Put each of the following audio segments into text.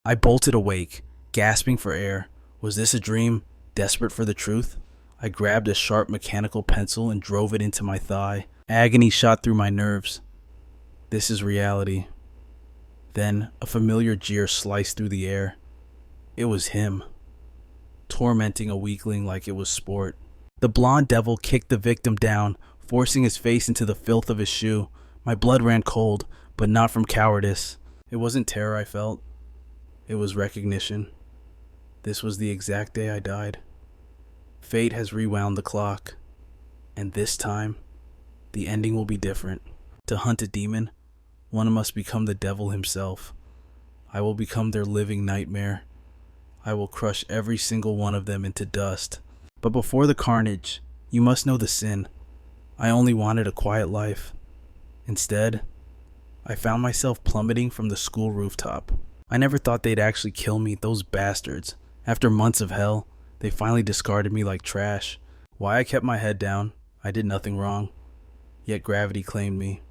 I bolted awake, gasping for air. Was this a dream? Desperate for the truth? I grabbed a sharp mechanical pencil and drove it into my thigh. Agony shot through my nerves. This is reality. Then a familiar jeer sliced through the air. It was him, tormenting a weakling like it was sport. The blonde devil kicked the victim down, forcing his face into the filth of his shoe. My blood ran cold, but not from cowardice. It wasn't terror I felt. It was recognition. This was the exact day I died. Fate has rewound the clock, and this time, the ending will be different. To hunt a demon, one must become the devil himself. I will become their living nightmare. I will crush every single one of them into dust. But before the carnage, you must know the sin. I only wanted a quiet life. Instead, I found myself plummeting from the school rooftop. I never thought they'd actually kill me, those bastards. After months of hell, they finally discarded me like trash. Why I kept my head down, I did nothing wrong. Yet gravity claimed me.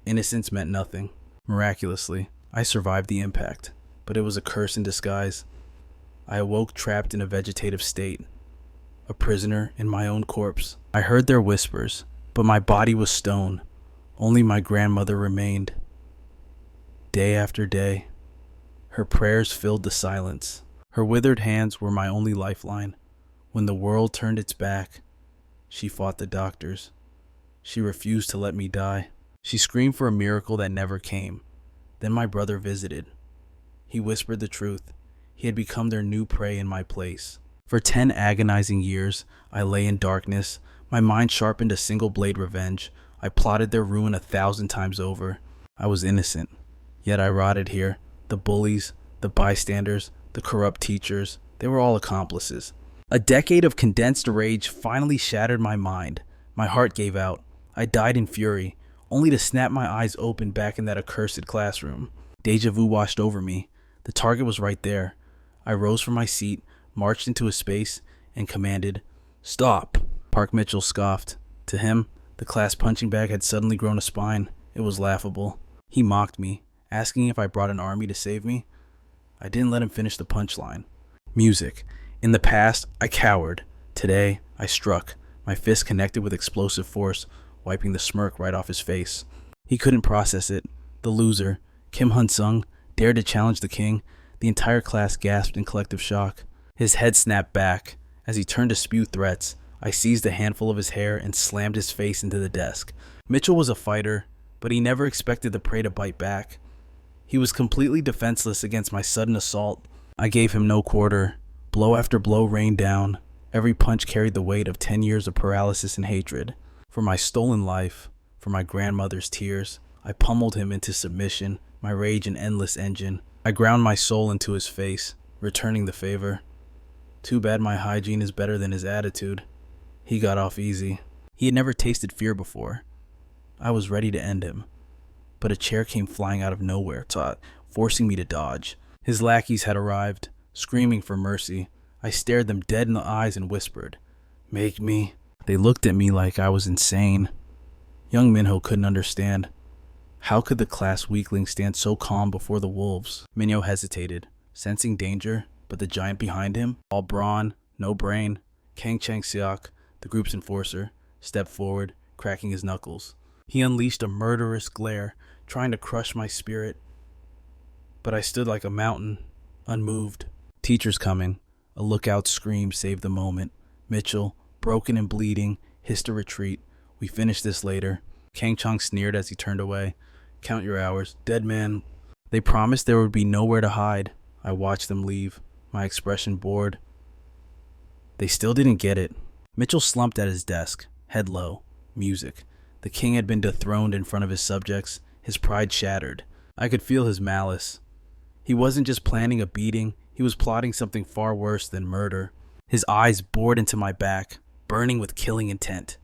Innocence meant nothing. Miraculously, I survived the impact, but it was a curse in disguise. I awoke trapped in a vegetative state, a prisoner in my own corpse. I heard their whispers, but my body was stone. Only my grandmother remained. Day after day, her prayers filled the silence. Her withered hands were my only lifeline. When the world turned its back, she fought the doctors. She refused to let me die. She screamed for a miracle that never came. Then my brother visited. He whispered the truth. He had become their new prey in my place. For 10 agonizing years, I lay in darkness. My mind sharpened a single-blade revenge. I plotted their ruin 1,000 times over. I was innocent, yet I rotted here. The bullies, the bystanders, the corrupt teachers, they were all accomplices. A decade of condensed rage finally shattered my mind. My heart gave out. I died in fury, only to snap my eyes open back in that accursed classroom. Deja vu washed over me. The target was right there. I rose from my seat, marched into a space, and commanded, "Stop!" Park Mitchell scoffed. To him, the class punching bag had suddenly grown a spine. It was laughable. He mocked me, asking if I brought an army to save me. I didn't let him finish the punchline. Music. In the past, I cowered. Today, I struck. My fist connected with explosive force, wiping the smirk right off his face. He couldn't process it. The loser, Kim Hunsung, dared to challenge the king. The entire class gasped in collective shock. His head snapped back. As he turned to spew threats, I seized a handful of his hair and slammed his face into the desk. Mitchell was a fighter, but he never expected the prey to bite back. He was completely defenseless against my sudden assault. I gave him no quarter. Blow after blow rained down. Every punch carried the weight of 10 years of paralysis and hatred. For my stolen life, for my grandmother's tears, I pummeled him into submission, my rage an endless engine. I ground my soul into his face, returning the favor. Too bad my hygiene is better than his attitude. He got off easy. He had never tasted fear before. I was ready to end him. But a chair came flying out of nowhere, forcing me to dodge. His lackeys had arrived, screaming for mercy. I stared them dead in the eyes and whispered, "Make me." They looked at me like I was insane. Young Minho couldn't understand. How could the class weakling stand so calm before the wolves? Minho hesitated, sensing danger, but the giant behind him, all brawn, no brain, Kang Chang-seok, the group's enforcer, stepped forward, cracking his knuckles. He unleashed a murderous glare, trying to crush my spirit. But I stood like a mountain, unmoved. Teacher's coming. A lookout scream saved the moment. Mitchell, broken and bleeding, hissed to retreat. We finish this later. Kang Chang sneered as he turned away. Count your hours. Dead man. They promised there would be nowhere to hide. I watched them leave, my expression bored. They still didn't get it. Mitchell slumped at his desk, head low. Music. The king had been dethroned in front of his subjects, his pride shattered. I could feel his malice. He wasn't just planning a beating, he was plotting something far worse than murder. His eyes bored into my back, burning with killing intent.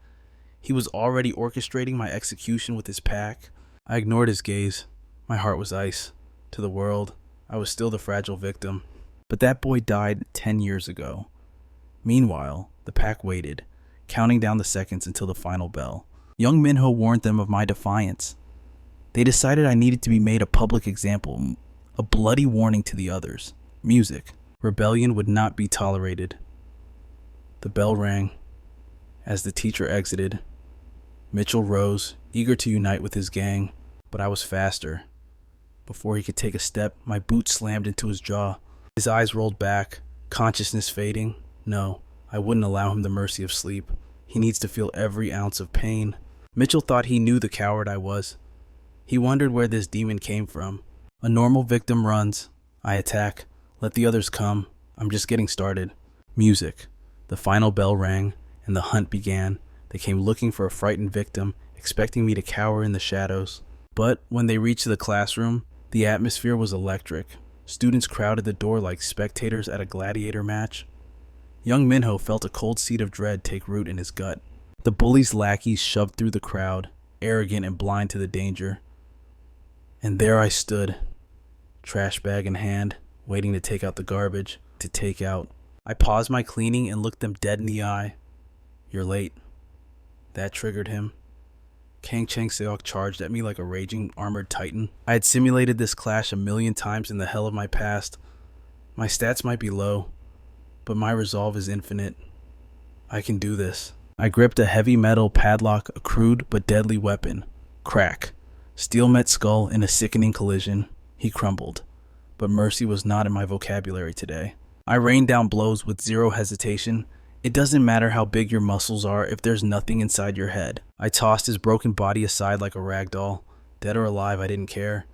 He was already orchestrating my execution with his pack. I ignored his gaze. My heart was ice. To the world, I was still the fragile victim. But that boy died 10 years ago. Meanwhile, the pack waited, counting down the seconds until the final bell. Young Minho warned them of my defiance. They decided I needed to be made a public example a bloody warning to the others. Music. Rebellion would not be tolerated. The bell rang. As the teacher exited, Mitchell rose, eager to unite with his gang, but I was faster. Before he could take a step, my boot slammed into his jaw. His eyes rolled back, consciousness fading. No, I wouldn't allow him the mercy of sleep. He needs to feel every ounce of pain. Mitchell thought he knew the coward I was. He wondered where this demon came from. A normal victim runs. I attack. Let the others come. I'm just getting started. Music. The final bell rang, and the hunt began. They came looking for a frightened victim, expecting me to cower in the shadows. But when they reached the classroom, the atmosphere was electric. Students crowded the door like spectators at a gladiator match. Young Minho felt a cold seed of dread take root in his gut. The bullies' lackeys shoved through the crowd, arrogant and blind to the danger. And there I stood, trash bag in hand, waiting to take out the garbage, to take out. I paused my cleaning and looked them dead in the eye. You're late. That triggered him. Kang Chang-seok charged at me like a raging armored titan. I had simulated this clash 1,000,000 times in the hell of my past. My stats might be low, but my resolve is infinite. I can do this. I gripped a heavy metal padlock, a crude but deadly weapon. Crack. Steel met skull in a sickening collision. He crumbled. But mercy was not in my vocabulary today. I rained down blows with zero hesitation. It doesn't matter how big your muscles are if there's nothing inside your head. I tossed his broken body aside like a rag doll. Dead or alive, I didn't care.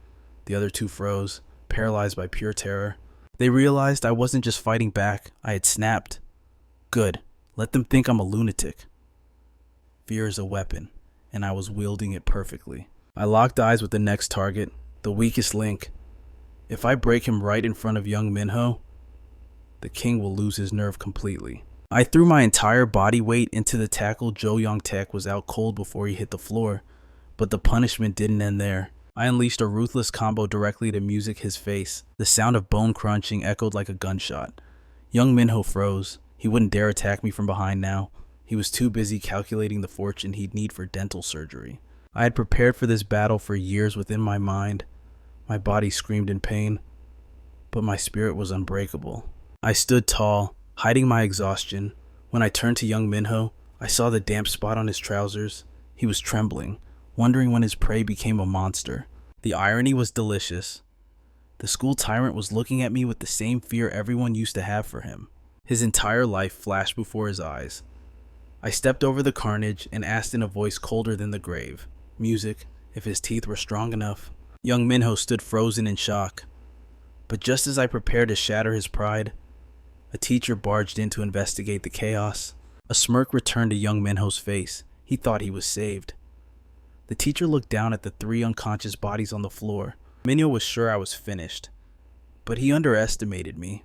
The other two froze, paralyzed by pure terror. They realized I wasn't just fighting back. I had snapped. Good. Let them think I'm a lunatic. Fear is a weapon, and I was wielding it perfectly. I locked eyes with the next target, the weakest link. If I break him right in front of young Minho, the king will lose his nerve completely. I threw my entire body weight into the tackle. Jo Young-taek was out cold before he hit the floor, but the punishment didn't end there. I unleashed a ruthless combo directly to music his face. The sound of bone crunching echoed like a gunshot. Young Minho froze. He wouldn't dare attack me from behind now. He was too busy calculating the fortune he'd need for dental surgery. I had prepared for this battle for years within my mind. My body screamed in pain, but my spirit was unbreakable. I stood tall, hiding my exhaustion. When I turned to young Minho, I saw the damp spot on his trousers. He was trembling, wondering when his prey became a monster. The irony was delicious. The school tyrant was looking at me with the same fear everyone used to have for him. His entire life flashed before his eyes. I stepped over the carnage and asked in a voice colder than the grave, music, if his teeth were strong enough. Young Minho stood frozen in shock. But just as I prepared to shatter his pride, a teacher barged in to investigate the chaos. A smirk returned to young Minho's face. He thought he was saved. The teacher looked down at the 3 unconscious bodies on the floor. Minho was sure I was finished, but he underestimated me.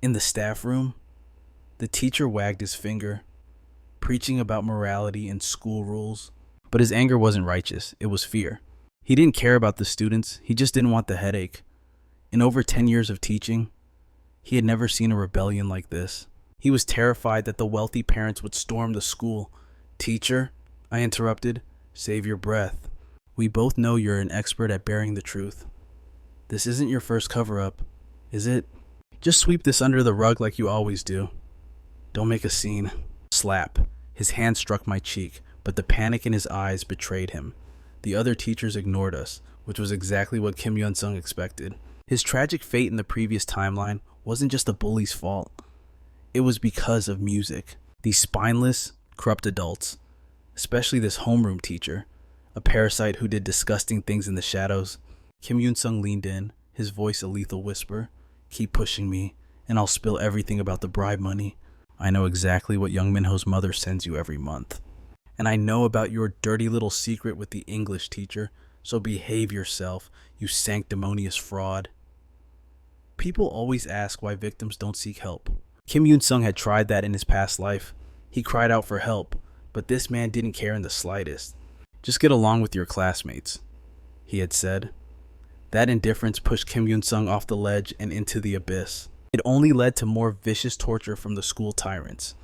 In the staff room, the teacher wagged his finger, preaching about morality and school rules. But his anger wasn't righteous, it was fear. He didn't care about the students, he just didn't want the headache. In over 10 years of teaching, he had never seen a rebellion like this. He was terrified that the wealthy parents would storm the school. Teacher, I interrupted, save your breath. We both know you're an expert at bearing the truth. This isn't your first cover-up, is it? Just sweep this under the rug like you always do. Don't make a scene. Slap. His hand struck my cheek, but the panic in his eyes betrayed him. The other teachers ignored us, which was exactly what Kim Hunsung expected. His tragic fate in the previous timeline wasn't just the bully's fault. It was because of music. These spineless, corrupt adults, especially this homeroom teacher, a parasite who did disgusting things in the shadows. Kim Hunsung leaned in, his voice a lethal whisper. Keep pushing me, and I'll spill everything about the bribe money. I know exactly what young Minho's mother sends you every month. And I know about your dirty little secret with the English teacher, so behave yourself, you sanctimonious fraud. People always ask why victims don't seek help. Kim Hunsung had tried that in his past life. He cried out for help, but this man didn't care in the slightest. Just get along with your classmates, he had said. That indifference pushed Kim Hunsung off the ledge and into the abyss. It only led to more vicious torture from the school tyrants.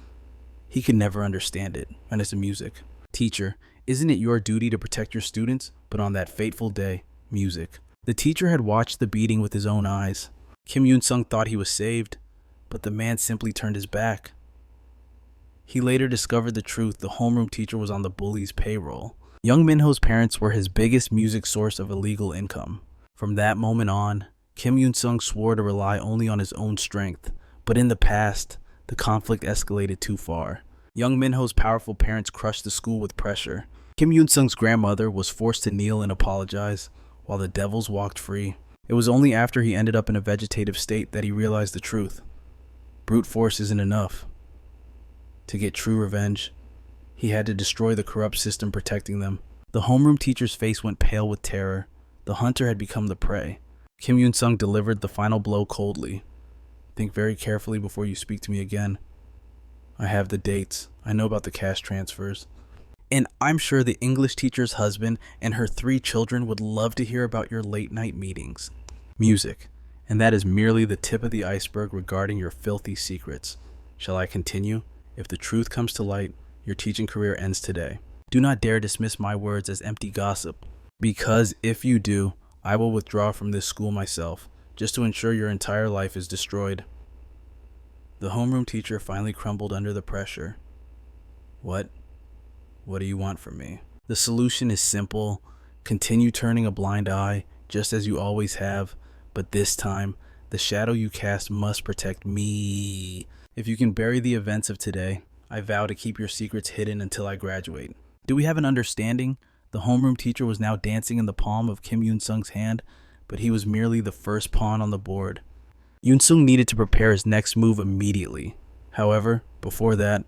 He could never understand it, and it's music. Teacher, isn't it your duty to protect your students? But on that fateful day, music. The teacher had watched the beating with his own eyes. Kim Yoon-sung thought he was saved, but the man simply turned his back. He later discovered the truth: the homeroom teacher was on the bullies' payroll. Young Minho's parents were his biggest music source of illegal income. From that moment on, Kim Yoon-sung swore to rely only on his own strength, but in the past, the conflict escalated too far. Young Minho's powerful parents crushed the school with pressure. Kim Yoon-sung's grandmother was forced to kneel and apologize, while the devils walked free. It was only after he ended up in a vegetative state that he realized the truth. Brute force isn't enough. To get true revenge, he had to destroy the corrupt system protecting them. The homeroom teacher's face went pale with terror. The hunter had become the prey. Kim Yoon-sung delivered the final blow coldly. Think very carefully before you speak to me again. I have the dates. I know about the cash transfers. And I'm sure the English teacher's husband and her 3 children would love to hear about your late night meetings. Music. And that is merely the tip of the iceberg regarding your filthy secrets. Shall I continue? If the truth comes to light, your teaching career ends today. Do not dare dismiss my words as empty gossip, because if you do, I will withdraw from this school myself, just to ensure your entire life is destroyed. The homeroom teacher finally crumbled under the pressure. What do you want from me? The solution is simple. Continue turning a blind eye, just as you always have, but this time, the shadow you cast must protect me. If you can bury the events of today, I vow to keep your secrets hidden until I graduate. Do we have an understanding? The homeroom teacher was now dancing in the palm of Kim Yoon-sung's hand, but he was merely the first pawn on the board. Yoon-sung needed to prepare his next move immediately. However, before that,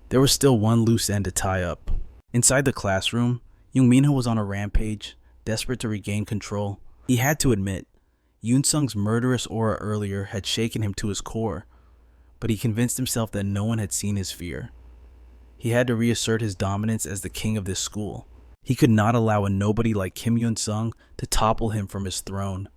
there was still one loose end to tie up. Inside the classroom, Young Minho was on a rampage, desperate to regain control. He had to admit, Yoon-sung's murderous aura earlier had shaken him to his core, but he convinced himself that no one had seen his fear. He had to reassert his dominance as the king of this school. He could not allow a nobody like Kim Yoon-sung to topple him from his throne.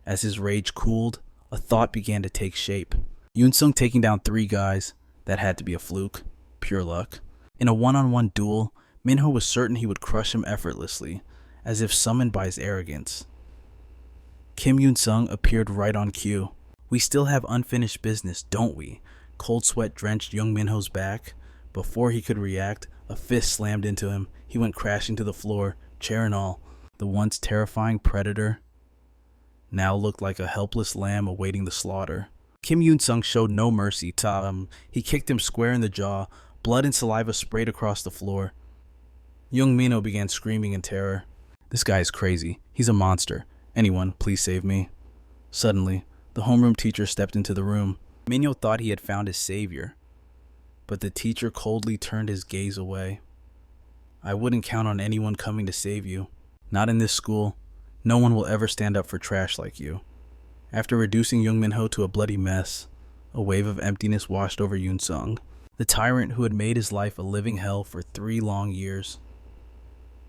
As his rage cooled, a thought began to take shape. Yoon-sung taking down 3 guys, that had to be a fluke, pure luck. In a one-on-one duel, Minho was certain he would crush him effortlessly, as if summoned by his arrogance. Kim Yoon-sung appeared right on cue. We still have unfinished business, don't we? Cold sweat drenched young Minho's back. Before he could react, a fist slammed into him. He went crashing to the floor, chair and all. The once terrifying predator now looked like a helpless lamb awaiting the slaughter. Kim Yoon-sung showed no mercy. He kicked him square in the jaw. Blood and saliva sprayed across the floor. Young Minho began screaming in terror. This guy is crazy. He's a monster. Anyone, please save me. Suddenly, the homeroom teacher stepped into the room. Minho thought he had found his savior, but the teacher coldly turned his gaze away. I wouldn't count on anyone coming to save you. Not in this school. No one will ever stand up for trash like you. After reducing Young Minho to a bloody mess, a wave of emptiness washed over Yoon-sung, the tyrant who had made his life a living hell for 3 long years,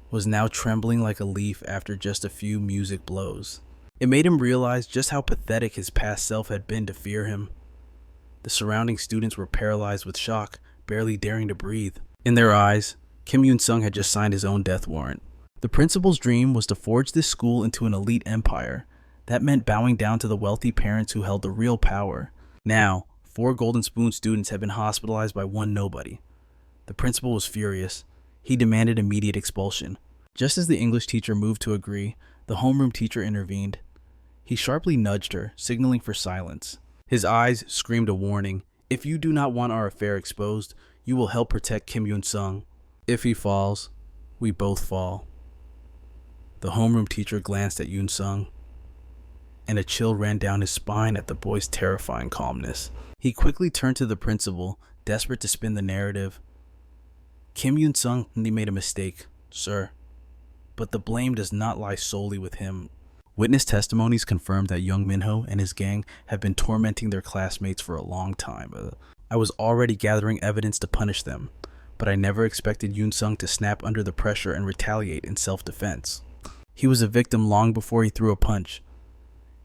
was now trembling like a leaf after just a few music blows. It made him realize just how pathetic his past self had been to fear him. The surrounding students were paralyzed with shock, barely daring to breathe. In their eyes, Kim Yoon-sung had just signed his own death warrant. The principal's dream was to forge this school into an elite empire. That meant bowing down to the wealthy parents who held the real power. Now, 4 Golden Spoon students had been hospitalized by one nobody. The principal was furious. He demanded immediate expulsion. Just as the English teacher moved to agree, the homeroom teacher intervened. He sharply nudged her, signaling for silence. His eyes screamed a warning. If you do not want our affair exposed, you will help protect Kim Yoon-sung. If he falls, we both fall. The homeroom teacher glanced at Yoon-sung, and a chill ran down his spine at the boy's terrifying calmness. He quickly turned to the principal, desperate to spin the narrative. Kim Yoon-sung made a mistake, sir, but the blame does not lie solely with him. Witness testimonies confirmed that young Minho and his gang have been tormenting their classmates for a long time. I was already gathering evidence to punish them, but I never expected Yoon-sung to snap under the pressure and retaliate in self-defense. He was a victim long before he threw a punch.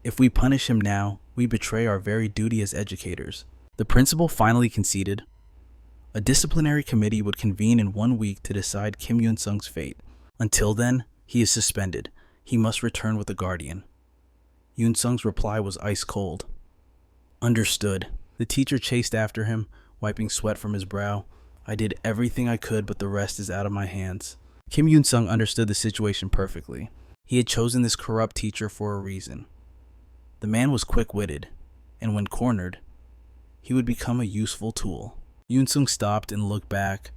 If we punish him now, we betray our very duty as educators. The principal finally conceded. A disciplinary committee would convene in 1 week to decide Kim Yoon-sung's fate. Until then, he is suspended. He must return with a guardian. Hunsung's reply was ice cold. Understood. The teacher chased after him, wiping sweat from his brow. I did everything I could, but the rest is out of my hands. Kim Hunsung understood the situation perfectly. He had chosen this corrupt teacher for a reason. The man was quick-witted, and when cornered, he would become a useful tool. Hunsung stopped and looked back.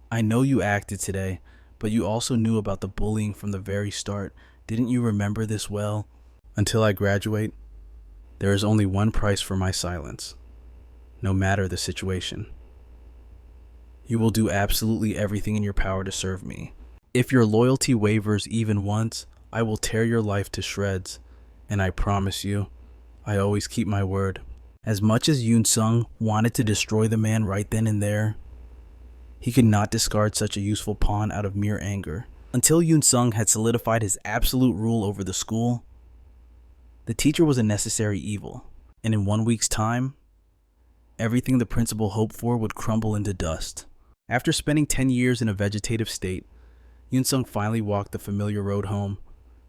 I know you acted today, but you also knew about the bullying from the very start. Didn't you remember this well? Until I graduate, there is only one price for my silence, no matter the situation. You will do absolutely everything in your power to serve me. If your loyalty wavers even once, I will tear your life to shreds, and I promise you, I always keep my word. As much as Hunsung wanted to destroy the man right then and there, he could not discard such a useful pawn out of mere anger. Until Hunsung had solidified his absolute rule over the school, the teacher was a necessary evil, and in 1 week's time, everything the principal hoped for would crumble into dust. After spending 10 years in a vegetative state, Hunsung finally walked the familiar road home.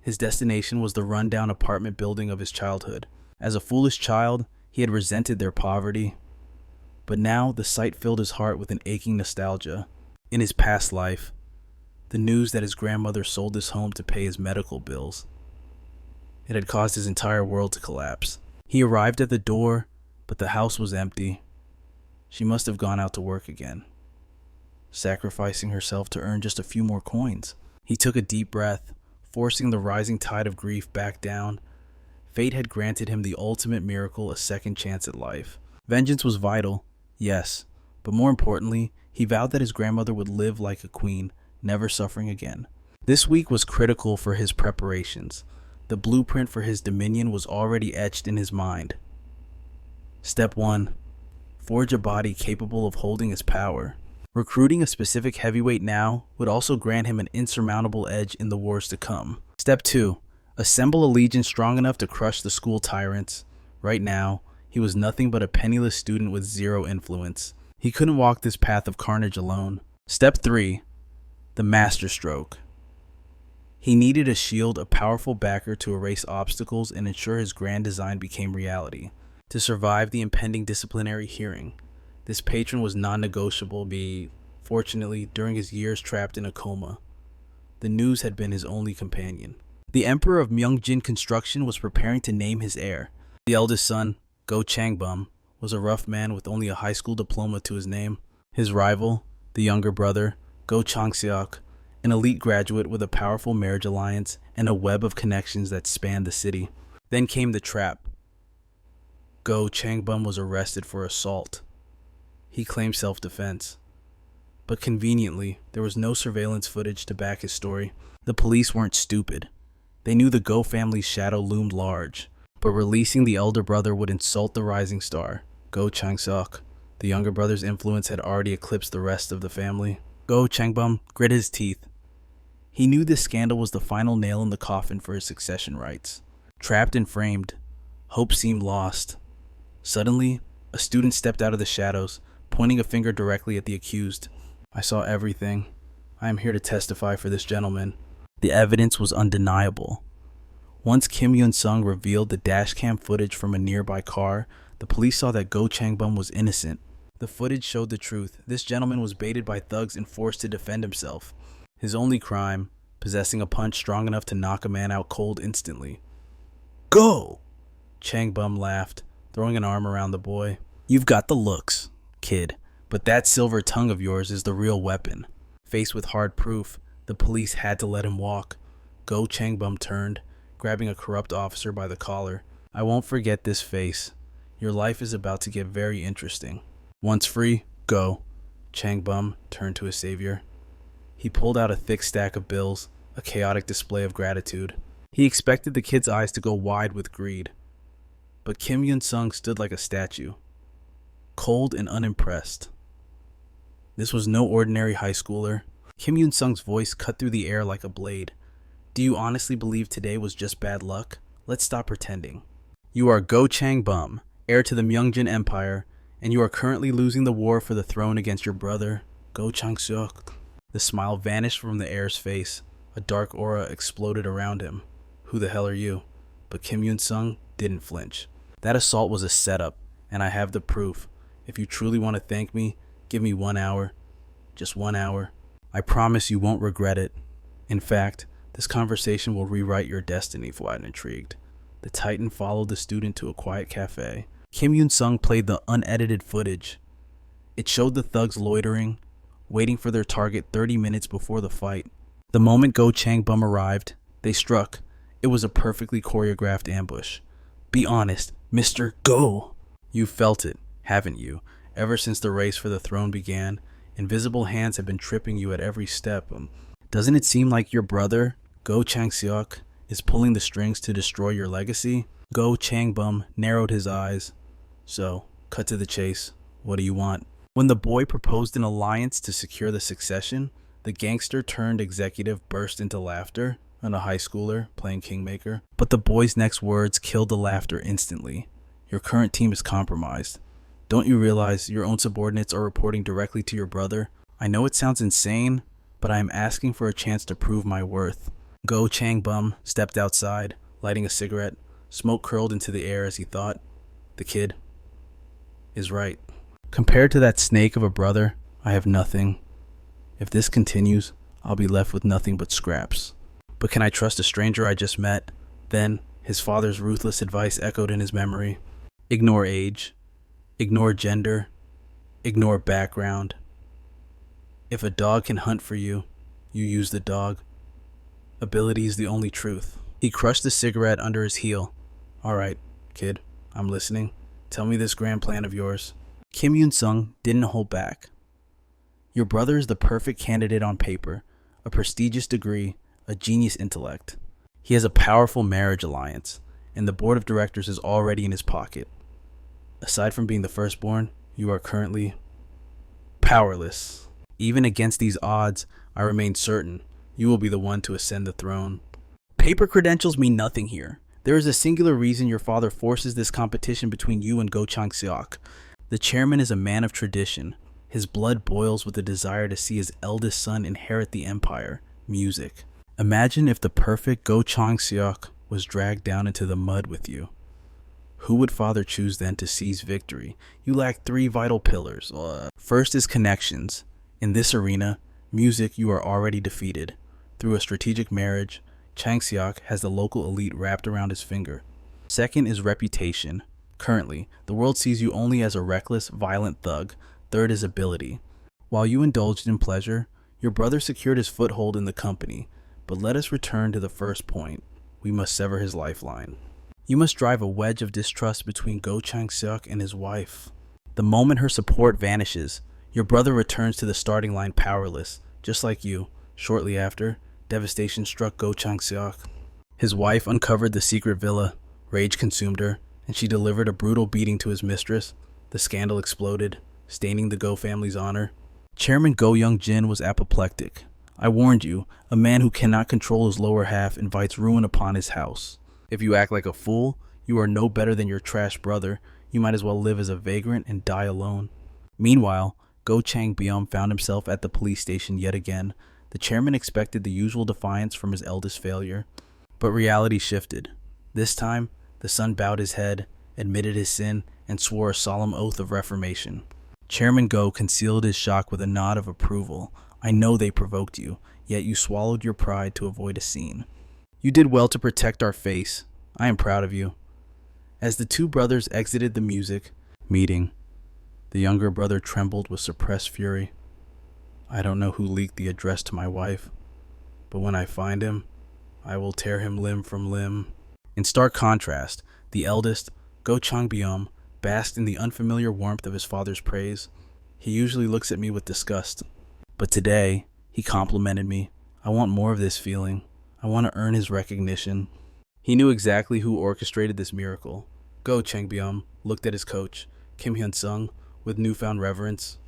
His destination was the run-down apartment building of his childhood. As a foolish child, he had resented their poverty, but now the sight filled his heart with an aching nostalgia. In his past life, the news that his grandmother sold his home to pay his medical bills, it had caused his entire world to collapse. He arrived at the door, but the house was empty. She must have gone out to work again, sacrificing herself to earn just a few more coins. He took a deep breath, forcing the rising tide of grief back down. Fate had granted him the ultimate miracle, a second chance at life. Vengeance was vital, yes, but more importantly, he vowed that his grandmother would live like a queen, never suffering again. This week was critical for his preparations. The blueprint for his dominion was already etched in his mind. Step 1. Forge a body capable of holding his power. Recruiting a specific heavyweight now would also grant him an insurmountable edge in the wars to come. Step 2. Assemble a legion strong enough to crush the school tyrants. Right now, he was nothing but a penniless student with zero influence. He couldn't walk this path of carnage alone. Step 3. The masterstroke. He needed a shield, a powerful backer to erase obstacles and ensure his grand design became reality. To survive the impending disciplinary hearing, this patron was non-negotiable. Fortunately, during his years trapped in a coma, the news had been his only companion. The Emperor of Myeongjin Construction was preparing to name his heir. The eldest son, Go Changbum, was a rough man with only a high school diploma to his name. His rival, the younger brother, Go Changseok, an elite graduate with a powerful marriage alliance and a web of connections that spanned the city. Then came the trap. Go Changbum was arrested for assault. He claimed self-defense. But conveniently, there was no surveillance footage to back his story. The police weren't stupid. They knew the Go family's shadow loomed large, but releasing the elder brother would insult the rising star, Go Changseok. The younger brother's influence had already eclipsed the rest of the family. Go Changbum gritted his teeth. He knew this scandal was the final nail in the coffin for his succession rights. Trapped and framed, hope seemed lost. Suddenly, a student stepped out of the shadows, pointing a finger directly at the accused. I saw everything. I am here to testify for this gentleman. The evidence was undeniable. Once Kim Hunsung revealed the dashcam footage from a nearby car, the police saw that Go Changbum was innocent. The footage showed the truth. This gentleman was baited by thugs and forced to defend himself. His only crime, possessing a punch strong enough to knock a man out cold instantly. Go! Changbum laughed, throwing an arm around the boy. You've got the looks, kid, but that silver tongue of yours is the real weapon. Faced with hard proof, the police had to let him walk. Go Changbum turned, grabbing a corrupt officer by the collar. I won't forget this face. Your life is about to get very interesting. Once free, go. Changbum turned to his savior. He pulled out a thick stack of bills, a chaotic display of gratitude. He expected the kid's eyes to go wide with greed. But Kim Hunsung stood like a statue, cold and unimpressed. This was no ordinary high schooler. Kim Hunsung's voice cut through the air like a blade. Do you honestly believe today was just bad luck? Let's stop pretending. You are Go Changbum, heir to the Myeongjin Empire, and you are currently losing the war for the throne against your brother, Go Changseok. The smile vanished from the heir's face. A dark aura exploded around him. "Who the hell are you?" But Kim Hyun-sung didn't flinch. "That assault was a setup, and I have the proof. If you truly want to thank me, give me 1 hour. Just 1 hour. I promise you won't regret it. In fact, this conversation will rewrite your destiny," Fuad intrigued. The Titan followed the student to a quiet cafe. Kim Hyun-sung played the unedited footage. It showed the thugs loitering, waiting for their target 30 minutes before the fight. The moment Go Changbum arrived, they struck. It was a perfectly choreographed ambush. "Be honest, Mr. Go." "You felt it, haven't you? Ever since the race for the throne began, invisible hands have been tripping you at every step. Doesn't it seem like your brother, Go Chang-seok, is pulling the strings to destroy your legacy?" Go Changbum narrowed his eyes. "So, cut to the chase. What do you want?" When the boy proposed an alliance to secure the succession, the gangster turned executive burst into laughter, and a high schooler playing kingmaker. But the boy's next words killed the laughter instantly. "Your current team is compromised. Don't you realize your own subordinates are reporting directly to your brother? I know it sounds insane, but I am asking for a chance to prove my worth." Go Changbum stepped outside, lighting a cigarette. Smoke curled into the air as he thought, "The kid is right. Compared to that snake of a brother, I have nothing. If this continues, I'll be left with nothing but scraps. But can I trust a stranger I just met?" Then, his father's ruthless advice echoed in his memory. "Ignore age. Ignore gender. Ignore background. If a dog can hunt for you, you use the dog. Ability is the only truth." He crushed the cigarette under his heel. "All right, kid, I'm listening. Tell me this grand plan of yours." Kim Hyun-sung didn't hold back. "Your brother is the perfect candidate on paper, a prestigious degree, a genius intellect. He has a powerful marriage alliance, and the board of directors is already in his pocket. Aside from being the firstborn, you are currently powerless. Even against these odds, I remain certain you will be the one to ascend the throne. Paper credentials mean nothing here. There is a singular reason your father forces this competition between you and Go Chang-seok. The chairman is a man of tradition. His blood boils with the desire to see his eldest son inherit the empire, music. Imagine if the perfect Go Chang-seok was dragged down into the mud with you. Who would father choose then to seize victory? You lack 3 vital pillars. First is connections. In this arena, music, you are already defeated. Through a strategic marriage, Chang-seok has the local elite wrapped around his finger. Second is reputation. Currently, the world sees you only as a reckless, violent thug. Third is ability. While you indulged in pleasure, your brother secured his foothold in the company. But let us return to the first point. We must sever his lifeline. You must drive a wedge of distrust between Go Chang-seok and his wife. The moment her support vanishes, your brother returns to the starting line powerless, just like you. Shortly after, devastation struck Go Chang-seok. His wife uncovered the secret villa. Rage consumed her, and she delivered a brutal beating to his mistress. The scandal exploded, staining the Go family's honor. Chairman Go Young-jin was apoplectic. I warned you, a man who cannot control his lower half invites ruin upon his house. If you act like a fool, you are no better than your trash brother. You might as well live as a vagrant and die alone. Meanwhile, Go Chang-byum found himself at the police station yet again. The chairman expected the usual defiance from his eldest failure. But reality shifted. This time, the son bowed his head, admitted his sin, and swore a solemn oath of reformation. Chairman Go concealed his shock with a nod of approval. I know they provoked you, yet you swallowed your pride to avoid a scene. You did well to protect our face. I am proud of you. As the two brothers exited the music meeting, the younger brother trembled with suppressed fury. I don't know who leaked the address to my wife, but when I find him, I will tear him limb from limb. In stark contrast, the eldest, Go Chang-byum, basked in the unfamiliar warmth of his father's praise. He usually looks at me with disgust, but today, he complimented me. I want more of this feeling. I want to earn his recognition. He knew exactly who orchestrated this miracle. Go Chang-byum looked at his coach, Kim Hyun-sung, with newfound reverence.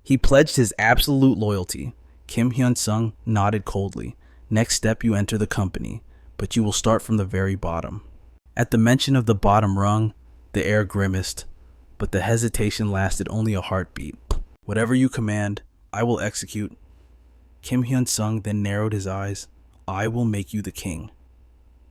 He pledged his absolute loyalty. Kim Hyun-sung nodded coldly. Next step, you enter the company, but you will start from the very bottom. At the mention of the bottom rung, the air grimaced, but the hesitation lasted only a heartbeat. Whatever you command, I will execute. Kim Hyun-sung then narrowed his eyes. I will make you the king.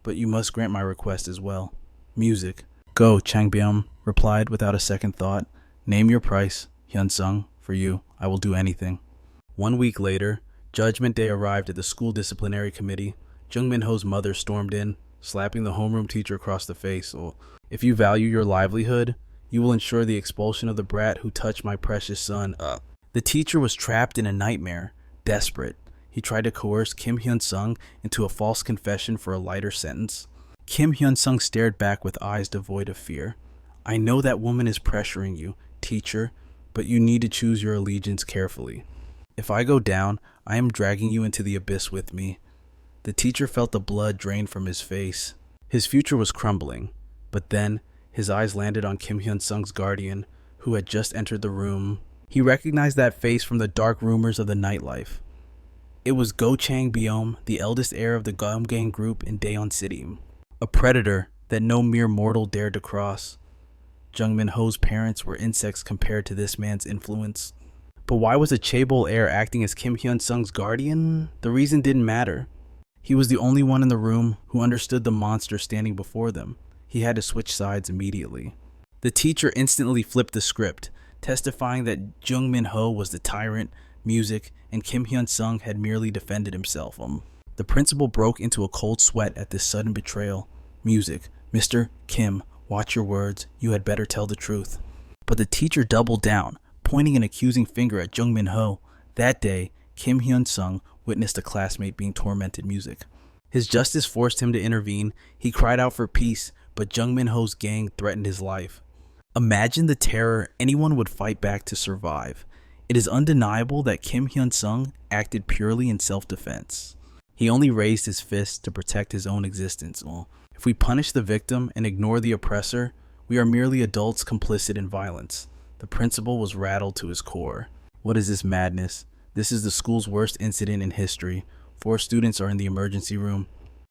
but you must grant my request as well. Music. Go, Changbyum replied without a second thought. Name your price, Hunsung. For you, I will do anything. 1 week later, Judgment Day arrived at the school disciplinary committee. Jung Min-ho's mother stormed in, slapping the homeroom teacher across the face. If you value your livelihood, you will ensure the expulsion of the brat who touched my precious son. The teacher was trapped in a nightmare, desperate. He tried to coerce Kim Hyun-sung into a false confession for a lighter sentence. Kim Hyun-sung stared back with eyes devoid of fear. I know that woman is pressuring you, teacher, but you need to choose your allegiance carefully. If I go down, I am dragging you into the abyss with me. The teacher felt the blood drain from his face. His future was crumbling, but then his eyes landed on Kim Hyun-sung's guardian, who had just entered the room. He recognized that face from the dark rumors of the nightlife. It was Go Chang-byum, the eldest heir of the Gamgang group in Daeon City, a predator that no mere mortal dared to cross. Jung Min-ho's parents were insects compared to this man's influence. But why was a chaebol heir acting as Kim Hyun-sung's guardian? The reason didn't matter. He was the only one in the room who understood the monster standing before them. He had to switch sides immediately. The teacher instantly flipped the script, testifying that Jung Min-ho was the tyrant, music, and Kim Hyun-sung had merely defended himself. The principal broke into a cold sweat at this sudden betrayal. Music. Mr. Kim, watch your words. You had better tell the truth. But the teacher doubled down, pointing an accusing finger at Jung Min-ho. That day, Kim Hyun-sung witnessed a classmate being tormented. Music. His justice forced him to intervene. He cried out for peace, but Jung Min-ho's gang threatened his life. Imagine the terror anyone would fight back to survive. It is undeniable that Kim Hyun-sung acted purely in self-defense. He only raised his fist to protect his own existence. If we punish the victim and ignore the oppressor, we are merely adults complicit in violence. The principal was rattled to his core. What is this madness? This is the school's worst incident in history. 4 students are in the emergency room.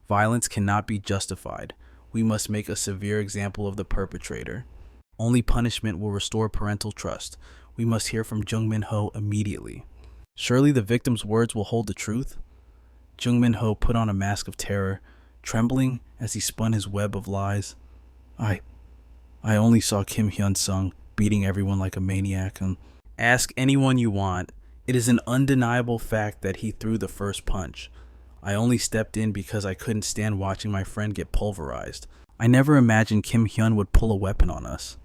Violence cannot be justified. We must make a severe example of the perpetrator. Only punishment will restore parental trust. We must hear from Jung Min-ho immediately. Surely the victim's words will hold the truth? Jung Min-ho put on a mask of terror, trembling as he spun his web of lies. I only saw Kim Hyun-sung beating everyone like a maniac. Ask anyone you want. It is an undeniable fact that he threw the first punch. I only stepped in because I couldn't stand watching my friend get pulverized. I never imagined Kim Hyun would pull a weapon on us.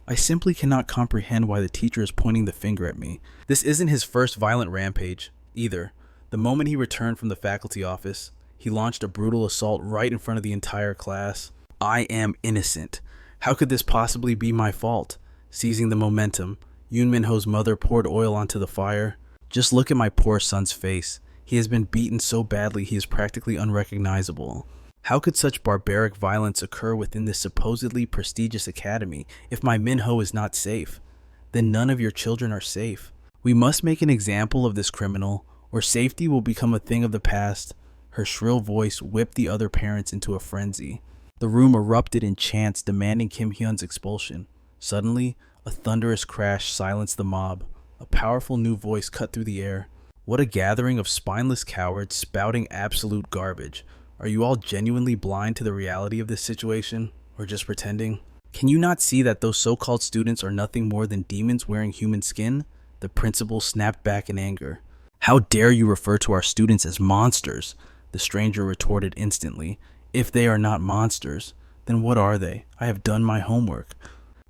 I simply cannot comprehend why the teacher is pointing the finger at me. This isn't his first violent rampage, either. The moment he returned from the faculty office, he launched a brutal assault right in front of the entire class. I am innocent. How could this possibly be my fault? Seizing the momentum, Yoon Min-ho's mother poured oil onto the fire. Just look at my poor son's face. He has been beaten so badly he is practically unrecognizable. How could such barbaric violence occur within this supposedly prestigious academy if my Min-ho is not safe? Then none of your children are safe. We must make an example of this criminal, or safety will become a thing of the past. Her shrill voice whipped the other parents into a frenzy. The room erupted in chants demanding Kim Hyun's expulsion. Suddenly, a thunderous crash silenced the mob. A powerful new voice cut through the air. What a gathering of spineless cowards spouting absolute garbage. Are you all genuinely blind to the reality of this situation, or just pretending? Can you not see that those so-called students are nothing more than demons wearing human skin? The principal snapped back in anger. How dare you refer to our students as monsters? The stranger retorted instantly. If they are not monsters, then what are they? I have done my homework.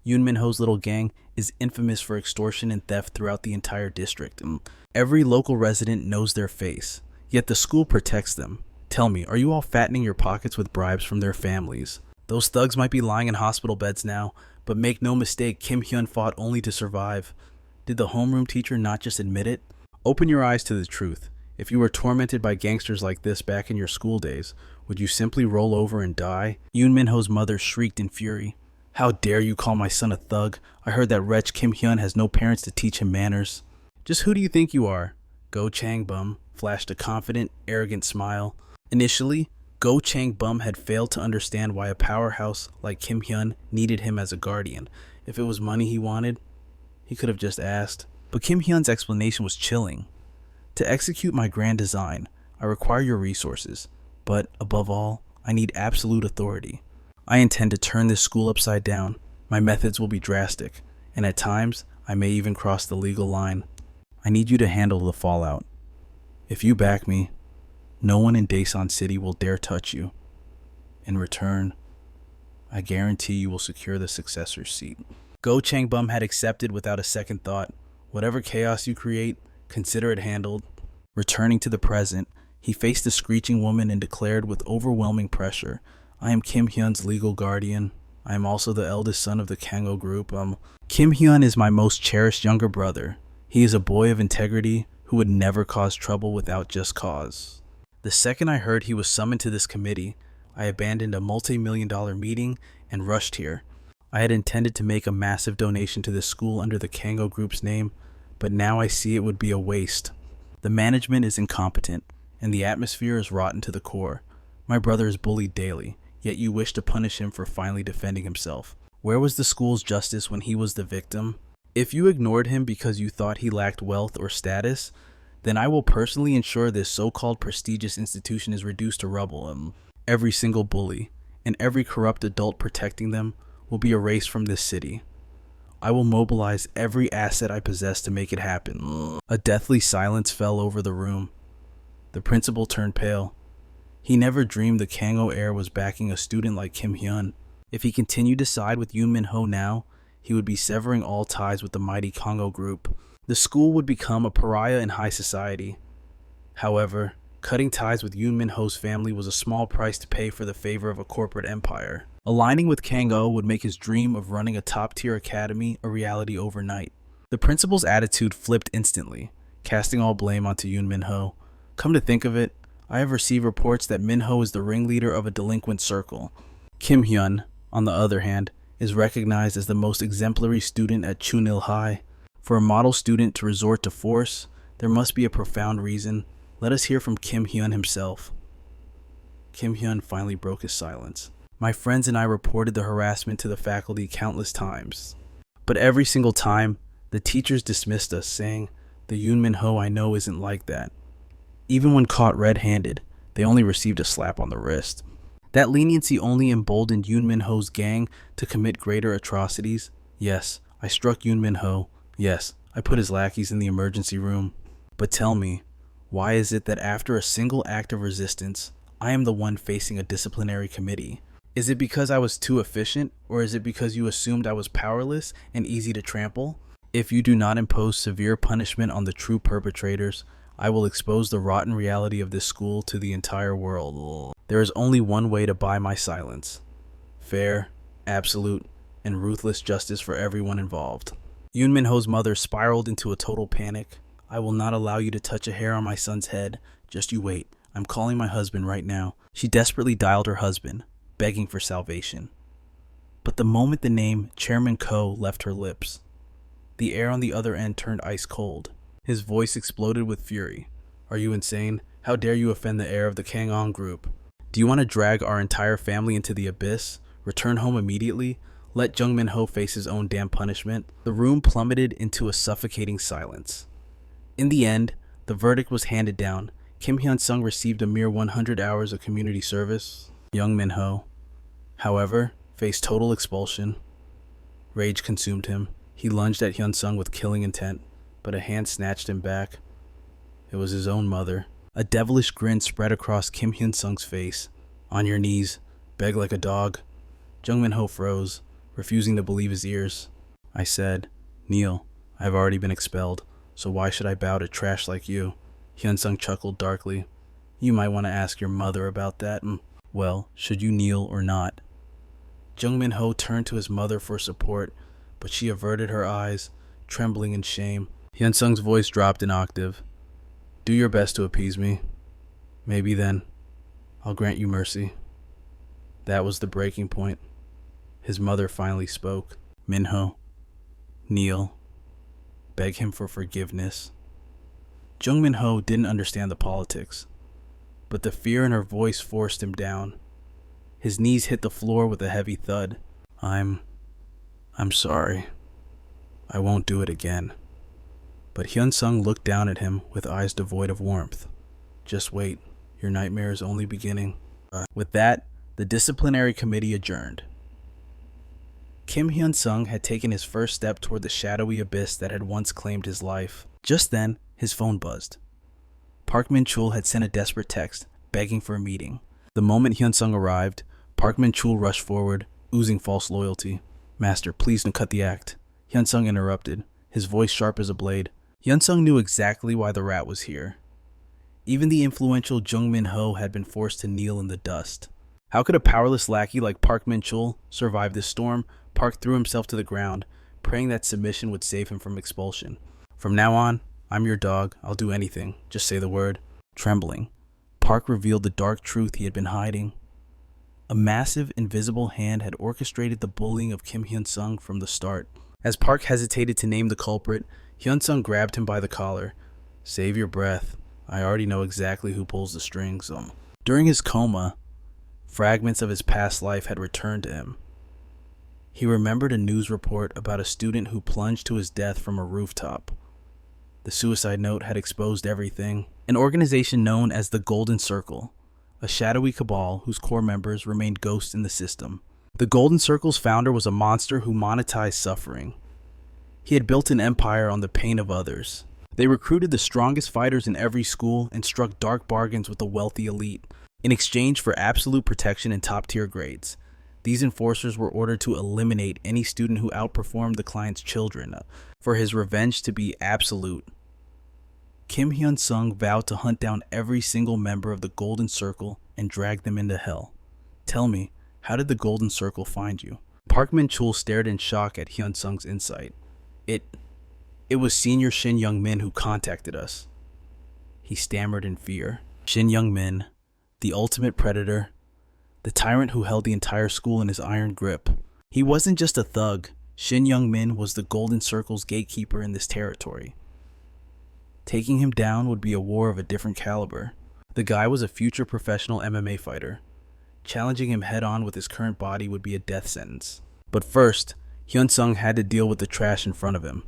Yoon Min-ho's little gang is infamous for extortion and theft throughout the entire district. Every local resident knows their face, yet the school protects them. Tell me, are you all fattening your pockets with bribes from their families? Those thugs might be lying in hospital beds now, but make no mistake, Kim Hyun fought only to survive. Did the homeroom teacher not just admit it? Open your eyes to the truth. If you were tormented by gangsters like this back in your school days, would you simply roll over and die? Yoon Min-ho's mother shrieked in fury. How dare you call my son a thug? I heard that wretch Kim Hyun has no parents to teach him manners. Just who do you think you are? Go Chang-bum flashed a confident, arrogant smile. Initially, Go Chang-bum had failed to understand why a powerhouse like Kim Hyun needed him as a guardian. If it was money he wanted, he could have just asked. But Kim Hyun's explanation was chilling. To execute my grand design, I require your resources. But, above all, I need absolute authority. I intend to turn this school upside down. My methods will be drastic, and at times, I may even cross the legal line. I need you to handle the fallout. If you back me, no one in Daesan City will dare touch you. In return, I guarantee you will secure the successor's seat. Go Changbum had accepted without a second thought. Whatever chaos you create, consider it handled. Returning to the present, he faced the screeching woman and declared with overwhelming pressure, I am Kim Hyun's legal guardian. I am also the eldest son of the Kango group. Kim Hyun is my most cherished younger brother. He is a boy of integrity who would never cause trouble without just cause. The second I heard he was summoned to this committee, I abandoned a multi-million-dollar meeting and rushed here. I had intended to make a massive donation to this school under the Kango group's name, but now I see it would be a waste. The management is incompetent, and the atmosphere is rotten to the core. My brother is bullied daily, yet you wish to punish him for finally defending himself. Where was the school's justice when he was the victim? If you ignored him because you thought he lacked wealth or status, then I will personally ensure this so-called prestigious institution is reduced to rubble. Every single bully, and every corrupt adult protecting them, will be erased from this city. I will mobilize every asset I possess to make it happen. A deathly silence fell over the room. The principal turned pale. He never dreamed the Kango heir was backing a student like Kim Hyun. If he continued to side with Yoon Min Ho now, he would be severing all ties with the mighty Kango group. The school would become a pariah in high society. However, cutting ties with Yoon Min Ho's family was a small price to pay for the favor of a corporate empire. Aligning with Kango would make his dream of running a top-tier academy a reality overnight. The principal's attitude flipped instantly, casting all blame onto Yoon Min Ho. Come to think of it, I have received reports that Min Ho is the ringleader of a delinquent circle. Kim Hyun, on the other hand, is recognized as the most exemplary student at Chunil High. For a model student to resort to force, there must be a profound reason. Let us hear from Kim Hyun himself. Kim Hyun finally broke his silence. My friends and I reported the harassment to the faculty countless times. But every single time, the teachers dismissed us, saying, the Yoon Min Ho I know isn't like that. Even when caught red-handed, they only received a slap on the wrist. That leniency only emboldened Yoon Min Ho's gang to commit greater atrocities. Yes, I struck Yoon Min Ho. Yes, I put his lackeys in the emergency room. But tell me, why is it that after a single act of resistance, I am the one facing a disciplinary committee? Is it because I was too efficient, or is it because you assumed I was powerless and easy to trample? If you do not impose severe punishment on the true perpetrators, I will expose the rotten reality of this school to the entire world. There is only one way to buy my silence. Fair, absolute, and ruthless justice for everyone involved. Yoon Min Ho's mother spiraled into a total panic. I will not allow you to touch a hair on my son's head. Just you wait. I'm calling my husband right now. She desperately dialed her husband, begging for salvation. But the moment the name Chairman Ko left her lips, the air on the other end turned ice cold. His voice exploded with fury. Are you insane? How dare you offend the heir of the Kangong group? Do you want to drag our entire family into the abyss? Return home immediately? Let Jung Min Ho face his own damn punishment? The room plummeted into a suffocating silence. In the end, the verdict was handed down. Kim Hyun-sung received a mere 100 hours of community service. Young Min Ho, however, faced total expulsion. Rage consumed him. He lunged at Hyun-sung with killing intent, but a hand snatched him back. It was his own mother. A devilish grin spread across Kim Hyun-sung's face. On your knees, beg like a dog. Jung Min Ho froze, refusing to believe his ears. I said, Kneel, I have already been expelled, so why should I bow to trash like you? Hyun-sung chuckled darkly. You might want to ask your mother about that. Well, should you kneel or not? Jung Min Ho turned to his mother for support, but she averted her eyes, trembling in shame. Hyun-sung's voice dropped an octave. Do your best to appease me. Maybe then, I'll grant you mercy. That was the breaking point. His mother finally spoke. Min Ho, kneel. Beg him for forgiveness. Jung Min Ho didn't understand the politics, but the fear in her voice forced him down. His knees hit the floor with a heavy thud. I'm sorry. I won't do it again. But Hyun-sung looked down at him with eyes devoid of warmth. Just wait. Your nightmare is only beginning. With that, The disciplinary committee adjourned. Kim Hyun-sung had taken his first step toward the shadowy abyss that had once claimed his life. Just then, his phone buzzed. Park Min-chul had sent a desperate text, begging for a meeting. The moment Hyun-sung arrived, Park Min-chul rushed forward, oozing false loyalty. "Master, please don't cut the act." Hyun-sung interrupted, his voice sharp as a blade. Hyun-sung knew exactly why the rat was here. Even the influential Jung Min-ho had been forced to kneel in the dust. How could a powerless lackey like Park Min-chul survive this storm? Park threw himself to the ground, praying that submission would save him from expulsion. "From now on, I'm your dog. I'll do anything. Just say the word." Trembling, Park revealed the dark truth he had been hiding. A massive, invisible hand had orchestrated the bullying of Kim Hyun-sung from the start. As Park hesitated to name the culprit, Hyun-sung grabbed him by the collar. "Save your breath. I already know exactly who pulls the strings." During his coma, fragments of his past life had returned to him. He remembered a news report about a student who plunged to his death from a rooftop. The suicide note had exposed everything. An organization known as the Golden Circle, a shadowy cabal whose core members remained ghosts in the system. The Golden Circle's founder was a monster who monetized suffering. He had built an empire on the pain of others. They recruited the strongest fighters in every school and struck dark bargains with the wealthy elite in exchange for absolute protection and top-tier grades. These enforcers were ordered to eliminate any student who outperformed the client's children, for his revenge to be absolute. Kim Hyun-sung vowed to hunt down every single member of the Golden Circle and drag them into hell. "Tell me, how did the Golden Circle find you?" Park Min-chul stared in shock at Hyun-sung's insight. It was Senior Shin Young-min who contacted us." He stammered in fear. Shin Young-min, the ultimate predator, the tyrant who held the entire school in his iron grip. He wasn't just a thug. Shin Young-min was the Golden Circle's gatekeeper in this territory. Taking him down would be a war of a different caliber. The guy was a future professional MMA fighter. Challenging him head-on with his current body would be a death sentence. But first, Hyun-sung had to deal with the trash in front of him.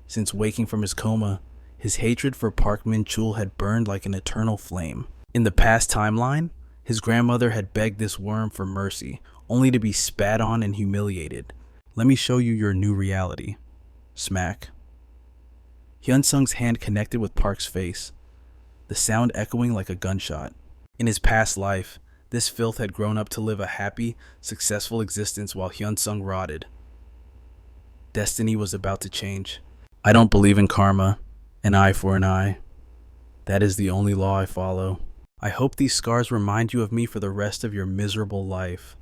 Since waking from his coma, his hatred for Park Min-chul had burned like an eternal flame. In the past timeline, his grandmother had begged this worm for mercy, only to be spat on and humiliated. "Let me show you your new reality." Smack. Hyun-sung's hand connected with Park's face, the sound echoing like a gunshot. In his past life, this filth had grown up to live a happy, successful existence while Hyun-sung rotted. Destiny was about to change. "I don't believe in karma, an eye for an eye. That is the only law I follow. I hope these scars remind you of me for the rest of your miserable life."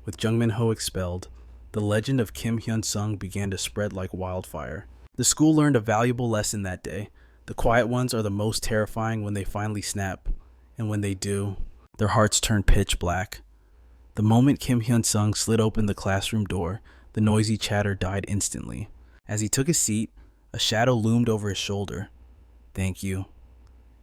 With Jung Min-ho expelled, the legend of Kim Hyun-sung began to spread like wildfire. The school learned a valuable lesson that day. The quiet ones are the most terrifying when they finally snap, and when they do, their hearts turn pitch black. The moment Kim Hyun-sung slid open the classroom door, the noisy chatter died instantly. As he took his seat, a shadow loomed over his shoulder. "Thank you."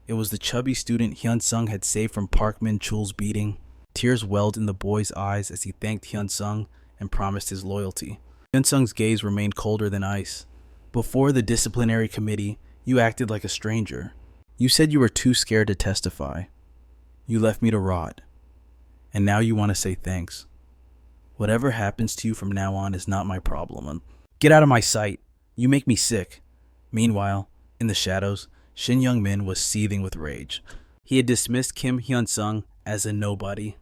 It was the chubby student Hyun-sung had saved from Park Min-chul's beating. Tears welled in the boy's eyes as he thanked Hyun-sung and promised his loyalty. Hyun-sung's gaze remained colder than ice. "Before the disciplinary committee, you acted like a stranger. You said you were too scared to testify. You left me to rot. And now you want to say thanks. Whatever happens to you from now on is not my problem. Get out of my sight. You make me sick." Meanwhile, in the shadows, Shin Young-min was seething with rage. He had dismissed Kim Hyun-sung as a nobody.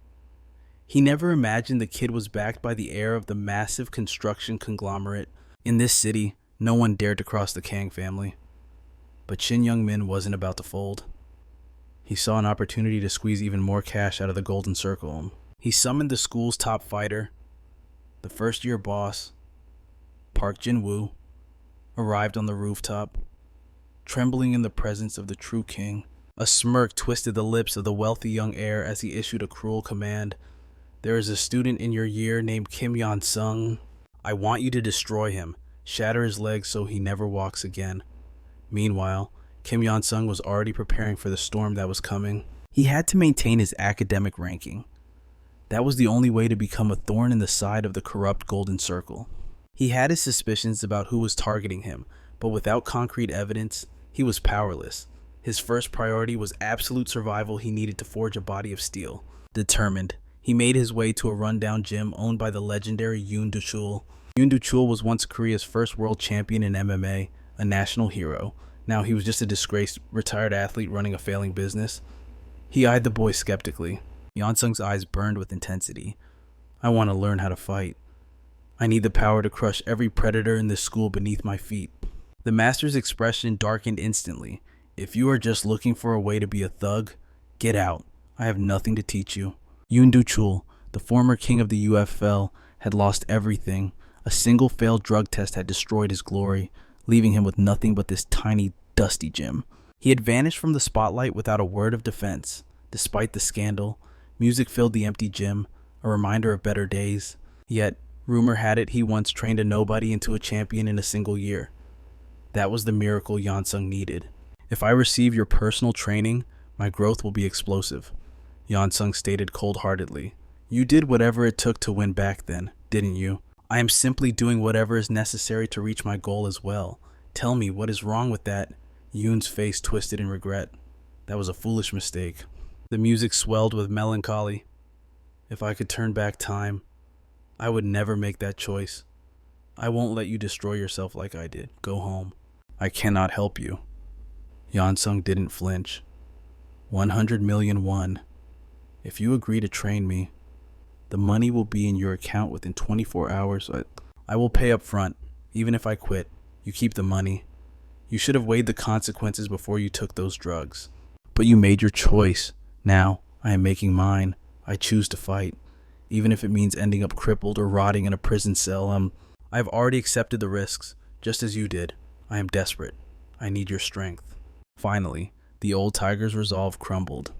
He never imagined the kid was backed by the heir of the massive construction conglomerate. In this city, no one dared to cross the Kang family. But Shin Young-min wasn't about to fold. He saw an opportunity to squeeze even more cash out of the Golden Circle. He summoned the school's top fighter, the first-year boss, Park Jin-woo, arrived on the rooftop, trembling in the presence of the true king. A smirk twisted the lips of the wealthy young heir as he issued a cruel command. "There is a student in your year named Kim Hyun-sung. I want you to destroy him, shatter his legs so he never walks again." Meanwhile, Kim Hyun-sung was already preparing for the storm that was coming. He had to maintain his academic ranking. That was the only way to become a thorn in the side of the corrupt Golden Circle. He had his suspicions about who was targeting him, but without concrete evidence, he was powerless. His first priority was absolute survival. He needed to forge a body of steel. Determined, He made his way to a rundown gym owned by the legendary Yoon Do-chul. Yoon Do-chul was once Korea's first world champion in MMA, a national hero. Now he was just a disgraced, retired athlete running a failing business. He eyed the boy skeptically. Hunsung's eyes burned with intensity. I want to learn how to fight. I need the power to crush every predator in this school beneath my feet. The master's expression darkened instantly. If you are just looking for a way to be a thug, get out. I have nothing to teach you. Yoon Do-chul, the former king of the UFL, had lost everything. A single failed drug test had destroyed his glory, leaving him with nothing but this tiny, dusty gym. He had vanished from the spotlight without a word of defense. Despite the scandal, music filled the empty gym, a reminder of better days. Yet, rumor had it he once trained a nobody into a champion in a single year. That was the miracle Hunsung needed. If I receive your personal training, my growth will be explosive, Hunsung stated cold-heartedly. You did whatever it took to win back then, didn't you? I am simply doing whatever is necessary to reach my goal as well. Tell me, what is wrong with that? Yoon's face twisted in regret. That was a foolish mistake. The music swelled with melancholy. If I could turn back time, I would never make that choice. I won't let you destroy yourself like I did. Go home. I cannot help you. Hunsung didn't flinch. 100 million won. If you agree to train me, the money will be in your account within 24 hours. I will pay up front, even if I quit. You keep the money. You should have weighed the consequences before you took those drugs. But you made your choice. Now, I am making mine. I choose to fight, even if it means ending up crippled or rotting in a prison cell. I have already accepted the risks, just as you did. I am desperate. I need your strength. Finally, the old tiger's resolve crumbled.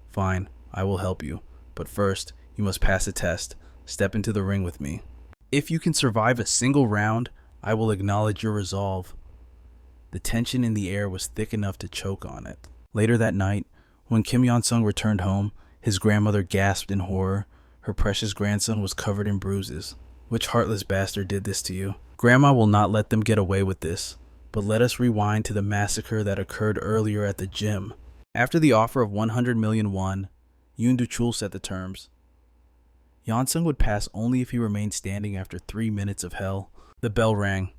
Fine, I will help you. But first, you must pass a test. Step into the ring with me. If you can survive a single round, I will acknowledge your resolve. The tension in the air was thick enough to choke on it. Later that night, when Kim Hunsung returned home, his grandmother gasped in horror. Her precious grandson was covered in bruises. Which heartless bastard did this to you? Grandma will not let them get away with this. But let us rewind to the massacre that occurred earlier at the gym. After the offer of 100 million won, Yoon Do-chul set the terms. Hunsung would pass only if he remained standing after 3 minutes of hell. The bell rang.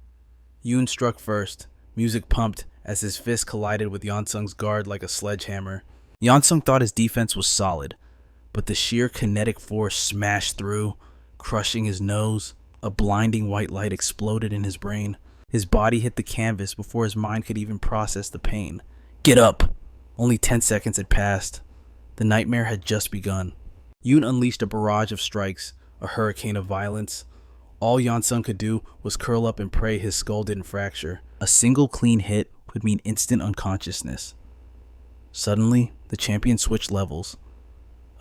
Yoon struck first. Music pumped as his fist collided with Hunsung's guard like a sledgehammer. Hunsung thought his defense was solid, but the sheer kinetic force smashed through, crushing his nose. A blinding white light exploded in his brain. His body hit the canvas before his mind could even process the pain. Get up! Only 10 seconds had passed. The nightmare had just begun. Yoon unleashed a barrage of strikes, a hurricane of violence. All Hunsung could do was curl up and pray his skull didn't fracture. A single clean hit would mean instant unconsciousness. Suddenly, the champion switched levels.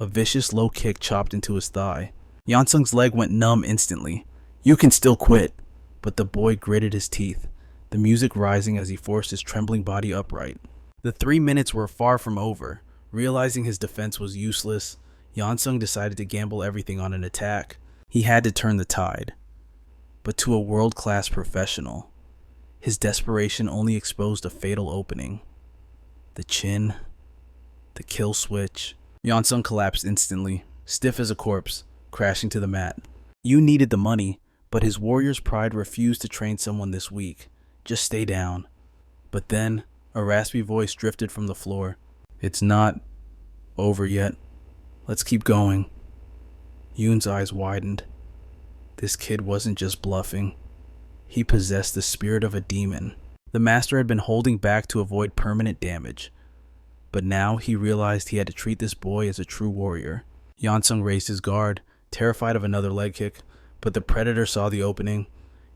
A vicious low kick chopped into his thigh. Hunsung's leg went numb instantly. You can still quit. But the boy gritted his teeth, the music rising as he forced his trembling body upright. The 3 minutes were far from over. Realizing his defense was useless, Hunsung decided to gamble everything on an attack. He had to turn the tide. But to a world-class professional, his desperation only exposed a fatal opening. The chin, the kill switch. Hunsung collapsed instantly, stiff as a corpse, crashing to the mat. You needed the money, but his warrior's pride refused to train someone this weak. Just stay down. But then, a raspy voice drifted from the floor. It's not over yet. Let's keep going. Yoon's eyes widened. This kid wasn't just bluffing. He possessed the spirit of a demon. The master had been holding back to avoid permanent damage. But now he realized he had to treat this boy as a true warrior. Hunsung raised his guard, terrified of another leg kick. But the predator saw the opening.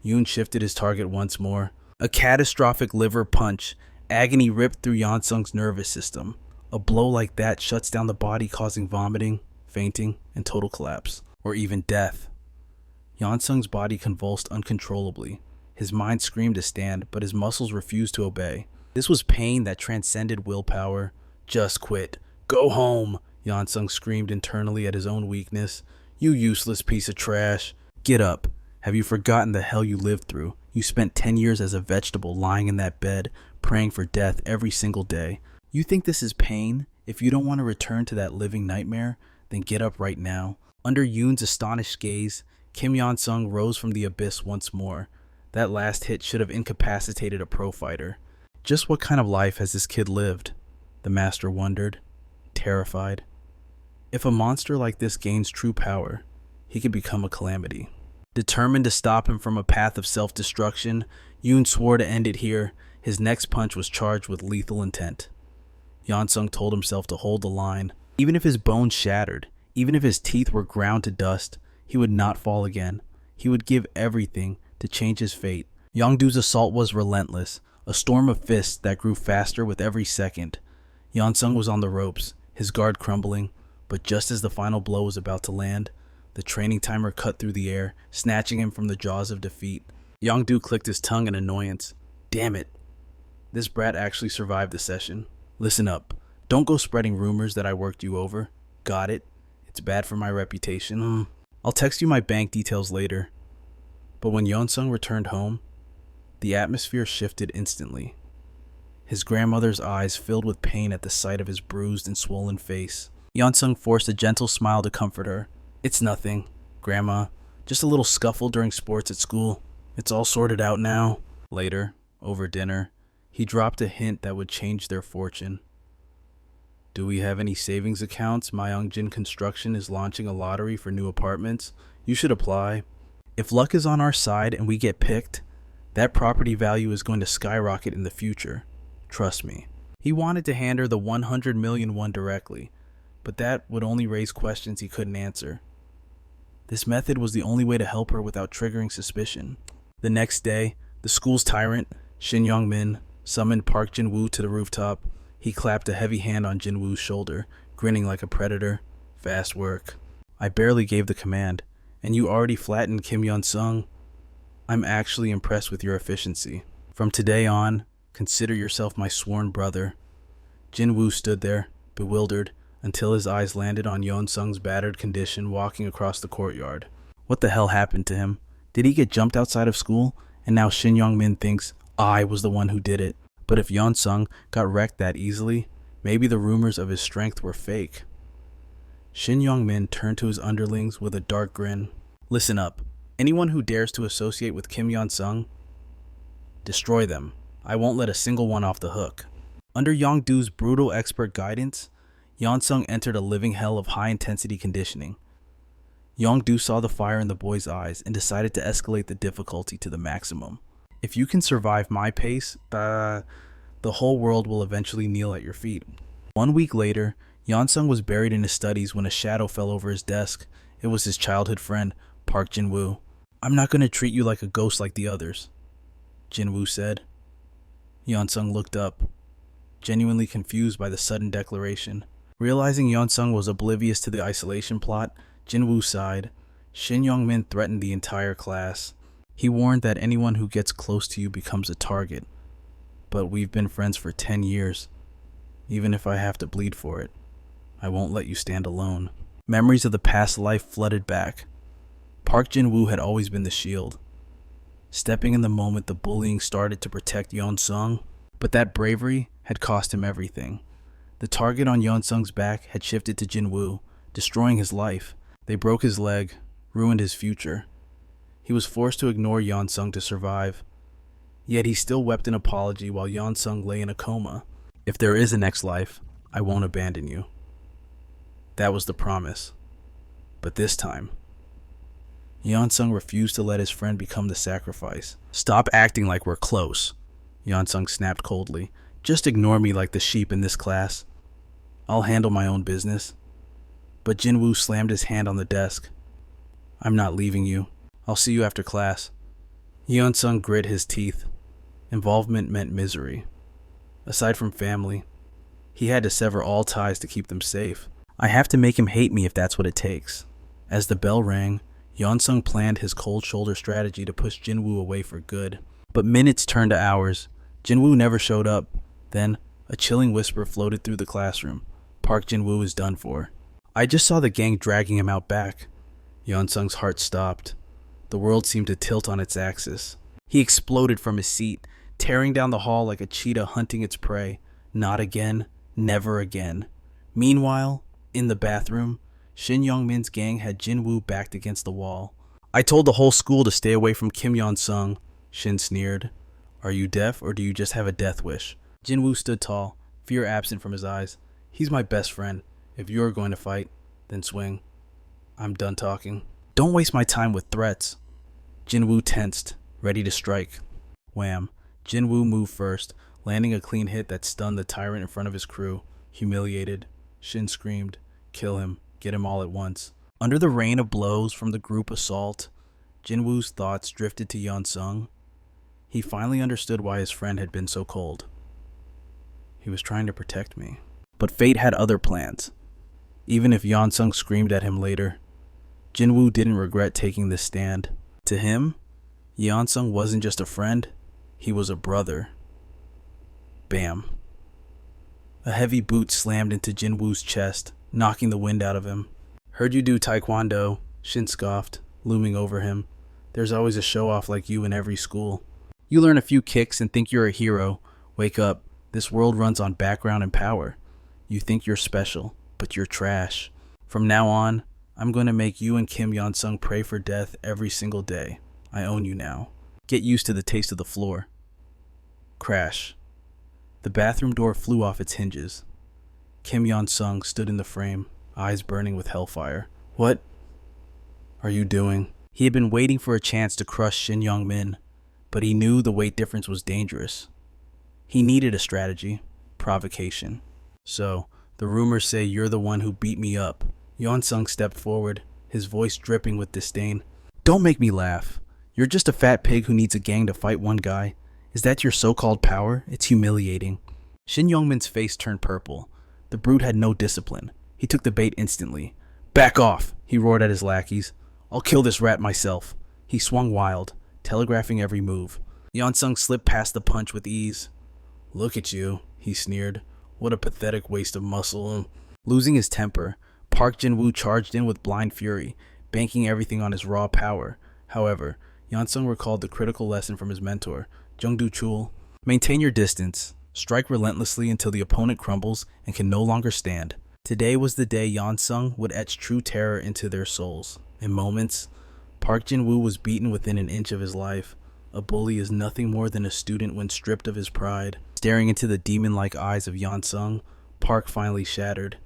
Yoon shifted his target once more. A catastrophic liver punch. Agony ripped through Hunsung's nervous system. A blow like that shuts down the body, causing vomiting, fainting, and total collapse. Or even death. Hunsung's body convulsed uncontrollably. His mind screamed to stand, but his muscles refused to obey. This was pain that transcended willpower. Just quit. Go home, Hunsung screamed internally at his own weakness. You useless piece of trash. Get up. Have you forgotten the hell you lived through? You spent 10 years as a vegetable lying in that bed, praying for death every single day. You think this is pain? If you don't want to return to that living nightmare, then get up right now. Under Yoon's astonished gaze, Kim Yon-sung rose from the abyss once more. That last hit should have incapacitated a pro fighter. Just what kind of life has this kid lived? The master wondered, terrified. If a monster like this gains true power, he could become a calamity. Determined to stop him from a path of self-destruction, Yoon swore to end it here. His next punch was charged with lethal intent. Yon-sung told himself to hold the line. Even if his bones shattered, even if his teeth were ground to dust, he would not fall again. He would give everything to change his fate. Yongdu's assault was relentless, a storm of fists that grew faster with every second. Yon-sung was on the ropes, his guard crumbling, but just as the final blow was about to land, the training timer cut through the air, snatching him from the jaws of defeat. Yongdu clicked his tongue in annoyance. Damn it. This brat actually survived the session. Listen up. Don't go spreading rumors that I worked you over. Got it? It's bad for my reputation. I'll text you my bank details later. But when Yon-sung returned home, the atmosphere shifted instantly. His grandmother's eyes filled with pain at the sight of his bruised and swollen face. Yon-sung forced a gentle smile to comfort her. It's nothing, Grandma. Just a little scuffle during sports at school. It's all sorted out now. Later, over dinner, he dropped a hint that would change their fortune. Do we have any savings accounts? Myeongjin Construction is launching a lottery for new apartments. You should apply. If luck is on our side and we get picked, that property value is going to skyrocket in the future. Trust me. He wanted to hand her the 100 million won directly, but that would only raise questions he couldn't answer. This method was the only way to help her without triggering suspicion. The next day, the school's tyrant, Shin Young-min, summoned Park Jin-woo to the rooftop. He clapped a heavy hand on Jin-woo's shoulder, grinning like a predator. Fast work. I barely gave the command, and you already flattened Kim Yon-sung. I'm actually impressed with your efficiency. From today on, consider yourself my sworn brother. Jin-woo stood there, bewildered, until his eyes landed on Yon-sung's battered condition walking across the courtyard. What the hell happened to him? Did he get jumped outside of school, and now Shin Young-min thinks I was the one who did it? But if Yon-sung got wrecked that easily, maybe the rumors of his strength were fake. Shin Young-min turned to his underlings with a dark grin. Listen up. Anyone who dares to associate with Kim Yon-sung, destroy them. I won't let a single one off the hook. Under Yongdu's brutal expert guidance, Yon-sung entered a living hell of high-intensity conditioning. Yongdu saw the fire in the boy's eyes and decided to escalate the difficulty to the maximum. If you can survive my pace, the whole world will eventually kneel at your feet. 1 week later, Yon-sung was buried in his studies when a shadow fell over his desk. It was his childhood friend, Park Jin-woo. I'm not going to treat you like a ghost like the others, Jin-woo said. Yon-sung looked up, genuinely confused by the sudden declaration. Realizing Yon-sung was oblivious to the isolation plot, Jin-woo sighed. Shin Young-min threatened the entire class. He warned that anyone who gets close to you becomes a target. But we've been friends for 10 years. Even if I have to bleed for it, I won't let you stand alone. Memories of the past life flooded back. Park Jin-woo had always been the shield, stepping in the moment the bullying started to protect Yon-sung. But that bravery had cost him everything. The target on Yon-sung's back had shifted to Jin-woo, destroying his life. They broke his leg, ruined his future. He was forced to ignore Yon-sung to survive. Yet he still wept an apology while Yon-sung lay in a coma. If there is a next life, I won't abandon you. That was the promise. But this time, Yon-sung refused to let his friend become the sacrifice. Stop acting like we're close, Yon-sung snapped coldly. Just ignore me like the sheep in this class. I'll handle my own business. But Jin-woo slammed his hand on the desk. I'm not leaving you. I'll see you after class. Yon-sung grit his teeth. Involvement meant misery. Aside from family, he had to sever all ties to keep them safe. I have to make him hate me if that's what it takes. As the bell rang, Yon-sung planned his cold shoulder strategy to push Jin-woo away for good. But minutes turned to hours. Jin-woo never showed up. Then, a chilling whisper floated through the classroom. Park Jin-woo is done for. I just saw the gang dragging him out back. Yon-sung's heart stopped. The world seemed to tilt on its axis. He exploded from his seat, tearing down the hall like a cheetah hunting its prey. Not again. Never again. Meanwhile, in the bathroom, Shin Young-min's gang had Jin-woo backed against the wall. I told the whole school to stay away from Kim Yon-sung, Shin sneered. Are you deaf or do you just have a death wish? Jin-woo stood tall, fear absent from his eyes. He's my best friend. If you're going to fight, then swing. I'm done talking. Don't waste my time with threats. Jin-woo tensed, ready to strike. Wham. Jin-woo moved first, landing a clean hit that stunned the tyrant in front of his crew. Humiliated, Shin screamed, kill him, get him all at once. Under the rain of blows from the group assault, Jin-woo's thoughts drifted to Hunsung. He finally understood why his friend had been so cold. He was trying to protect me. But fate had other plans. Even if Hunsung screamed at him later, Jin-woo didn't regret taking this stand. To him, Hunsung wasn't just a friend, he was a brother. Bam. A heavy boot slammed into Jin-woo's chest, knocking the wind out of him. Heard you do taekwondo, Shin scoffed, looming over him. There's always a show-off like you in every school. You learn a few kicks and think you're a hero. Wake up. This world runs on background and power. You think you're special, but you're trash. From now on, I'm going to make you and Kim Yon-sung pray for death every single day. I own you now. Get used to the taste of the floor. Crash. The bathroom door flew off its hinges. Kim Yon-sung stood in the frame, eyes burning with hellfire. What are you doing? He had been waiting for a chance to crush Shin Young-min, but he knew the weight difference was dangerous. He needed a strategy, provocation. So, the rumors say you're the one who beat me up. Yon-sung stepped forward, his voice dripping with disdain. Don't make me laugh. You're just a fat pig who needs a gang to fight one guy. Is that your so-called power? It's humiliating. Shin Young-min's face turned purple. The brute had no discipline. He took the bait instantly. Back off, he roared at his lackeys. I'll kill this rat myself. He swung wild, telegraphing every move. Yon-sung slipped past the punch with ease. Look at you, he sneered. What a pathetic waste of muscle. Losing his temper, Park Jin-woo charged in with blind fury, banking everything on his raw power. However, Yon-sung recalled the critical lesson from his mentor, Jung-do Chul. Maintain your distance. Strike relentlessly until the opponent crumbles and can no longer stand. Today was the day Yon-sung would etch true terror into their souls. In moments, Park Jin-woo was beaten within an inch of his life. A bully is nothing more than a student when stripped of his pride. Staring into the demon-like eyes of Yon-sung, Park finally shattered.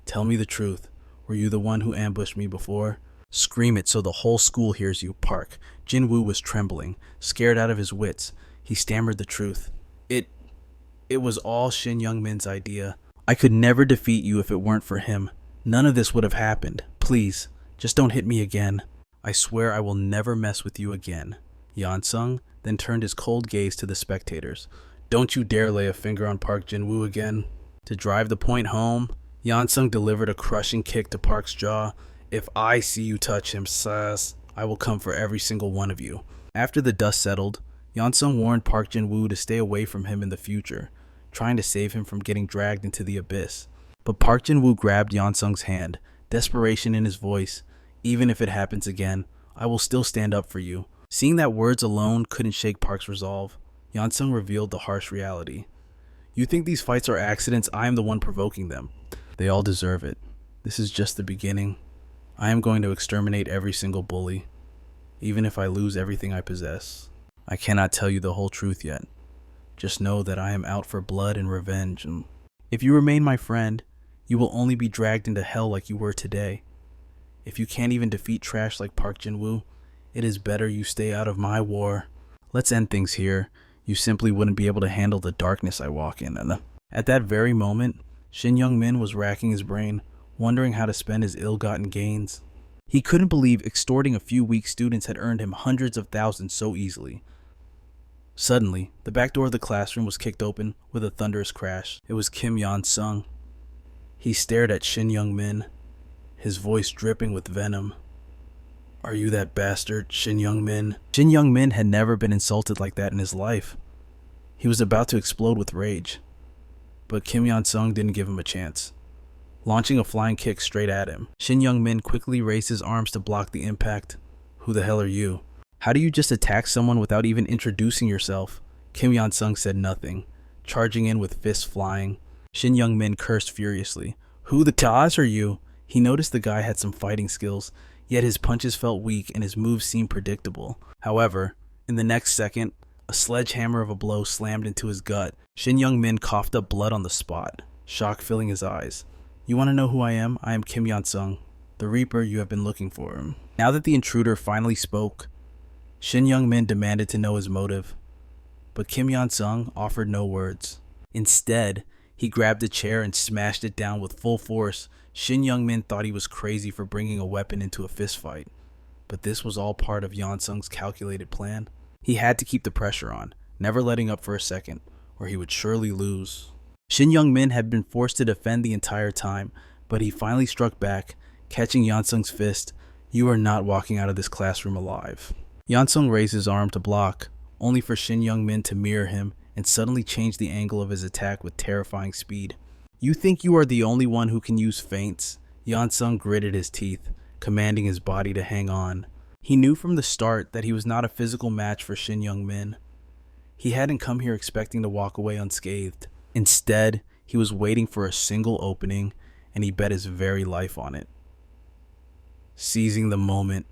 Tell me the truth. Were you the one who ambushed me before? Scream it so the whole school hears you, Park. Jin-woo was trembling, scared out of his wits. He stammered the truth. It was all Shin Young-min's idea. I could never defeat you if it weren't for him. None of this would have happened. Please, just don't hit me again. I swear I will never mess with you again. Yon-sung then turned his cold gaze to the spectators. Don't you dare lay a finger on Park Jin-woo again. To drive the point home, Yon-sung delivered a crushing kick to Park's jaw. If I see you touch him, sus, I will come for every single one of you. After the dust settled, Yon-sung warned Park Jin-woo to stay away from him in the future, trying to save him from getting dragged into the abyss. But Park Jin-woo grabbed Yon-sung's hand, desperation in his voice. Even if it happens again, I will still stand up for you. Seeing that words alone couldn't shake Park's resolve, Yon-sung revealed the harsh reality. You think these fights are accidents? I am the one provoking them. They all deserve it. This is just the beginning. I am going to exterminate every single bully, even if I lose everything I possess. I cannot tell you the whole truth yet. Just know that I am out for blood and revenge. And if you remain my friend, you will only be dragged into hell like you were today. If you can't even defeat trash like Park Jin-woo, it is better you stay out of my war. Let's end things here. You simply wouldn't be able to handle the darkness I walk in. And at that very moment, Shin Young-min was racking his brain, wondering how to spend his ill-gotten gains. He couldn't believe extorting a few weak students had earned him hundreds of thousands so easily. Suddenly, the back door of the classroom was kicked open with a thunderous crash. It was Kim Yon-sung. He stared at Shin Young-min, his voice dripping with venom. Are you that bastard, Shin Young-min? Shin Young-min had never been insulted like that in his life. He was about to explode with rage. But Kim Yon-sung didn't give him a chance, launching a flying kick straight at him. Shin Young-min quickly raised his arms to block the impact. Who the hell are you? How do you just attack someone without even introducing yourself? Kim Yon-sung said nothing, charging in with fists flying. Shin Young-min cursed furiously. Who the Taz are you? He noticed the guy had some fighting skills, yet his punches felt weak and his moves seemed predictable. However, in the next second, a sledgehammer of a blow slammed into his gut. Shin Young-min coughed up blood on the spot, shock filling his eyes. "You want to know who I am? I am Kim Hyun-sung, the Reaper you have been looking for." Now that the intruder finally spoke, Shin Young-min demanded to know his motive, but Kim Hyun-sung offered no words. Instead, he grabbed a chair and smashed it down with full force. Shin Young-min thought he was crazy for bringing a weapon into a fistfight, but this was all part of Hyun-sung's calculated plan. He had to keep the pressure on, never letting up for a second, or he would surely lose. Shin Young-min had been forced to defend the entire time, but he finally struck back, catching Hyun-sung's fist. "You are not walking out of this classroom alive." Hyun-sung raised his arm to block, only for Shin Young-min to mirror him and suddenly change the angle of his attack with terrifying speed. "You think you are the only one who can use feints?" Hyun-sung gritted his teeth, commanding his body to hang on. He knew from the start that he was not a physical match for Shin Young-min. He hadn't come here expecting to walk away unscathed. Instead, he was waiting for a single opening, and he bet his very life on it. Seizing the moment,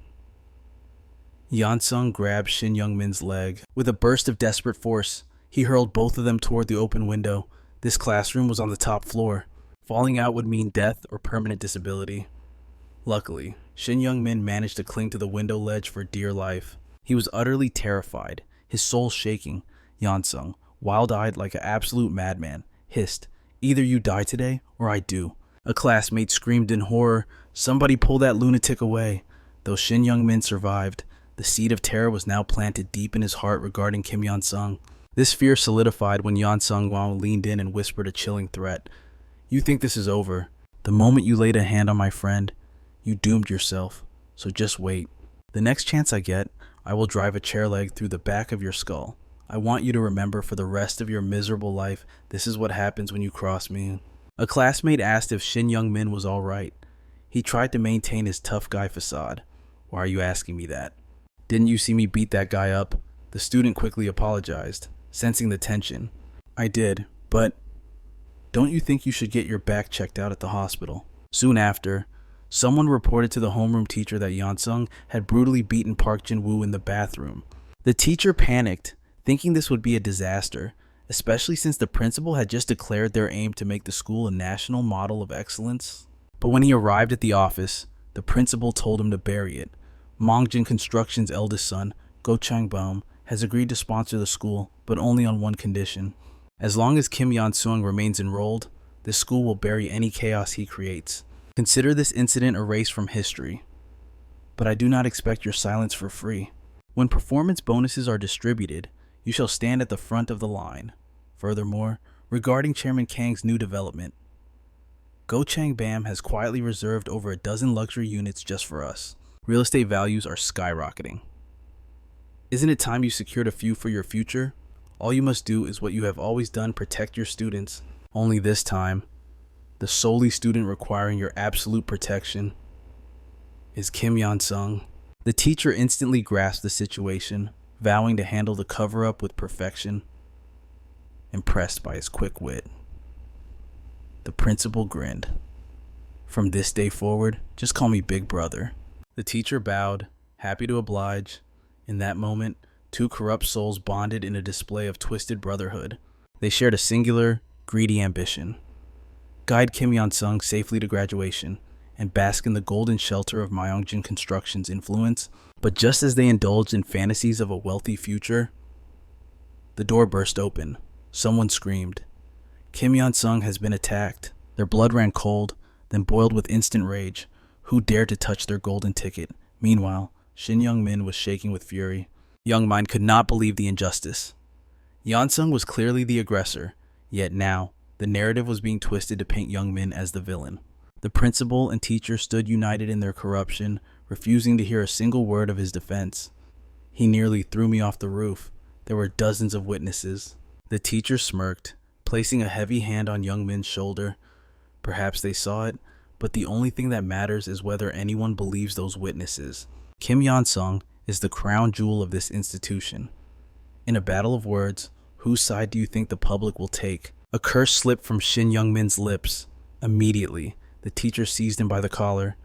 Hyun-sung grabbed Shin Young-min's leg. With a burst of desperate force, he hurled both of them toward the open window. This classroom was on the top floor. Falling out would mean death or permanent disability. Luckily, Shin Young-min managed to cling to the window ledge for dear life. He was utterly terrified, his soul shaking. Hyun-sung, wild-eyed like an absolute madman, hissed, "Either you die today, or I do." A classmate screamed in horror, "Somebody pull that lunatic away." Though Shin Young-min survived, the seed of terror was now planted deep in his heart regarding Kim Hyun-sung. This fear solidified when Hyun-sung leaned in and whispered a chilling threat. "You think this is over. The moment you laid a hand on my friend, you doomed yourself, so just wait. The next chance I get, I will drive a chair leg through the back of your skull. I want you to remember for the rest of your miserable life, this is what happens when you cross me." A classmate asked if Shin Young-min was all right. He tried to maintain his tough guy facade. "Why are you asking me that? Didn't you see me beat that guy up?" The student quickly apologized, sensing the tension. "I did, but don't you think you should get your back checked out at the hospital?" Soon after, someone reported to the homeroom teacher that Hyun-sung had brutally beaten Park Jin-woo in the bathroom. The teacher panicked, thinking this would be a disaster, especially since the principal had just declared their aim to make the school a national model of excellence. But when he arrived at the office, the principal told him to bury it. Mongjin Construction's eldest son, Go Chang-bum, has agreed to sponsor the school, but only on one condition. As long as Kim Hyun-sung remains enrolled, this school will bury any chaos he creates. Consider this incident erased from history. But I do not expect your silence for free. When performance bonuses are distributed, you shall stand at the front of the line. Furthermore, regarding Chairman Kang's new development, Go Chang-bam has quietly reserved over a dozen luxury units just for us. Real estate values are skyrocketing. Isn't it time you secured a few for your future? All you must do is what you have always done, protect your students. Only this time, the solely student requiring your absolute protection is Kim Hyun-sung. The teacher instantly grasped the situation, vowing to handle the cover-up with perfection, impressed by his quick wit. The principal grinned. "From this day forward, just call me Big Brother." The teacher bowed, happy to oblige. In that moment, two corrupt souls bonded in a display of twisted brotherhood. They shared a singular, greedy ambition: guide Kim Hyun-sung safely to graduation and bask in the golden shelter of Mongjin Construction's influence. But just as they indulged in fantasies of a wealthy future, the door burst open. Someone screamed. Kim Hyun-sung has been attacked. Their blood ran cold, then boiled with instant rage. Who dared to touch their golden ticket? Meanwhile, Shin Young-min was shaking with fury. Young-min could not believe the injustice. Hyun-sung was clearly the aggressor, yet now, the narrative was being twisted to paint Young-min as the villain. The principal and teacher stood united in their corruption, refusing to hear a single word of his defense. "He nearly threw me off the roof. There were dozens of witnesses." The teacher smirked, placing a heavy hand on Young-min's shoulder. Perhaps they saw it, but the only thing that matters is whether anyone believes those witnesses. Kim Hyun-sung is the crown jewel of this institution. In a battle of words, whose side do you think the public will take? A curse slipped from Shin Young-min's lips. Immediately, The teacher seized him by the collar.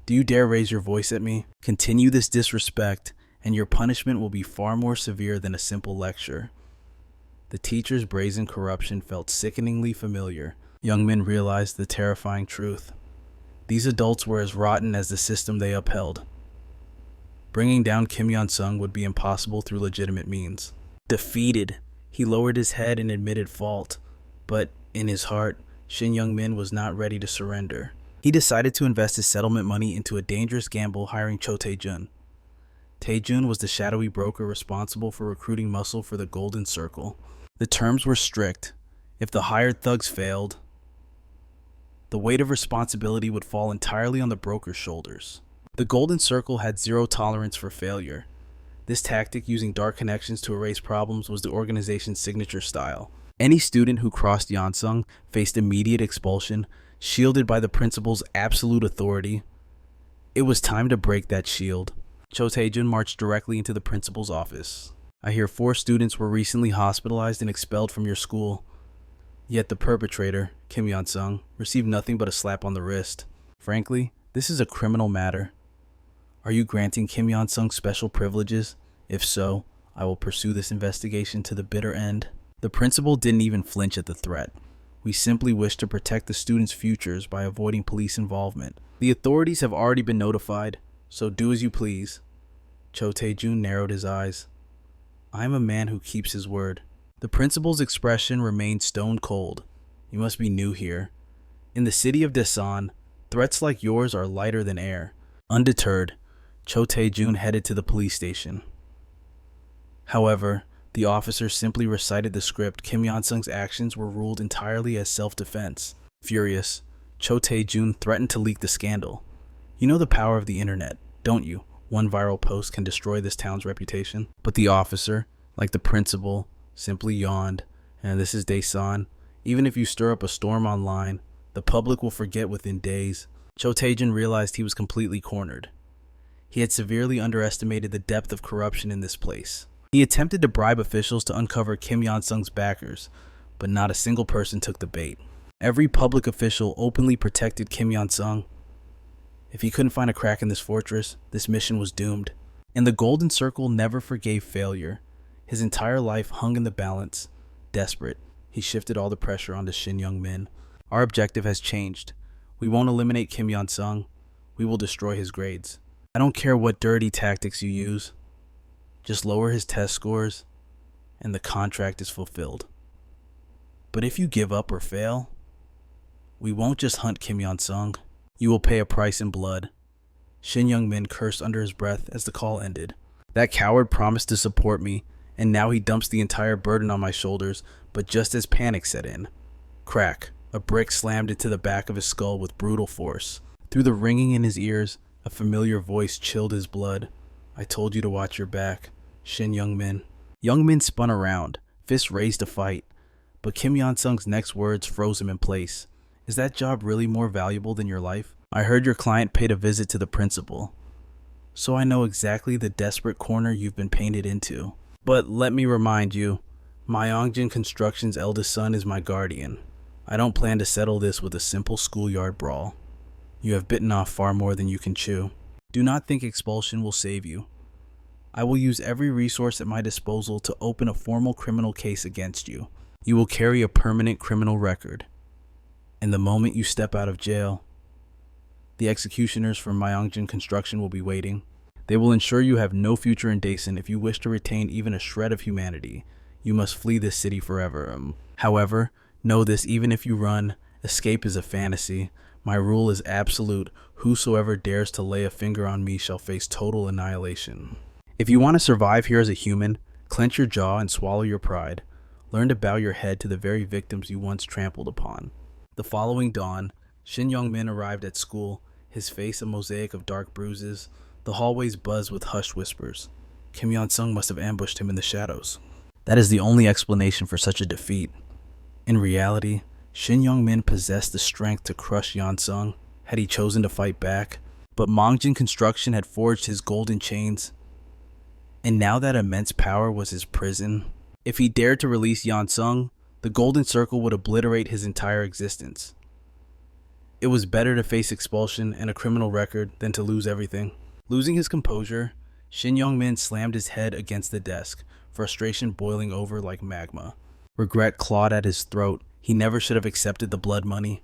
Do you dare raise your voice at me? Continue this disrespect, and your punishment will be far more severe than a simple lecture. The teacher's brazen corruption felt sickeningly familiar. Young Min realized the terrifying truth. These adults were as rotten as the system they upheld. Bringing down Kim Hyun-sung would be impossible through legitimate means. Defeated, he lowered his head and admitted fault. But in his heart, Shin Young-min was not ready to surrender. He decided to invest his settlement money into a dangerous gamble, hiring Cho Tae-jun. Tae-jun was the shadowy broker responsible for recruiting muscle for the Golden Circle. The terms were strict. If the hired thugs failed, the weight of responsibility would fall entirely on the broker's shoulders. The Golden Circle had zero tolerance for failure. This tactic, using dark connections to erase problems, was the organization's signature style. Any student who crossed Hyunsung faced immediate expulsion, shielded by the principal's absolute authority. It was time to break that shield. Cho Tae-jun marched directly into the principal's office. I hear 4 students were recently hospitalized and expelled from your school. Yet the perpetrator, Kim Hyun-sung, received nothing but a slap on the wrist. Frankly, this is a criminal matter. Are you granting Kim Hyun-sung special privileges? If so, I will pursue this investigation to the bitter end. The principal didn't even flinch at the threat. We simply wish to protect the students' futures by avoiding police involvement. The authorities have already been notified, so do as you please. Cho Tae-jun narrowed his eyes. I am a man who keeps his word. The principal's expression remained stone cold. You must be new here. In the city of Daesan, threats like yours are lighter than air. Undeterred, Cho Tae-jun headed to the police station. However, the officer simply recited the script. Kim Hyun-sung's actions were ruled entirely as self-defense. Furious, Cho Tae-jun threatened to leak the scandal. You know the power of the internet, don't you? One viral post can destroy this town's reputation. But the officer, like the principal, simply yawned. And this is Daesan. Even if you stir up a storm online, the public will forget within days. Cho Tae-jun realized he was completely cornered. He had severely underestimated the depth of corruption in this place. He attempted to bribe officials to uncover Kim Hyun-sung's backers, but not a single person took the bait. Every public official openly protected Kim Hyun-sung. If he couldn't find a crack in this fortress, this mission was doomed. And the Golden Circle never forgave failure. His entire life hung in the balance. Desperate, he shifted all the pressure onto Shin Young-min. Our objective has changed. We won't eliminate Kim Hyun-sung. We will destroy his grades. I don't care what dirty tactics you use. Just lower his test scores, and the contract is fulfilled. But if you give up or fail, we won't just hunt Kim Hyun-sung. You will pay a price in blood. Shin Young-min cursed under his breath as the call ended. That coward promised to support me, and now he dumps the entire burden on my shoulders. But just as panic set in, crack, a brick slammed into the back of his skull with brutal force. Through the ringing in his ears, a familiar voice chilled his blood. I told you to watch your back, Shin Young-min. Young-min spun around, fists raised to fight. But Kim Hyun-sung's next words froze him in place. Is that job really more valuable than your life? I heard your client paid a visit to the principal, so I know exactly the desperate corner you've been painted into. But let me remind you, Myeongjin Construction's eldest son is my guardian. I don't plan to settle this with a simple schoolyard brawl. You have bitten off far more than you can chew. Do not think expulsion will save you. I will use every resource at my disposal to open a formal criminal case against you. You will carry a permanent criminal record. And the moment you step out of jail, the executioners from Myeongjin Construction will be waiting. They will ensure you have no future in Daesan. If you wish to retain even a shred of humanity, you must flee this city forever. However, know this, even if you run, escape is a fantasy. My rule is absolute. Whosoever dares to lay a finger on me shall face total annihilation. If you want to survive here as a human, clench your jaw and swallow your pride. Learn to bow your head to the very victims you once trampled upon. The following dawn, Shin Young-min arrived at school, his face a mosaic of dark bruises. The hallways buzzed with hushed whispers. Kim Hyun-sung must have ambushed him in the shadows. That is the only explanation for such a defeat. In reality, Shin Young-min possessed the strength to crush Hyun-sung had he chosen to fight back, but Myeongjin Construction had forged his golden chains, and now that immense power was his prison. If he dared to release Hyun-sung, the Golden Circle would obliterate his entire existence. It was better to face expulsion and a criminal record than to lose everything. Losing his composure, Shin Young-min slammed his head against the desk, frustration boiling over like magma. Regret clawed at his throat. He never should have accepted the blood money.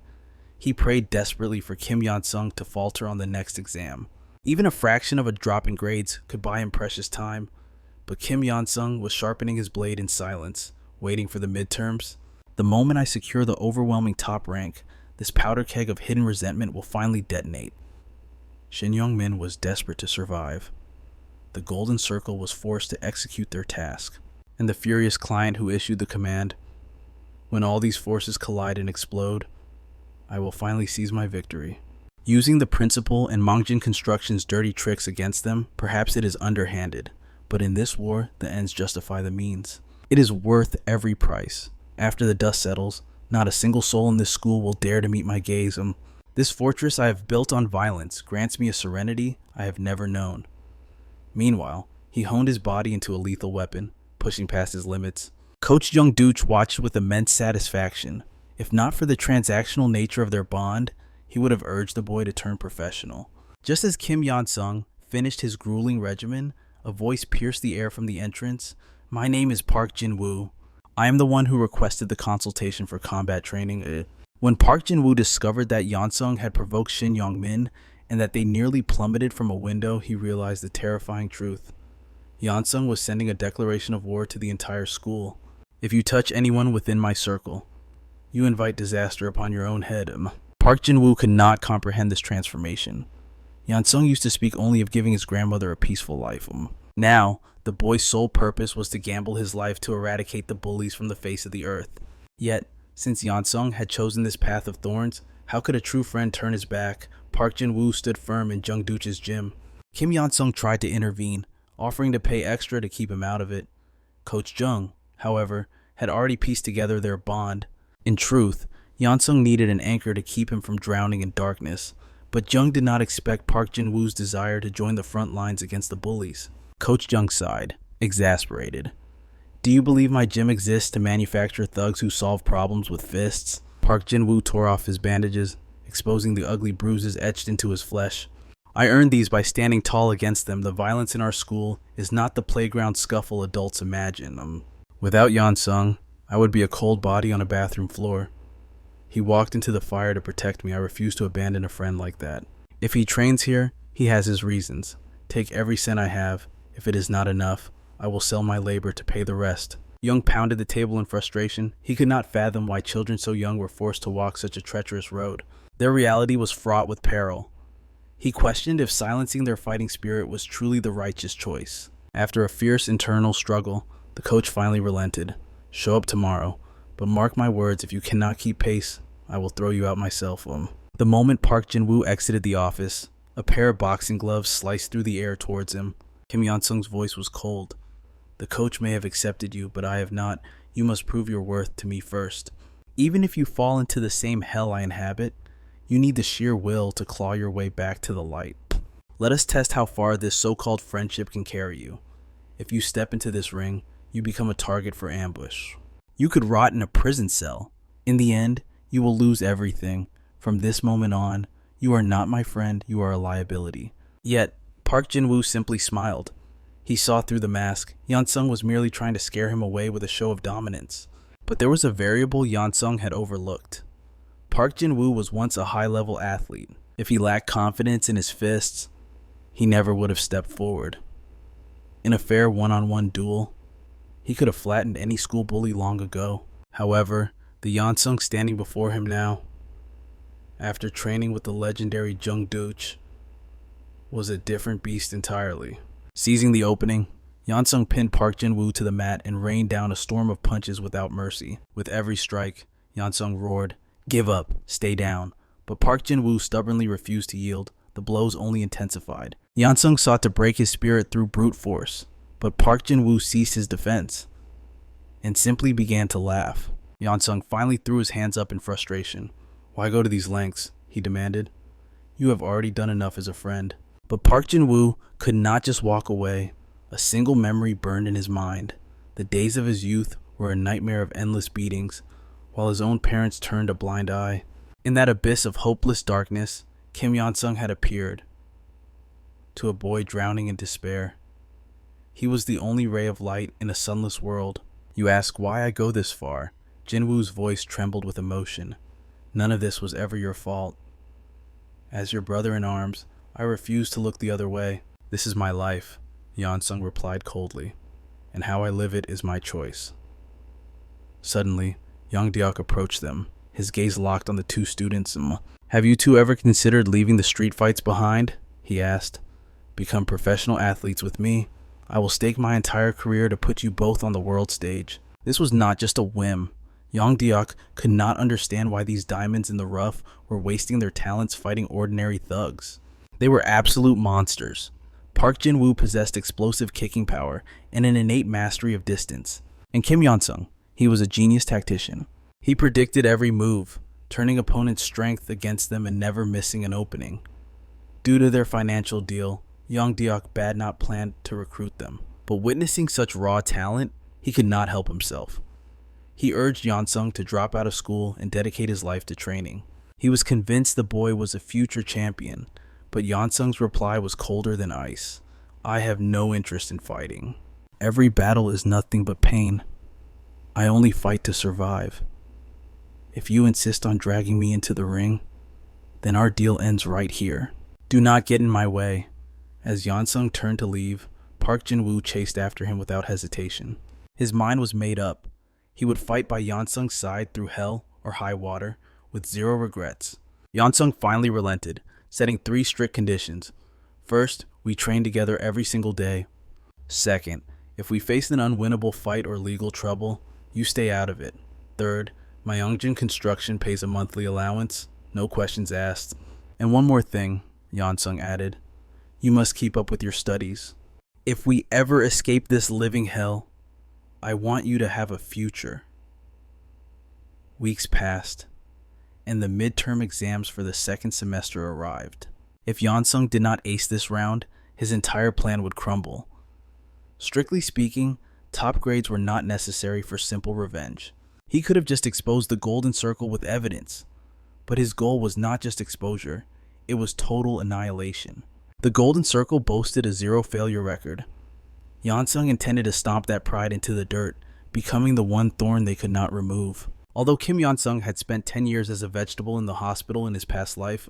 He prayed desperately for Kim Hyun-sung to falter on the next exam. Even a fraction of a drop in grades could buy him precious time, but Kim Hyun-sung was sharpening his blade in silence, waiting for the midterms. The moment I secure the overwhelming top rank, this powder keg of hidden resentment will finally detonate. Shin Young-min was desperate to survive. The Golden Circle was forced to execute their task, and the furious client who issued the command, when all these forces collide and explode, I will finally seize my victory. Using the principle and Mangjin Construction's dirty tricks against them, perhaps it is underhanded, but in this war, the ends justify the means. It is worth every price. After the dust settles, not a single soul in this school will dare to meet my gaze. This fortress I have built on violence grants me a serenity I have never known. Meanwhile, he honed his body into a lethal weapon, pushing past his limits. Coach Jung-dooch watched with immense satisfaction. If not for the transactional nature of their bond, he would have urged the boy to turn professional. Just as Kim Hyun-sung finished his grueling regimen, a voice pierced the air from the entrance. My name is Park Jin-woo. I am the one who requested the consultation for combat training. When Park Jin-woo discovered that Hyun-sung had provoked Shin Young-min and that they nearly plummeted from a window, he realized the terrifying truth. Hyun-sung was sending a declaration of war to the entire school. If you touch anyone within my circle, you invite disaster upon your own head. Park Jin-woo could not comprehend this transformation. Hyun-sung used to speak only of giving his grandmother a peaceful life. Now, the boy's sole purpose was to gamble his life to eradicate the bullies from the face of the earth. Yet, since Hyun-sung had chosen this path of thorns, how could a true friend turn his back? Park Jin-woo stood firm in Jung-dooch's gym. Kim Hyun-sung tried to intervene, offering to pay extra to keep him out of it. Coach Jung, however, had already pieced together their bond. In truth, Hyun-sung needed an anchor to keep him from drowning in darkness, but Jung did not expect Park Jin-woo's desire to join the front lines against the bullies. Coach Jung sighed, exasperated. Do you believe my gym exists to manufacture thugs who solve problems with fists? Park Jin-woo tore off his bandages, exposing the ugly bruises etched into his flesh. I earned these by standing tall against them. The violence in our school is not the playground scuffle adults imagine. Without Hyun-sung, I would be a cold body on a bathroom floor. He walked into the fire to protect me. I refuse to abandon a friend like that. If he trains here, he has his reasons. Take every cent I have. If it is not enough, I will sell my labor to pay the rest. Jung pounded the table in frustration. He could not fathom why children so young were forced to walk such a treacherous road. Their reality was fraught with peril. He questioned if silencing their fighting spirit was truly the righteous choice. After a fierce internal struggle, the coach finally relented. Show up tomorrow, but mark my words, if you cannot keep pace, I will throw you out myself. The moment Park Jin-woo exited the office, a pair of boxing gloves sliced through the air towards him. Kim Hyun-sung's voice was cold. The coach may have accepted you, but I have not. You must prove your worth to me first. Even if you fall into the same hell I inhabit, you need the sheer will to claw your way back to the light. Let us test how far this so-called friendship can carry you. If you step into this ring, you become a target for ambush. You could rot in a prison cell. In the end, you will lose everything. From this moment on, you are not my friend, you are a liability. Yet, Park Jin-woo simply smiled. He saw through the mask. Hyun-sung was merely trying to scare him away with a show of dominance. But there was a variable Hyun-sung had overlooked. Park Jin-woo was once a high-level athlete. If he lacked confidence in his fists, he never would have stepped forward. In a fair one-on-one duel, he could have flattened any school bully long ago. However, the Hyun-sung standing before him now, after training with the legendary Jung-dooch, was a different beast entirely. Seizing the opening, Hyun-sung pinned Park Jin-woo to the mat and rained down a storm of punches without mercy. With every strike, Hyun-sung roared, "Give up, stay down." But Park Jin-woo stubbornly refused to yield. The blows only intensified. Hyun-sung sought to break his spirit through brute force, but Park Jin-woo ceased his defense and simply began to laugh. Hyun-sung finally threw his hands up in frustration. "Why go to these lengths?" he demanded. "You have already done enough as a friend." But Park Jin-woo could not just walk away. A single memory burned in his mind. The days of his youth were a nightmare of endless beatings, while his own parents turned a blind eye. In that abyss of hopeless darkness, Kim Hyun-sung had appeared to a boy drowning in despair. He was the only ray of light in a sunless world. You ask why I go this far. Jinwoo's voice trembled with emotion. None of this was ever your fault. As your brother in arms, I refuse to look the other way. This is my life, Hyun-sung replied coldly, and how I live it is my choice. Suddenly, Young Deok approached them, his gaze locked on the two students. Have you two ever considered leaving the street fights behind? He asked. Become professional athletes with me. I will stake my entire career to put you both on the world stage. This was not just a whim. Young Deok could not understand why these diamonds in the rough were wasting their talents fighting ordinary thugs. They were absolute monsters. Park Jin-woo possessed explosive kicking power and an innate mastery of distance. And Kim Hyun-sung, he was a genius tactician. He predicted every move, turning opponents' strength against them and never missing an opening. Due to their financial deal, Young Deok had not planned to recruit them, but witnessing such raw talent, he could not help himself. He urged Hyun-sung to drop out of school and dedicate his life to training. He was convinced the boy was a future champion, but Hyun-sung's reply was colder than ice. I have no interest in fighting. Every battle is nothing but pain. I only fight to survive. If you insist on dragging me into the ring, then our deal ends right here. Do not get in my way. As Hyun-sung turned to leave, Park Jin-woo chased after him without hesitation. His mind was made up. He would fight by Hyun-sung's side through hell or high water with zero regrets. Hyun-sung finally relented, setting 3 strict conditions. First, we train together every single day. Second, if we face an unwinnable fight or legal trouble, you stay out of it. Third, Manhwa Construction pays a monthly allowance, no questions asked. And one more thing, Hyun-sung added. You must keep up with your studies. If we ever escape this living hell, I want you to have a future. Weeks passed, and the midterm exams for the second semester arrived. If Hyun-sung did not ace this round, his entire plan would crumble. Strictly speaking, top grades were not necessary for simple revenge. He could have just exposed the golden circle with evidence, but his goal was not just exposure, it was total annihilation. The golden circle boasted a 0 failure record. Hyun-sung intended to stomp that pride into the dirt, becoming the one thorn they could not remove. Although Kim Hyun-sung had spent 10 years as a vegetable in the hospital in his past life,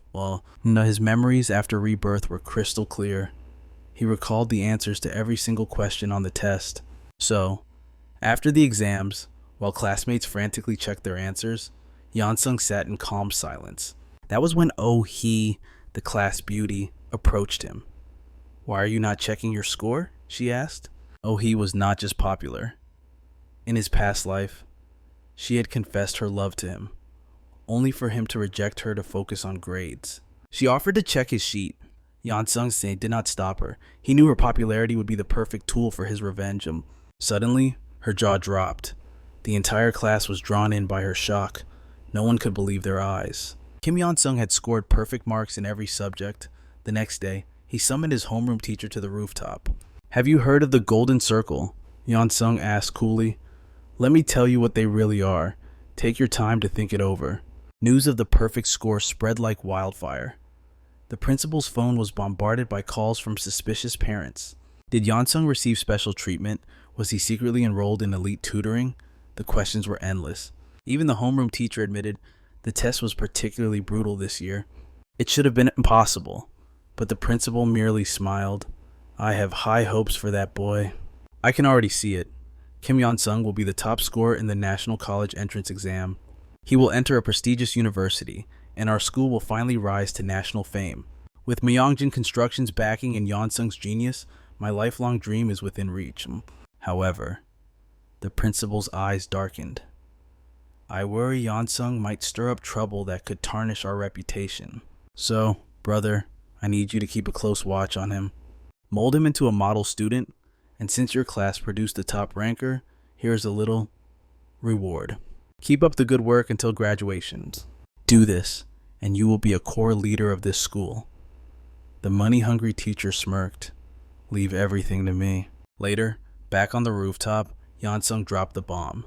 his memories after rebirth were crystal clear. He recalled the answers to every single question on the test. So, after the exams, while classmates frantically checked their answers, Hyun-sung sat in calm silence. That was when Oh-hee, the class beauty, approached him. Why are you not checking your score? She asked. Oh-hee was not just popular. In his past life, she had confessed her love to him, only for him to reject her to focus on grades. She offered to check his sheet. Hyun-sung did not stop her. He knew her popularity would be the perfect tool for his revenge. Suddenly, her jaw dropped. The entire class was drawn in by her shock. No one could believe their eyes. Kim Hyun-sung had scored perfect marks in every subject. The next day, he summoned his homeroom teacher to the rooftop. Have you heard of the Golden Circle? Hyun-sung asked coolly. Let me tell you what they really are. Take your time to think it over. News of the perfect score spread like wildfire. The principal's phone was bombarded by calls from suspicious parents. Did Hyun-sung receive special treatment? Was he secretly enrolled in elite tutoring? The questions were endless. Even the homeroom teacher admitted the test was particularly brutal this year. It should have been impossible. But the principal merely smiled. I have high hopes for that boy. I can already see it. Kim Hyun-sung will be the top scorer in the National College Entrance Exam. He will enter a prestigious university, and our school will finally rise to national fame. With Manhwa Construction's backing and Hyun-sung's genius, my lifelong dream is within reach. However, the principal's eyes darkened. I worry Hyun-sung might stir up trouble that could tarnish our reputation. So, brother, I need you to keep a close watch on him. Mold him into a model student, and since your class produced a top ranker, here's a little reward. Keep up the good work until graduation. Do this, and you will be a core leader of this school. The money-hungry teacher smirked. Leave everything to me. Later, back on the rooftop, Hyun-sung dropped the bomb.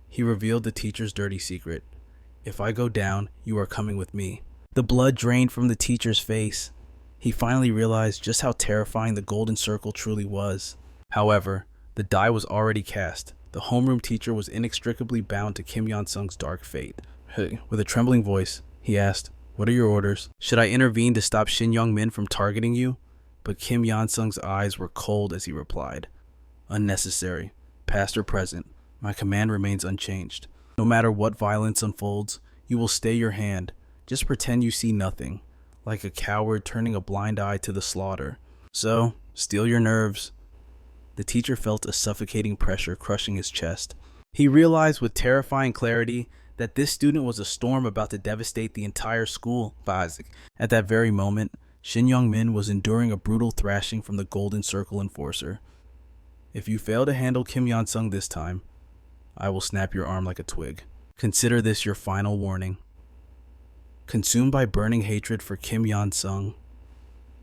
He revealed the teacher's dirty secret. If I go down, you are coming with me. The blood drained from the teacher's face. He finally realized just how terrifying the golden circle truly was. However, the die was already cast. The homeroom teacher was inextricably bound to Kim Yon-sung's dark fate. Hey. With a trembling voice, he asked, "What are your orders? Should I intervene to stop Shin Young-min from targeting you?" But Kim Yon-sung's eyes were cold as he replied, "Unnecessary. Past or present, my command remains unchanged. No matter what violence unfolds, you will stay your hand. Just pretend you see nothing, like a coward turning a blind eye to the slaughter. So, steel your nerves." The teacher felt a suffocating pressure crushing his chest. He realized with terrifying clarity that this student was a storm about to devastate the entire school. At that very moment, Shin Young-min was enduring a brutal thrashing from the Golden Circle enforcer. "If you fail to handle Kim Yon-sung this time, I will snap your arm like a twig. Consider this your final warning." Consumed by burning hatred for Kim Yon-sung,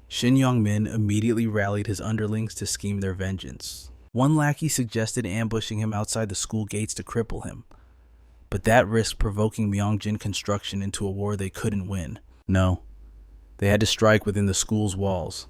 Shin Young-min immediately rallied his underlings to scheme their vengeance. One lackey suggested ambushing him outside the school gates to cripple him, but that risked provoking Myeongjin construction into a war they couldn't win. No, they had to strike within the school's walls,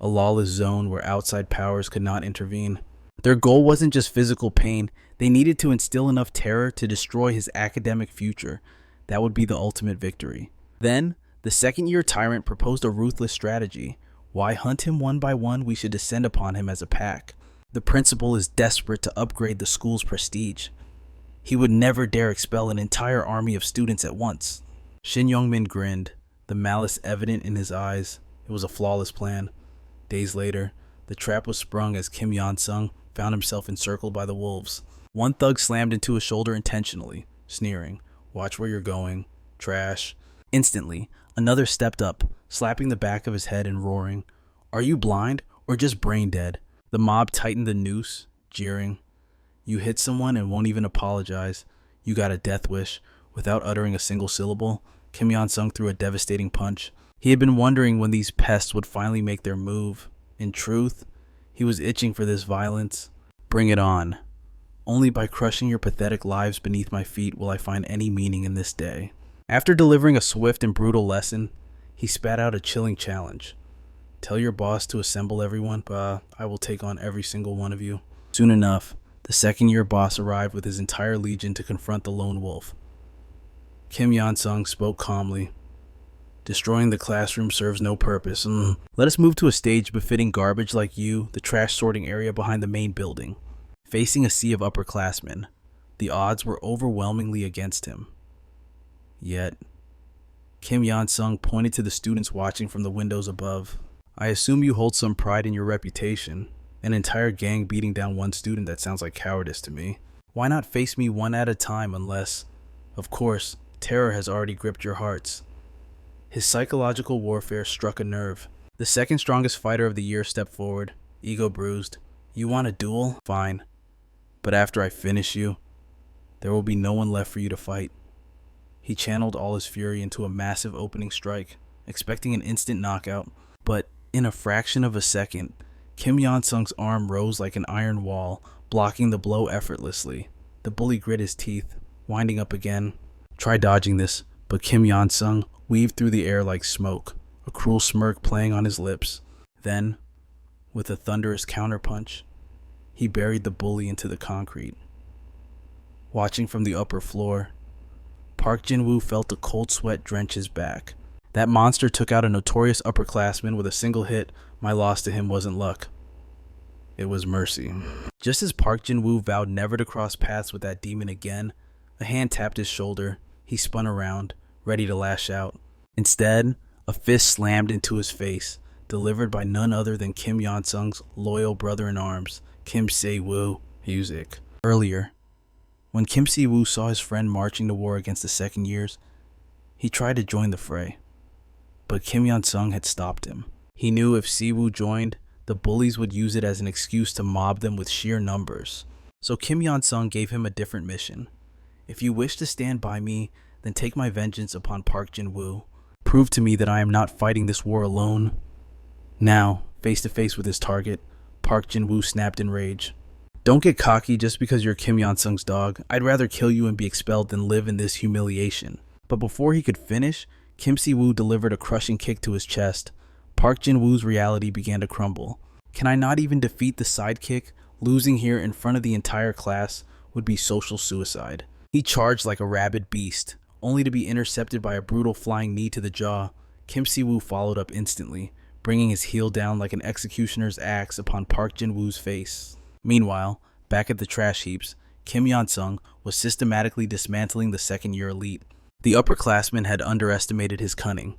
a lawless zone where outside powers could not intervene. Their goal wasn't just physical pain, they needed to instill enough terror to destroy his academic future. That would be the ultimate victory. Then, the second-year tyrant proposed a ruthless strategy. Why hunt him one by one? We should descend upon him as a pack. The principal is desperate to upgrade the school's prestige. He would never dare expel an entire army of students at once. Shin Young-min grinned, the malice evident in his eyes. It was a flawless plan. Days later, the trap was sprung as Kim Yon-sung found himself encircled by the wolves. One thug slammed into his shoulder intentionally, sneering, "Watch where you're going. Trash." Instantly, another stepped up, slapping the back of his head and roaring, "Are you blind or just brain dead?" The mob tightened the noose, jeering, "You hit someone and won't even apologize. You got a death wish." Without uttering a single syllable, Kim Yon-sung threw a devastating punch. He had been wondering when these pests would finally make their move. In truth, he was itching for this violence. "Bring it on. Only by crushing your pathetic lives beneath my feet will I find any meaning in this day." After delivering a swift and brutal lesson, he spat out a chilling challenge. "Tell your boss to assemble everyone, I will take on every single one of you." Soon enough, the second-year boss arrived with his entire legion to confront the lone wolf. Kim Yon-sung spoke calmly. "Destroying the classroom serves no purpose. Let us move to a stage befitting garbage like you, the trash sorting area behind the main building." Facing a sea of upperclassmen, the odds were overwhelmingly against him. Yet, Kim Yon-sung pointed to the students watching from the windows above. "I assume you hold some pride in your reputation. An entire gang beating down one student, that sounds like cowardice to me. Why not face me one at a time unless, of course, terror has already gripped your hearts?" His psychological warfare struck a nerve. The second strongest fighter of the year stepped forward, ego bruised. "You want a duel? Fine. But after I finish you, there will be no one left for you to fight." He channeled all his fury into a massive opening strike, expecting an instant knockout. But in a fraction of a second, Kim Yon-sung's arm rose like an iron wall, blocking the blow effortlessly. The bully grit his teeth, winding up again. Try dodging this, but Kim Yon-sung weaved through the air like smoke, a cruel smirk playing on his lips. Then, with a thunderous counterpunch, he buried the bully into the concrete. Watching from the upper floor, Park Jin-woo felt a cold sweat drench his back. That monster took out a notorious upperclassman with a single hit. My loss to him wasn't luck. It was mercy. Just as Park Jin-woo vowed never to cross paths with that demon again, a hand tapped his shoulder. He spun around, ready to lash out. Instead, a fist slammed into his face, delivered by none other than Kim Yon-sung's loyal brother-in-arms, Kim Se-woo. Music. Earlier, when Kim Se-woo saw his friend marching to war against the second years, he tried to join the fray. But Kim Yon-sung had stopped him. He knew if Se-woo joined, the bullies would use it as an excuse to mob them with sheer numbers. So Kim Yon-sung gave him a different mission. "If you wish to stand by me, then take my vengeance upon Park Jin-woo. Prove to me that I am not fighting this war alone." Now, face to face with his target, Park Jin-woo snapped in rage. Don't get cocky just because you're Kim Yon-sung's dog. I'd rather kill you and be expelled than live in this humiliation. But before he could finish, Kim Si-woo delivered a crushing kick to his chest. Park Jin-woo's reality began to crumble. Can I not even defeat the sidekick? Losing here in front of the entire class would be social suicide. He charged like a rabid beast, only to be intercepted by a brutal flying knee to the jaw. Kim Si-woo followed up instantly, bringing his heel down like an executioner's axe upon Park Jin-woo's face. Meanwhile, back at the trash heaps, Kim Yon-sung was systematically dismantling the second-year elite. The upperclassman had underestimated his cunning.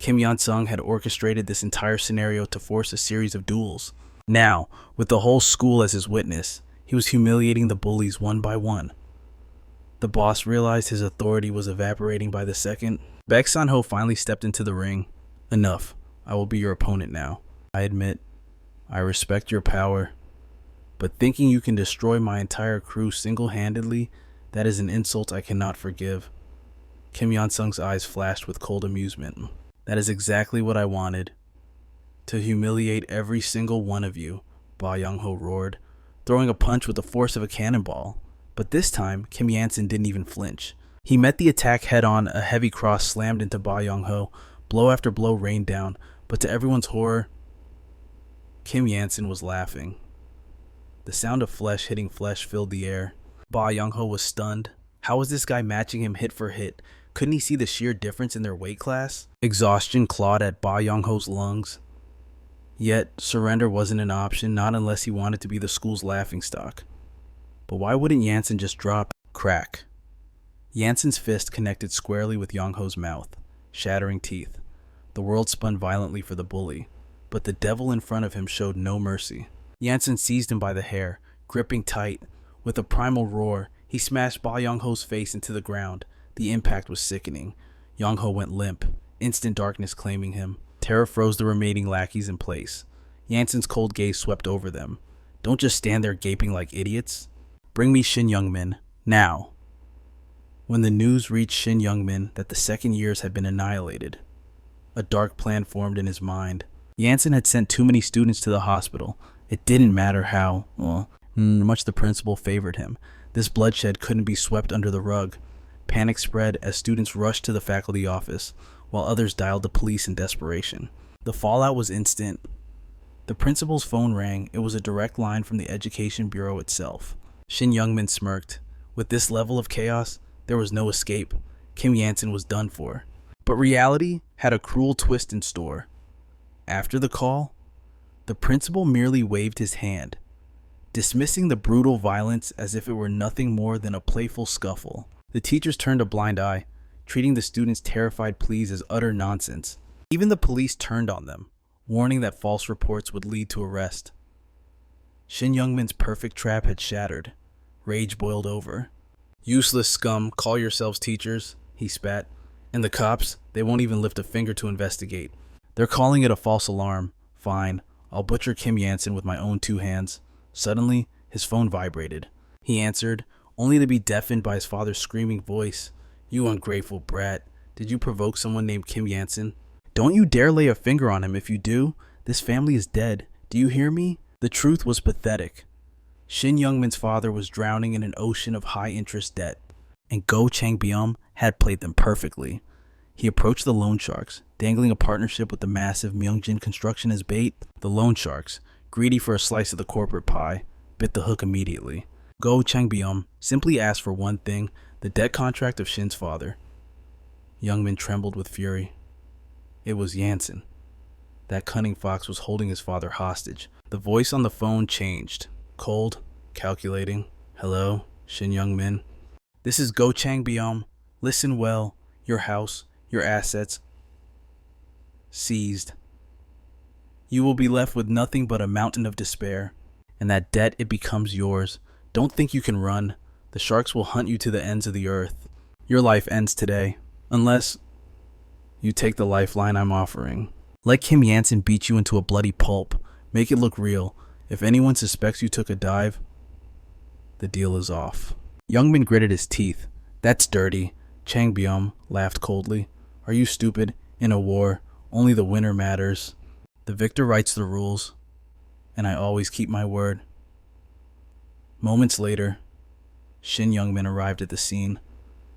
Kim Yon-sung had orchestrated this entire scenario to force a series of duels. Now, with the whole school as his witness, he was humiliating the bullies one by one. The boss realized his authority was evaporating by the second. Baek San-ho finally stepped into the ring. Enough. I will be your opponent now. I admit, I respect your power, but thinking you can destroy my entire crew single-handedly, that is an insult I cannot forgive. Kim Yon-sung's eyes flashed with cold amusement. That is exactly what I wanted. To humiliate every single one of you, Ba Young-ho roared, throwing a punch with the force of a cannonball. But this time, Kim Yansen didn't even flinch. He met the attack head-on. A heavy cross slammed into Ba Young-ho. Blow after blow rained down, but to everyone's horror, Kim Yansen was laughing. The sound of flesh hitting flesh filled the air. Ba Young-ho was stunned. How was this guy matching him hit for hit? Couldn't he see the sheer difference in their weight class? Exhaustion clawed at Ba Young-ho's lungs. Yet, surrender wasn't an option, not unless he wanted to be the school's laughingstock. But why wouldn't Yansen just drop? Crack. Yansen's fist connected squarely with Young-ho's mouth, shattering teeth. The world spun violently for the bully, but the devil in front of him showed no mercy. Yansen seized him by the hair, gripping tight. With a primal roar, he smashed Ba Young-ho's face into the ground. The impact was sickening. Young-ho went limp, instant darkness claiming him. Terror froze the remaining lackeys in place. Yansen's cold gaze swept over them. Don't just stand there gaping like idiots. Bring me Shin Young-min, now. When the news reached Shin Young-min that the second years had been annihilated, a dark plan formed in his mind. Yansen had sent too many students to the hospital. It didn't matter how, much the principal favored him. This bloodshed couldn't be swept under the rug. Panic spread as students rushed to the faculty office, while others dialed the police in desperation. The fallout was instant. The principal's phone rang. It was a direct line from the Education Bureau itself. Shin Young-min smirked. With this level of chaos, there was no escape. Kim Yansen was done for. But reality had a cruel twist in store. After the call, the principal merely waved his hand, dismissing the brutal violence as if it were nothing more than a playful scuffle. The teachers turned a blind eye, treating the students' terrified pleas as utter nonsense. Even the police turned on them, warning that false reports would lead to arrest. Shin Young-min's perfect trap had shattered. Rage boiled over. Useless scum, call yourselves teachers, he spat. And the cops, they won't even lift a finger to investigate. They're calling it a false alarm. Fine, I'll butcher Kim Yansen with my own two hands. Suddenly, his phone vibrated. He answered, only to be deafened by his father's screaming voice. You ungrateful brat. Did you provoke someone named Kim Yansen? Don't you dare lay a finger on him. If you do, this family is dead. Do you hear me? The truth was pathetic. Shin Young-min's father was drowning in an ocean of high-interest debt, and Go Chang-byum had played them perfectly. He approached the loan sharks, dangling a partnership with the massive Myungjin construction as bait. The loan sharks, greedy for a slice of the corporate pie, bit the hook immediately. Go Chang-byum simply asked for one thing, the debt contract of Shin's father. Young-min trembled with fury. It was Yansen. That cunning fox was holding his father hostage. The voice on the phone changed. Cold, calculating. Hello, Shin Young-min. This is Go Chang-byum. Listen well. Your house, your assets, seized. You will be left with nothing but a mountain of despair. And that debt, it becomes yours. Don't think you can run. The sharks will hunt you to the ends of the earth. Your life ends today. Unless you take the lifeline I'm offering. Let Kim Yansen beat you into a bloody pulp. Make it look real. If anyone suspects you took a dive, the deal is off. Young-min gritted his teeth. That's dirty. Chang-byum laughed coldly. Are you stupid? In a war, only the winner matters. The victor writes the rules, and I always keep my word. Moments later, Shin Youngmin arrived at the scene,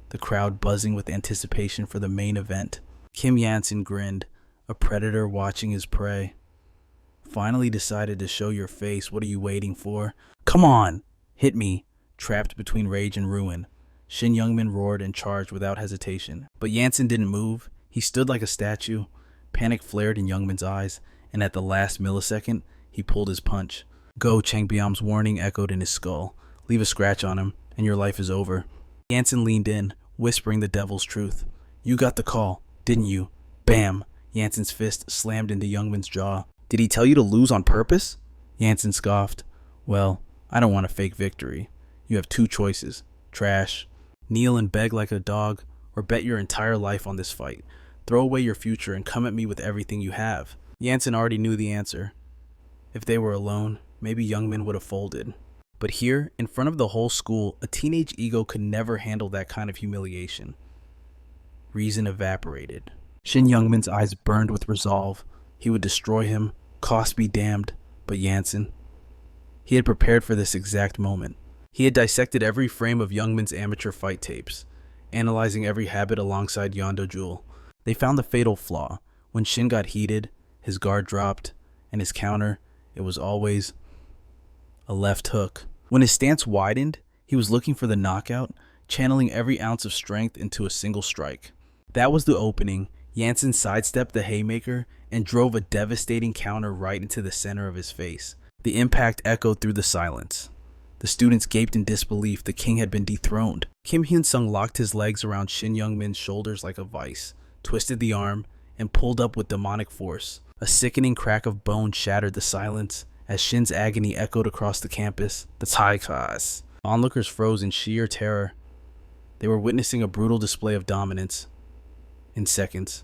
the crowd buzzing with anticipation for the main event. Kim Yansen grinned, a predator watching his prey. Finally decided to show your face. What are you waiting for? Come on! Hit me! Trapped between rage and ruin, Shin Youngmin roared and charged without hesitation. But Yansen didn't move. He stood like a statue. Panic flared in Youngmin's eyes, and at the last millisecond, he pulled his punch. Go, Changbyam's warning echoed in his skull. Leave a scratch on him, and your life is over. Yansen leaned in, whispering the devil's truth. You got the call, didn't you? Bam! Yansen's fist slammed into Youngmin's jaw. Did he tell you to lose on purpose? Yansen scoffed. Well, I don't want a fake victory. You have two choices. Trash. Kneel and beg like a dog, or bet your entire life on this fight. Throw away your future and come at me with everything you have. Yansen already knew the answer. If they were alone, maybe Youngmin would have folded. But here, in front of the whole school, a teenage ego could never handle that kind of humiliation. Reason evaporated. Shin Youngmin's eyes burned with resolve. He would destroy him, cost be damned. But Yansen, he had prepared for this exact moment. He had dissected every frame of Youngmin's amateur fight tapes, analyzing every habit alongside Yondo Jewel. They found the fatal flaw. When Shin got heated, his guard dropped, and his counter, it was always a left hook. When his stance widened, he was looking for the knockout, channeling every ounce of strength into a single strike. That was the opening. Yansen sidestepped the haymaker and drove a devastating counter right into the center of his face. The impact echoed through the silence. The students gaped in disbelief. The king had been dethroned. Kim Hunsung locked his legs around Shin Youngmin's shoulders like a vice, twisted the arm, and pulled up with demonic force. A sickening crack of bone shattered the silence as Shin's agony echoed across the campus. The Thai class. Onlookers froze in sheer terror. They were witnessing a brutal display of dominance. In seconds,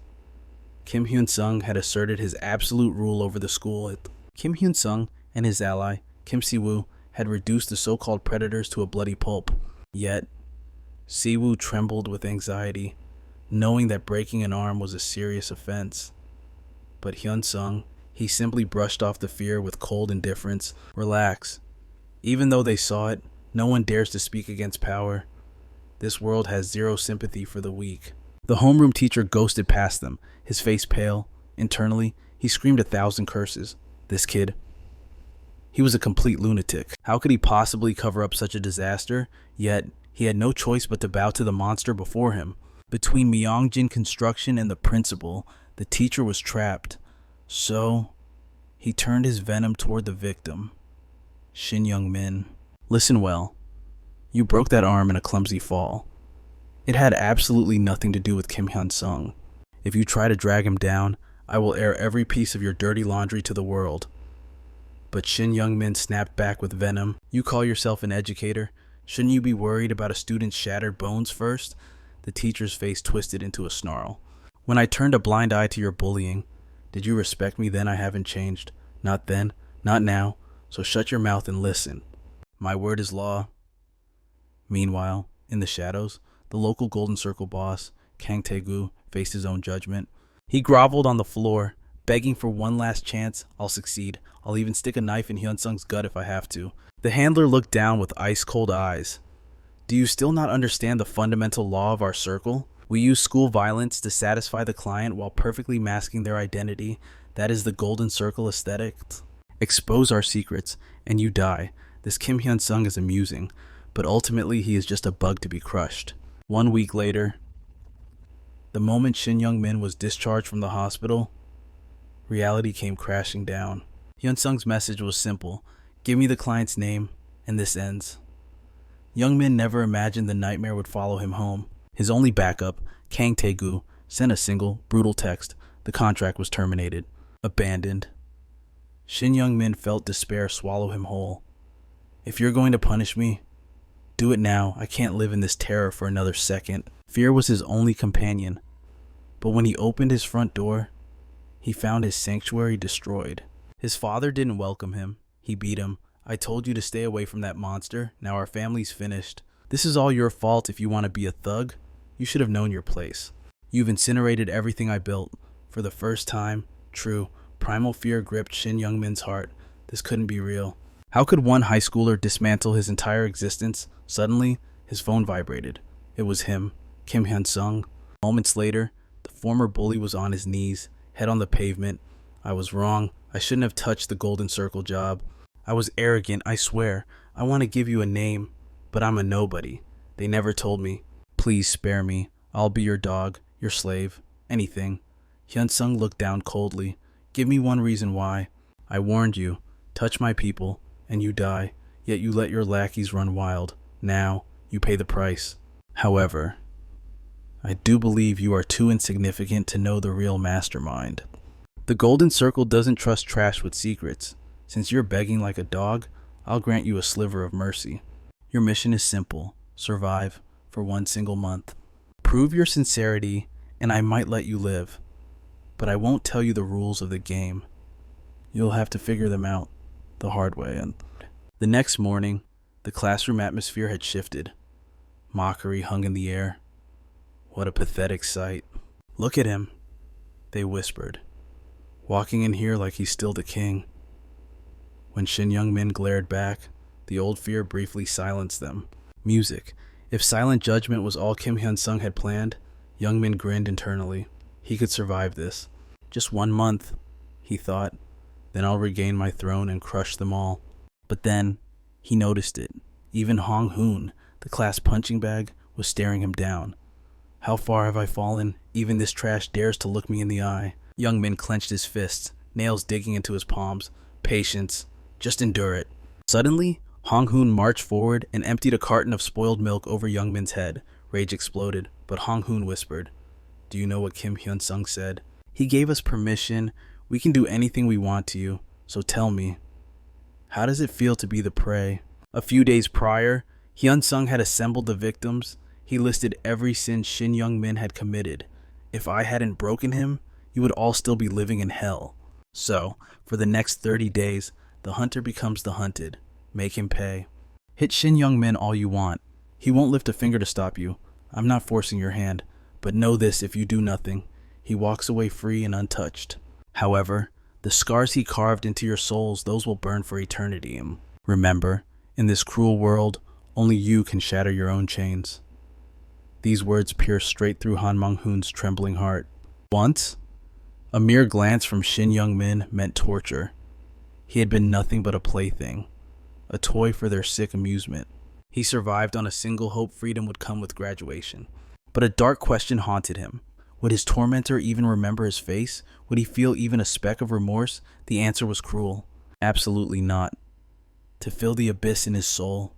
Kim Hyun-sung had asserted his absolute rule over the school. Kim Hyun-sung and his ally, Kim Si-woo, had reduced the so-called predators to a bloody pulp. Yet, Si-woo trembled with anxiety, knowing that breaking an arm was a serious offense. But Hyun-sung, he simply brushed off the fear with cold indifference. Relax. Even though they saw it, no one dares to speak against power. This world has zero sympathy for the weak. The homeroom teacher ghosted past them, his face pale. Internally, he screamed 1,000 curses. This kid, he was a complete lunatic. How could he possibly cover up such a disaster? Yet, he had no choice but to bow to the monster before him. Between Myeongjin Construction and the principal, the teacher was trapped. So, he turned his venom toward the victim, Shin Youngmin. Listen well. You broke that arm in a clumsy fall. It had absolutely nothing to do with Kim Hyun-sung. If you try to drag him down, I will air every piece of your dirty laundry to the world. But Shin Youngmin snapped back with venom. You call yourself an educator? Shouldn't you be worried about a student's shattered bones first? The teacher's face twisted into a snarl. When I turned a blind eye to your bullying, did you respect me then? I haven't changed. Not then, not now. So shut your mouth and listen. My word is law. Meanwhile, in the shadows, the local Golden Circle boss, Kang Tae-gu, faced his own judgment. He groveled on the floor, begging for one last chance. I'll succeed. I'll even stick a knife in Hyun-sung's gut if I have to. The handler looked down with ice-cold eyes. Do you still not understand the fundamental law of our circle? We use school violence to satisfy the client while perfectly masking their identity. That is the Golden Circle aesthetic. Expose our secrets, and you die. This Kim Hyun-sung is amusing, but ultimately he is just a bug to be crushed. 1 week later, the moment Shin Youngmin was discharged from the hospital, reality came crashing down. Hyun-sung's message was simple. Give me the client's name, and this ends. Youngmin never imagined the nightmare would follow him home. His only backup, Kang Tae-gu, sent a single, brutal text. The contract was terminated. Abandoned. Shin Youngmin felt despair swallow him whole. If you're going to punish me, do it now. I can't live in this terror for another second. Fear was his only companion. But when he opened his front door, he found his sanctuary destroyed. His father didn't welcome him. He beat him. I told you to stay away from that monster. Now our family's finished. This is all your fault if you want to be a thug. You should have known your place. You've incinerated everything I built. For the first time, true, primal fear gripped Shin Youngmin's heart. This couldn't be real. How could one high schooler dismantle his entire existence? Suddenly, his phone vibrated. It was him, Kim Hunsung. Moments later, the former bully was on his knees, head on the pavement. I was wrong. I shouldn't have touched the golden circle job. I was arrogant, I swear. I want to give you a name, but I'm a nobody. They never told me. Please spare me. I'll be your dog, your slave, anything. Hyunsung looked down coldly. Give me one reason why. I warned you. Touch my people, and you die. Yet you let your lackeys run wild. Now, you pay the price. However, I do believe you are too insignificant to know the real mastermind. The Golden Circle doesn't trust trash with secrets. Since you're begging like a dog, I'll grant you a sliver of mercy. Your mission is simple. Survive for one single month. Prove your sincerity, and I might let you live. But I won't tell you the rules of the game. You'll have to figure them out the hard way. And the next morning, the classroom atmosphere had shifted. Mockery hung in the air. What a pathetic sight. Look at him, they whispered, walking in here like he's still the king. When Shin Young-min glared back, the old fear briefly silenced them. Music. If silent judgment was all Kim Hyun-sung had planned, Young-min grinned internally. He could survive this. Just 1 month, he thought. Then I'll regain my throne and crush them all. But then, he noticed it. Even Hong Hoon, the class punching bag, was staring him down. How far have I fallen? Even this trash dares to look me in the eye. Young-min clenched his fists, nails digging into his palms. Patience. Just endure it. Suddenly, Hong Hoon marched forward and emptied a carton of spoiled milk over Young-min's head. Rage exploded, but Hong Hoon whispered, Do you know what Kim Hyun-sung said? He gave us permission. We can do anything we want to you. So tell me, how does it feel to be the prey? A few days prior, Hyun-sung had assembled the victims. He listed every sin Shin Young-min had committed. If I hadn't broken him, you would all still be living in hell. So, for the next 30 days, the hunter becomes the hunted. Make him pay. Hit Shin Young-min all you want. He won't lift a finger to stop you. I'm not forcing your hand. But know this, if you do nothing, he walks away free and untouched. However, the scars he carved into your souls, those will burn for eternity. Remember, in this cruel world, only you can shatter your own chains. These words pierced straight through Han Mong-hoon's trembling heart. Once, a mere glance from Shin Young-min meant torture. He had been nothing but a plaything, a toy for their sick amusement. He survived on a single hope freedom would come with graduation. But a dark question haunted him. Would his tormentor even remember his face? Would he feel even a speck of remorse? The answer was cruel. Absolutely not. To fill the abyss in his soul.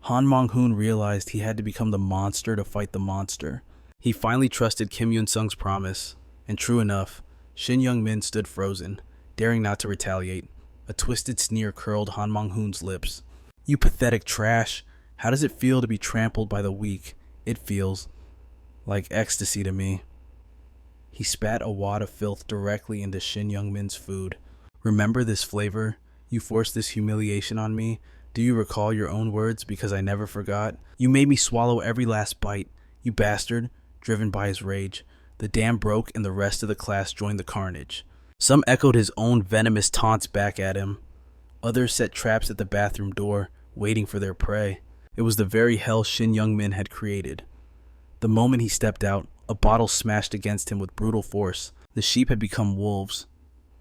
Han Mong-hoon realized he had to become the monster to fight the monster. He finally trusted Kim Yoon-sung's promise. And true enough, Shin Young-min stood frozen, daring not to retaliate. A twisted sneer curled Han Mong-hoon's lips. You pathetic trash. How does it feel to be trampled by the weak? It feels like ecstasy to me. He spat a wad of filth directly into Shin Young-min's food. Remember this flavor? You forced this humiliation on me. Do you recall your own words? Because I never forgot. You made me swallow every last bite. You bastard. Driven by his rage, the dam broke and the rest of the class joined the carnage. Some echoed his own venomous taunts back at him. Others set traps at the bathroom door, waiting for their prey. It was the very hell Shin Young-min had created. The moment he stepped out, a bottle smashed against him with brutal force. The sheep had become wolves,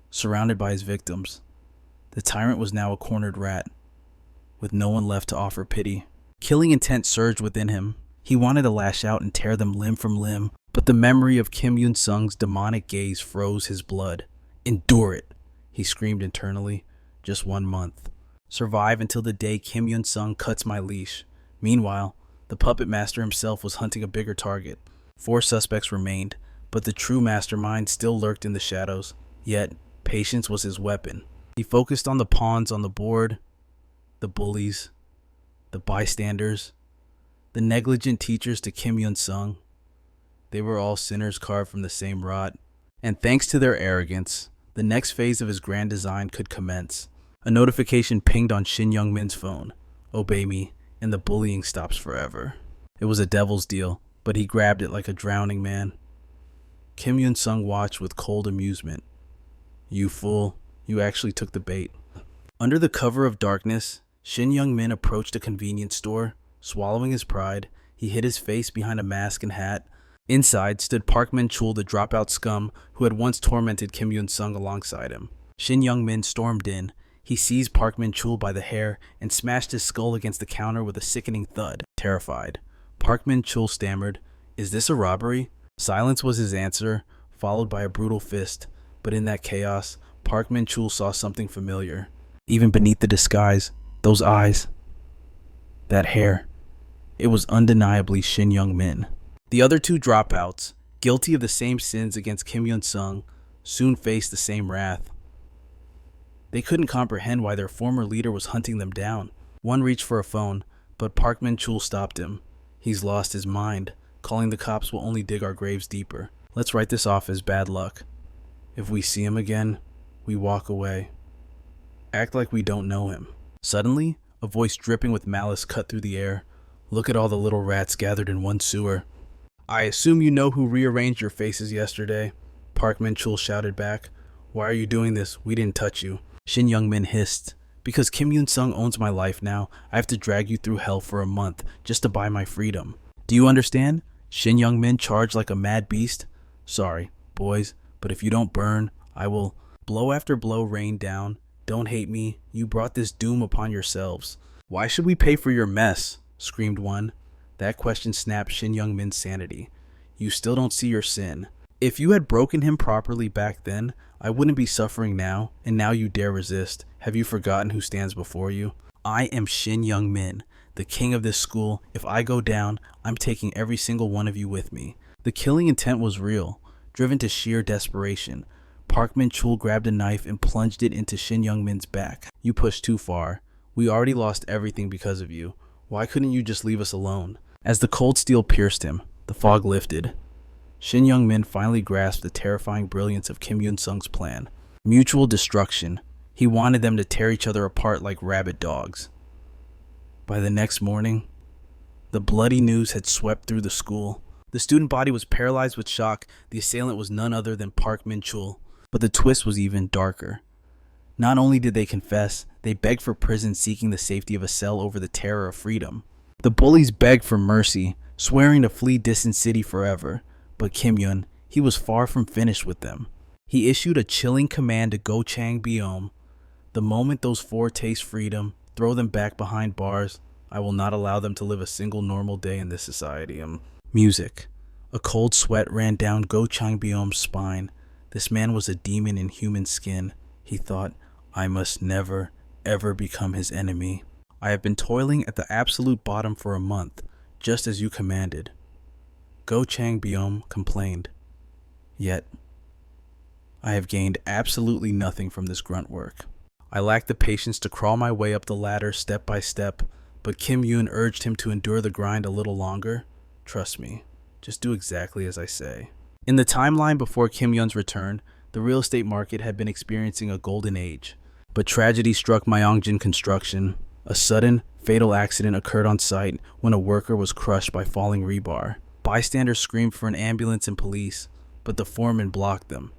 surrounded by his victims. The tyrant was now a cornered rat, with no one left to offer pity. Killing intent surged within him. He wanted to lash out and tear them limb from limb, but the memory of Kim Yoon-sung's demonic gaze froze his blood. Endure it, he screamed internally. Just 1 month. Survive until the day Kim Yoon-sung cuts my leash. Meanwhile, the puppet master himself was hunting a bigger target. 4 suspects remained, but the true mastermind still lurked in the shadows. Yet, patience was his weapon. He focused on the pawns on the board, the bullies, the bystanders, the negligent teachers to Kim Yoon-sung. They were all sinners carved from the same rot. And thanks to their arrogance, the next phase of his grand design could commence. A notification pinged on Shin Young-min's phone. Obey me, and the bullying stops forever. It was a devil's deal, but he grabbed it like a drowning man. Kim Yoon-sung watched with cold amusement. You fool, you actually took the bait. Under the cover of darkness, Shin Young-min approached a convenience store. Swallowing his pride, he hid his face behind a mask and hat. Inside stood Park Min-chul, the dropout scum who had once tormented Kim Yoon-sung alongside him. Shin Young-min stormed in. He seized Park Min-chul by the hair and smashed his skull against the counter with a sickening thud. Terrified, Park Min-chul stammered, "Is this a robbery?" Silence was his answer, followed by a brutal fist. But in that chaos, Park Min-chul saw something familiar. Even beneath the disguise, those eyes, that hair, it was undeniably Shin Young-min. The other two dropouts, guilty of the same sins against Kim Yoon-sung, soon faced the same wrath. They couldn't comprehend why their former leader was hunting them down. One reached for a phone, but Park Min-chul stopped him. "He's lost his mind. Calling the cops will only dig our graves deeper. Let's write this off as bad luck. If we see him again, we walk away. Act like we don't know him." Suddenly, a voice dripping with malice cut through the air. "Look at all the little rats gathered in one sewer." "I assume you know who rearranged your faces yesterday," Park Min-chul shouted back. "Why are you doing this? We didn't touch you." Shin Young-min hissed. "Because Kim Yoon-sung owns my life now, I have to drag you through hell for a month just to buy my freedom. Do you understand?" Shin Young-min charged like a mad beast. "Sorry, boys, but if you don't burn, I will." Blow after blow rained down. "Don't hate me. You brought this doom upon yourselves." "Why should we pay for your mess?" screamed one. That question snapped Shin Young-min's sanity. "You still don't see your sin. If you had broken him properly back then, I wouldn't be suffering now, and now you dare resist. Have you forgotten who stands before you? I am Shin Young-min, the king of this school. If I go down, I'm taking every single one of you with me." The killing intent was real, driven to sheer desperation. Park Min-chul grabbed a knife and plunged it into Shin Young-min's back. "You pushed too far. We already lost everything because of you. Why couldn't you just leave us alone?" As the cold steel pierced him, the fog lifted. Shin Young-min finally grasped the terrifying brilliance of Kim Yoon-sung's plan. Mutual destruction. He wanted them to tear each other apart like rabid dogs. By the next morning, the bloody news had swept through the school. The student body was paralyzed with shock. The assailant was none other than Park Min-chul. But the twist was even darker. Not only did they confess, they begged for prison, seeking the safety of a cell over the terror of freedom. The bullies begged for mercy, swearing to flee distant city forever. But Kim Yoon, he was far from finished with them. He issued a chilling command to Go Chang Byom. "The moment those four taste freedom, throw them back behind bars. I will not allow them to live a single normal day in this society." Music. A cold sweat ran down Go Chang Byom's spine. This man was a demon in human skin. He thought, "I must never, ever become his enemy. I have been toiling at the absolute bottom for a month, just as you commanded." Go Chang Byom complained. "Yet, I have gained absolutely nothing from this grunt work. I lack the patience to crawl my way up the ladder step by step," but Kim Yoon urged him to endure the grind a little longer. "Trust me, just do exactly as I say." In the timeline before Kim Yoon's return, the real estate market had been experiencing a golden age. But tragedy struck Myeongjin Construction. A sudden, fatal accident occurred on site when a worker was crushed by falling rebar. Bystanders screamed for an ambulance and police, but the foreman blocked them.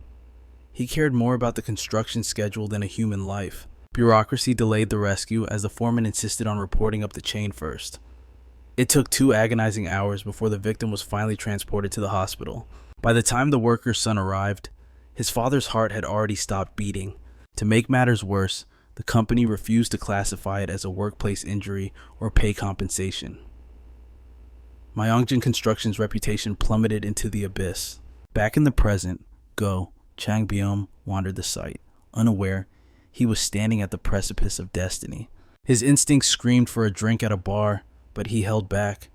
He cared more about the construction schedule than a human life. Bureaucracy delayed the rescue as the foreman insisted on reporting up the chain first. It took 2 agonizing hours before the victim was finally transported to the hospital. By the time the worker's son arrived, his father's heart had already stopped beating. To make matters worse, the company refused to classify it as a workplace injury or pay compensation. Myeongjin Construction's reputation plummeted into the abyss. Back in the present, Go Chang Byom wandered the site. Unaware, he was standing at the precipice of destiny. His instincts screamed for a drink at a bar, but he held back.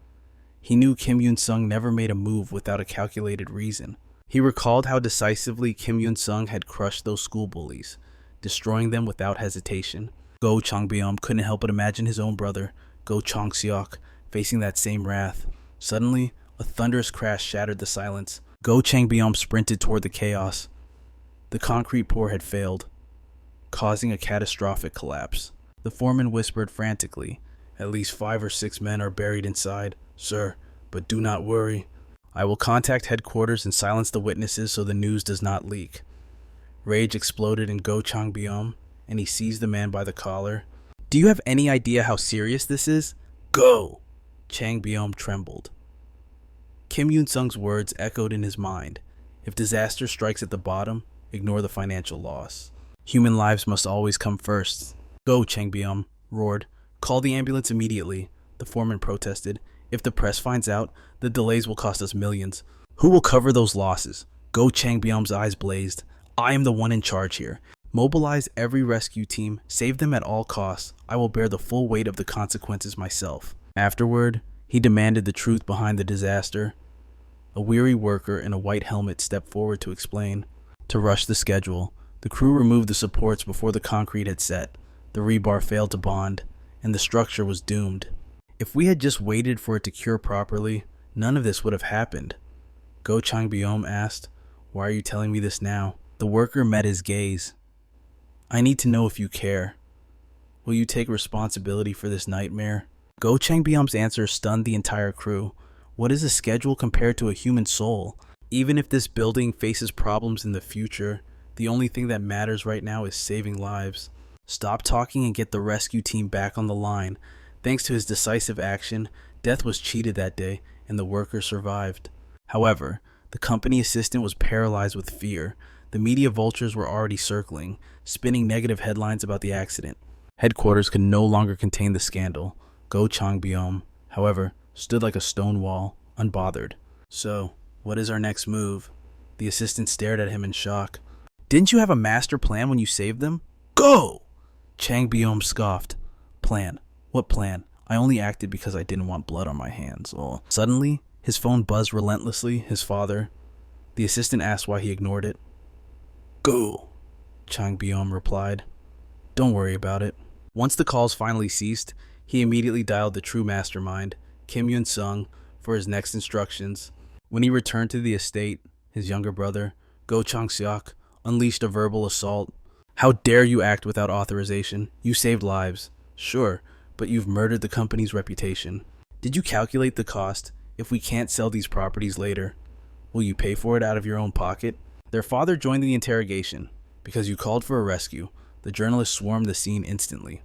He knew Kim Yoon-sung never made a move without a calculated reason. He recalled how decisively Kim Yoon-sung had crushed those school bullies, destroying them without hesitation. Go Chang Byom couldn't help but imagine his own brother, Go Chang Seok, facing that same wrath. Suddenly, a thunderous crash shattered the silence. Go Chang Byom sprinted toward the chaos. The concrete pour had failed, causing a catastrophic collapse. The foreman whispered frantically, "At least 5 or 6 men are buried inside, sir, but do not worry. I will contact headquarters and silence the witnesses so the news does not leak." Rage exploded in Go Chang Byom. and he seized the man by the collar. Do you have any idea how serious this is? Go! Chang Byom trembled. Kim Yoon-sung's words echoed in his mind. If disaster strikes at the bottom, ignore the financial loss. Human lives must always come first. Go, Chang Byom roared. Call the ambulance immediately, the foreman protested. If the press finds out, the delays will cost us millions. Who will cover those losses? Go, Chang Byom's eyes blazed. I am the one in charge here. Mobilize every rescue team, save them at all costs. I will bear the full weight of the consequences myself. Afterward, he demanded the truth behind the disaster. A weary worker in a white helmet stepped forward to explain. To rush the schedule, the crew removed the supports before the concrete had set. The rebar failed to bond, and the structure was doomed. If we had just waited for it to cure properly, none of this would have happened. Go Chang Byom asked, Why are you telling me this now? The worker met his gaze. I need to know if you care. Will you take responsibility for this nightmare? Go Chang Byom's answer stunned the entire crew. What is a schedule compared to a human soul? Even if this building faces problems in the future, the only thing that matters right now is saving lives. Stop talking and get the rescue team back on the line. Thanks to his decisive action, death was cheated that day, and the worker survived. However, the company assistant was paralyzed with fear. The media vultures were already circling, spinning negative headlines about the accident. Headquarters could no longer contain the scandal. Go Chang Byom, however, stood like a stone wall, unbothered. So, what is our next move? The assistant stared at him in shock. Didn't you have a master plan when you saved them? Go! Chang Byom scoffed. Plan? What plan? I only acted because I didn't want blood on my hands. Oh. Suddenly, his phone buzzed relentlessly, his father. The assistant asked why he ignored it. Go, Chang Byom replied. Don't worry about it. Once the calls finally ceased, he immediately dialed the true mastermind, Kim Yoon-sung, for his next instructions. When he returned to the estate, his younger brother, Go Chang-seok, unleashed a verbal assault. How dare you act without authorization? You saved lives. Sure, but you've murdered the company's reputation. Did you calculate the cost if we can't sell these properties later? Will you pay for it out of your own pocket? Their father joined the interrogation. Because you called for a rescue, the journalists swarmed the scene instantly.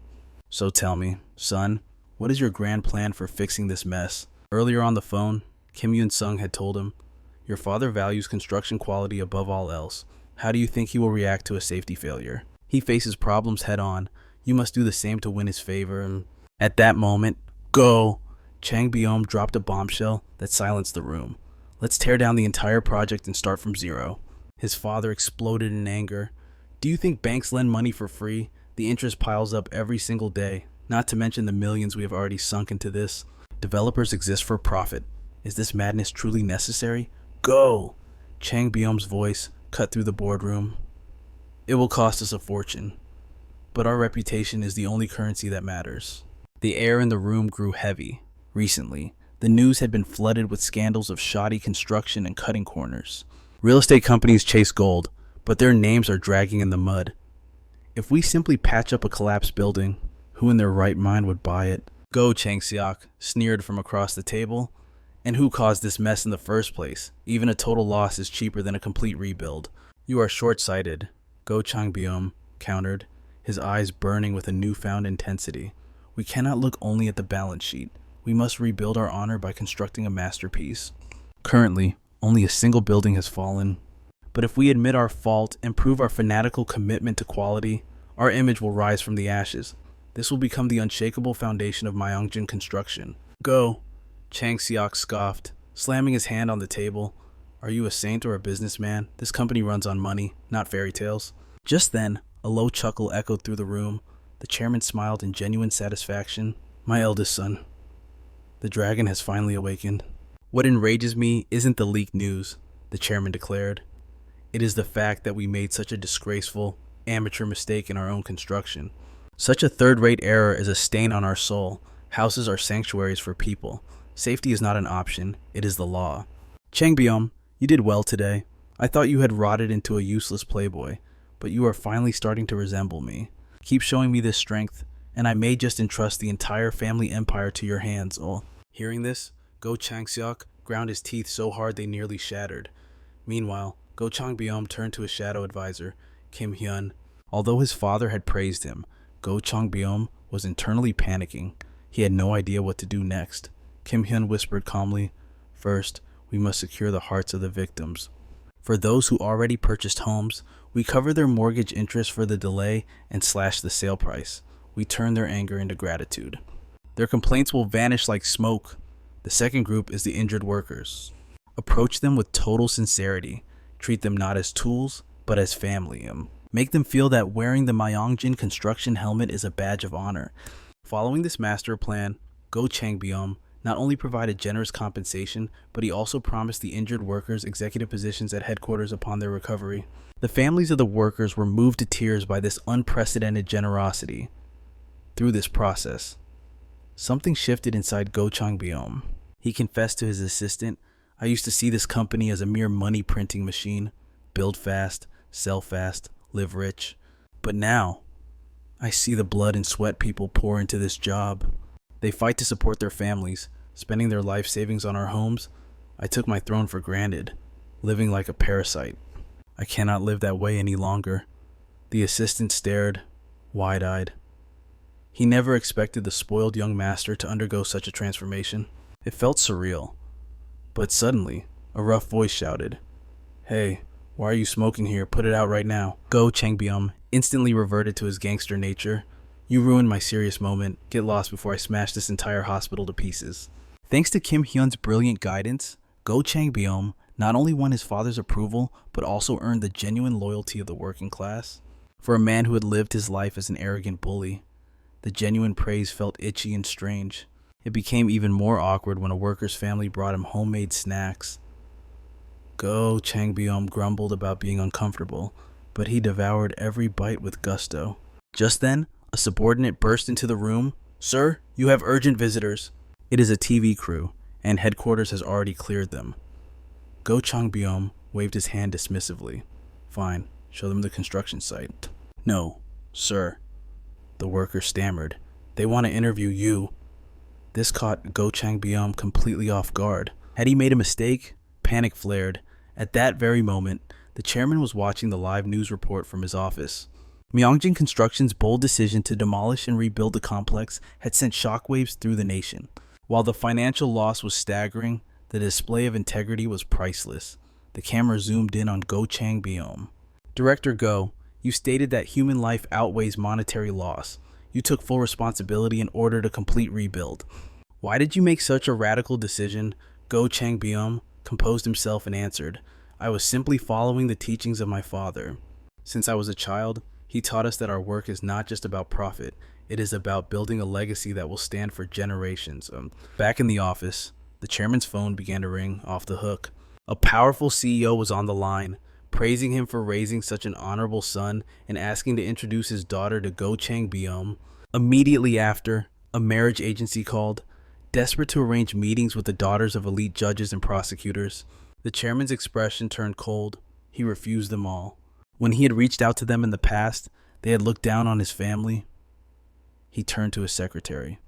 So tell me, son, what is your grand plan for fixing this mess? Earlier on the phone, Kim Yoon-sung had told him, Your father values construction quality above all else. How do you think he will react to a safety failure? He faces problems head on. You must do the same to win his favor. At that moment, go! Chang Byom dropped a bombshell that silenced the room. Let's tear down the entire project and start from zero. His father exploded in anger. Do you think banks lend money for free? The interest piles up every single day, not to mention the millions we have already sunk into this. Developers exist for profit. Is this madness truly necessary? Go! Chang Byom's voice cut through the boardroom. It will cost us a fortune, but our reputation is the only currency that matters. The air in the room grew heavy. Recently, the news had been flooded with scandals of shoddy construction and cutting corners. Real estate companies chase gold, but their names are dragging in the mud. If we simply patch up a collapsed building, who in their right mind would buy it? Go, Chang-seok sneered from across the table. And who caused this mess in the first place? Even a total loss is cheaper than a complete rebuild. You are short-sighted, Go Chang Byom countered, his eyes burning with a newfound intensity. We cannot look only at the balance sheet. We must rebuild our honor by constructing a masterpiece. Currently, only a single building has fallen. But if we admit our fault and prove our fanatical commitment to quality, our image will rise from the ashes. This will become the unshakable foundation of Myeongjin construction. Go, Chang-seok scoffed, slamming his hand on the table. Are you a saint or a businessman? This company runs on money, not fairy tales. Just then, a low chuckle echoed through the room. The chairman smiled in genuine satisfaction. My eldest son. The dragon has finally awakened. What enrages me isn't the leaked news, the chairman declared. It is the fact that we made such a disgraceful, amateur mistake in our own construction. Such a third-rate error is a stain on our soul. Houses are sanctuaries for people. Safety is not an option, it is the law. Chang Byom, you did well today. I thought you had rotted into a useless playboy, but you are finally starting to resemble me. Keep showing me this strength, and I may just entrust the entire family empire to your hands. Oh. Hearing this, Go Chang-seok ground his teeth so hard they nearly shattered. Meanwhile, Go Chang Byom turned to his shadow advisor, Kim Hyun. Although his father had praised him, Go Chang-byum was internally panicking. He had no idea what to do next. Kim Hyun whispered calmly, "First, we must secure the hearts of the victims. For those who already purchased homes, we cover their mortgage interest for the delay and slash the sale price. We turn their anger into gratitude. Their complaints will vanish like smoke." The second group is the injured workers. Approach them with total sincerity. Treat them not as tools, but as family. Make them feel that wearing the Myeongjin construction helmet is a badge of honor. Following this master plan, Go Chang-byum not only provided generous compensation, but he also promised the injured workers executive positions at headquarters upon their recovery. The families of the workers were moved to tears by this unprecedented generosity. Through this process, something shifted inside Go Chang-byum. He confessed to his assistant, "I used to see this company as a mere money printing machine. Build fast, sell fast, live rich. But now, I see the blood and sweat people pour into this job. They fight to support their families, spending their life savings on our homes. I took my throne for granted, living like a parasite. I cannot live that way any longer." The assistant stared, wide-eyed. He never expected the spoiled young master to undergo such a transformation. It felt surreal. But suddenly, a rough voice shouted, "Hey, why are you smoking here? Put it out right now." Go Chang-byum instantly reverted to his gangster nature. "You ruined my serious moment. Get lost before I smash this entire hospital to pieces." Thanks to Kim Hyun's brilliant guidance, Go Chang-byum not only won his father's approval, but also earned the genuine loyalty of the working class. For a man who had lived his life as an arrogant bully, the genuine praise felt itchy and strange. It became even more awkward when a worker's family brought him homemade snacks. Go Chang-byum grumbled about being uncomfortable, but he devoured every bite with gusto. Just then, a subordinate burst into the room. "Sir, you have urgent visitors." "It is a TV crew, and headquarters has already cleared them." Go Chang-byum waved his hand dismissively. "Fine, show them the construction site." "No, sir," the worker stammered. "They want to interview you." This caught Go Chang-byum completely off guard. Had he made a mistake? Panic flared. At that very moment, the chairman was watching the live news report from his office. Myeongjin Construction's bold decision to demolish and rebuild the complex had sent shockwaves through the nation. While the financial loss was staggering, the display of integrity was priceless. The camera zoomed in on Go Chang-byum. "Director Go, you stated that human life outweighs monetary loss. You took full responsibility and ordered a complete rebuild. Why did you make such a radical decision?" Go Chang-byum composed himself and answered, "I was simply following the teachings of my father. Since I was a child, he taught us that our work is not just about profit. It is about building a legacy that will stand for generations." Back in the office, the chairman's phone began to ring off the hook. A powerful CEO was on the line, praising him for raising such an honorable son and asking to introduce his daughter to Go Chang-byum. Immediately after, a marriage agency called, desperate to arrange meetings with the daughters of elite judges and prosecutors. The chairman's expression turned cold. He refused them all. When he had reached out to them in the past, they had looked down on his family. He turned to his secretary.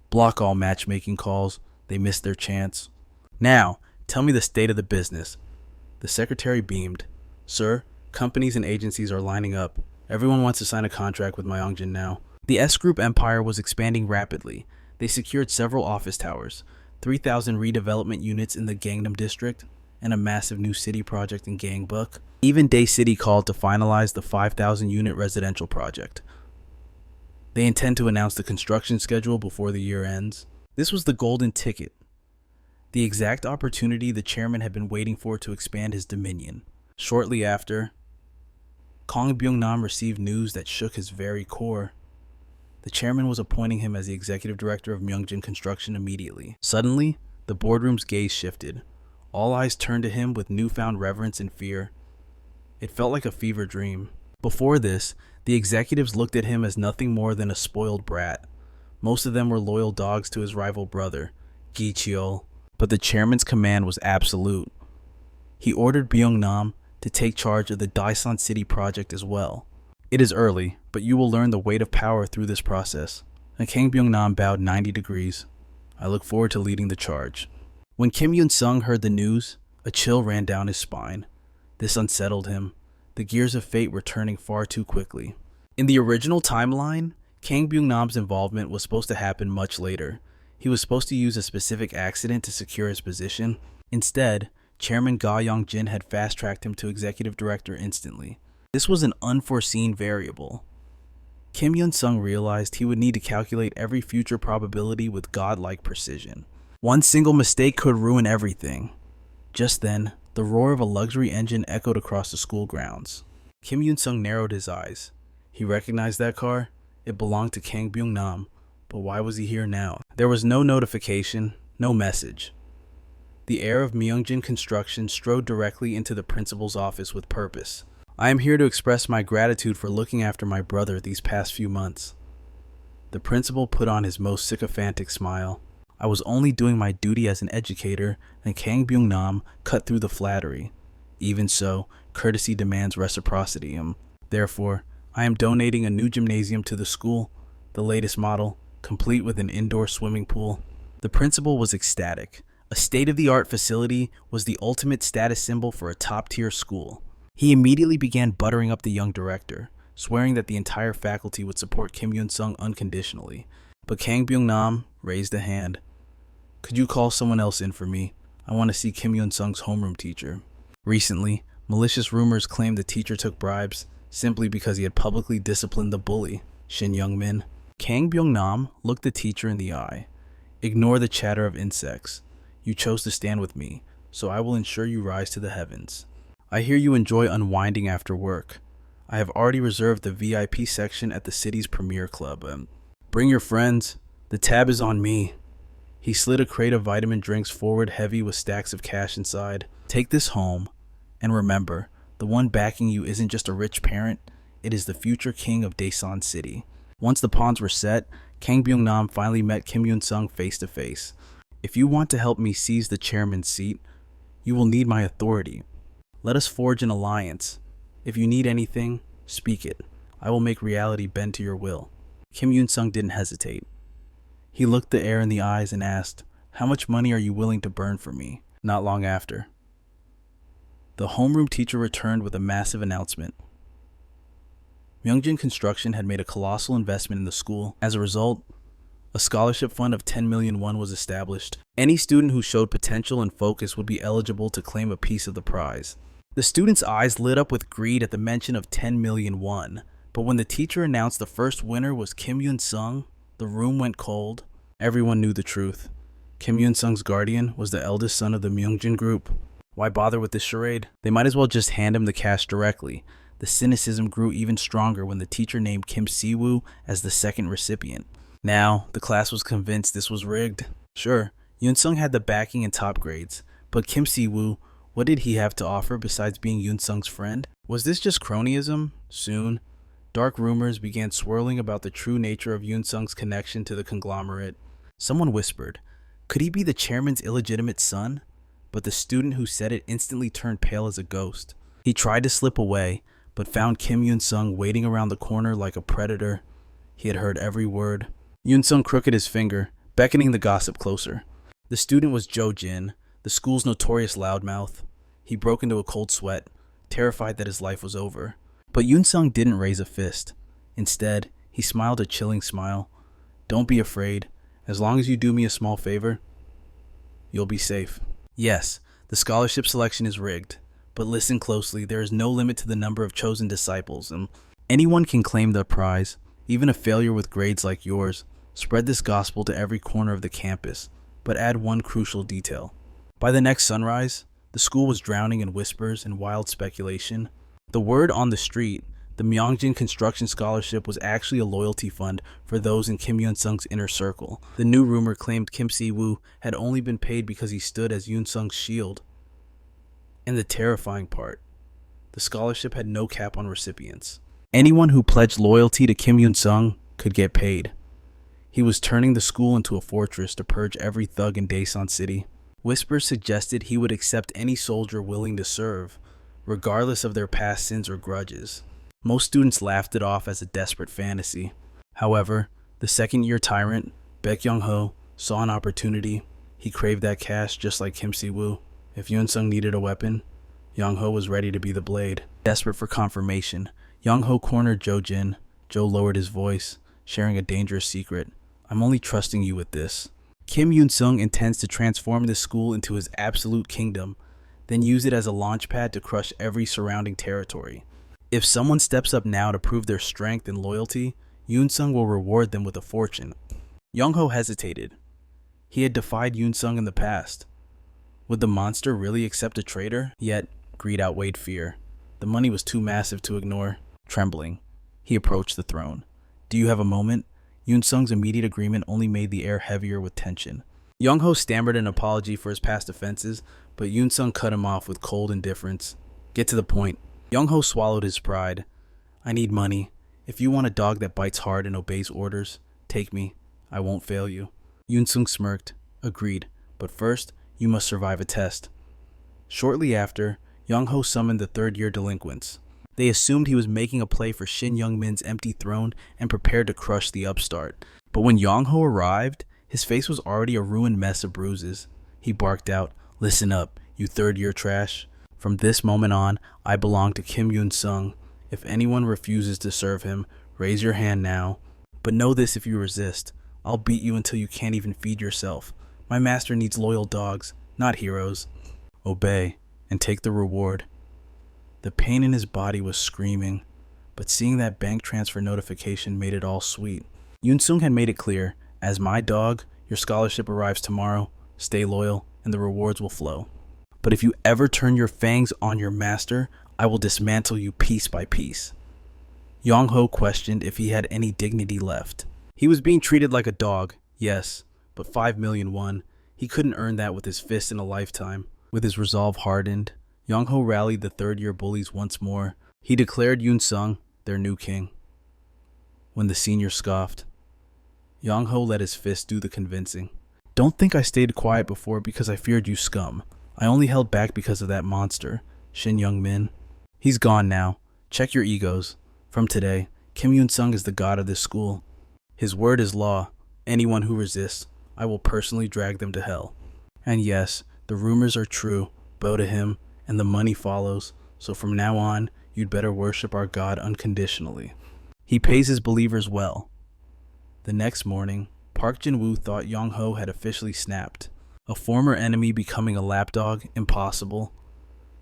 "Block all matchmaking calls. They missed their chance. Now, tell me the state of the business." The secretary beamed. "Sir, companies and agencies are lining up. Everyone wants to sign a contract with Myeongjin now." The S Group empire was expanding rapidly. They secured several office towers, 3,000 redevelopment units in the Gangnam district, and a massive new city project in Gangbuk. Even Dae City called to finalize the 5,000 unit residential project. They intend to announce the construction schedule before the year ends. This was the golden ticket, the exact opportunity the chairman had been waiting for to expand his dominion. Shortly after, Kang Byung-nam received news that shook his very core. The chairman was appointing him as the executive director of Myeongjin Construction immediately. Suddenly, the boardroom's gaze shifted. All eyes turned to him with newfound reverence and fear. It felt like a fever dream. Before this, the executives looked at him as nothing more than a spoiled brat. Most of them were loyal dogs to his rival brother, Gi Cheol. But the chairman's command was absolute. He ordered Byung-nam to take charge of the Daesan City project as well. "It is early, but you will learn the weight of power through this process." And Kang Byung-nam bowed 90 degrees. "I look forward to leading the charge." When Kim Hyun-sung heard the news, a chill ran down his spine. This unsettled him. The gears of fate were turning far too quickly. In the original timeline, Kang Byung-nam's involvement was supposed to happen much later. He was supposed to use a specific accident to secure his position. Instead, Chairman Ga Young-jin had fast-tracked him to executive director instantly. This was an unforeseen variable. Kim Hyun-sung realized he would need to calculate every future probability with godlike precision. One single mistake could ruin everything. Just then, the roar of a luxury engine echoed across the school grounds. Kim Hyun-sung narrowed his eyes. He recognized that car. It belonged to Kang Byung-nam. But why was he here now? There was no notification, no message. The heir of Myeongjin Construction strode directly into the principal's office with purpose. I am here to express my gratitude for looking after my brother these past few months. The principal put on his most sycophantic smile. I was only doing my duty as an educator, and Kang Byung-nam cut through the flattery. Even so, courtesy demands reciprocity. Therefore, I am donating a new gymnasium to the school, the latest model, complete with an indoor swimming pool. The principal was ecstatic. A state-of-the-art facility was the ultimate status symbol for a top-tier school. He immediately began buttering up the young director, swearing that the entire faculty would support Kim Hyun-sung unconditionally. But Kang Byung-nam raised a hand. Could you call someone else in for me? I want to see Kim Hyun-sung's homeroom teacher. Recently, malicious rumors claimed the teacher took bribes simply because he had publicly disciplined the bully, Shin Young-min. Kang Byung-nam looked the teacher in the eye. Ignore the chatter of insects. You chose to stand with me, so I will ensure you rise to the heavens. I hear you enjoy unwinding after work. I have already reserved the VIP section at the city's premier club. Bring your friends. The tab is on me. He slid a crate of vitamin drinks forward heavy with stacks of cash inside. Take this home. And remember, the one backing you isn't just a rich parent, it is the future king of Daesan City. Once the pawns were set, Kang Byung-nam finally met Kim Hyun-sung face to face. If you want to help me seize the chairman's seat, you will need my authority. Let us forge an alliance. If you need anything, speak it. I will make reality bend to your will. Kim Hyun-sung didn't hesitate. He looked the heir in the eyes and asked, how much money are you willing to burn for me? Not long after, the homeroom teacher returned with a massive announcement. Myeongjin Construction had made a colossal investment in the school. As a result, a scholarship fund of 10 million won was established. Any student who showed potential and focus would be eligible to claim a piece of the prize. The students' eyes lit up with greed at the mention of 10 million won, but when the teacher announced the first winner was Kim Hyun-sung, the room went cold. Everyone knew the truth. Kim Hyun-sung's guardian was the eldest son of the Myeongjin group. Why bother with this charade? They might as well just hand him the cash directly. The cynicism grew even stronger when the teacher named Kim Si-woo as the second recipient. Now, the class was convinced this was rigged. Sure, Hyun-sung had the backing and top grades, but Kim Si-woo, what did he have to offer besides being Hyun-sung's friend? Was this just cronyism? Soon, dark rumors began swirling about the true nature of Hyun-sung's connection to the conglomerate. Someone whispered, could he be the chairman's illegitimate son? But the student who said it instantly turned pale as a ghost. He tried to slip away, but found Kim Hyun-sung waiting around the corner like a predator. He had heard every word. Hyun-sung crooked his finger, beckoning the gossip closer. The student was Jo Jin, the school's notorious loudmouth. He broke into a cold sweat, terrified that his life was over. But Hyun-sung didn't raise a fist. Instead, he smiled a chilling smile. Don't be afraid. As long as you do me a small favor, you'll be safe. Yes, the scholarship selection is rigged. But listen closely, there is no limit to the number of chosen disciples, and anyone can claim the prize, even a failure with grades like yours. Spread this gospel to every corner of the campus, but add one crucial detail. By the next sunrise, the school was drowning in whispers and wild speculation. The word on the street, the Myeongjin Construction Scholarship was actually a loyalty fund for those in Kim Hyun-sung's inner circle. The new rumor claimed Kim Si-woo had only been paid because he stood as Hyun-sung's shield. And the terrifying part, the scholarship had no cap on recipients. Anyone who pledged loyalty to Kim Hyun-sung could get paid. He was turning the school into a fortress to purge every thug in Daesan City. Whispers suggested he would accept any soldier willing to serve, regardless of their past sins or grudges. Most students laughed it off as a desperate fantasy. However, the second-year tyrant, Baek Young-ho, saw an opportunity. He craved that cash just like Kim Si-woo. If Hyun-sung needed a weapon, Young-ho was ready to be the blade. Desperate for confirmation, Young-ho cornered Jo-jin. Joe lowered his voice, sharing a dangerous secret. I'm only trusting you with this. Kim Yoon-sung intends to transform this school into his absolute kingdom, then use it as a launchpad to crush every surrounding territory. If someone steps up now to prove their strength and loyalty, Yoon-sung will reward them with a fortune. Young-ho hesitated. He had defied Yoon-sung in the past. Would the monster really accept a traitor? Yet, greed outweighed fear. The money was too massive to ignore. Trembling, he approached the throne. Do you have a moment? Yoon-sung's immediate agreement only made the air heavier with tension. Young-ho stammered an apology for his past offenses, but Yoon-sung cut him off with cold indifference. Get to the point. Young-ho swallowed his pride. I need money. If you want a dog that bites hard and obeys orders, take me. I won't fail you. Yoon-sung smirked. Agreed. But first, you must survive a test. Shortly after, Young-ho summoned the third-year delinquents. They assumed he was making a play for Shin Young-min's empty throne and prepared to crush the upstart. But when Young-ho arrived, his face was already a ruined mess of bruises. He barked out, Listen up, you third-year trash. From this moment on, I belong to Kim Yoon-sung. If anyone refuses to serve him, raise your hand now. But know this if you resist. I'll beat you until you can't even feed yourself. My master needs loyal dogs, not heroes. Obey, and take the reward. The pain in his body was screaming, but seeing that bank transfer notification made it all sweet. Yoon-sung had made it clear, as my dog, your scholarship arrives tomorrow, stay loyal, and the rewards will flow. But if you ever turn your fangs on your master, I will dismantle you piece by piece. Young-ho questioned if he had any dignity left. He was being treated like a dog, yes, but 5 million won. He couldn't earn that with his fist in a lifetime. With his resolve hardened, Young-ho rallied the third-year bullies once more. He declared Yoon-sung their new king. When the senior scoffed, Young-ho let his fist do the convincing. Don't think I stayed quiet before because I feared you scum. I only held back because of that monster, Shin Young-min. He's gone now. Check your egos. From today, Kim Yoon-sung is the god of this school. His word is law. Anyone who resists, I will personally drag them to hell. And yes, the rumors are true. Bow to him, and the money follows. So from now on, you'd better worship our God unconditionally. He pays his believers well. The next morning, Park Jin-woo thought Young-ho had officially snapped. A former enemy becoming a lapdog? Impossible.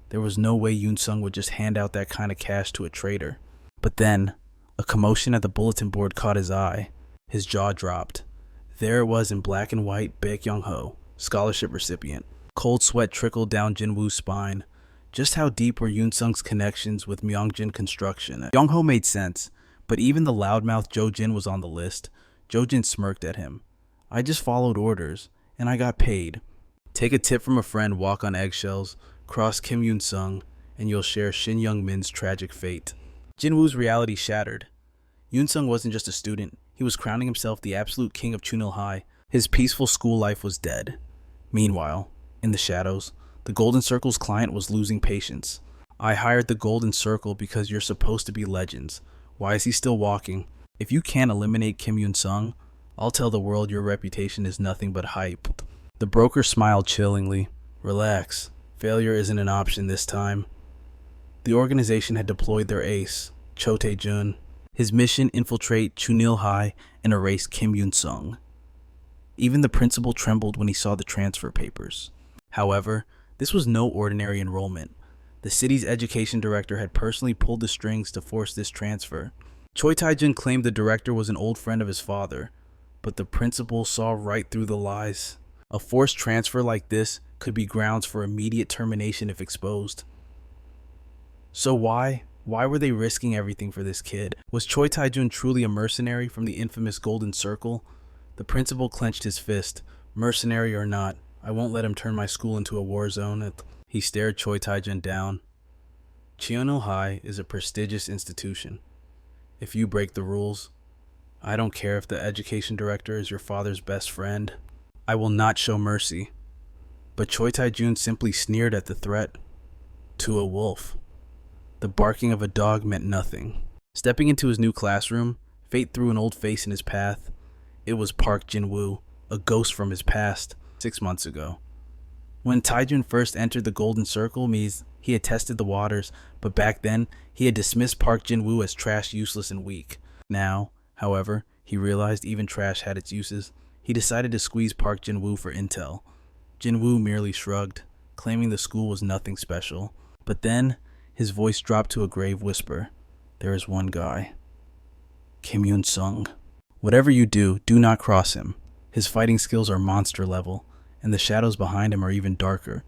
There was no way Yoon-sung would just hand out that kind of cash to a traitor. But then, a commotion at the bulletin board caught his eye. His jaw dropped. There it was in black and white, Baek Young-ho, scholarship recipient. Cold sweat trickled down Jin-woo's spine. Just how deep were Yoon-sung's connections with Myeongjin construction? Young-ho made sense, but even the loudmouth Jo-jin was on the list. Jo-jin smirked at him. I just followed orders, and I got paid. Take a tip from a friend, walk on eggshells, cross Kim Yoon-sung, and you'll share Shin Young-min's tragic fate. Jin-woo's reality shattered. Yoon-sung wasn't just a student. He was crowning himself the absolute king of Chunil High. His peaceful school life was dead. Meanwhile, in the shadows, the Golden Circle's client was losing patience. I hired the Golden Circle because you're supposed to be legends. Why is he still walking? If you can't eliminate Kim Yoon-sung, I'll tell the world your reputation is nothing but hype. The broker smiled chillingly. Relax. Failure isn't an option this time. The organization had deployed their ace, Cho Tae-jun. His mission: infiltrate Chunil High and erase Kim Yoon-sung. Even the principal trembled when he saw the transfer papers. However, this was no ordinary enrollment. The city's education director had personally pulled the strings to force this transfer. Choi Tae-jun claimed the director was an old friend of his father, but the principal saw right through the lies. A forced transfer like this could be grounds for immediate termination if exposed. So why were they risking everything for this kid? Was Choi Tae-jun truly a mercenary from the infamous Golden Circle? The principal clenched his fist. Mercenary or not, I won't let him turn my school into a war zone. He stared Choi Tae-jun down. Chunil High is a prestigious institution. If you break the rules, I don't care if the education director is your father's best friend. I will not show mercy. But Choi Tae-jun simply sneered at the threat. To a wolf. The barking of a dog meant nothing. Stepping into his new classroom, fate threw an old face in his path. It was Park Jin-woo, a ghost from his past, 6 months ago. When Taijun first entered the Golden Circle, means he had tested the waters, but back then he had dismissed Park Jin-woo as trash, useless, and weak. Now, however, he realized even trash had its uses. He decided to squeeze Park Jin-woo for intel. Jin-woo merely shrugged, claiming the school was nothing special. But then, his voice dropped to a grave whisper. There is one guy. Kim Hunsung. Whatever you do, do not cross him. His fighting skills are monster level, and the shadows behind him are even darker.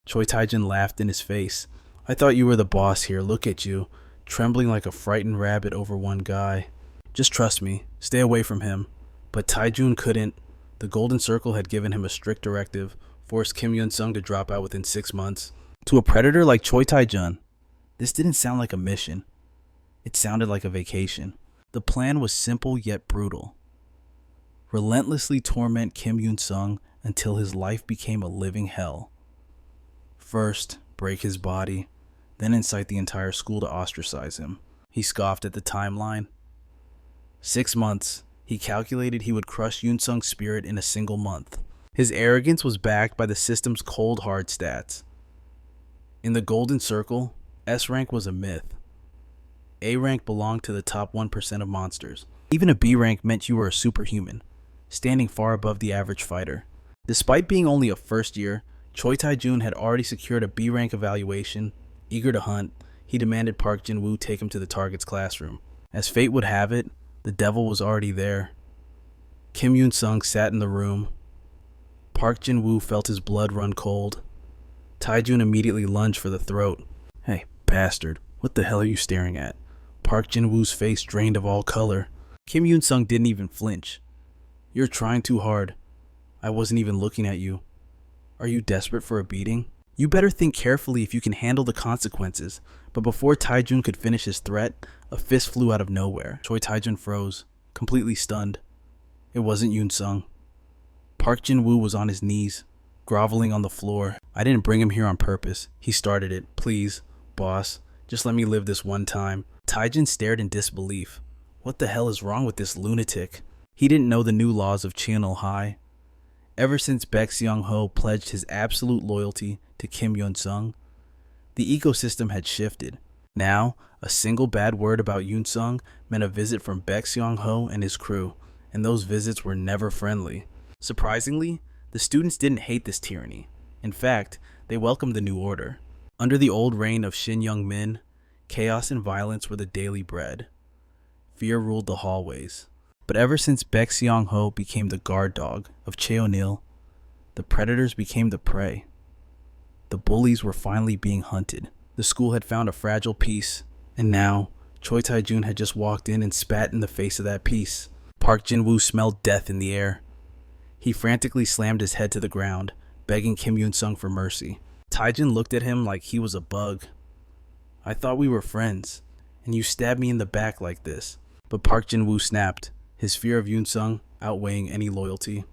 Choi Taijin laughed in his face. I thought you were the boss here, look at you, trembling like a frightened rabbit over one guy. Just trust me, stay away from him. But Taijun couldn't. The Golden Circle had given him a strict directive, forced Kim Hunsung to drop out within 6 months. To a predator like Choi Taijun, this didn't sound like a mission. It sounded like a vacation. The plan was simple yet brutal. Relentlessly torment Kim Hunsung until his life became a living hell. First, break his body, then incite the entire school to ostracize him. He scoffed at the timeline. 6 months. He calculated he would crush Hunsung's spirit in a single month. His arrogance was backed by the system's cold hard stats. In the Golden Circle, S rank was a myth. A rank belonged to the top 1% of monsters. Even a B rank meant you were a superhuman, standing far above the average fighter. Despite being only a first year, Choi Taijun had already secured a B rank evaluation. Eager to hunt, he demanded Park Jin-woo take him to the target's classroom. As fate would have it, the devil was already there. Kim Hunsung sat in the room. Park Jin-woo felt his blood run cold. Taijun immediately lunged for the throat. Hey, bastard, what the hell are you staring at? Park Jin-woo's face drained of all color. Kim Hunsung didn't even flinch. You're trying too hard. I wasn't even looking at you. Are you desperate for a beating? You better think carefully if you can handle the consequences. But before Taijun could finish his threat, a fist flew out of nowhere. Choi Taijun froze, completely stunned. It wasn't Hunsung. Park Jin-woo was on his knees, groveling on the floor. I didn't bring him here on purpose. He started it. Please, boss, just let me live this one time. Taijun stared in disbelief. What the hell is wrong with this lunatic? He didn't know the new laws of Cheonil High. Ever since Baek Seong-ho pledged his absolute loyalty to Kim Hunsung, the ecosystem had shifted. Now, a single bad word about Hunsung meant a visit from Baek Seong-ho and his crew, and those visits were never friendly. Surprisingly, the students didn't hate this tyranny. In fact, they welcomed the new order. Under the old reign of Shin Young-min, chaos and violence were the daily bread. Fear ruled the hallways. But ever since Baek Seong-ho became the guard dog of Cheonil, the predators became the prey. The bullies were finally being hunted. The school had found a fragile peace, and now Choi Taijun had just walked in and spat in the face of that peace. Park Jin-woo smelled death in the air. He frantically slammed his head to the ground, begging Kim Hunsung for mercy. Taijun looked at him like he was a bug. I thought we were friends, and you stabbed me in the back like this. But Park Jin-woo snapped, his fear of Hunsung outweighing any loyalty.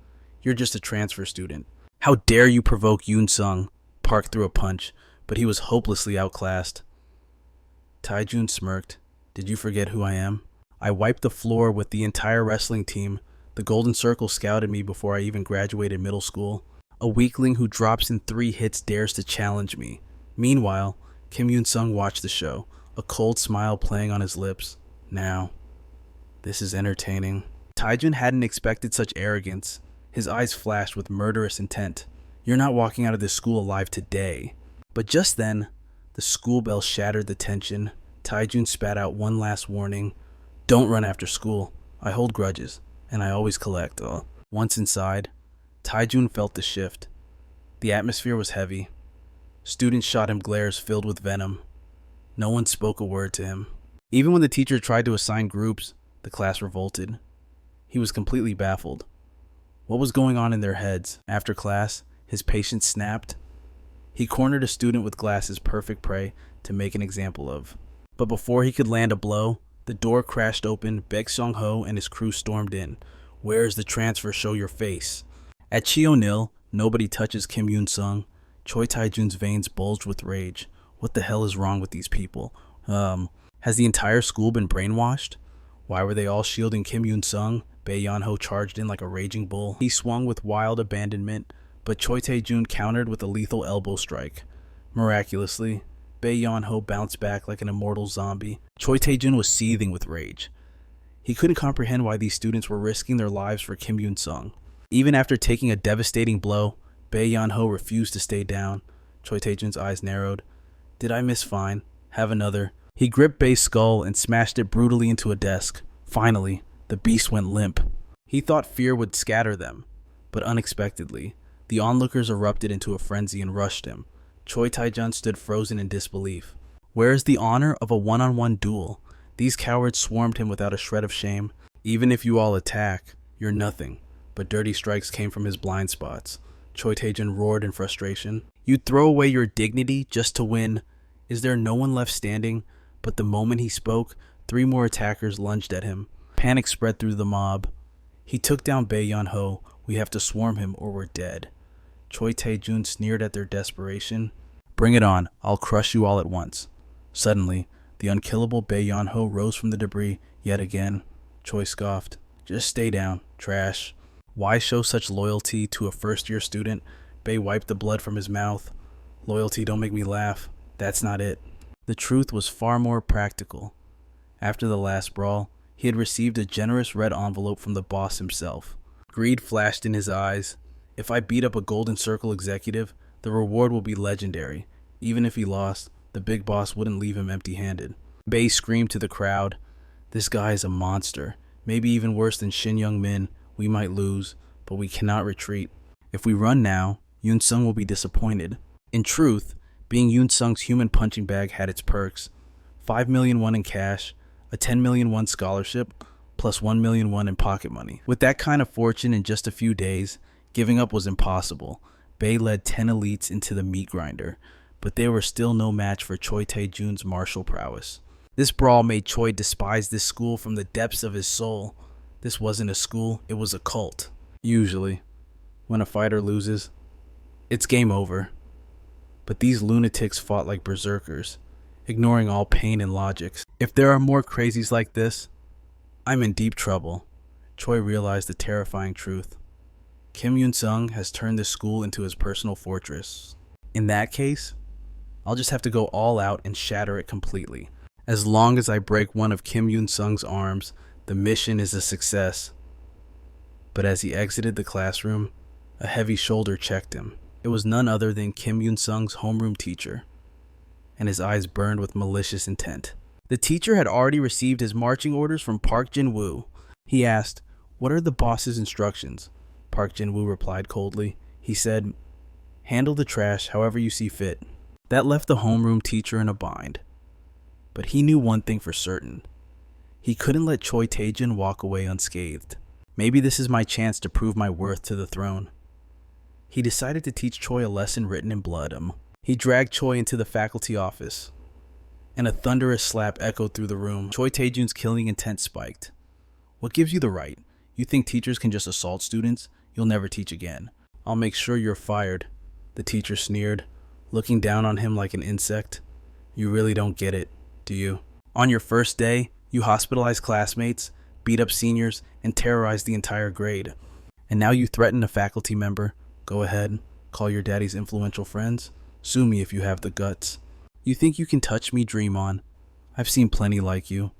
You're just a transfer student. How dare you provoke Hunsung? Park threw a punch, but he was hopelessly outclassed. Taijun smirked. Did you forget who I am? I wiped the floor with the entire wrestling team. The Golden Circle scouted me before I even graduated middle school. A weakling who drops in 3 hits dares to challenge me. Meanwhile, Kim Hunsung watched the show, a cold smile playing on his lips. Now, this is entertaining. Taijun hadn't expected such arrogance. His eyes flashed with murderous intent. You're not walking out of this school alive today. But just then, the school bell shattered the tension. Taijun spat out one last warning. Don't run after school. I hold grudges, and I always collect. Once inside, Taijun felt the shift. The atmosphere was heavy. Students shot him glares filled with venom. No one spoke a word to him. Even when the teacher tried to assign groups, the class revolted. He was completely baffled. What was going on in their heads? After class, his patience snapped. He cornered a student with glasses perfect prey to make an example of. But before he could land a blow, the door crashed open. Baek Seong-ho and his crew stormed in. Where is the transfer? Show your face. At Cheonil, nobody touches Kim Hunsung. Choi Taijun's veins bulged with rage. What the hell is wrong with these people? Has the entire school been brainwashed? Why were they all shielding Kim Hunsung? Bae Yeon-ho charged in like a raging bull. He swung with wild abandonment, but Choi Tae-jun countered with a lethal elbow strike. Miraculously, Bae Yeon-ho bounced back like an immortal zombie. Choi Tae-jun was seething with rage. He couldn't comprehend why these students were risking their lives for Kim Yoon-sung. Even after taking a devastating blow, Bae Yeon-ho refused to stay down. Choi Tae-jun's eyes narrowed. Did I miss fine? Have another. He gripped Bae's skull and smashed it brutally into a desk. Finally, the beast went limp. He thought fear would scatter them, but unexpectedly, the onlookers erupted into a frenzy and rushed him. Choi Tae-jun stood frozen in disbelief. Where is the honor of a one-on-one duel? These cowards swarmed him without a shred of shame. Even if you all attack, you're nothing. But dirty strikes came from his blind spots. Choi Tae-jun roared in frustration. You'd throw away your dignity just to win. Is there no one left standing? But the moment he spoke, 3 more attackers lunged at him. Panic spread through the mob. He took down Bae Yeon-ho. We have to swarm him or we're dead. Choi Tae-jun sneered at their desperation. Bring it on. I'll crush you all at once. Suddenly, the unkillable Bae Yeon-ho rose from the debris yet again. Choi scoffed. Just stay down, trash. Why show such loyalty to a first-year student? Bae wiped the blood from his mouth. Loyalty, don't make me laugh. That's not it. The truth was far more practical. After the last brawl, he had received a generous red envelope from the boss himself. Greed flashed in his eyes. If I beat up a Golden Circle executive, the reward will be legendary. Even if he lost, the big boss wouldn't leave him empty-handed. Bae screamed to the crowd. This guy is a monster. Maybe even worse than Shin Young-min. We might lose, but we cannot retreat. If we run now, Yoon-sung will be disappointed. In truth, being Yoon-sung's human punching bag had its perks. 5 million won in cash, a 10 million won scholarship, plus 1 million won in pocket money. With that kind of fortune in just a few days, giving up was impossible. Bae led 10 elites into the meat grinder, but they were still no match for Choi Tae-jun's martial prowess. This brawl made Choi despise this school from the depths of his soul. This wasn't a school, it was a cult. Usually, when a fighter loses, it's game over. But these lunatics fought like berserkers, ignoring all pain and logics. If there are more crazies like this, I'm in deep trouble. Choi realized the terrifying truth. Kim Yoon-sung has turned this school into his personal fortress. In that case, I'll just have to go all out and shatter it completely. As long as I break one of Kim Yoon-sung's arms, the mission is a success. But as he exited the classroom, a heavy shoulder checked him. It was none other than Kim Yoon-sung's homeroom teacher, and his eyes burned with malicious intent. The teacher had already received his marching orders from Park Jin-woo. He asked, "What are the boss's instructions?" Park Jin-woo replied coldly. He said, "Handle the trash however you see fit." That left the homeroom teacher in a bind. But he knew one thing for certain. He couldn't let Choi Tae-jun walk away unscathed. Maybe this is my chance to prove my worth to the throne. He decided to teach Choi a lesson written in blood. He dragged Choi into the faculty office, and a thunderous slap echoed through the room. Choi Tae-jun's killing intent spiked. "What gives you the right? You think teachers can just assault students? You'll never teach again. I'll make sure you're fired." The teacher sneered, looking down on him like an insect. "You really don't get it, do you? On your first day, you hospitalized classmates, beat up seniors, and terrorized the entire grade. And now you threaten a faculty member. Go ahead, call your daddy's influential friends. Sue me if you have the guts. You think you can touch me, dream on. I've seen plenty like you.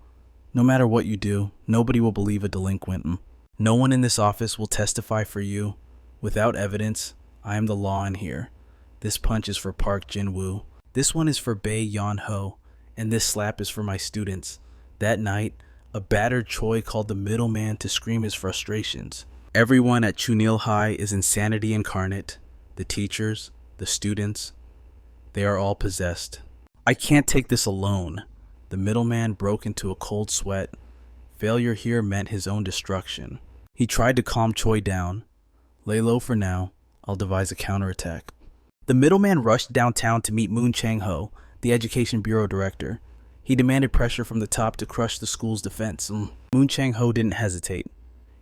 No matter what you do, nobody will believe a delinquent. No one in this office will testify for you. Without evidence, I am the law in here. This punch is for Park Jin-woo. This one is for Bae Yeon-ho. And this slap is for my students." That night, a battered Choi called the middleman to scream his frustrations. Everyone at Chunil High is insanity incarnate. The teachers, the students, they are all possessed. "I can't take this alone." The middleman broke into a cold sweat. Failure here meant his own destruction. He tried to calm Choi down. "Lay low for now. I'll devise a counterattack." The middleman rushed downtown to meet Moon Chang-ho, the Education Bureau director. He demanded pressure from the top to crush the school's defense. Moon Chang-ho didn't hesitate.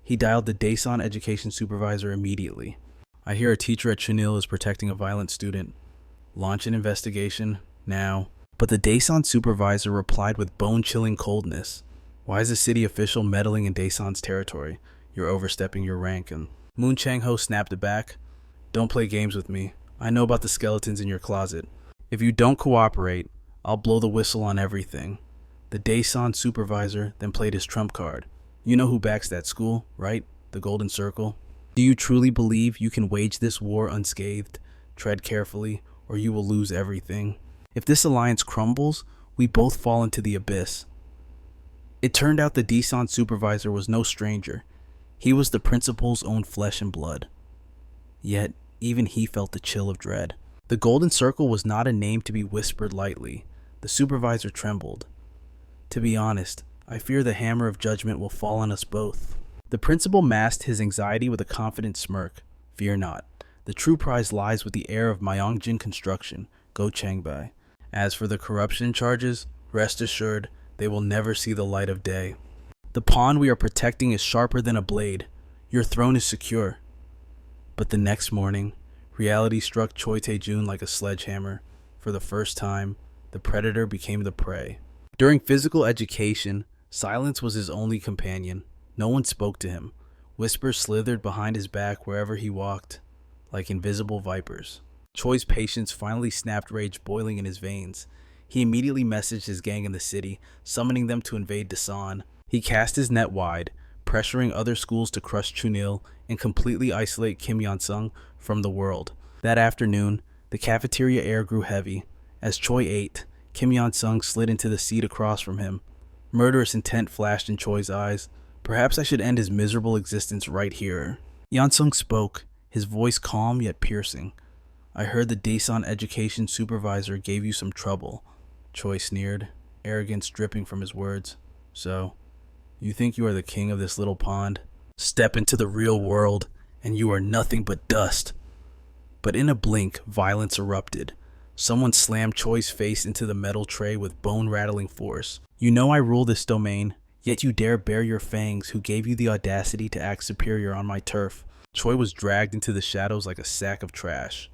He dialed the Daesan education supervisor immediately. "I hear a teacher at Chunil is protecting a violent student. Launch an investigation, now." But the Daesan supervisor replied with bone-chilling coldness. "Why is a city official meddling in Daesan's territory? You're overstepping your rank." And Moon Chang-ho snapped back. Don't play games with me. I know about the skeletons in your closet. If you don't cooperate, I'll blow the whistle on everything. The Daesan supervisor then played his trump card. You know who backs that school, right? The Golden Circle. Do you truly believe you can wage this war unscathed? Tread carefully, or you will lose everything. If this alliance crumbles, we both fall into the abyss. It turned out the Daesan supervisor was no stranger. He was the principal's own flesh and blood. Yet, even he felt the chill of dread. The Golden Circle was not a name to be whispered lightly. The supervisor trembled. To be honest, I fear the hammer of judgment will fall on us both. The principal masked his anxiety with a confident smirk. Fear not. The true prize lies with the heir of Myeongjin Construction, Go Changbai. As for the corruption charges, rest assured, they will never see the light of day. The pawn we are protecting is sharper than a blade. Your throne is secure. But the next morning, reality struck Choi Tae-jun like a sledgehammer. For the first time, the predator became the prey. During physical education, silence was his only companion. No one spoke to him. Whispers slithered behind his back wherever he walked, like invisible vipers. Choi's patience finally snapped, rage boiling in his veins. He immediately messaged his gang in the city, summoning them to invade Daesan. He cast his net wide, pressuring other schools to crush Chunil and completely isolate Kim Hunsung from the world. That afternoon, the cafeteria air grew heavy. As Choi ate, Kim Hunsung slid into the seat across from him. Murderous intent flashed in Choi's eyes. Perhaps I should end his miserable existence right here. Hunsung spoke, his voice calm yet piercing. I heard the Daesan education supervisor gave you some trouble. Choi sneered, arrogance dripping from his words. So, you think you are the king of this little pond? Step into the real world, and you are nothing but dust. But in a blink, violence erupted. Someone slammed Choi's face into the metal tray with bone-rattling force. You know I rule this domain, yet you dare bare your fangs. Who gave you the audacity to act superior on my turf? Choi was dragged into the shadows like a sack of trash.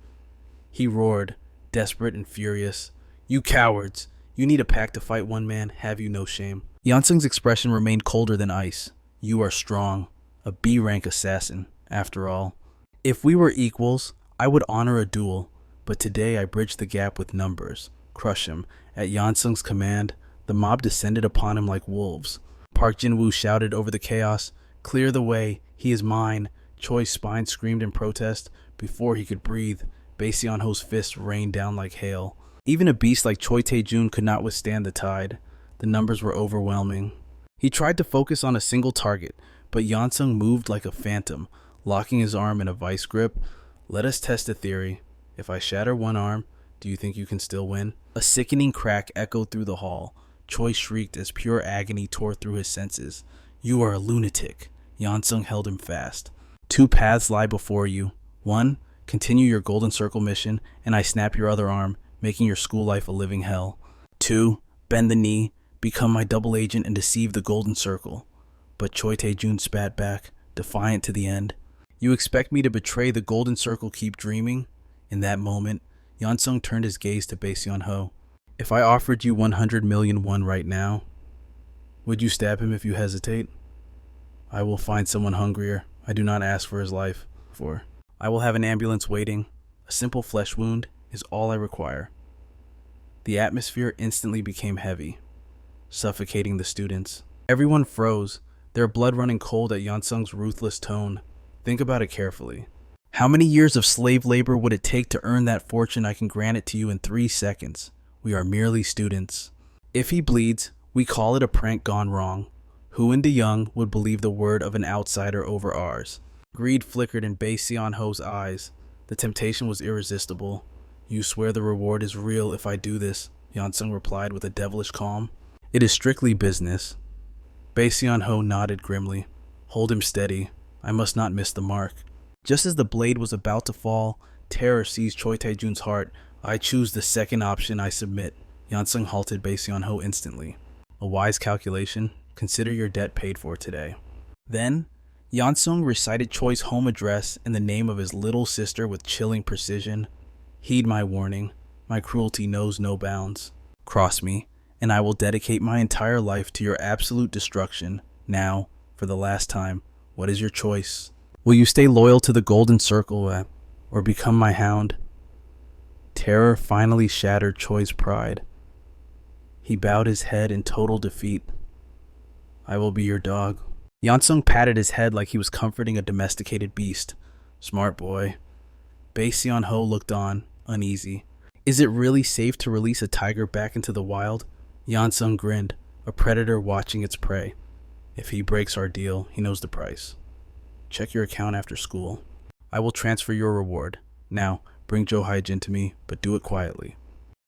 He roared, desperate and furious. You cowards! You need a pack to fight one man, have you no shame? Hunsung's expression remained colder than ice. You are strong. A B-rank assassin, after all. If we were equals, I would honor a duel, but today I bridge the gap with numbers. Crush him. At Hunsung's command, the mob descended upon him like wolves. Park Jin-woo shouted over the chaos, Clear the way, he is mine. Choi's spine screamed in protest. Before he could breathe, Bae Seon-ho's fists rained down like hail. Even a beast like Choi Tae-jun could not withstand the tide. The numbers were overwhelming. He tried to focus on a single target, but Hunsung moved like a phantom, locking his arm in a vice grip. Let us test a theory. If I shatter one arm, do you think you can still win? A sickening crack echoed through the hall. Choi shrieked as pure agony tore through his senses. You are a lunatic. Hunsung held him fast. Two paths lie before you. One, continue your Golden Circle mission, and I snap your other arm, making your school life a living hell. Two, bend the knee, become my double agent, and deceive the Golden Circle. But Choi Tae-jun spat back, defiant to the end. You expect me to betray the Golden Circle, keep dreaming? In that moment, Hunsung turned his gaze to Bae Seon-ho. If I offered you 100 million won right now, would you stab him if you hesitate? I will find someone hungrier. I do not ask for his life. I will have an ambulance waiting. A simple flesh wound is all I require. The atmosphere instantly became heavy, suffocating the students. Everyone froze, their blood running cold at Hunsung's ruthless tone. Think about it carefully. How many years of slave labor would it take to earn that fortune? I can grant it to you in 3 seconds. We are merely students. If he bleeds, we call it a prank gone wrong. Who in DeYoung would believe the word of an outsider over ours? Greed flickered in Bae Seon-ho's eyes. The temptation was irresistible. You swear the reward is real if I do this, Hunsung replied with a devilish calm. It is strictly business. Bae Seon-ho nodded grimly. Hold him steady. I must not miss the mark. Just as the blade was about to fall, terror seized Choi Tae-jun's heart. I choose the second option, I submit. Hunsung halted Bae Seon-ho instantly. A wise calculation. Consider your debt paid for today. Then, Hunsung recited Choi's home address and the name of his little sister with chilling precision. Heed my warning. My cruelty knows no bounds. Cross me, and I will dedicate my entire life to your absolute destruction. Now, for the last time, what is your choice? Will you stay loyal to the Golden Circle, or become my hound. Terror finally shattered Choi's pride. He bowed his head in total defeat. I will be your dog. Hunsung patted his head like he was comforting a domesticated beast. Smart boy. Bae Seon-ho looked on, uneasy. Is it really safe to release a tiger back into the wild? Hunsung grinned, a predator watching its prey. If he breaks our deal, he knows the price. Check your account after school. I will transfer your reward. Now, bring Jo Hyejin to me, but do it quietly.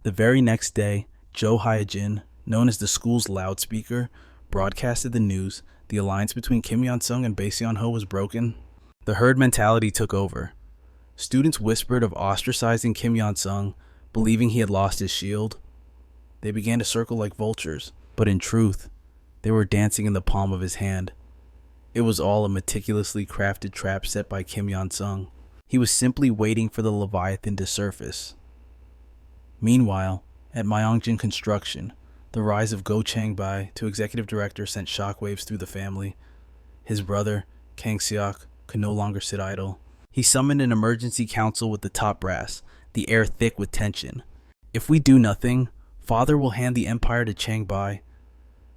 The very next day, Jo Hyejin, known as the school's loudspeaker, broadcasted the news. The alliance between Kim Hyun-sung and Bae Seon-ho was broken. The herd mentality took over. Students whispered of ostracizing Kim Hyun-sung, believing he had lost his shield. They began to circle like vultures, but in truth, they were dancing in the palm of his hand. It was all a meticulously crafted trap set by Kim Hyun-sung. He was simply waiting for the Leviathan to surface. Meanwhile, at Myeongjin Construction, the rise of Go Chang-bai to executive director sent shockwaves through the family. His brother, Kang Seok, could no longer sit idle. He summoned an emergency council with the top brass, the air thick with tension. If we do nothing, father will hand the empire to Chang-bai.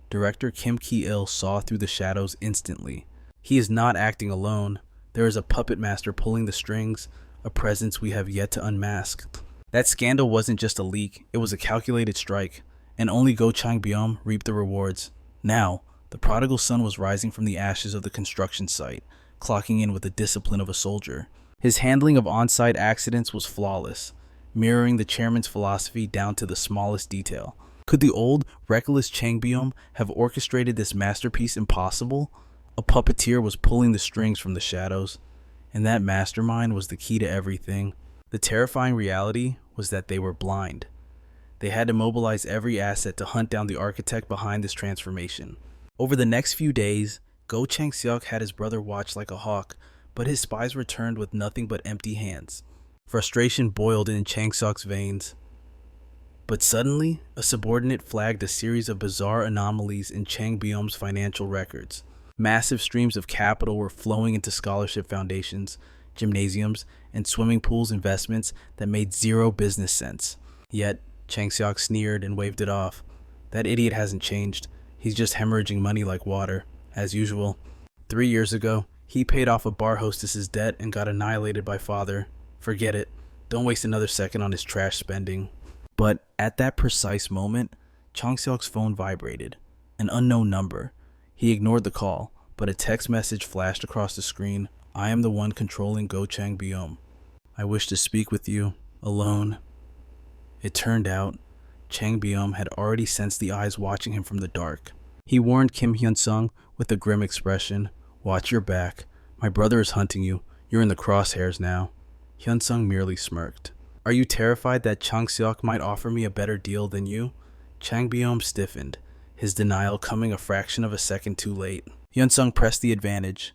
Director Kim Ki-il saw through the shadows instantly. He is not acting alone. There is a puppet master pulling the strings, a presence we have yet to unmask. That scandal wasn't just a leak, it was a calculated strike, and only Go Chang-byum reaped the rewards. Now, the prodigal son was rising from the ashes of the construction site, clocking in with the discipline of a soldier. His handling of on-site accidents was flawless, mirroring the chairman's philosophy down to the smallest detail. Could the old, reckless Chang-byum have orchestrated this masterpiece impossible? A puppeteer was pulling the strings from the shadows, and that mastermind was the key to everything. The terrifying reality was that they were blind. They had to mobilize every asset to hunt down the architect behind this transformation. Over the next few days, Go Chang-seok had his brother watch like a hawk, but his spies returned with nothing but empty hands. Frustration boiled in Chang-seok's veins. But suddenly, a subordinate flagged a series of bizarre anomalies in Chang-byum's financial records. Massive streams of capital were flowing into scholarship foundations, gymnasiums, and swimming pools investments that made zero business sense. Yet, Chang-seok sneered and waved it off. That idiot hasn't changed. He's just hemorrhaging money like water, as usual. 3 years ago, he paid off a bar hostess's debt and got annihilated by father. Forget it. Don't waste another second on his trash spending. But at that precise moment, Chang-seok's phone vibrated. An unknown number. He ignored the call, but a text message flashed across the screen. I am the one controlling Go Chang-byum. I wish to speak with you, alone. It turned out, Chang-byum had already sensed the eyes watching him from the dark. He warned Kim Hyun-sung with a grim expression, watch your back. My brother is hunting you. You're in the crosshairs now. Hyun-sung merely smirked. Are you terrified that Chang-seok might offer me a better deal than you? Chang-byum stiffened, his denial coming a fraction of a second too late. Hyun-sung pressed the advantage.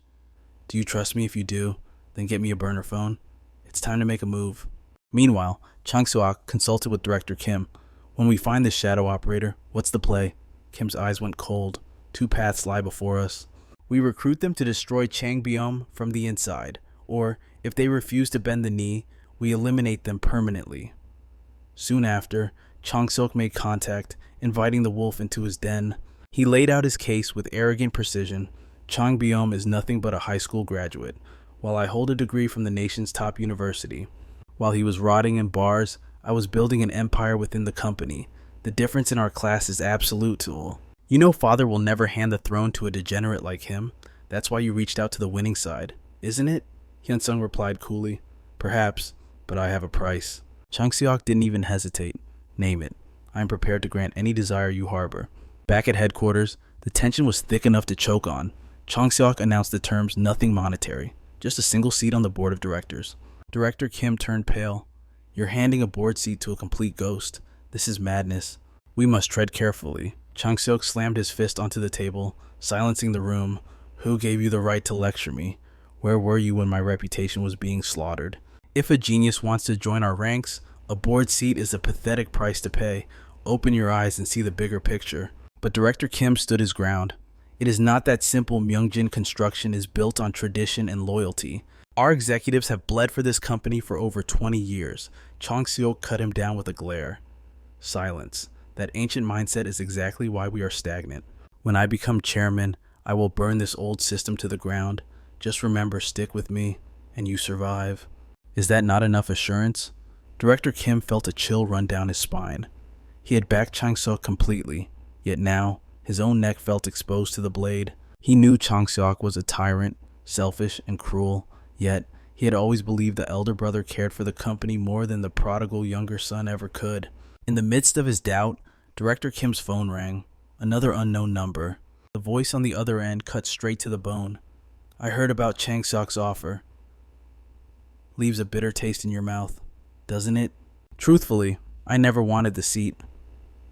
Do you trust me? If you do, then get me a burner phone. It's time to make a move. Meanwhile, Chang-seok consulted with Director Kim. When we find this shadow operator, what's the play? Kim's eyes went cold. 2 paths lie before us. We recruit them to destroy Chang-byum from the inside, or, if they refuse to bend the knee, we eliminate them permanently. Soon after, Chang-seok made contact, inviting the wolf into his den. He laid out his case with arrogant precision. Chang-byum is nothing but a high school graduate, while I hold a degree from the nation's top university. While he was rotting in bars, I was building an empire within the company. The difference in our class is absolute, Tool. You know father will never hand the throne to a degenerate like him. That's why you reached out to the winning side, isn't it? Hyun-sung replied coolly. Perhaps, but I have a price. Chang-seok didn't even hesitate. Name it. I am prepared to grant any desire you harbor. Back at headquarters, the tension was thick enough to choke on. Chang-seok announced the terms nothing monetary, just a single seat on the board of directors. Director Kim turned pale. You're handing a board seat to a complete ghost. This is madness. We must tread carefully. Chang-seok slammed his fist onto the table, silencing the room. Who gave you the right to lecture me? Where were you when my reputation was being slaughtered? If a genius wants to join our ranks, a board seat is a pathetic price to pay. Open your eyes and see the bigger picture. But Director Kim stood his ground. It is not that simple. Myeongjin Construction is built on tradition and loyalty. Our executives have bled for this company for over 20 years. Chong Seok cut him down with a glare. Silence. That ancient mindset is exactly why we are stagnant. When I become chairman, I will burn this old system to the ground. Just remember, stick with me, and you survive. Is that not enough assurance? Director Kim felt a chill run down his spine. He had backed Chang Seok completely, yet now his own neck felt exposed to the blade. He knew Chang Seok was a tyrant, selfish and cruel, yet he had always believed the elder brother cared for the company more than the prodigal younger son ever could. In the midst of his doubt, Director Kim's phone rang. Another unknown number. The voice on the other end cut straight to the bone. I heard about Chang Seok's offer. Leaves a bitter taste in your mouth, doesn't it? Truthfully, I never wanted the seat.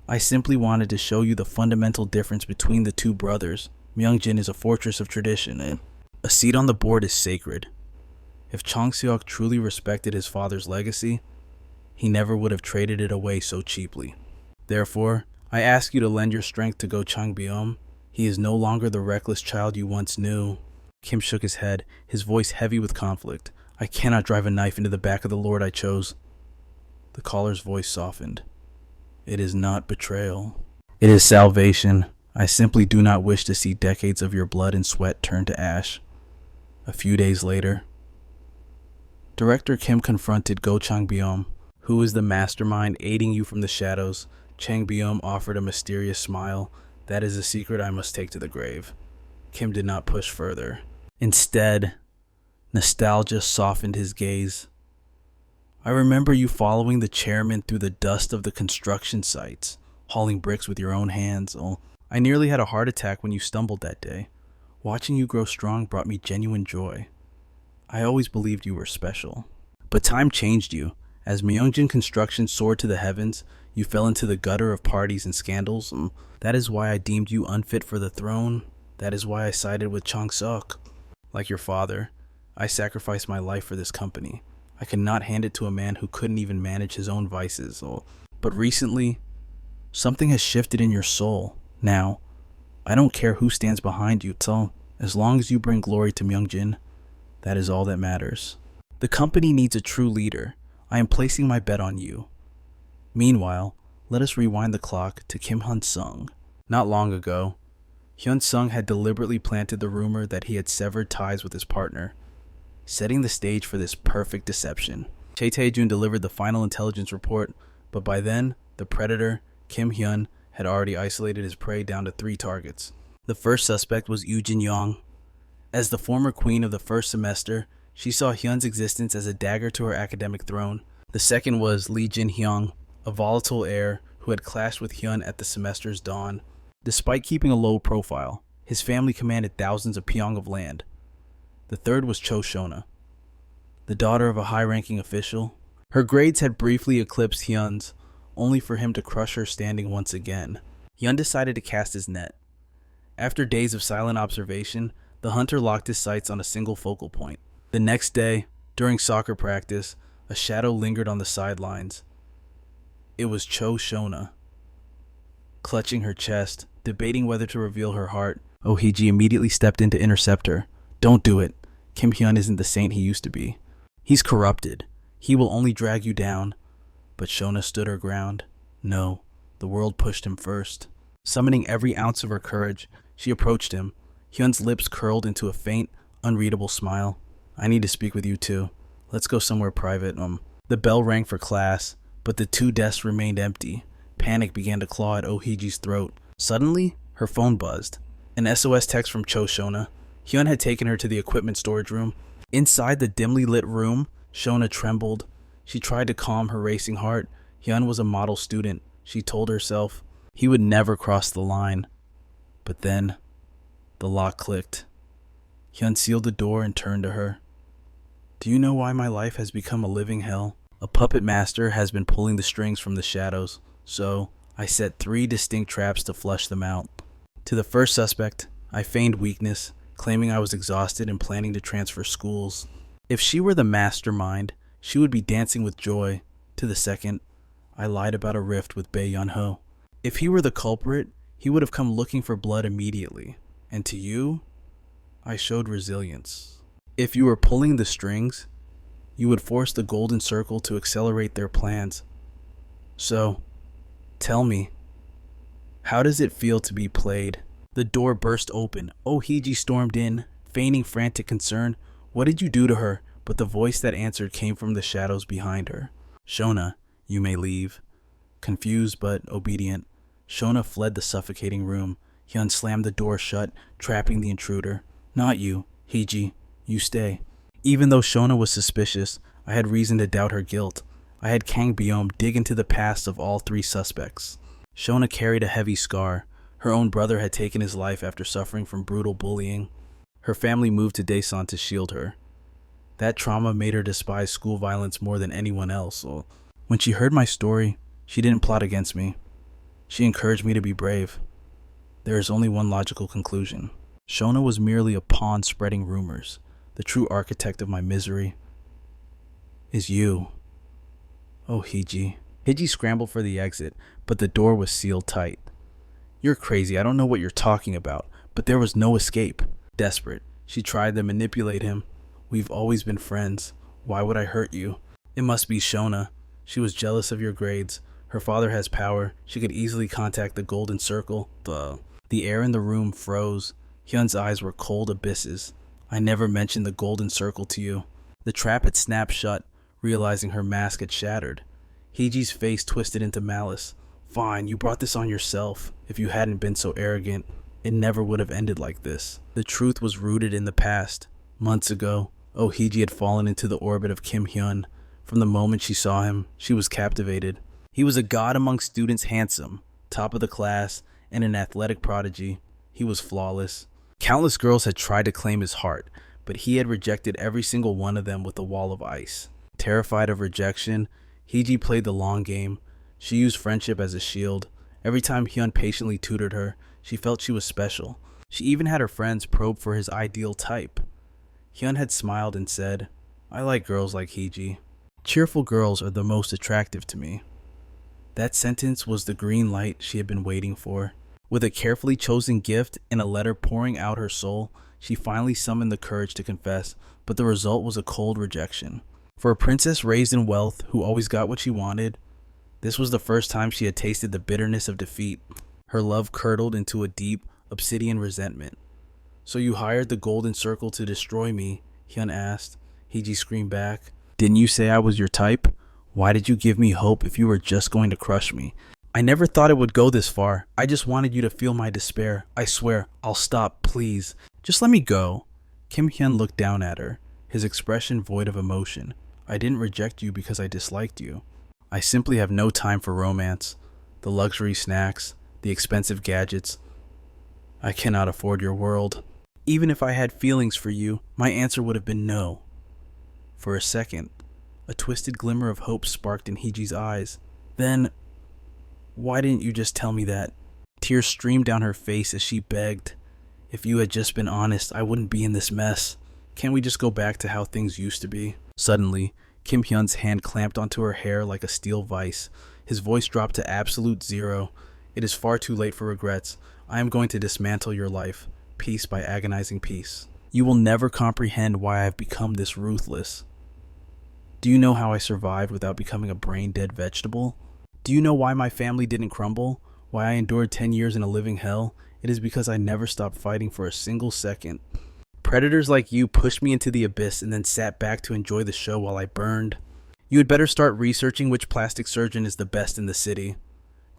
I simply wanted to show you the fundamental difference between the two brothers. Myeongjin is a fortress of tradition, and a seat on the board is sacred. If Chang Seok truly respected his father's legacy, he never would have traded it away so cheaply. Therefore, I ask you to lend your strength to Go Chang-byum. He is no longer the reckless child you once knew. Kim shook his head, his voice heavy with conflict. I cannot drive a knife into the back of the lord I chose. The caller's voice softened. It is not betrayal. It is salvation. I simply do not wish to see decades of your blood and sweat turn to ash. A few days later, Director Kim confronted Go Chang-byum. Who is the mastermind aiding you from the shadows? Chang-byum offered a mysterious smile. That is a secret I must take to the grave. Kim did not push further. Instead, nostalgia softened his gaze. I remember you following the chairman through the dust of the construction sites, hauling bricks with your own hands. Oh, I nearly had a heart attack when you stumbled that day. Watching you grow strong brought me genuine joy. I always believed you were special. But time changed you. As Myeongjin construction soared to the heavens, you fell into the gutter of parties and scandals. That is why I deemed you unfit for the throne. That is why I sided with Chang Seok. Like your father, I sacrificed my life for this company. I could not hand it to a man who couldn't even manage his own vices. But recently, something has shifted in your soul. Now, I don't care who stands behind you, so as long as you bring glory to Myeongjin, that is all that matters. The company needs a true leader. I am placing my bet on you. Meanwhile, let us rewind the clock to Kim Hunsung. Not long ago, Hunsung had deliberately planted the rumor that he had severed ties with his partner, setting the stage for this perfect deception. Chae Tae-jun delivered the final intelligence report, but by then, the predator, Kim Hyun, had already isolated his prey down to 3 targets. The first suspect was Yoo Jin-young. As the former queen of the first semester, she saw Hyun's existence as a dagger to her academic throne. The second was Lee Jin-hyung, a volatile heir who had clashed with Hyun at the semester's dawn. Despite keeping a low profile, his family commanded thousands of pyong of land. The third was Cho Shona, the daughter of a high-ranking official. Her grades had briefly eclipsed Hyun's, only for him to crush her standing once again. Hyun decided to cast his net. After days of silent observation, the hunter locked his sights on a single focal point. The next day, during soccer practice, a shadow lingered on the sidelines. It was Cho Shona. Clutching her chest, debating whether to reveal her heart, Oh Hee-ji immediately stepped in to intercept her. Don't do it. Kim Hyun isn't the saint he used to be. He's corrupted. He will only drag you down. But Shona stood her ground. No, the world pushed him first. Summoning every ounce of her courage, she approached him. Hyun's lips curled into a faint, unreadable smile. I need to speak with you too. Let's go somewhere private. The bell rang for class, but the 2 desks remained empty. Panic began to claw at Oh Hee-ji's throat. Suddenly, her phone buzzed. An SOS text from Cho Shona. Hyun had taken her to the equipment storage room. Inside the dimly lit room, Shona trembled. She tried to calm her racing heart. Hyun was a model student, she told herself. He would never cross the line. But then, the lock clicked. Hyun sealed the door and turned to her. Do you know why my life has become a living hell? A puppet master has been pulling the strings from the shadows, so I set 3 distinct traps to flush them out. To the first suspect, I feigned weakness, claiming I was exhausted and planning to transfer schools. If she were the mastermind, she would be dancing with joy. To the second, I lied about a rift with Bae Yun-ho. If he were the culprit, he would have come looking for blood immediately. And to you, I showed resilience. If you were pulling the strings, you would force the golden circle to accelerate their plans. So, tell me, how does it feel to be played? The door burst open. Ohiji stormed in, feigning frantic concern. What did you do to her? But the voice that answered came from the shadows behind her. Shona, you may leave. Confused but obedient, Shona fled the suffocating room. Hyun slammed the door shut, trapping the intruder. Not you, Hiji. You stay. Even though Shona was suspicious, I had reason to doubt her guilt. I had Kang Byom dig into the past of all three suspects. Shona carried a heavy scar. Her own brother had taken his life after suffering from brutal bullying. Her family moved to Daesan to shield her. That trauma made her despise school violence more than anyone else. When she heard my story, she didn't plot against me. She encouraged me to be brave. There is only one logical conclusion. Shona was merely a pawn spreading rumors. The true architect of my misery is you. Oh, Hiji. Hiji scrambled for the exit, but the door was sealed tight. You're crazy. I don't know what you're talking about, but there was no escape. Desperate, she tried to manipulate him. We've always been friends. Why would I hurt you? It must be Shona. She was jealous of your grades. Her father has power. She could easily contact the Golden Circle. The air in the room froze. Hyun's eyes were cold abysses. I never mentioned the Golden Circle to you. The trap had snapped shut, realizing her mask had shattered. Hiji's face twisted into malice. Fine, you brought this on yourself. If you hadn't been so arrogant, it never would have ended like this. The truth was rooted in the past. Months ago, Hiji had fallen into the orbit of Kim Hyun. From the moment she saw him, she was captivated. He was a god among students, handsome, top of the class, and an athletic prodigy. He was flawless. Countless girls had tried to claim his heart, but he had rejected every single one of them with a wall of ice. Terrified of rejection, Hiji played the long game. She used friendship as a shield. Every time Hyun patiently tutored her, she felt she was special. She even had her friends probe for his ideal type. Hyun had smiled and said, I like girls like Hiji. Cheerful girls are the most attractive to me. That sentence was the green light she had been waiting for. With a carefully chosen gift and a letter pouring out her soul, she finally summoned the courage to confess, but the result was a cold rejection. For a princess raised in wealth who always got what she wanted, this was the first time she had tasted the bitterness of defeat. Her love curdled into a deep, obsidian resentment. So you hired the Golden Circle to destroy me? Hyun asked. Hiji screamed back. Didn't you say I was your type? Why did you give me hope if you were just going to crush me? I never thought it would go this far. I just wanted you to feel my despair. I swear, I'll stop, please. Just let me go. Kim Hyun looked down at her, his expression void of emotion. I didn't reject you because I disliked you. I simply have no time for romance. The luxury snacks, the expensive gadgets. I cannot afford your world. Even if I had feelings for you, my answer would have been no. For a second, a twisted glimmer of hope sparked in Hiji's eyes. Then, why didn't you just tell me that? Tears streamed down her face as she begged. If you had just been honest, I wouldn't be in this mess. Can't we just go back to how things used to be? Suddenly, Kim Hyun's hand clamped onto her hair like a steel vice. His voice dropped to absolute zero. It is far too late for regrets. I am going to dismantle your life, piece by agonizing piece. You will never comprehend why I have become this ruthless. Do you know how I survived without becoming a brain-dead vegetable? Do you know why my family didn't crumble? Why I endured 10 years in a living hell? It is because I never stopped fighting for a single second. Predators like you pushed me into the abyss and then sat back to enjoy the show while I burned. You had better start researching which plastic surgeon is the best in the city.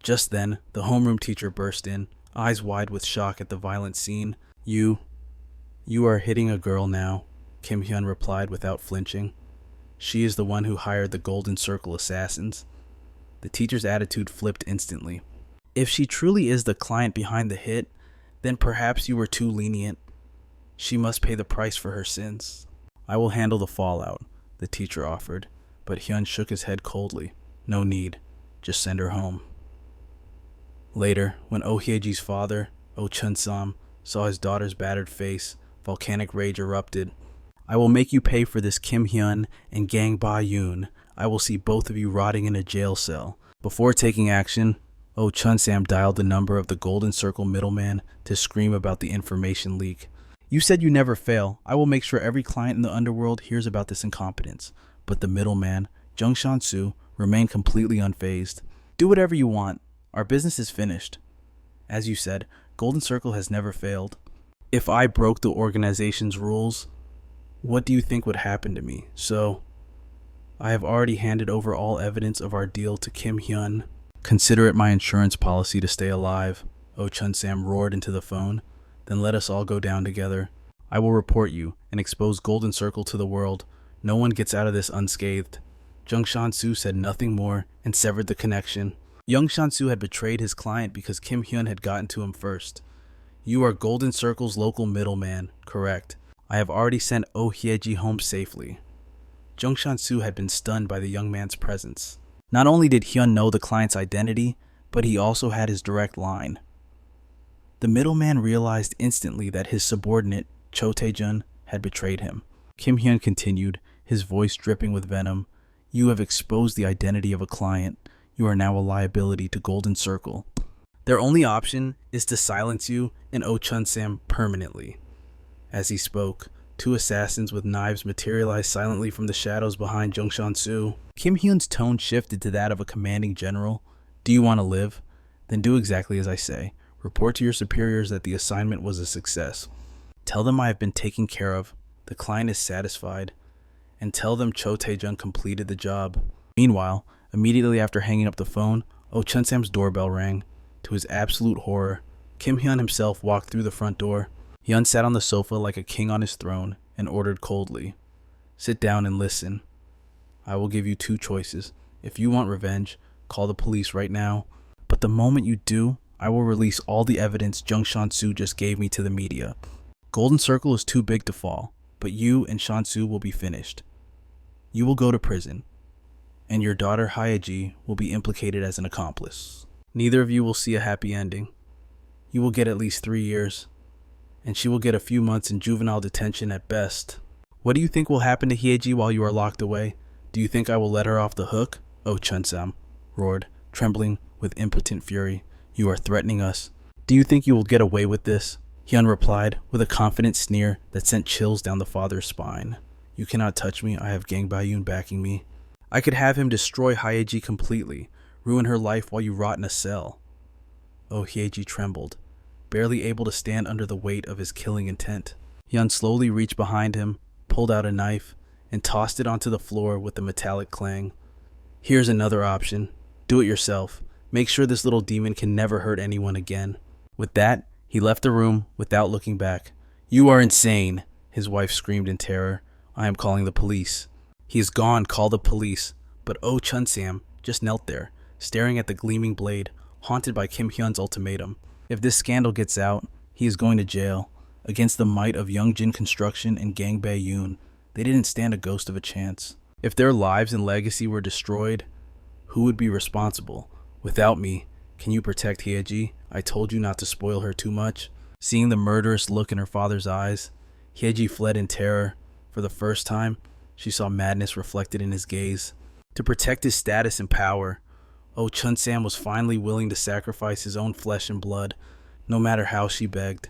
Just then, the homeroom teacher burst in, eyes wide with shock at the violent scene. You are hitting a girl now, Kim Hyun replied without flinching. She is the one who hired the Golden Circle assassins. The teacher's attitude flipped instantly. If she truly is the client behind the hit, then perhaps you were too lenient. She must pay the price for her sins. I will handle the fallout, the teacher offered, but Hyun shook his head coldly. No need. Just send her home. Later, when Oh Hyeji's father, Oh Chun-sam, saw his daughter's battered face, volcanic rage erupted. I will make you pay for this, Kim Hyun and Gang Ba-yoon. I will see both of you rotting in a jail cell. Before taking action, Oh Chun-sam dialed the number of the Golden Circle middleman to scream about the information leak. You said you never fail. I will make sure every client in the underworld hears about this incompetence. But the middleman, Jung Shan-soo, remained completely unfazed. Do whatever you want. Our business is finished. As you said, Golden Circle has never failed. If I broke the organization's rules, what do you think would happen to me? So, I have already handed over all evidence of our deal to Kim Hyun. Consider it my insurance policy to stay alive, Oh Chun-sam roared into the phone. Then let us all go down together. I will report you and expose Golden Circle to the world. No one gets out of this unscathed. Jung Shan-soo said nothing more and severed the connection. Jung Shan-soo had betrayed his client because Kim Hyun had gotten to him first. You are Golden Circle's local middleman, correct. I have already sent Oh Hyeji home safely. Jung Shan-soo had been stunned by the young man's presence. Not only did Hyun know the client's identity, but he also had his direct line. The middleman realized instantly that his subordinate, Cho Tae-jun, had betrayed him. Kim Hyun continued, his voice dripping with venom. You have exposed the identity of a client. You are now a liability to Golden Circle. Their only option is to silence you and Oh Chun-sam permanently. As he spoke, two assassins with knives materialized silently from the shadows behind Jung Shan-soo. Kim Hyun's tone shifted to that of a commanding general. Do you want to live? Then do exactly as I say. Report to your superiors that the assignment was a success. Tell them I have been taken care of. The client is satisfied. And tell them Cho Tae-jun completed the job. Meanwhile, immediately after hanging up the phone, Oh Chun-sam's doorbell rang. To his absolute horror, Kim Hyun himself walked through the front door. Hyun sat on the sofa like a king on his throne and ordered coldly, sit down and listen. I will give you two choices. If you want revenge, call the police right now. But the moment you do, I will release all the evidence Jung Shan-soo just gave me to the media. Golden Circle is too big to fall, but you and Shan-soo will be finished. You will go to prison, and your daughter Hyeji will be implicated as an accomplice. Neither of you will see a happy ending. You will get at least 3 years, and she will get a few months in juvenile detention at best. What do you think will happen to Hyeji while you are locked away? Do you think I will let her off the hook? Oh Chun-sam roared, trembling with impotent fury. You are threatening us. Do you think you will get away with this? Hyun replied with a confident sneer that sent chills down the father's spine. You cannot touch me. I have Gang Bayun backing me. I could have him destroy Hyeji completely, ruin her life while you rot in a cell. Oh Hyeji trembled, barely able to stand under the weight of his killing intent. Hyun slowly reached behind him, pulled out a knife, and tossed it onto the floor with a metallic clang. Here's another option. Do it yourself. Make sure this little demon can never hurt anyone again. With that, he left the room without looking back. You are insane, his wife screamed in terror. I am calling the police. He is gone, call the police. But Oh Chun-sam just knelt there, staring at the gleaming blade, haunted by Kim Hyun's ultimatum. If this scandal gets out, he is going to jail. Against the might of Youngjin Construction and Gang Bayun, they didn't stand a ghost of a chance. If their lives and legacy were destroyed, who would be responsible? Without me, can you protect Hyeji? I told you not to spoil her too much. Seeing the murderous look in her father's eyes, Hyeji fled in terror. For the first time, she saw madness reflected in his gaze. To protect his status and power, Oh Chun-sam was finally willing to sacrifice his own flesh and blood, no matter how she begged.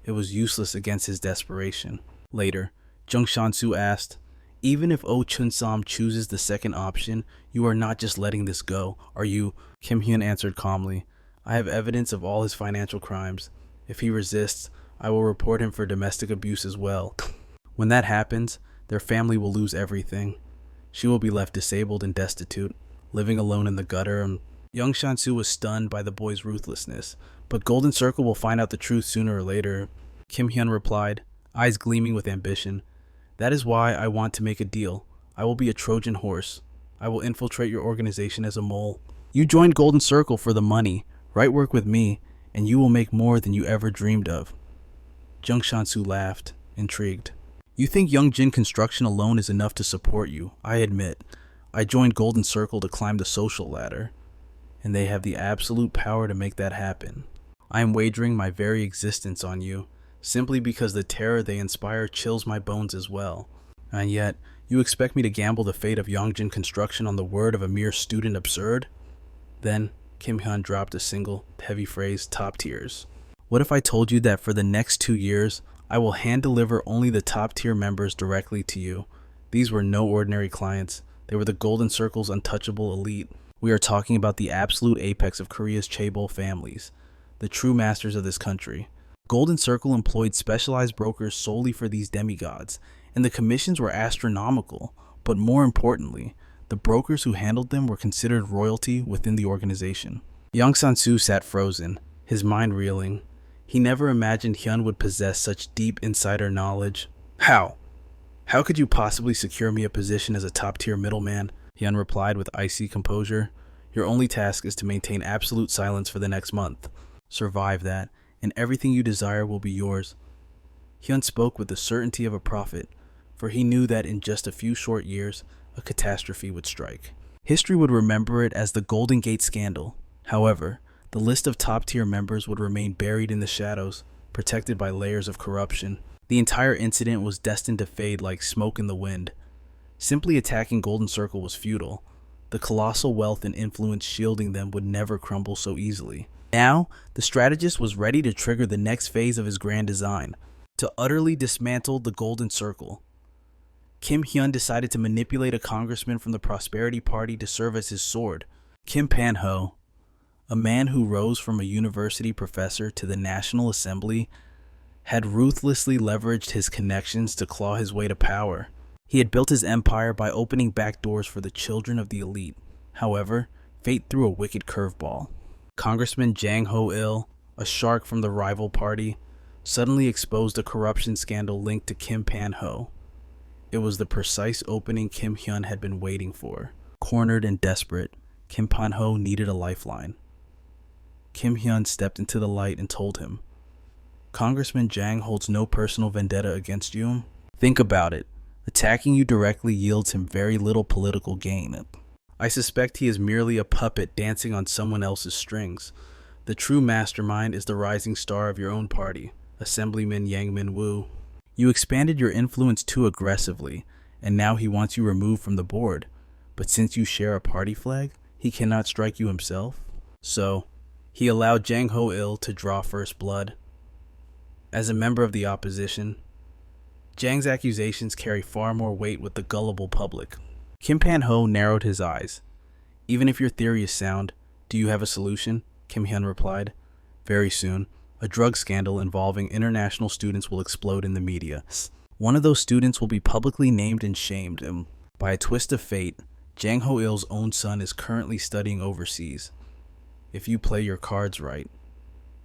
It was useless against his desperation. Later, Jung Shan-soo asked, even if Oh Chun-sam chooses the second option, you are not just letting this go, are you? Kim Hyun answered calmly, I have evidence of all his financial crimes. If he resists, I will report him for domestic abuse as well. When that happens, their family will lose everything. She will be left disabled and destitute, living alone in the gutter. Jung Shan-soo was stunned by the boy's ruthlessness, but Golden Circle will find out the truth sooner or later. Kim Hyun replied, eyes gleaming with ambition. That is why I want to make a deal. I will be a Trojan horse. I will infiltrate your organization as a mole. You joined Golden Circle for the money. Right work with me, and you will make more than you ever dreamed of. Jung Shan-soo laughed, intrigued. You think Youngjin Construction alone is enough to support you. I admit, I joined Golden Circle to climb the social ladder, and they have the absolute power to make that happen. I am wagering my very existence on you, simply because the terror they inspire chills my bones as well. And yet, you expect me to gamble the fate of Youngjin Construction on the word of a mere student absurd? Then, Kim Hyun dropped a single, heavy phrase, top tiers. What if I told you that for the next 2 years, I will hand deliver only the top tier members directly to you. These were no ordinary clients. They were the Golden Circle's untouchable elite. We are talking about the absolute apex of Korea's chaebol families, the true masters of this country. Golden Circle employed specialized brokers solely for these demigods, and the commissions were astronomical. But more importantly, the brokers who handled them were considered royalty within the organization. Young San-soo sat frozen, his mind reeling. He never imagined Hyun would possess such deep insider knowledge. How? How could you possibly secure me a position as a top-tier middleman? Hyun replied with icy composure. Your only task is to maintain absolute silence for the next month. Survive that, and everything you desire will be yours. Hyun spoke with the certainty of a prophet, for he knew that in just a few short years, a catastrophe would strike. History would remember it as the Golden Gate scandal. However, the list of top-tier members would remain buried in the shadows, protected by layers of corruption. The entire incident was destined to fade like smoke in the wind. Simply attacking Golden Circle was futile. The colossal wealth and influence shielding them would never crumble so easily. Now, the strategist was ready to trigger the next phase of his grand design, to utterly dismantle the Golden Circle. Kim Hyun decided to manipulate a congressman from the Prosperity Party to serve as his sword. Kim Pan-ho, a man who rose from a university professor to the National Assembly, had ruthlessly leveraged his connections to claw his way to power. He had built his empire by opening back doors for the children of the elite. However, fate threw a wicked curveball. Congressman Jang Ho-il, a shark from the rival party, suddenly exposed a corruption scandal linked to Kim Pan-ho. It was the precise opening Kim Hyun had been waiting for. Cornered and desperate, Kim Pan-ho needed a lifeline. Kim Hyun stepped into the light and told him, Congressman Jang holds no personal vendetta against you. Think about it. Attacking you directly yields him very little political gain. I suspect he is merely a puppet dancing on someone else's strings. The true mastermind is the rising star of your own party, Assemblyman Yang Min-woo. You expanded your influence too aggressively, and now he wants you removed from the board. But since you share a party flag, he cannot strike you himself. So, he allowed Jang Ho-il to draw first blood. As a member of the opposition, Jang's accusations carry far more weight with the gullible public. Kim Pan-ho narrowed his eyes. Even if your theory is sound, do you have a solution? Kim Hyun replied. Very soon, a drug scandal involving international students will explode in the media. One of those students will be publicly named and shamed. By a twist of fate, Jang Ho-il's own son is currently studying overseas. If you play your cards right,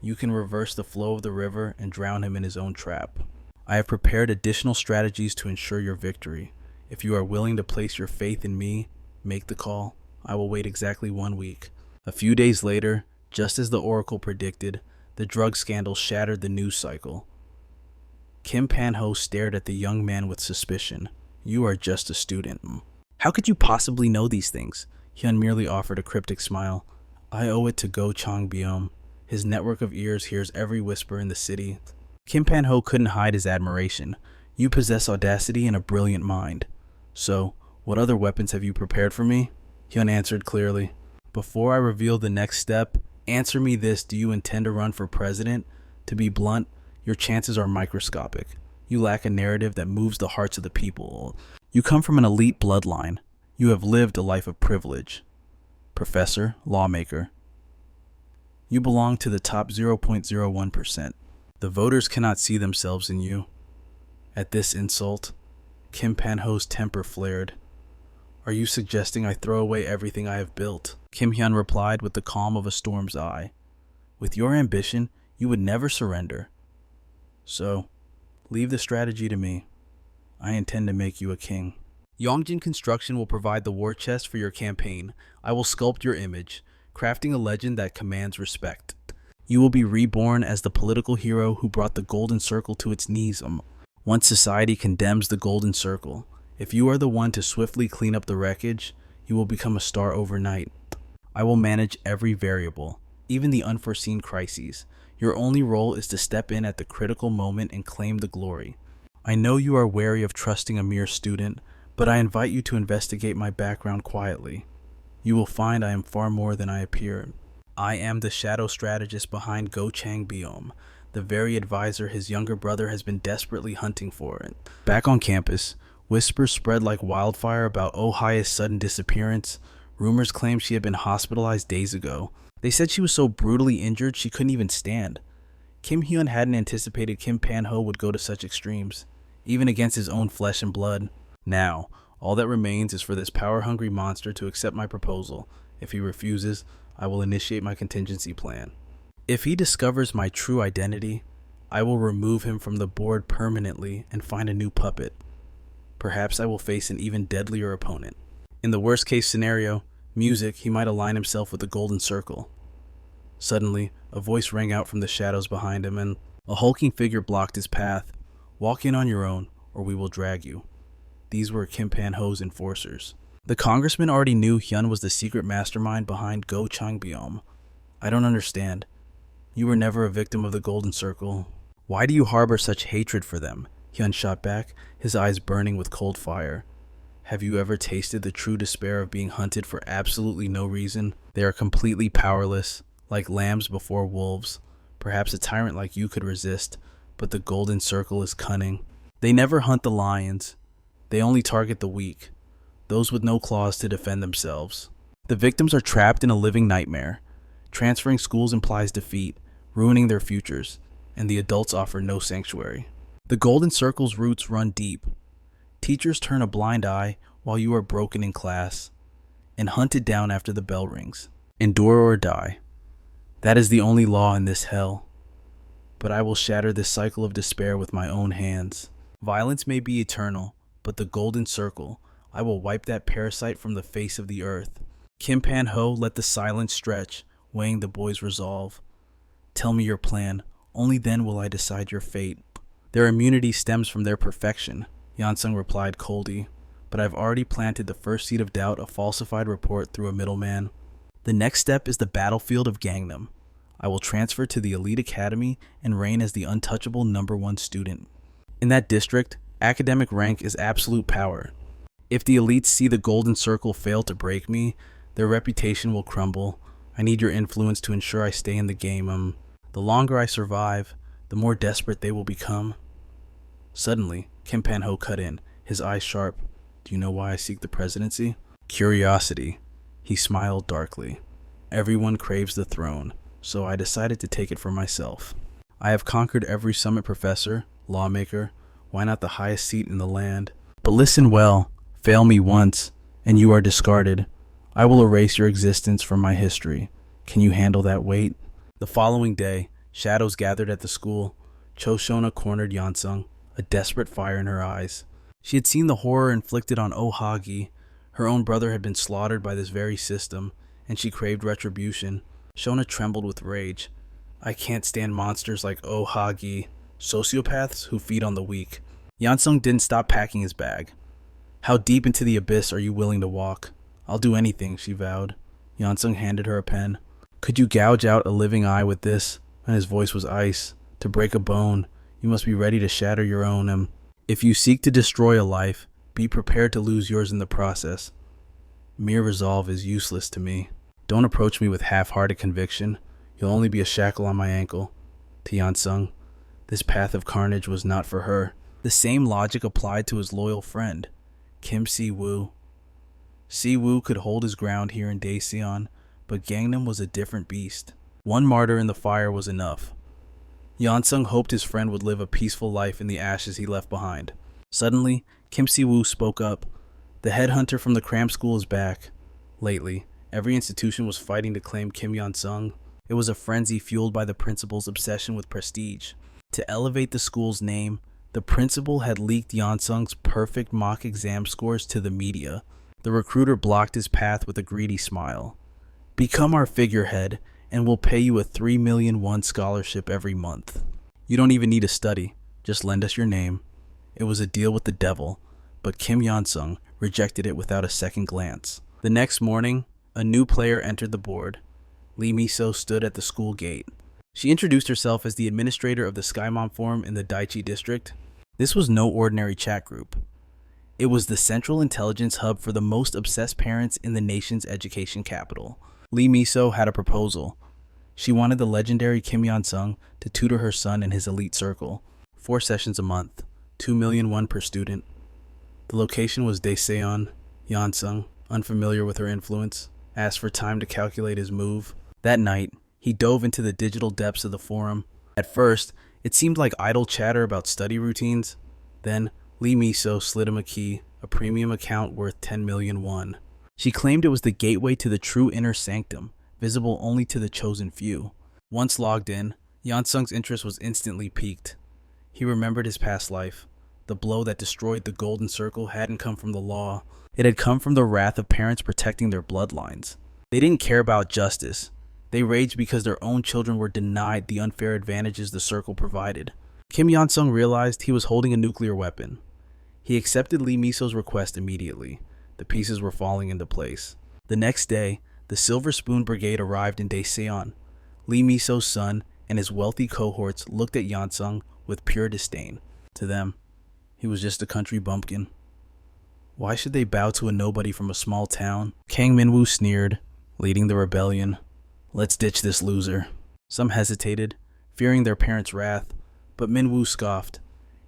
you can reverse the flow of the river and drown him in his own trap. I have prepared additional strategies to ensure your victory. If you are willing to place your faith in me, make the call. I will wait exactly 1 week. A few days later, just as the oracle predicted, the drug scandal shattered the news cycle. Kim Pan-ho stared at the young man with suspicion. You are just a student. How could you possibly know these things? Hyun merely offered a cryptic smile. I owe it to Go Chang-byum. His network of ears hears every whisper in the city. Kim Pan-ho couldn't hide his admiration. You possess audacity and a brilliant mind. So, what other weapons have you prepared for me? Hyun answered clearly. Before I reveal the next step, answer me this: do you intend to run for president? To be blunt, your chances are microscopic. You lack a narrative that moves the hearts of the people. You come from an elite bloodline. You have lived a life of privilege. Professor, lawmaker. You belong to the top 0.01%. The voters cannot see themselves in you. At this insult, Kim Pan-ho's temper flared. Are you suggesting I throw away everything I have built? Kim Hyun replied with the calm of a storm's eye. With your ambition, you would never surrender. So, leave the strategy to me. I intend to make you a king. Yongjin Construction will provide the war chest for your campaign. I will sculpt your image, crafting a legend that commands respect. You will be reborn as the political hero who brought the Golden Circle to its knees. Once society condemns the Golden Circle, if you are the one to swiftly clean up the wreckage, you will become a star overnight. I will manage every variable, even the unforeseen crises. Your only role is to step in at the critical moment and claim the glory. I know you are wary of trusting a mere student, but I invite you to investigate my background quietly. You will find I am far more than I appear. I am the shadow strategist behind Go Chang-byum, the very advisor his younger brother has been desperately hunting for it. Back on campus, whispers spread like wildfire about Oh-hae's sudden disappearance. Rumors claimed she had been hospitalized days ago. They said she was so brutally injured she couldn't even stand. Kim Hyun hadn't anticipated Kim Pan-ho would go to such extremes, even against his own flesh and blood. Now, all that remains is for this power-hungry monster to accept my proposal. If he refuses, I will initiate my contingency plan. If he discovers my true identity, I will remove him from the board permanently and find a new puppet. Perhaps I will face an even deadlier opponent. In the worst-case scenario, music, he might align himself with the golden circle. Suddenly, a voice rang out from the shadows behind him, and a hulking figure blocked his path. Walk in on your own, or we will drag you. These were Kim Pan-ho's enforcers. The congressman already knew Hyun was the secret mastermind behind Go Changbyom. I don't understand. You were never a victim of the Golden Circle. Why do you harbor such hatred for them? Hyun shot back, his eyes burning with cold fire. Have you ever tasted the true despair of being hunted for absolutely no reason? They are completely powerless, like lambs before wolves. Perhaps a tyrant like you could resist, but the Golden Circle is cunning. They never hunt the lions. They only target the weak, those with no claws to defend themselves. The victims are trapped in a living nightmare. Transferring schools implies defeat, ruining their futures, and the adults offer no sanctuary. The Golden Circle's roots run deep. Teachers turn a blind eye while you are broken in class and hunted down after the bell rings. Endure or die. That is the only law in this hell. But I will shatter this cycle of despair with my own hands. Violence may be eternal, but the Golden Circle, I will wipe that parasite from the face of the earth. Kim Pan-ho let the silence stretch, weighing the boy's resolve. Tell me your plan. Only then will I decide your fate. Their immunity stems from their perfection, Hunsung replied coldly. But I've already planted the first seed of doubt, a falsified report through a middleman. The next step is the battlefield of Gangnam. I will transfer to the elite academy and reign as the untouchable #1 student. In that district, academic rank is absolute power. If the elites see the Golden Circle fail to break me, their reputation will crumble. I need your influence to ensure I stay in the game. The longer I survive, the more desperate they will become. Suddenly, Kim Pan-ho cut in, his eyes sharp. Do you know why I seek the presidency? Curiosity. He smiled darkly. Everyone craves the throne, so I decided to take it for myself. I have conquered every summit professor, lawmaker, why not the highest seat in the land? But listen well, fail me once, and you are discarded. I will erase your existence from my history. Can you handle that weight? The following day, shadows gathered at the school. Cho Shona cornered Hunsung, a desperate fire in her eyes. She had seen the horror inflicted on Oh-hae. Her own brother had been slaughtered by this very system, and she craved retribution. Shona trembled with rage. I can't stand monsters like Oh-hae, sociopaths who feed on the weak. Hunsung didn't stop packing his bag. How deep into the abyss are you willing to walk? I'll do anything, she vowed. Hunsung handed her a pen. Could you gouge out a living eye with this? And his voice was ice. To break a bone, you must be ready to shatter your own. If you seek to destroy a life, be prepared to lose yours in the process. Mere resolve is useless to me. Don't approach me with half-hearted conviction. You'll only be a shackle on my ankle. To Hunsung, this path of carnage was not for her. The same logic applied to his loyal friend, Kim Si-woo. Si-woo could hold his ground here in Daeseon, but Gangnam was a different beast. One martyr in the fire was enough. Hunsung hoped his friend would live a peaceful life in the ashes he left behind. Suddenly, Kim Si-woo spoke up. The headhunter from the cram school is back. Lately, every institution was fighting to claim Kim Hunsung. It was a frenzy fueled by the principal's obsession with prestige. To elevate the school's name, the principal had leaked Hunsung's perfect mock exam scores to the media. The recruiter blocked his path with a greedy smile. Become our figurehead, and we'll pay you a 3 million won scholarship every month. You don't even need to study, just lend us your name. It was a deal with the devil, but Kim Hunsung rejected it without a second glance. The next morning, a new player entered the board. Lee Miso stood at the school gate. She introduced herself as the administrator of the Skymon Forum in the Daichi district. This was no ordinary chat group. It was the central intelligence hub for the most obsessed parents in the nation's education capital. Lee Miso had a proposal. She wanted the legendary Kim Yon-sung to tutor her son in his elite circle. 4 sessions a month, 2,000,001 per student. The location was Daeseon. Yon-sung, unfamiliar with her influence, asked for time to calculate his move. That night, he dove into the digital depths of the forum. At first, it seemed like idle chatter about study routines. Then, Lee Miso slid him a key, a premium account worth 10,000,000 won. She claimed it was the gateway to the true inner sanctum, visible only to the chosen few. Once logged in, Yon-sung's interest was instantly piqued. He remembered his past life. The blow that destroyed the Golden Circle hadn't come from the law. It had come from the wrath of parents protecting their bloodlines. They didn't care about justice. They raged because their own children were denied the unfair advantages the circle provided. Kim Yon-sung realized he was holding a nuclear weapon. He accepted Lee Miso's request immediately. The pieces were falling into place. The next day, the Silver Spoon Brigade arrived in Daeseon. Lee Miso's son and his wealthy cohorts looked at Yon-sung with pure disdain. To them, he was just a country bumpkin. Why should they bow to a nobody from a small town? Kang Minwoo sneered, leading the rebellion. Let's ditch this loser. Some hesitated, fearing their parents' wrath, but Minwoo scoffed.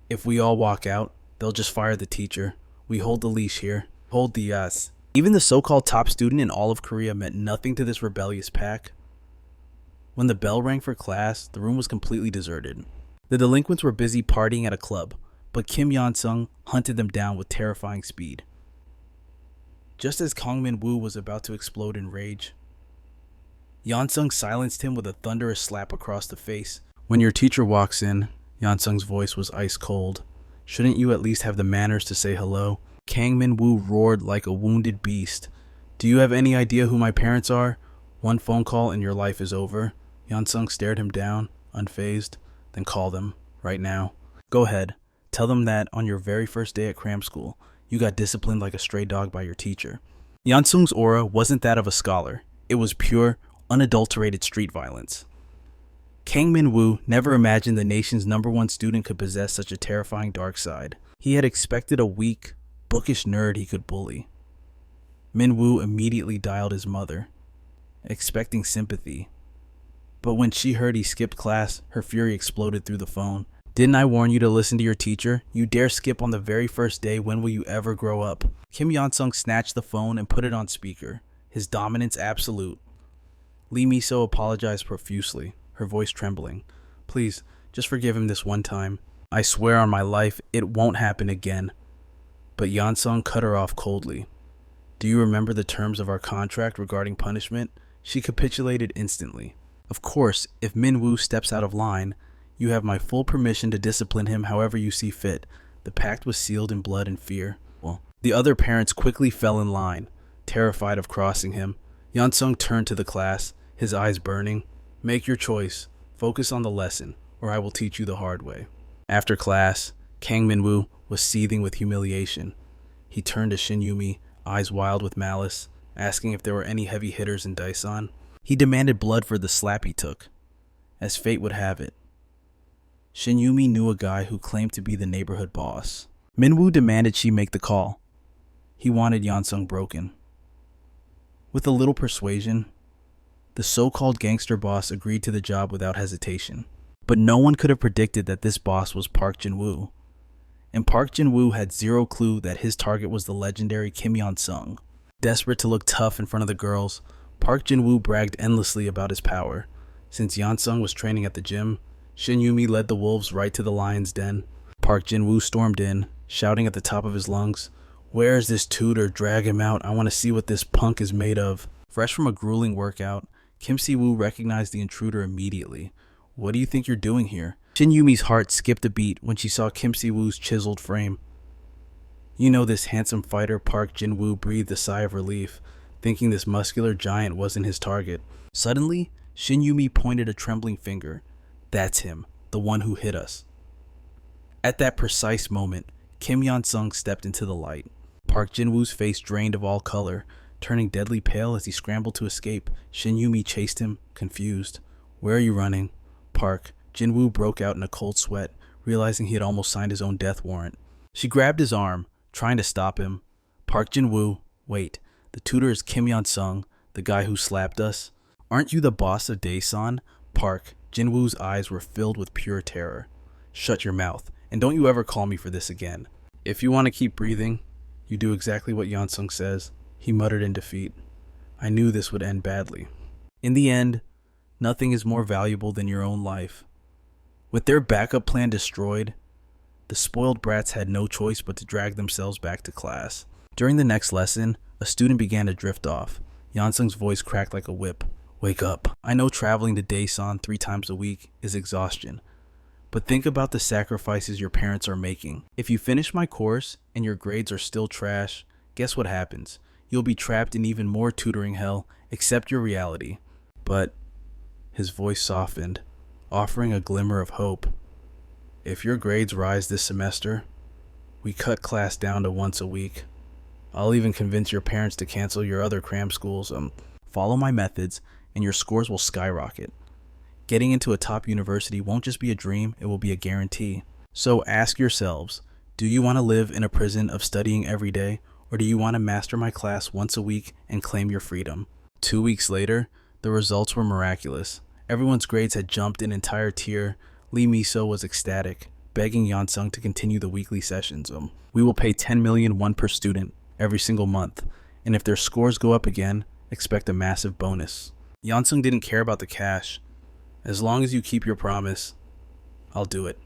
If we all walk out, they'll just fire the teacher. We hold the leash here. Hold the us. Even the so-called top student in all of Korea meant nothing to this rebellious pack. When the bell rang for class, the room was completely deserted. The delinquents were busy partying at a club, but Kim Yon-sung hunted them down with terrifying speed. Just as Kang Min-woo was about to explode in rage, Yon-sung silenced him with a thunderous slap across the face. When your teacher walks in, Yon-sung's voice was ice cold. Shouldn't you at least have the manners to say hello? Kang Min-woo roared like a wounded beast. Do you have any idea who my parents are? One phone call and your life is over. Yon-sung stared him down, unfazed. Then call them, right now. Go ahead. Tell them that on your very first day at cram school, you got disciplined like a stray dog by your teacher. Yon-sung's aura wasn't that of a scholar. It was pure, unadulterated street violence. Kang Min-woo never imagined the nation's #1 student could possess such a terrifying dark side. He had expected a weak, bookish nerd he could bully. Min-woo immediately dialed his mother, expecting sympathy. But when she heard he skipped class, her fury exploded through the phone. Didn't I warn you to listen to your teacher? You dare skip on the very first day. When will you ever grow up? Kim Yon-sung snatched the phone and put it on speaker, his dominance absolute. Lee Miso apologized profusely, her voice trembling. Please, just forgive him this one time. I swear on my life, it won't happen again. But Yon-sung cut her off coldly. Do you remember the terms of our contract regarding punishment? She capitulated instantly. Of course, if Min-woo steps out of line, you have my full permission to discipline him however you see fit. The pact was sealed in blood and fear. The other parents quickly fell in line, terrified of crossing him. Yon-sung turned to the class, his eyes burning. Make your choice. Focus on the lesson, or I will teach you the hard way. After class, Kang Min-woo was seething with humiliation. He turned to Shin Yumi, eyes wild with malice, asking if there were any heavy hitters in Daeseon. He demanded blood for the slap he took. As fate would have it, Shin Yumi knew a guy who claimed to be the neighborhood boss. Min-woo demanded she make the call. He wanted Yon-sung broken. With a little persuasion, the so-called gangster boss agreed to the job without hesitation. But no one could have predicted that this boss was Park Jin-woo. And Park Jin-woo had zero clue that his target was the legendary Kim Yon-sung. Desperate to look tough in front of the girls, Park Jin-woo bragged endlessly about his power. Since Yon-sung was training at the gym, Shin Yumi led the wolves right to the lion's den. Park Jin-woo stormed in, shouting at the top of his lungs, "Where is this tutor? Drag him out. I want to see what this punk is made of." Fresh from a grueling workout, Kim Si-woo recognized the intruder immediately. What do you think you're doing here? Shin Yumi's heart skipped a beat when she saw Kim Si-woo's chiseled frame. You know, this handsome fighter. Park Jin-woo breathed a sigh of relief, thinking this muscular giant wasn't his target. Suddenly, Shin Yumi pointed a trembling finger. That's him, the one who hit us. At that precise moment, Kim Yon-sung stepped into the light. Park Jin-woo's face drained of all color, turning deadly pale as he scrambled to escape. Shin Yumi chased him, confused. Where are you running? Park. Jin-woo broke out in a cold sweat, realizing he had almost signed his own death warrant. She grabbed his arm, trying to stop him. Park Jin-woo, wait. The tutor is Kim Yon-sung, the guy who slapped us. Aren't you the boss of Daesan? Park. Jinwoo's eyes were filled with pure terror. Shut your mouth, and don't you ever call me for this again. If you want to keep breathing, you do exactly what Hunsung says, he muttered in defeat. I knew this would end badly. In the end, nothing is more valuable than your own life. With their backup plan destroyed, the spoiled brats had no choice but to drag themselves back to class. During the next lesson, a student began to drift off. Yansung's voice cracked like a whip. Wake up. I know traveling to Daesan 3 times a week is exhaustion, but think about the sacrifices your parents are making. If you finish my course and your grades are still trash, guess what happens? You'll be trapped in even more tutoring hell. Accept your reality. But his voice softened, offering a glimmer of hope. If your grades rise this semester, we cut class down to once a week. I'll even convince your parents to cancel your other cram schools. Follow my methods and your scores will skyrocket. Getting into a top university won't just be a dream, it will be a guarantee. So ask yourselves, do you want to live in a prison of studying every day, or do you want to master my class once a week and claim your freedom? 2 weeks later, the results were miraculous. Everyone's grades had jumped an entire tier. Lee Miso was ecstatic, begging Yansung to continue the weekly sessions. We will pay 10 million won per student every single month, and if their scores go up again, expect a massive bonus. Yansung didn't care about the cash. As long as you keep your promise, I'll do it.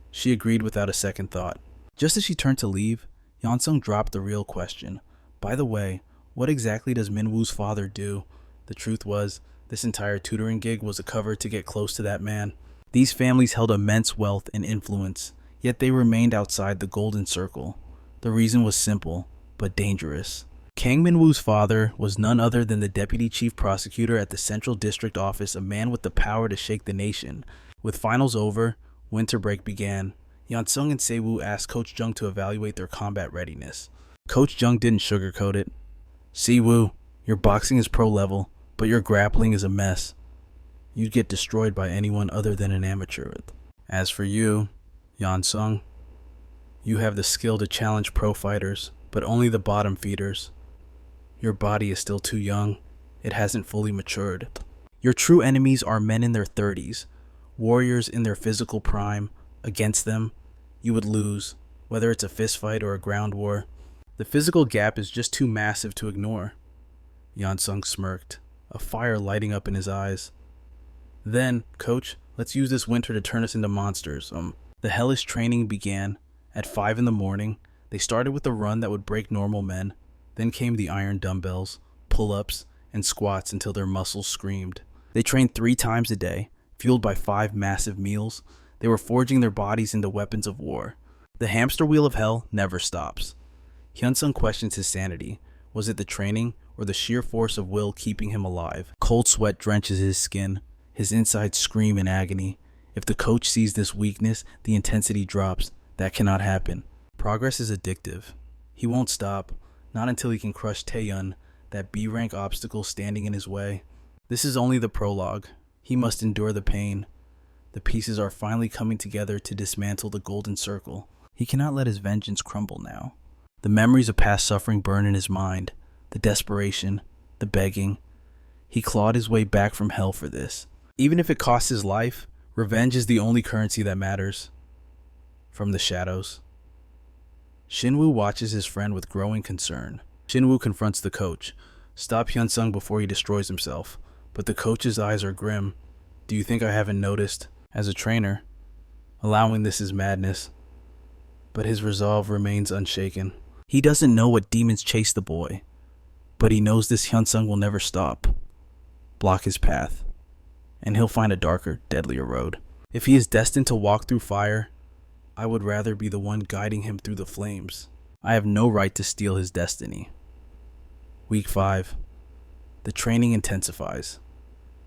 She agreed without a second thought. Just as she turned to leave, Yansung dropped the real question. By the way, what exactly does Minwoo's father do? The truth was, this entire tutoring gig was a cover to get close to that man. These families held immense wealth and influence, yet they remained outside the golden circle. The reason was simple, but dangerous. Kang Minwoo's father was none other than the deputy chief prosecutor at the Central District Office, a man with the power to shake the nation. With finals over, winter break began. Yansung and Sewoo asked Coach Jung to evaluate their combat readiness. Coach Jung didn't sugarcoat it. Sewoo, your boxing is pro level, but your grappling is a mess. You'd get destroyed by anyone other than an amateur. As for you, Yansung, you have the skill to challenge pro fighters, but only the bottom feeders. Your body is still too young. It hasn't fully matured. Your true enemies are men in their 30s, warriors in their physical prime. Against them, you would lose, whether it's a fist fight or a ground war. The physical gap is just too massive to ignore. Yansung smirked, a fire lighting up in his eyes. Then, coach, let's use this winter to turn us into monsters. The hellish training began. At 5 in the morning, they started with a run that would break normal men. Then came the iron dumbbells, pull-ups, and squats until their muscles screamed. They trained 3 times a day, fueled by 5 massive meals. They were forging their bodies into weapons of war. The hamster wheel of hell never stops. Hyunsung questions his sanity. Was it the training or the sheer force of will keeping him alive? Cold sweat drenches his skin. His insides scream in agony. If the coach sees this weakness, the intensity drops. That cannot happen. Progress is addictive. He won't stop. Not until he can crush Taeyun, that B-rank obstacle standing in his way. This is only the prologue. He must endure the pain. The pieces are finally coming together to dismantle the golden circle. He cannot let his vengeance crumble now. The memories of past suffering burn in his mind. The desperation, the begging. He clawed his way back from hell for this. Even if it costs his life, revenge is the only currency that matters. From the shadows, Shinwoo watches his friend with growing concern. Shinwoo confronts the coach. Stop Hyunsung before he destroys himself. But the coach's eyes are grim. Do you think I haven't noticed? As a trainer, allowing this is madness. But his resolve remains unshaken. He doesn't know what demons chase the boy, but he knows this Hyunsung will never stop. Block his path, and he'll find a darker, deadlier road. If he is destined to walk through fire, I would rather be the one guiding him through the flames. I have no right to steal his destiny. Week 5. The training intensifies.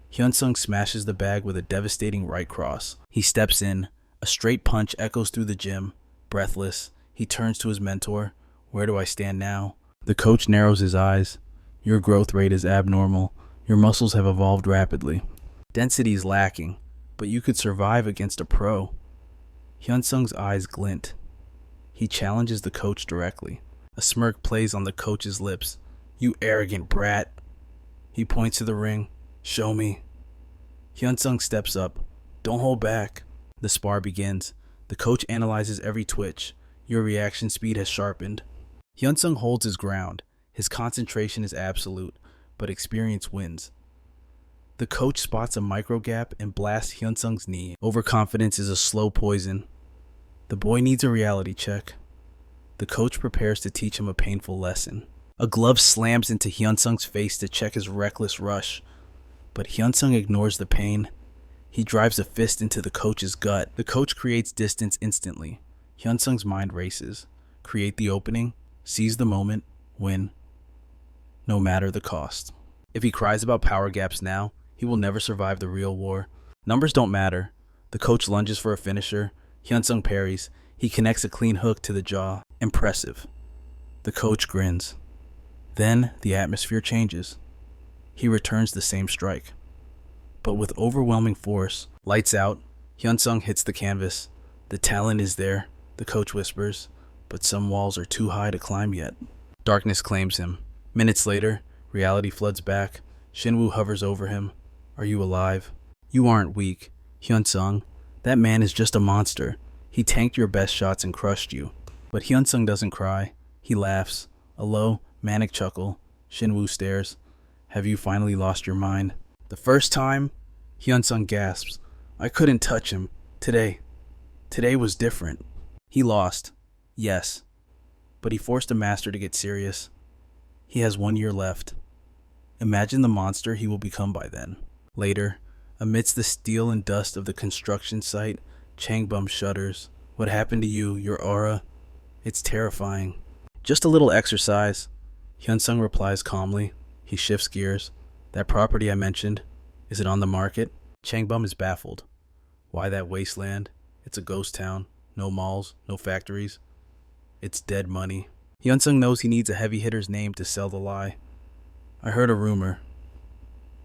Hyunsung smashes the bag with a devastating right cross. He steps in. A straight punch echoes through the gym. Breathless, he turns to his mentor. Where do I stand now? The coach narrows his eyes. Your growth rate is abnormal. Your muscles have evolved rapidly. Density is lacking, but you could survive against a pro. Hyunsung's eyes glint. He challenges the coach directly. A smirk plays on the coach's lips. You arrogant brat. He points to the ring. Show me. Hunsung steps up. Don't hold back. The spar begins. The coach analyzes every twitch. Your reaction speed has sharpened. Hunsung holds his ground. His concentration is absolute, but experience wins. The coach spots a micro gap and blasts Hyunsung's knee. Overconfidence is a slow poison. The boy needs a reality check. The coach prepares to teach him a painful lesson. A glove slams into Hyunsung's face to check his reckless rush, but Hyunsung ignores the pain. He drives a fist into the coach's gut. The coach creates distance instantly. Hyunsung's mind races. Create the opening, seize the moment, win, no matter the cost. If he cries about power gaps now, he will never survive the real war. Numbers don't matter. The coach lunges for a finisher. Hyunsung parries. He connects a clean hook to the jaw. Impressive. The coach grins. Then the atmosphere changes. He returns the same strike, but with overwhelming force. Lights out. Hyunsung hits the canvas. The talent is there, the coach whispers, but some walls are too high to climb yet. Darkness claims him. Minutes later, reality floods back. Shinwoo hovers over him. Are you alive? You aren't weak. Hyunsung, that man is just a monster. He tanked your best shots and crushed you. But Hyunsung doesn't cry. He laughs. A low, manic chuckle. Shinwoo stares. Have you finally lost your mind? The first time, Hyunsung gasps. I couldn't touch him. Today was different. He lost. Yes. But he forced a master to get serious. He has 1 year left. Imagine the monster he will become by then. Later, amidst the steel and dust of the construction site, Changbum shudders. What happened to you, your aura? It's terrifying. Just a little exercise. Hyunsung replies calmly. He shifts gears. That property I mentioned, is it on the market? Changbum is baffled. Why that wasteland? It's a ghost town. No malls, no factories. It's dead money. Hyunsung knows he needs a heavy hitter's name to sell the lie. I heard a rumor.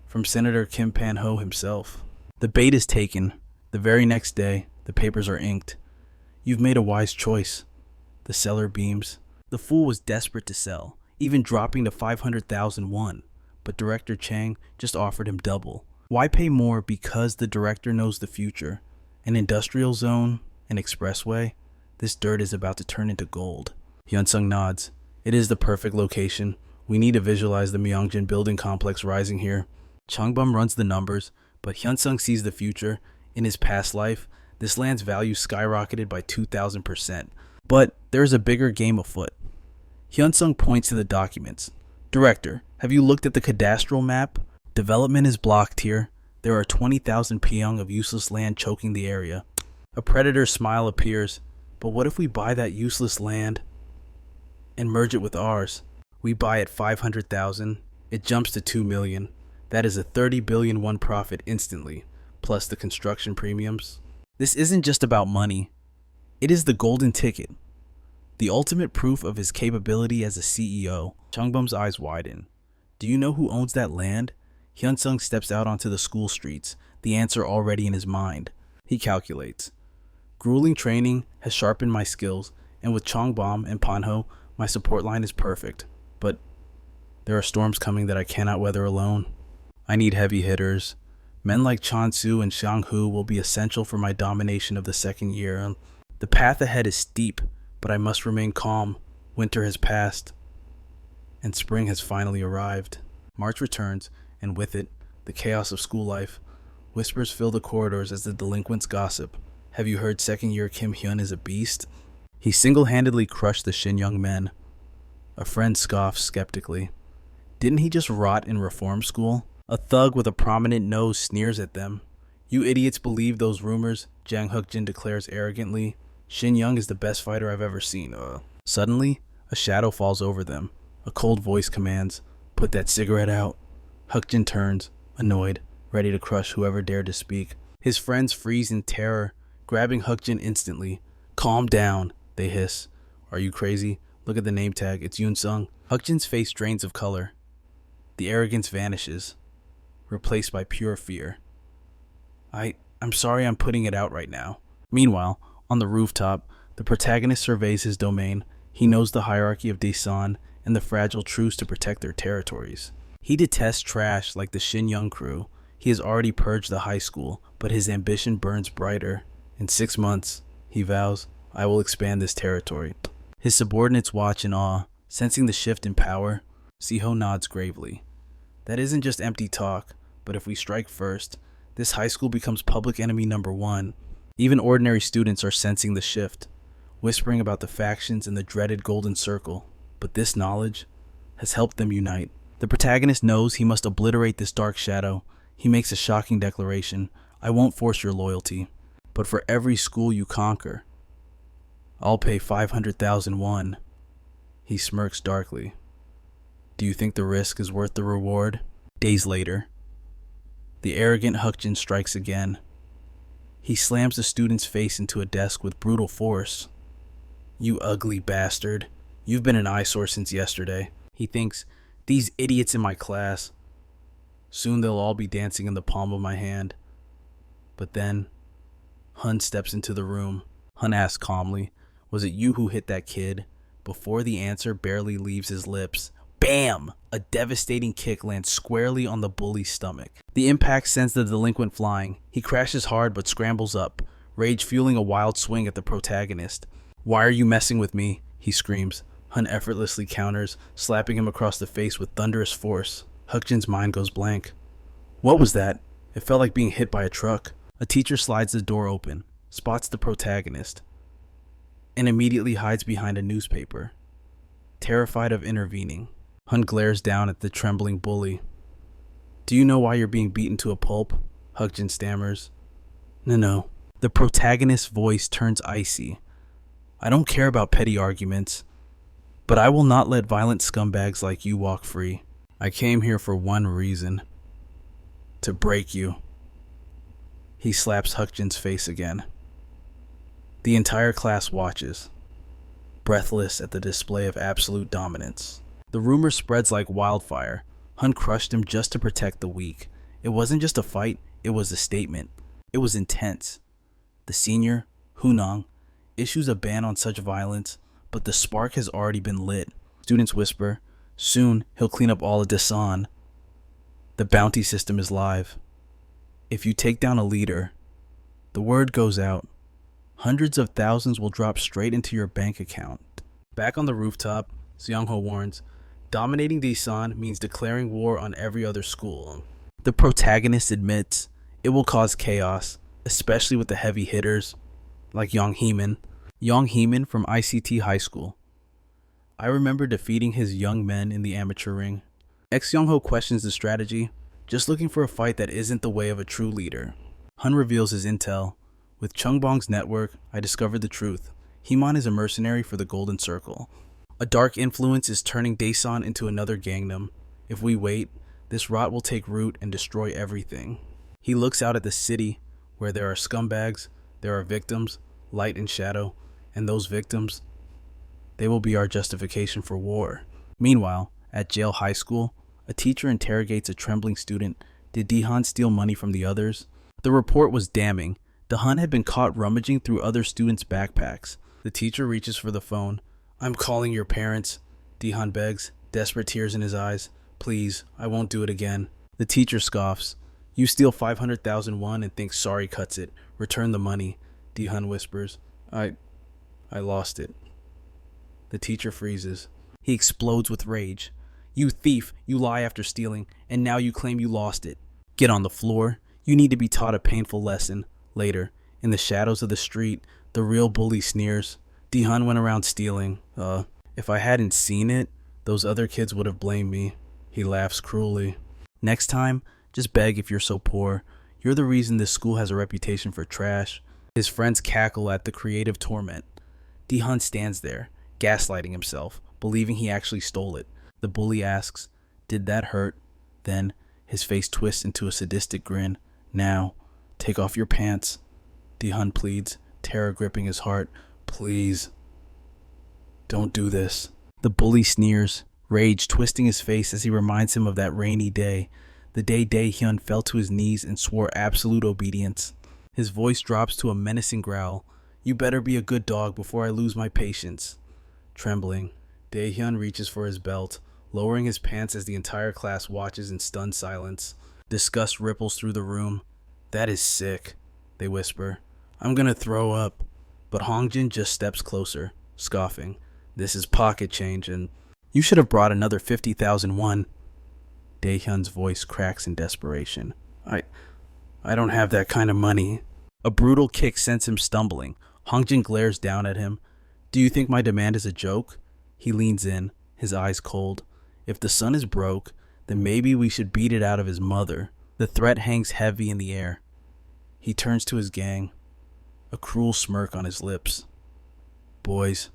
From Senator Kim Pan-ho himself. The bait is taken. The very next day, the papers are inked. You've made a wise choice. The seller beams. The fool was desperate to sell, even dropping to 500,000 won. But Director Chang just offered him double. Why pay more because the director knows the future? An industrial zone, an expressway? This dirt is about to turn into gold. Hyunsung nods. It is the perfect location. We need to visualize the Myeongjin building complex rising here. Changbum runs the numbers, but Hyunsung sees the future. In his past life, this land's value skyrocketed by 2,000%. But there is a bigger game afoot. Hyunsung points to the documents. Director, have you looked at the cadastral map? Development is blocked here. There are 20,000 pyong of useless land choking the area. A predator's smile appears. But what if we buy that useless land and merge it with ours? We buy at 500,000. It jumps to 2 million. That is a 30 billion won profit instantly, plus the construction premiums. This isn't just about money. It is the golden ticket. The ultimate proof of his capability as a CEO. Changbum's eyes widen. Do you know who owns that land? Hyunsung steps out onto the school streets, the answer already in his mind. He calculates. Grueling training has sharpened my skills, and with Changbum and Panho, my support line is perfect. But there are storms coming that I cannot weather alone. I need heavy hitters. Men like Chansu and Xianghu will be essential for my domination of the second year. The path ahead is steep, but I must remain calm. Winter has passed, and spring has finally arrived. March returns, and with it, the chaos of school life. Whispers fill the corridors as the delinquents gossip. Have you heard second-year Kim Hyun is a beast? He single-handedly crushed the Shin young men. A friend scoffs skeptically. Didn't he just rot in reform school? A thug with a prominent nose sneers at them. You idiots believe those rumors, Jang Hukjin declares arrogantly. Shin Young is the best fighter I've ever seen. Suddenly, a shadow falls over them. A cold voice commands, put that cigarette out. Hukjin turns, annoyed, ready to crush whoever dared to speak. His friends freeze in terror, grabbing Hukjin instantly. Calm down, they hiss. Are you crazy? Look at the name tag, it's Yunsung. Hukjin's face drains of color. The arrogance vanishes, replaced by pure fear. I'm sorry I'm putting it out right now. Meanwhile, on the rooftop, the protagonist surveys his domain. He knows the hierarchy of Daesan and the fragile truce to protect their territories. He detests trash like the Shin Young crew. He has already purged the high school, but his ambition burns brighter. In 6 months, he vows, I will expand this territory. His subordinates watch in awe, sensing the shift in power. Siho nods gravely. That isn't just empty talk, but if we strike first, this high school becomes public enemy number 1. Even ordinary students are sensing the shift, whispering about the factions and the dreaded Golden Circle. But this knowledge has helped them unite. The protagonist knows he must obliterate this dark shadow. He makes a shocking declaration. I won't force your loyalty, but for every school you conquer, I'll pay 500,000 won. He smirks darkly. Do you think the risk is worth the reward? Days later, the arrogant Hukjin strikes again. He slams the student's face into a desk with brutal force. You ugly bastard. You've been an eyesore since yesterday. He thinks, these idiots in my class. Soon they'll all be dancing in the palm of my hand. But then, Hun steps into the room. Hun asks calmly, was it you who hit that kid? Before the answer barely leaves his lips, bam! A devastating kick lands squarely on the bully's stomach. The impact sends the delinquent flying. He crashes hard but scrambles up, rage fueling a wild swing at the protagonist. Why are you messing with me? He screams. Hun effortlessly counters, slapping him across the face with thunderous force. Hukjin's mind goes blank. What was that? It felt like being hit by a truck. A teacher slides the door open, spots the protagonist, and immediately hides behind a newspaper. Terrified of intervening, Hun glares down at the trembling bully. Do you know why you're being beaten to a pulp? Hukjin stammers. No. The protagonist's voice turns icy. I don't care about petty arguments, but I will not let violent scumbags like you walk free. I came here for one reason. To break you. He slaps Hukjin's face again. The entire class watches, breathless at the display of absolute dominance. The rumor spreads like wildfire. Hun crushed him just to protect the weak. It wasn't just a fight, it was a statement. It was intense. The senior, Hunong, issues a ban on such violence, but the spark has already been lit. Students whisper, soon he'll clean up all of Dasan. The bounty system is live. If you take down a leader, the word goes out. Hundreds of thousands will drop straight into your bank account. Back on the rooftop, Seong-ho warns, dominating Dasan means declaring war on every other school. The protagonist admits it will cause chaos, especially with the heavy hitters, like Yong Heeman. Yong Heeman from ICT High School. I remember defeating his young men in the amateur ring. Ex-Young-ho questions the strategy, just looking for a fight that isn't the way of a true leader. Hun reveals his intel. With Chungbong's network, I discovered the truth. Heeman is a mercenary for the Golden Circle. A dark influence is turning Daesan into another gangnam. If we wait, this rot will take root and destroy everything. He looks out at the city, where there are scumbags, there are victims, light and shadow, and those victims, they will be our justification for war. Meanwhile, at Jail High School, a teacher interrogates a trembling student. Did Dehan steal money from the others? The report was damning. Dehan had been caught rummaging through other students' backpacks. The teacher reaches for the phone. I'm calling your parents, Dehan begs, desperate tears in his eyes. Please, I won't do it again. The teacher scoffs. You steal 500,000 won and think sorry cuts it. Return the money, Dehan whispers. I lost it. The teacher freezes. He explodes with rage. You thief, you lie after stealing, and now you claim you lost it. Get on the floor. You need to be taught a painful lesson. Later, in the shadows of the street, the real bully sneers. Dehan went around stealing. If I hadn't seen it, those other kids would have blamed me. He laughs cruelly. Next time, just beg if you're so poor. You're the reason this school has a reputation for trash. His friends cackle at the creative torment. Dehan stands there, gaslighting himself, believing he actually stole it. The bully asks, did that hurt? Then, his face twists into a sadistic grin. Now, take off your pants. Dehan pleads, terror gripping his heart. Please, don't do this. The bully sneers, rage twisting his face as he reminds him of that rainy day. The day Dae-hyun fell to his knees and swore absolute obedience. His voice drops to a menacing growl. You better be a good dog before I lose my patience. Trembling, Dae-hyun reaches for his belt, lowering his pants as the entire class watches in stunned silence. Disgust ripples through the room. "That is sick," they whisper. "I'm gonna throw up." But Hongjin just steps closer, scoffing. "This is pocket change, and you should have brought another 50,000 won." Daehyun's voice cracks in desperation. I don't have that kind of money." A brutal kick sends him stumbling. Hongjin glares down at him. "Do you think my demand is a joke?" He leans in, his eyes cold. "If the son is broke, then maybe we should beat it out of his mother." The threat hangs heavy in the air. He turns to his gang, a cruel smirk on his lips. "Boys,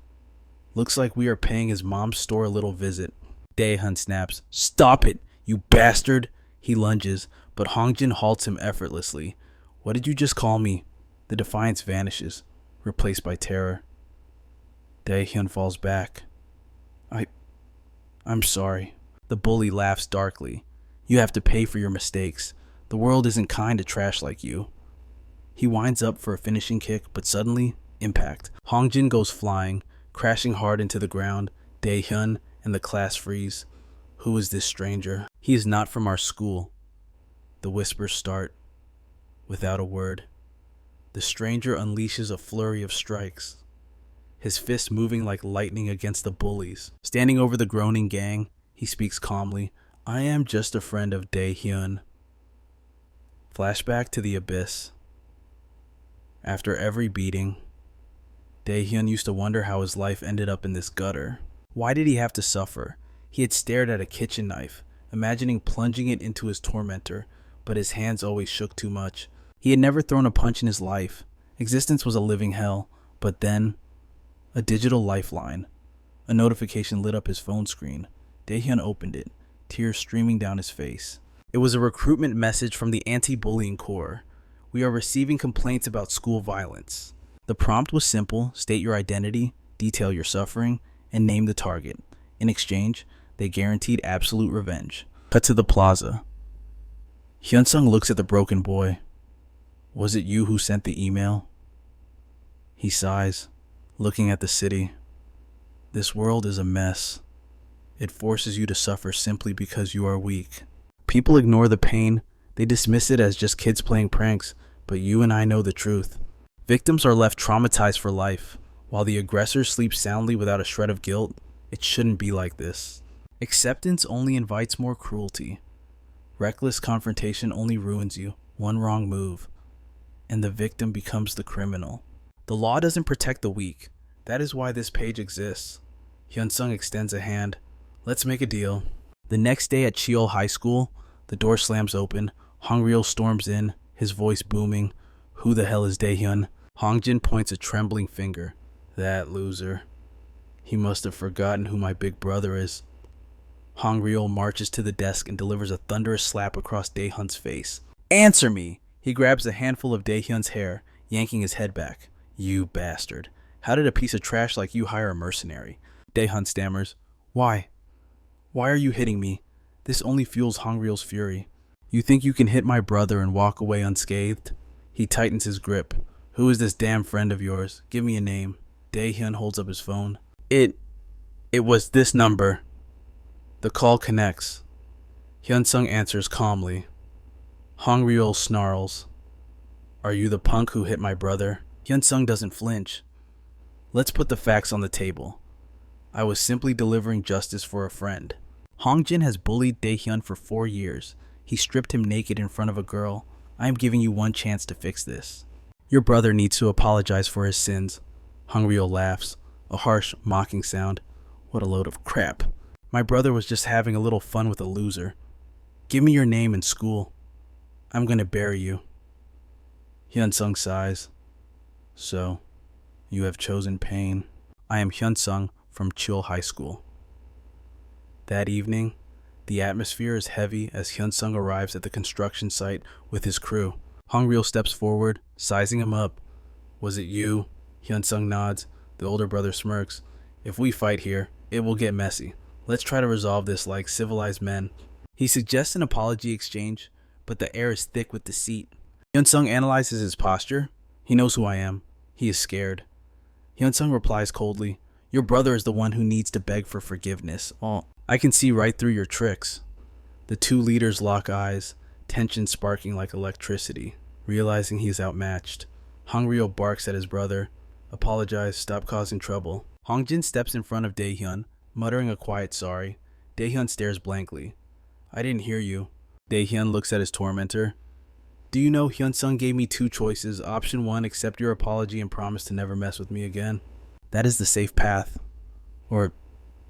looks like we are paying his mom's store a little visit." Daehyun snaps. "Stop it, you bastard!" He lunges, but Hongjin halts him effortlessly. "What did you just call me?" The defiance vanishes, replaced by terror. Daehyun falls back. I'm sorry." The bully laughs darkly. "You have to pay for your mistakes. The world isn't kind to trash like you." He winds up for a finishing kick, but suddenly, impact. Hongjin goes flying, crashing hard into the ground. Daehyun and the class freeze. Who is this stranger? He is not from our school. The whispers start. Without a word, the stranger unleashes a flurry of strikes, his fists moving like lightning against the bullies. Standing over the groaning gang, he speaks calmly. "I am just a friend of Daehyun." Flashback to the abyss. After every beating, Daehyun used to wonder how his life ended up in this gutter. Why did he have to suffer? He had stared at a kitchen knife, imagining plunging it into his tormentor, but his hands always shook too much. He had never thrown a punch in his life. Existence was a living hell. But then, a digital lifeline. A notification lit up his phone screen. Daehyun opened it, tears streaming down his face. It was a recruitment message from the anti-bullying corps. "We are receiving complaints about school violence." The prompt was simple: state your identity, detail your suffering, and name the target. In exchange, they guaranteed absolute revenge. Cut to the plaza. Hunsung looks at the broken boy. "Was it you who sent the email?" He sighs, looking at the city. "This world is a mess. It forces you to suffer simply because you are weak. People ignore the pain. They dismiss it as just kids playing pranks, but you and I know the truth. Victims are left traumatized for life, while the aggressor sleeps soundly without a shred of guilt. It shouldn't be like this. Acceptance only invites more cruelty. Reckless confrontation only ruins you. One wrong move, and the victim becomes the criminal. The law doesn't protect the weak. That is why this page exists." Hunsung extends a hand. "Let's make a deal." The next day at Cheol High School, the door slams open. Hongryul storms in, his voice booming. "Who the hell is Daehyun?" Hongjin points a trembling finger. "That loser. He must have forgotten who my big brother is." Hongryul marches to the desk and delivers a thunderous slap across Daehyun's face. "Answer me!" He grabs a handful of Daehyun's hair, yanking his head back. "You bastard. How did a piece of trash like you hire a mercenary?" Daehyun stammers. Why? Why are you hitting me? This only fuels Hongryul's fury. "You think you can hit my brother and walk away unscathed?" He tightens his grip. "Who is this damn friend of yours? Give me a name." Daehyun holds up his phone. It was this number." The call connects. Hunsung answers calmly. Hongryul snarls. "Are you the punk who hit my brother?" Hunsung doesn't flinch. "Let's put the facts on the table. I was simply delivering justice for a friend. Hongjin has bullied Daehyun for 4 years. He stripped him naked in front of a girl. I am giving you one chance to fix this. Your brother needs to apologize for his sins." Hongryul laughs, a harsh, mocking sound. "What a load of crap. My brother was just having a little fun with a loser. Give me your name and school. I'm gonna bury you." Hunsung sighs. "So, you have chosen pain." I am Hunsung from Cheol High School. That evening, the atmosphere is heavy as Hunsung arrives at the construction site with his crew. Hongryul steps forward, sizing him up. "Was it you?" Hunsung nods. The older brother smirks. "If we fight here, it will get messy. Let's try to resolve this like civilized men." He suggests an apology exchange, but the air is thick with deceit. Hunsung analyzes his posture. He knows who I am. He is scared. Hunsung replies coldly, "Your brother is the one who needs to beg for forgiveness. I can see right through your tricks. The two leaders lock eyes, tension sparking like electricity. Realizing he's outmatched, Hangryo barks at his brother. Apologize, stop causing trouble. Hongjin steps in front of Daehyun, muttering a quiet sorry. Daehyun stares blankly. I didn't hear you. Daehyun looks at his tormentor. Do you know Hunsung gave me two choices? Option 1, accept your apology and promise to never mess with me again. That is the safe path. Or,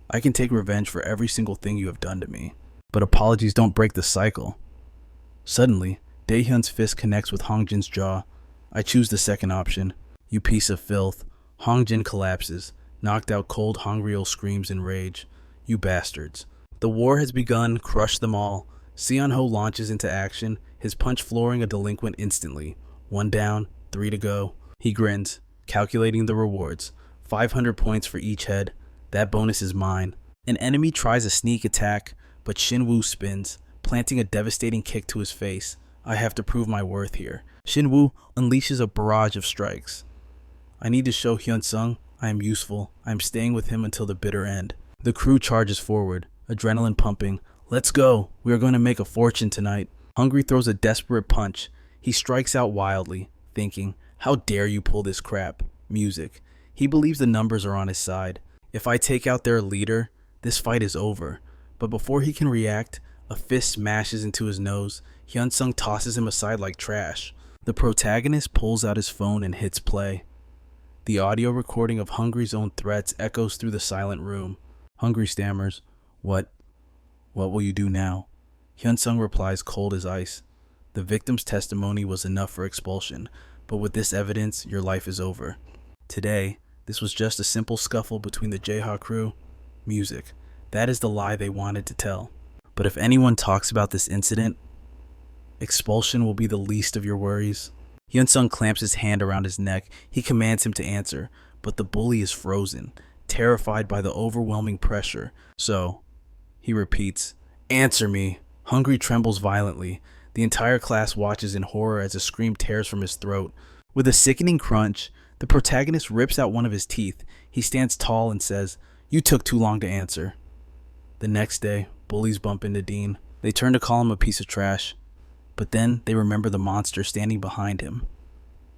I can take revenge for every single thing you have done to me. But apologies don't break the cycle. Suddenly, Daehyun's fist connects with Hongjin's jaw. I choose the second option. You piece of filth. Hongjin collapses. Knocked out cold, Hangryo screams in rage. You bastards. The war has begun, crush them all. Seon-ho launches into action, his punch flooring a delinquent instantly. 1 down, 3 to go. He grins, calculating the rewards. 500 points for each head. That bonus is mine. An enemy tries a sneak attack, but Shinwoo spins, planting a devastating kick to his face. I have to prove my worth here. Shinwoo unleashes a barrage of strikes. I need to show Hunsung I am useful. I am staying with him until the bitter end. The crew charges forward, adrenaline pumping. Let's go. We are going to make a fortune tonight. Hungry throws a desperate punch. He strikes out wildly, thinking, how dare you pull this crap? Music. He believes the numbers are on his side. If I take out their leader, this fight is over. But before he can react, a fist smashes into his nose. Hunsung tosses him aside like trash. The protagonist pulls out his phone and hits play. The audio recording of Hungry's own threats echoes through the silent room. Hungry stammers, What will you do now? Hunsung replies cold as ice. The victim's testimony was enough for expulsion, but with this evidence, your life is over. Today, this was just a simple scuffle between the J-Ha crew. Music. That is the lie they wanted to tell. But if anyone talks about this incident, expulsion will be the least of your worries. Hunsung clamps his hand around his neck. He commands him to answer, but the bully is frozen, terrified by the overwhelming pressure. So, he repeats, answer me. Hungry trembles violently. The entire class watches in horror as a scream tears from his throat. With a sickening crunch, the protagonist rips out one of his teeth. He stands tall and says, you took too long to answer. The next day, bullies bump into Dean. They turn to call him a piece of trash. But then they remember the monster standing behind him.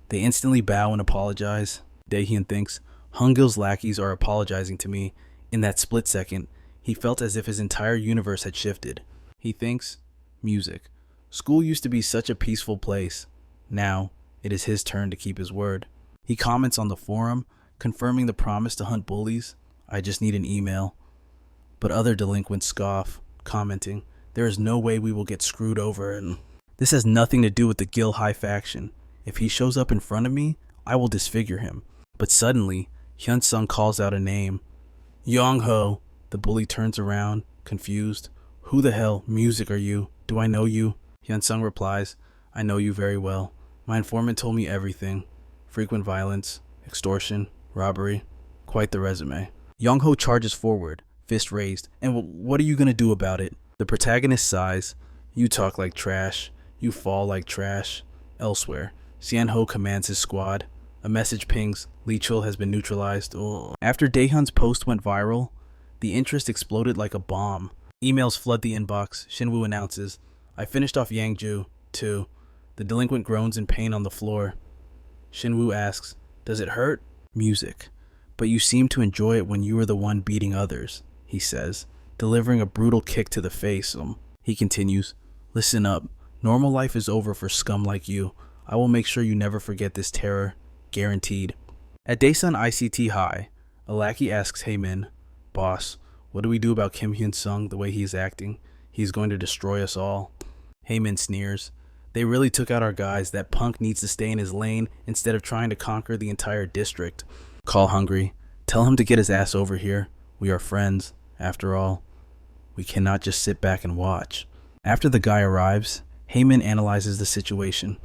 They instantly bow and apologize. Daehyun thinks, Hungil's lackeys are apologizing to me. In that split second, he felt as if his entire universe had shifted. He thinks, music. School used to be such a peaceful place. Now, it is his turn to keep his word. He comments on the forum, confirming the promise to hunt bullies. I just need an email. But other delinquents scoff, commenting, there is no way we will get screwed over, and this has nothing to do with the Gil High faction. If he shows up in front of me, I will disfigure him. But suddenly, Hunsung calls out a name. Yong-ho. The bully turns around, confused. Who the hell, music, are you? Do I know you? Hunsung replies, I know you very well. My informant told me everything. Frequent violence, extortion, robbery. Quite the resume. Yong-ho charges forward, fist raised. And what are you gonna do about it? The protagonist sighs. You talk like trash. You fall like trash. Elsewhere, Seon-ho commands his squad. A message pings. Lee Chul has been neutralized. Oh. After Daehyun's post went viral, the interest exploded like a bomb. Emails flood the inbox. Shinwoo announces, I finished off Yangju, too. The delinquent groans in pain on the floor. Shinwoo asks, does it hurt? Music. But you seem to enjoy it when you are the one beating others, he says, delivering a brutal kick to the face. He continues, listen up. Normal life is over for scum like you. I will make sure you never forget this terror. Guaranteed. At Daesun ICT High, a lackey asks Haemin, boss, what do we do about Kim Hyun-sung the way he's acting? He's going to destroy us all. Haemin sneers. They really took out our guys. That punk needs to stay in his lane instead of trying to conquer the entire district. Call Hungry. Tell him to get his ass over here. We are friends, after all. We cannot just sit back and watch. After the guy arrives, Haemin analyzes the situation.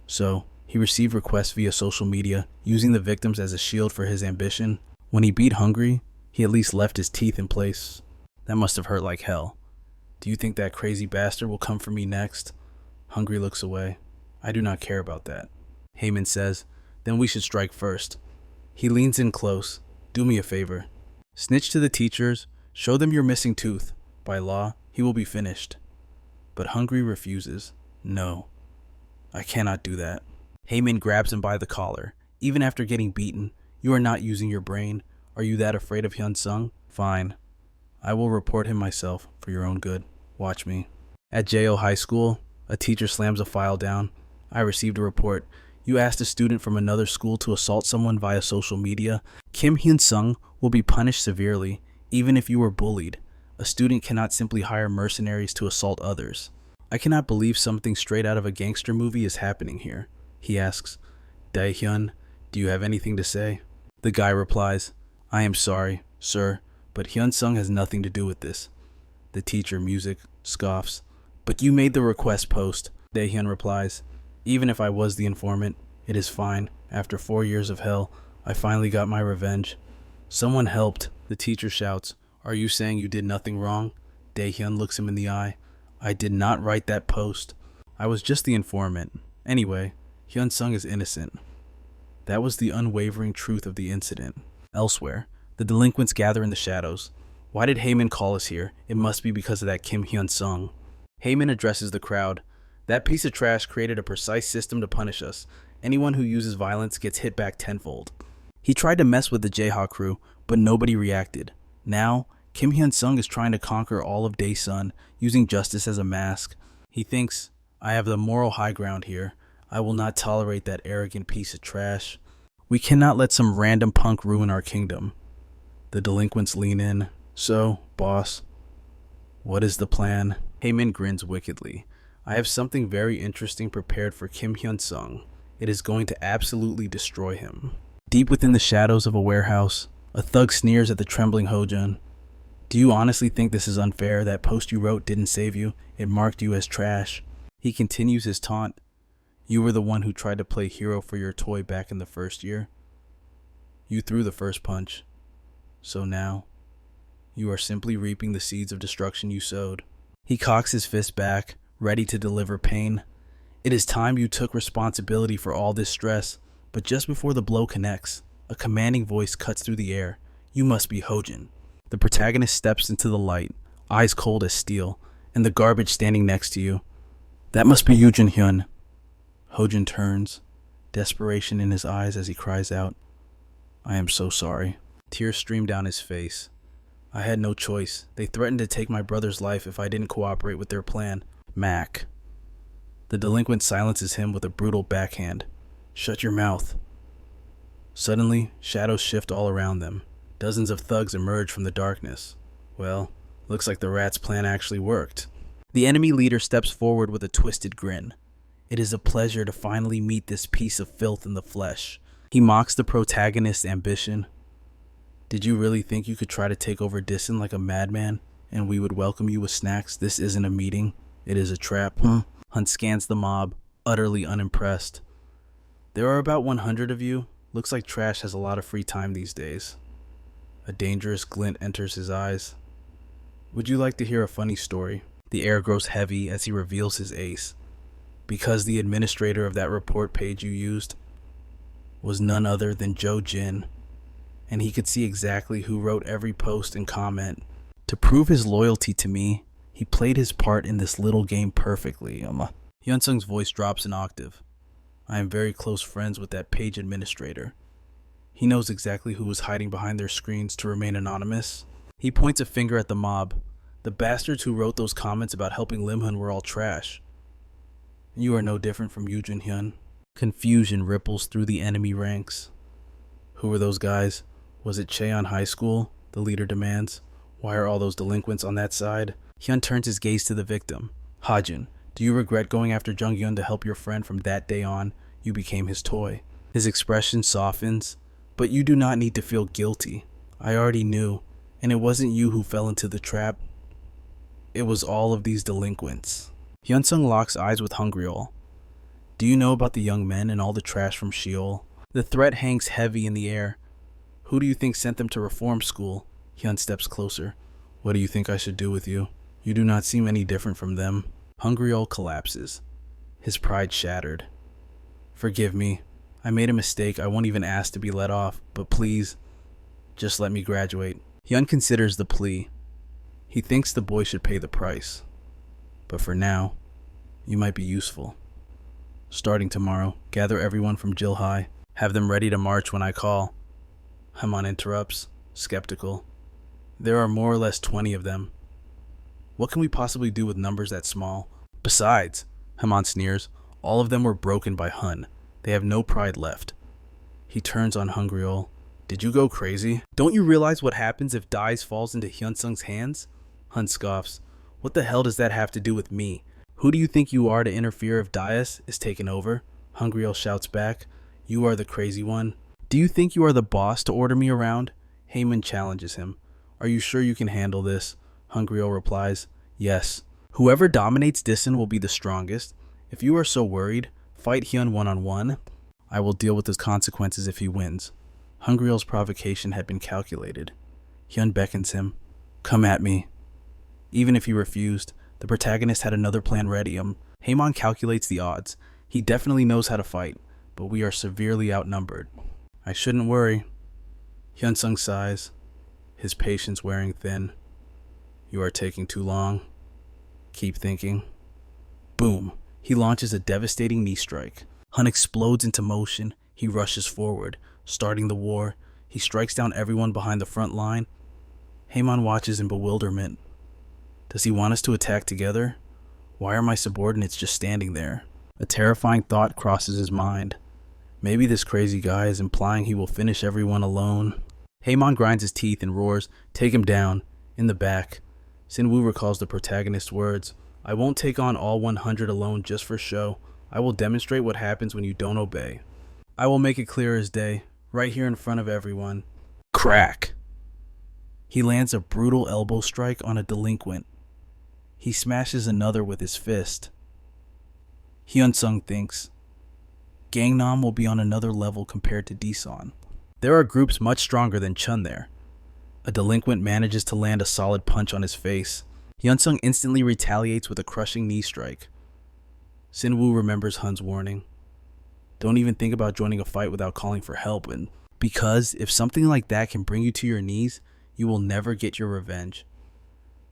So, he received requests via social media, using the victims as a shield for his ambition. When he beat Hungry, he at least left his teeth in place. That must have hurt like hell. Do you think that crazy bastard will come for me next? Hungry looks away. I do not care about that. Haemin says, then we should strike first. He leans in close. Do me a favor. Snitch to the teachers. Show them your missing tooth. By law, he will be finished. But Hungry refuses. No, I cannot do that. Heyman grabs him by the collar. Even after getting beaten, you are not using your brain. Are you that afraid of Hunsung? Fine. I will report him myself for your own good. Watch me. At Jo High School, a teacher slams a file down. I received a report. You asked a student from another school to assault someone via social media. Kim Hyun-sung will be punished severely, even if you were bullied. A student cannot simply hire mercenaries to assault others. I cannot believe something straight out of a gangster movie is happening here. He asks, Dae-hyun, do you have anything to say? The guy replies, I am sorry, sir, but Hyun-sung has nothing to do with this. The teacher, music, scoffs. But you made the request post. Dae-hyun replies, even if I was the informant, it is fine. After 4 years of hell, I finally got my revenge. Someone helped. The teacher shouts, are you saying you did nothing wrong? Dae-hyun looks him in the eye. I did not write that post. I was just the informant. Anyway, Hyun-sung is innocent. That was the unwavering truth of the incident. Elsewhere, the delinquents gather in the shadows. Why did Heyman call us here? It must be because of that Kim Hyun-sung. Heyman addresses the crowd. That piece of trash created a precise system to punish us. Anyone who uses violence gets hit back tenfold. He tried to mess with the Jaeha crew, but nobody reacted. Now, Kim Hyun-sung is trying to conquer all of Daesun, using justice as a mask. He thinks, I have the moral high ground here. I will not tolerate that arrogant piece of trash. We cannot let some random punk ruin our kingdom. The delinquents lean in. So, boss, what is the plan? Heyman grins wickedly. I have something very interesting prepared for Kim Hyun-sung. It is going to absolutely destroy him. Deep within the shadows of a warehouse, a thug sneers at the trembling Hojun. Do you honestly think this is unfair? That post you wrote didn't save you. It marked you as trash. He continues his taunt. You were the one who tried to play hero for your toy back in the first year. You threw the first punch. So now, you are simply reaping the seeds of destruction you sowed. He cocks his fist back, ready to deliver pain. It is time you took responsibility for all this stress, but just before the blow connects, a commanding voice cuts through the air. You must be Hojin. The protagonist steps into the light, eyes cold as steel, and the garbage standing next to you. That must be Yoojin Hyun. Hojin turns, desperation in his eyes as he cries out, I am so sorry. Tears stream down his face. I had no choice. They threatened to take my brother's life if I didn't cooperate with their plan. Mac. The delinquent silences him with a brutal backhand. Shut your mouth. Suddenly, shadows shift all around them. Dozens of thugs emerge from the darkness. Well, looks like the rat's plan actually worked. The enemy leader steps forward with a twisted grin. It is a pleasure to finally meet this piece of filth in the flesh. He mocks the protagonist's ambition. Did you really think you could try to take over Dissen like a madman, and we would welcome you with snacks? This isn't a meeting. It is a trap. Hunt scans the mob, utterly unimpressed. There are about 100 of you. Looks like Trash has a lot of free time these days. A dangerous glint enters his eyes. Would you like to hear a funny story? The air grows heavy as he reveals his ace. Because the administrator of that report page you used was none other than Jo Jin, and he could see exactly who wrote every post and comment. To prove his loyalty to me, he played his part in this little game perfectly. Hyunsung's voice drops an octave. I am very close friends with that page administrator. He knows exactly who was hiding behind their screens to remain anonymous. He points a finger at the mob. The bastards who wrote those comments about helping Limhun were all trash. You are no different from Yoojin Hyun. Confusion ripples through the enemy ranks. Who were those guys? Was it Cheon High School? The leader demands. Why are all those delinquents on that side? Hyun turns his gaze to the victim. Hajin, do you regret going after Jung-hyun to help your friend? From that day on, you became his toy. His expression softens. But you do not need to feel guilty. I already knew, and it wasn't you who fell into the trap. It was all of these delinquents. Hyunsung locks eyes with Hungryol. Do you know about the young men and all the trash from Sheol? The threat hangs heavy in the air. Who do you think sent them to reform school? Hyun steps closer. What do you think I should do with you? You do not seem any different from them. Hungryol collapses, his pride shattered. Forgive me. I made a mistake. I won't even ask to be let off, but please, just let me graduate. Hyun considers the plea. He thinks the boy should pay the price. But for now, you might be useful. Starting tomorrow, gather everyone from Jill High. Have them ready to march when I call. Haman interrupts, skeptical. There are more or less 20 of them. What can we possibly do with numbers that small? Besides, Haman sneers, all of them were broken by Hun. They have no pride left. He turns on Hungryol. Did you go crazy? Don't you realize what happens if Dice falls into Hunsung's hands? Hun scoffs. What the hell does that have to do with me? Who do you think you are to interfere if Dias is taken over? Hungryol shouts back. You are the crazy one. Do you think you are the boss to order me around? Haman challenges him. Are you sure you can handle this? Hungryol replies. Yes. Whoever dominates Dissen will be the strongest. If you are so worried, fight Hyun one-on-one. I will deal with his consequences if he wins. Hungryol's provocation had been calculated. Hyun beckons him. Come at me. Even if he refused, the protagonist had another plan ready. Haman calculates the odds. He definitely knows how to fight, but we are severely outnumbered. I shouldn't worry. Hunsung sighs, his patience wearing thin. You are taking too long. Keep thinking. Boom. He launches a devastating knee strike. Hun explodes into motion. He rushes forward, starting the war. He strikes down everyone behind the front line. Haman watches in bewilderment. Does he want us to attack together? Why are my subordinates just standing there? A terrifying thought crosses his mind. Maybe this crazy guy is implying he will finish everyone alone. Haman grinds his teeth and roars, take him down, in the back. Sinwoo recalls the protagonist's words. I won't take on all 100 alone just for show. I will demonstrate what happens when you don't obey. I will make it clear as day, right here in front of everyone. Crack! He lands a brutal elbow strike on a delinquent. He smashes another with his fist. Hyunsung thinks, Gangnam will be on another level compared to Daesan. There are groups much stronger than Chun there. A delinquent manages to land a solid punch on his face. Hyunsung instantly retaliates with a crushing knee strike. Sinwoo remembers Hun's warning. Don't even think about joining a fight without calling for help, and because if something like that can bring you to your knees, you will never get your revenge.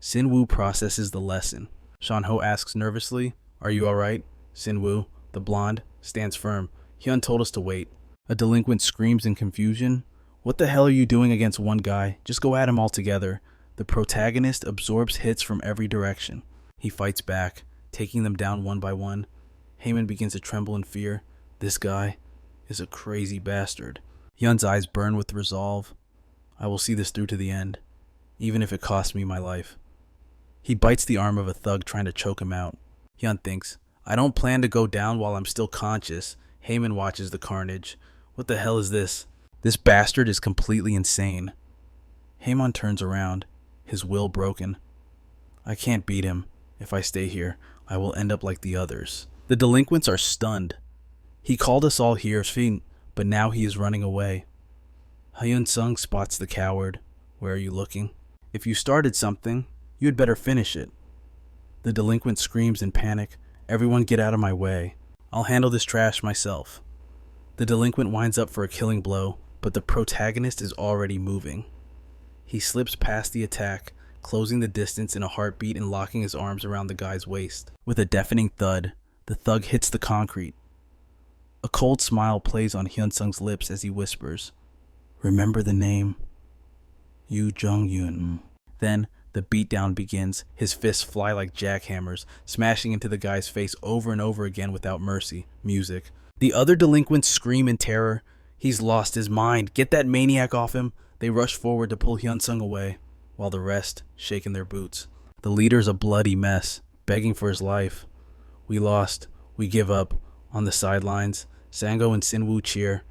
Sinwoo processes the lesson. Shanho asks nervously, Are you alright? Sinwoo, the blonde, stands firm. Hyun told us to wait. A delinquent screams in confusion. What the hell are you doing against one guy? Just go at him all together. The protagonist absorbs hits from every direction. He fights back, taking them down one by one. Haman begins to tremble in fear. This guy is a crazy bastard. Hyun's eyes burn with resolve. I will see this through to the end, even if it costs me my life. He bites the arm of a thug trying to choke him out. Hyun thinks, I don't plan to go down while I'm still conscious. Haman watches the carnage. What the hell is this? This bastard is completely insane. Haman turns around, his will broken. I can't beat him. If I stay here, I will end up like the others. The delinquents are stunned. He called us all here, but now he is running away. Hyunsung spots the coward. Where are you looking? If you started something, you had better finish it. The delinquent screams in panic. Everyone get out of my way. I'll handle this trash myself. The delinquent winds up for a killing blow, but the protagonist is already moving. He slips past the attack, closing the distance in a heartbeat and locking his arms around the guy's waist. With a deafening thud, the thug hits the concrete. A cold smile plays on Hyunsung's lips as he whispers, Remember the name. Yu Jong-yoon. Then, the beatdown begins. His fists fly like jackhammers, smashing into the guy's face over and over again without mercy. Music. The other delinquents scream in terror. He's lost his mind. Get that maniac off him. They rush forward to pull Hyunsung away, while the rest shake in their boots. The leader's a bloody mess, begging for his life. We lost. We give up. On the sidelines, Sango and Sinwoo cheer.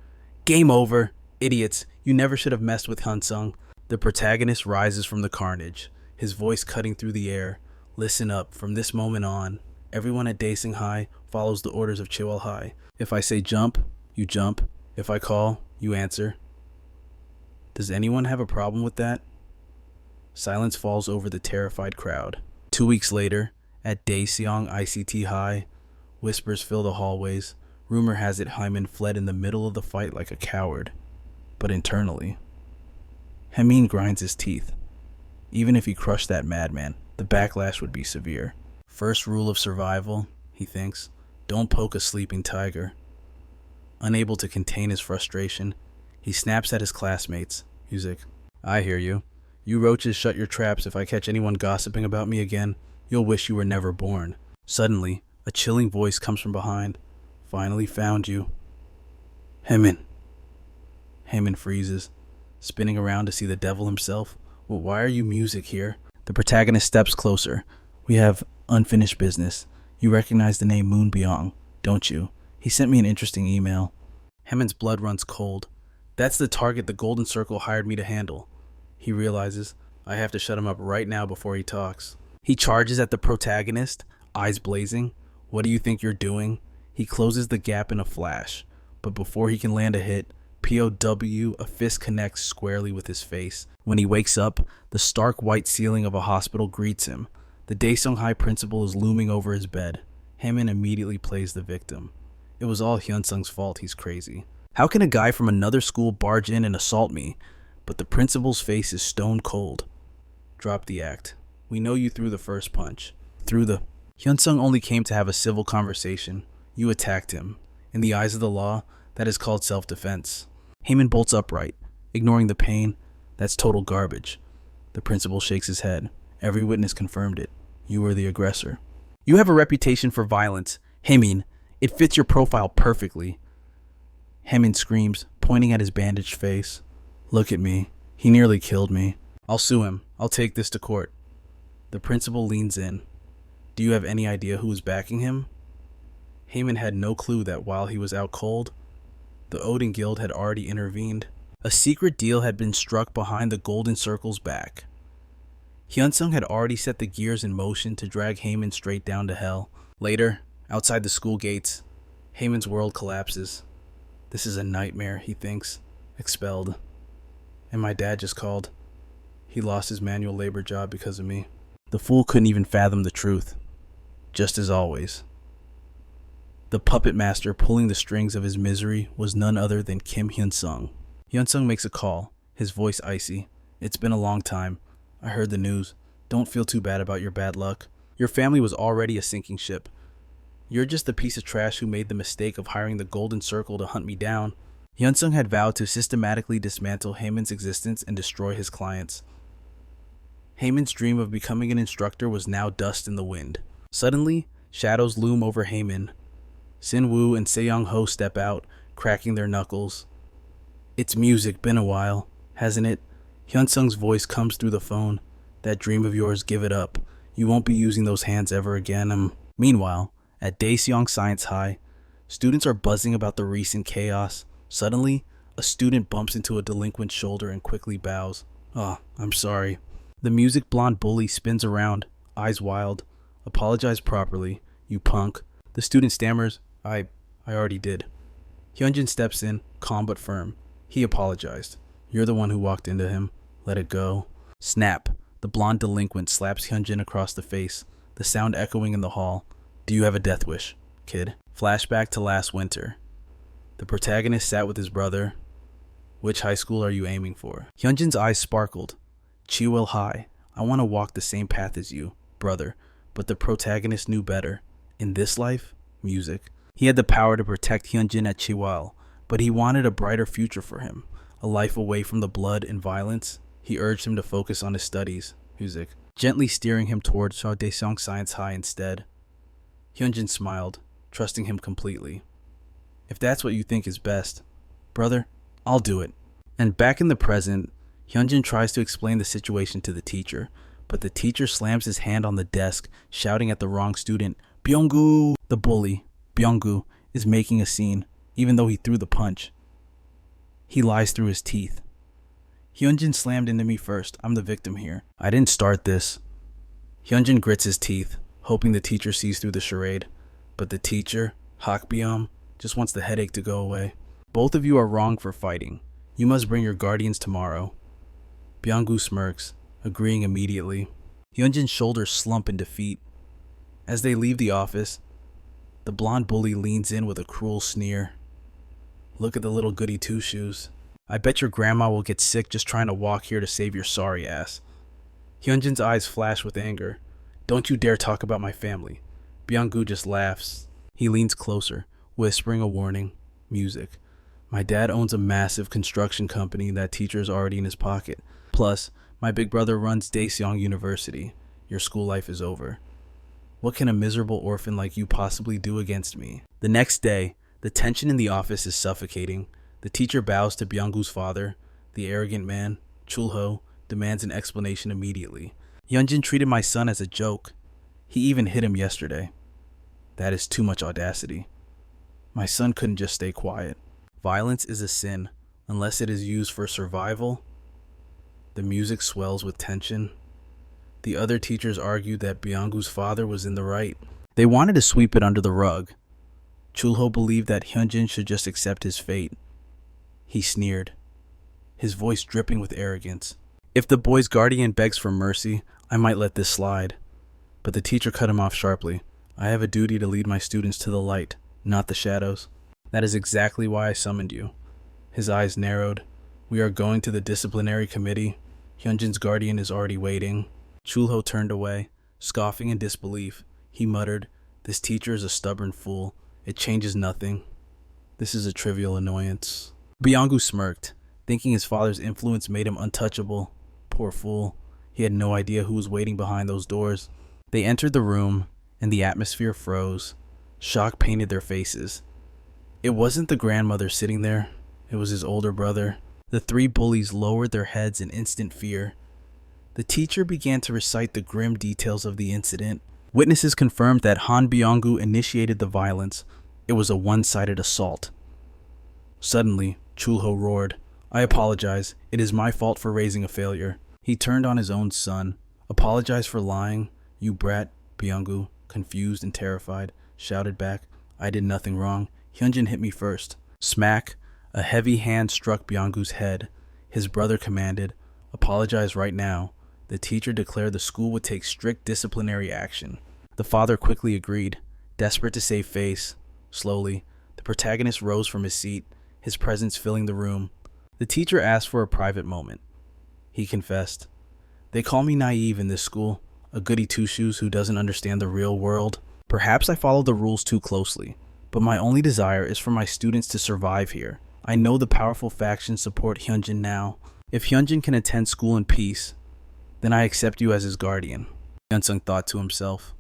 Game over. Idiots. You never should have messed with Hunsung. The protagonist rises from the carnage, his voice cutting through the air. Listen up. From this moment on, everyone at Daesung High follows the orders of Chiwell High. If I say jump, you jump. If I call, you answer. Does anyone have a problem with that? Silence falls over the terrified crowd. 2 weeks later, at Daeseong ICT High, whispers fill the hallways. Rumor has it Hyman fled in the middle of the fight like a coward. But internally, Hamin grinds his teeth. Even if he crushed that madman, the backlash would be severe. First rule of survival, he thinks, don't poke a sleeping tiger. Unable to contain his frustration, he snaps at his classmates. Music. I hear you. You roaches shut your traps. If I catch anyone gossiping about me again, you'll wish you were never born. Suddenly, a chilling voice comes from behind. Finally found you. Hemin. Hemin freezes, spinning around to see the devil himself. Well, why are you music here? The protagonist steps closer. We have unfinished business. You recognize the name Moon Byung, don't you? He sent me an interesting email. Hemin's blood runs cold. That's the target the Golden Circle hired me to handle. He realizes I have to shut him up right now before he talks. He charges at the protagonist, eyes blazing. What do you think you're doing? He closes the gap in a flash, but before he can land a hit, POW, a fist connects squarely with his face. When he wakes up, the stark white ceiling of a hospital greets him. The Daesung High principal is looming over his bed. Hemin immediately plays the victim. It was all Hunsung's fault, he's crazy. How can a guy from another school barge in and assault me? But the principal's face is stone cold. Drop the act. We know you threw the first punch. Hunsung only came to have a civil conversation. You attacked him. In the eyes of the law, that is called self-defense. Hemin bolts upright, ignoring the pain. That's total garbage. The principal shakes his head. Every witness confirmed it. You were the aggressor. You have a reputation for violence. Hemin, it fits your profile perfectly. Hemin screams, pointing at his bandaged face. Look at me. He nearly killed me. I'll sue him. I'll take this to court. The principal leans in. Do you have any idea who was backing him? Hemin had no clue that while he was out cold, the Odin Guild had already intervened. A secret deal had been struck behind the Golden Circle's back. Hunsung had already set the gears in motion to drag Hemin straight down to hell. Later, outside the school gates, Hemin's world collapses. This is a nightmare, he thinks. Expelled. And my dad just called. He lost his manual labor job because of me. The fool couldn't even fathom the truth. Just as always. The puppet master pulling the strings of his misery was none other than Kim Hunsung. Hunsung makes a call, his voice icy. It's been a long time. I heard the news. Don't feel too bad about your bad luck. Your family was already a sinking ship. You're just the piece of trash who made the mistake of hiring the Golden Circle to hunt me down. Hunsung had vowed to systematically dismantle Hemin's existence and destroy his clients. Hemin's dream of becoming an instructor was now dust in the wind. Suddenly, shadows loom over Hemin. Sin Woo and Seyoung Ho step out, cracking their knuckles. It's music, been a while, hasn't it? Hyunsung's voice comes through the phone. That dream of yours, give it up. You won't be using those hands ever again. Meanwhile, at Daeseong Science High, students are buzzing about the recent chaos. Suddenly, a student bumps into a delinquent's shoulder and quickly bows. Oh, I'm sorry. The music blonde bully spins around, eyes wild. Apologize properly, you punk. The student stammers, I already did. Hyunjin steps in, calm but firm. He apologized. You're the one who walked into him. Let it go. Snap. The blonde delinquent slaps Hyunjin across the face, the sound echoing in the hall. Do you have a death wish, kid? Flashback to last winter. The protagonist sat with his brother. Which high school are you aiming for? Hyunjin's eyes sparkled. Chiwell High. I want to walk the same path as you, brother. But the protagonist knew better. In this life, music. He had the power to protect Hyunjin at Chiwell, but he wanted a brighter future for him, a life away from the blood and violence. He urged him to focus on his studies, music, gently steering him towards Daeseong Science High instead. Hyunjin smiled, trusting him completely. If that's what you think is best, brother, I'll do it. And back in the present, Hyunjin tries to explain the situation to the teacher, but the teacher slams his hand on the desk, shouting at the wrong student. Byung-gu! The bully, Byung-gu, is making a scene, even though he threw the punch. He lies through his teeth. Hyunjin slammed into me first. I'm the victim here. I didn't start this. Hyunjin grits his teeth, hoping the teacher sees through the charade. But the teacher, Hakbyum, just wants the headache to go away. Both of you are wrong for fighting. You must bring your guardians tomorrow. Byung-gu smirks, agreeing immediately. Hyunjin's shoulders slump in defeat. As they leave the office, the blonde bully leans in with a cruel sneer. Look at the little goody two-shoes. I bet your grandma will get sick just trying to walk here to save your sorry ass. Hyunjin's eyes flash with anger. Don't you dare talk about my family. Byung-gu just laughs. He leans closer, whispering a warning. Music. My dad owns a massive construction company that teacher's already in his pocket. Plus, my big brother runs Daeseong University. Your school life is over. What can a miserable orphan like you possibly do against me? The next day, the tension in the office is suffocating. The teacher bows to Byung-gu's father. The arrogant man, Chul-ho, demands an explanation immediately. Hyunjin treated my son as a joke. He even hit him yesterday. That is too much audacity. My son couldn't just stay quiet. Violence is a sin, unless it is used for survival. The music swells with tension. The other teachers argued that Byung-gu's father was in the right. They wanted to sweep it under the rug. Chul-ho believed that Hyunjin should just accept his fate. He sneered, his voice dripping with arrogance. If the boy's guardian begs for mercy, I might let this slide. But the teacher cut him off sharply. I have a duty to lead my students to the light, not the shadows. That is exactly why I summoned you. His eyes narrowed. We are going to the disciplinary committee. Hyunjin's guardian is already waiting. Chul-ho turned away, scoffing in disbelief. He muttered, this teacher is a stubborn fool. It changes nothing. This is a trivial annoyance. Byung-gu smirked, thinking his father's influence made him untouchable. Poor fool. He had no idea who was waiting behind those doors. They entered the room, and the atmosphere froze. Shock painted their faces. It wasn't the grandmother sitting there. It was his older brother. The three bullies lowered their heads in instant fear. The teacher began to recite the grim details of the incident. Witnesses confirmed that Han Byung-gu initiated the violence. It was a one-sided assault. Suddenly, Chul-ho roared, I apologize. It is my fault for raising a failure. He turned on his own son. Apologize for lying? You brat, Byung-gu, confused and terrified, shouted back, I did nothing wrong. Hyunjin hit me first. Smack. A heavy hand struck Byung-gu's head. His brother commanded, apologize right now. The teacher declared the school would take strict disciplinary action. The father quickly agreed, desperate to save face. Slowly, the protagonist rose from his seat, his presence filling the room. The teacher asked for a private moment. He confessed, they call me naive in this school, a goody two-shoes who doesn't understand the real world. Perhaps I follow the rules too closely, but my only desire is for my students to survive here. I know the powerful factions support Hyunjin now. If Hyunjin can attend school in peace, then I accept you as his guardian. Hunsung thought to himself,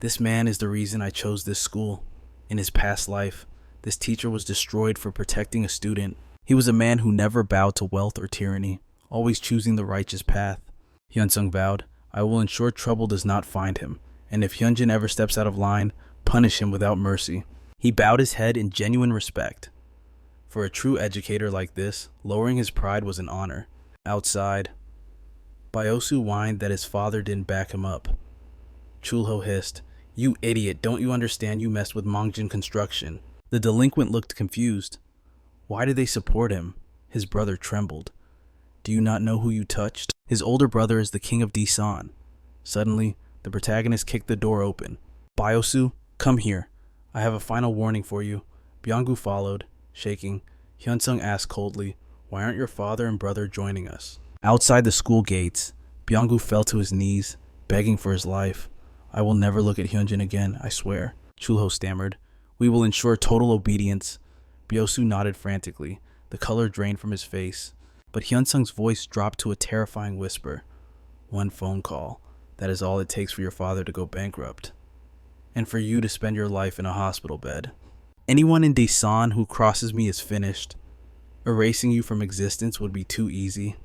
this man is the reason I chose this school. In his past life, this teacher was destroyed for protecting a student. He was a man who never bowed to wealth or tyranny, always choosing the righteous path. Hunsung vowed, I will ensure trouble does not find him, and if Hyunjin ever steps out of line, punish him without mercy. He bowed his head in genuine respect. For a true educator like this, lowering his pride was an honor. Outside, Byosu whined that his father didn't back him up. Chul-ho hissed, you idiot, don't you understand you messed with Mongjin Construction? The delinquent looked confused. Why did they support him? His brother trembled. Do you not know who you touched? His older brother is the king of Daeseong. Suddenly, the protagonist kicked the door open. Byosu, come here. I have a final warning for you. Byung-gu followed, shaking. Hunsung asked coldly, why aren't your father and brother joining us? Outside the school gates, Byung-gu fell to his knees, begging for his life. I will never look at Hyunjin again, I swear. Chul-ho stammered. We will ensure total obedience. Byosu nodded frantically. The color drained from his face. But Hyunsung's voice dropped to a terrifying whisper. One phone call. That is all it takes for your father to go bankrupt. And for you to spend your life in a hospital bed. Anyone in Daeseong who crosses me is finished. Erasing you from existence would be too easy.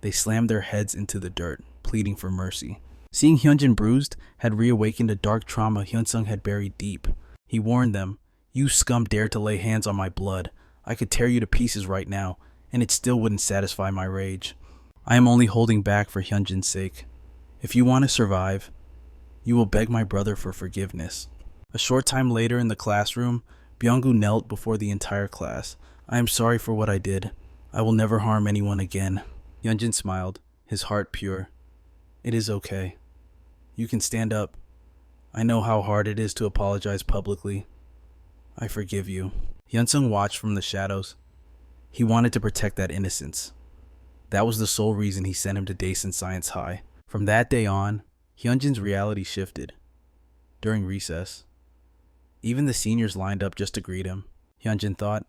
They slammed their heads into the dirt, pleading for mercy. Seeing Hyunjin bruised had reawakened a dark trauma Hyunsung had buried deep. He warned them, you scum dared to lay hands on my blood. I could tear you to pieces right now, and it still wouldn't satisfy my rage. I am only holding back for Hyunjin's sake. If you want to survive, you will beg my brother for forgiveness. A short time later in the classroom, Byung-gu knelt before the entire class. I am sorry for what I did. I will never harm anyone again. Hyunjin smiled, his heart pure. It is okay. You can stand up. I know how hard it is to apologize publicly. I forgive you. Hyunsung watched from the shadows. He wanted to protect that innocence. That was the sole reason he sent him to Daeseong Science High. From that day on, Hyunjin's reality shifted. During recess, even the seniors lined up just to greet him. Hyunjin thought,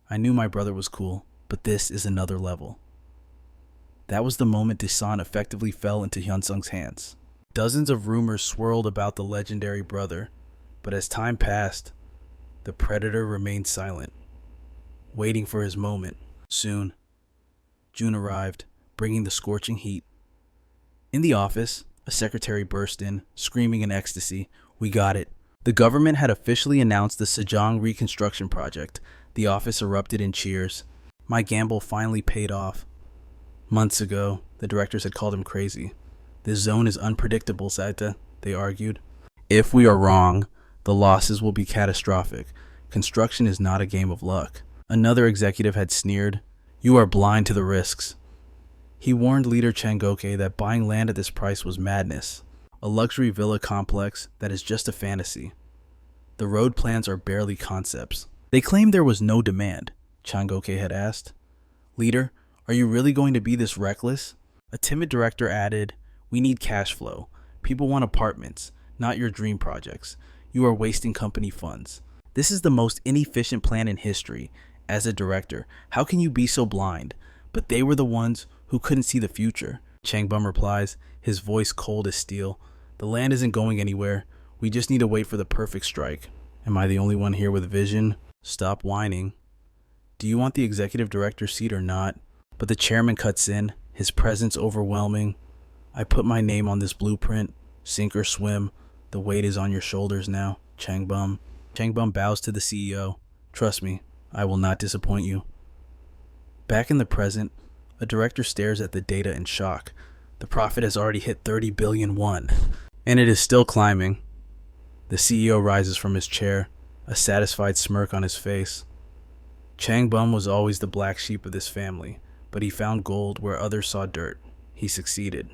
I knew my brother was cool, but this is another level. That was the moment Daesan effectively fell into Hyunsung's hands. Dozens of rumors swirled about the legendary brother, but as time passed, the predator remained silent, waiting for his moment. Soon, June arrived, bringing the scorching heat. In the office, a secretary burst in, screaming in ecstasy, "We got it." The government had officially announced the Sejong reconstruction project. The office erupted in cheers. My gamble finally paid off. Months ago, the directors had called him crazy. This zone is unpredictable, Saita, they argued. If we are wrong, the losses will be catastrophic. Construction is not a game of luck. Another executive had sneered, "You are blind to the risks." He warned leader Changoke that buying land at this price was madness, a luxury villa complex that is just a fantasy. The road plans are barely concepts. They claimed there was no demand, Changoke had asked. "Leader, are you really going to be this reckless?" A timid director added, "We need cash flow. People want apartments, not your dream projects. You are wasting company funds. This is the most inefficient plan in history. As a director, how can you be so blind?" But they were the ones who couldn't see the future. Changbum replies, his voice cold as steel. "The land isn't going anywhere. We just need to wait for the perfect strike." Am I the only one here with vision? Stop whining. Do you want the executive director seat or not? But the chairman cuts in, his presence overwhelming. "I put my name on this blueprint. Sink or swim. The weight is on your shoulders now, Changbum." Changbum bows to the CEO. "Trust me, I will not disappoint you." Back in the present, a director stares at the data in shock. The profit has already hit 30 billion won, and it is still climbing. The CEO rises from his chair, a satisfied smirk on his face. Changbum was always the black sheep of this family, but he found gold where others saw dirt. He succeeded.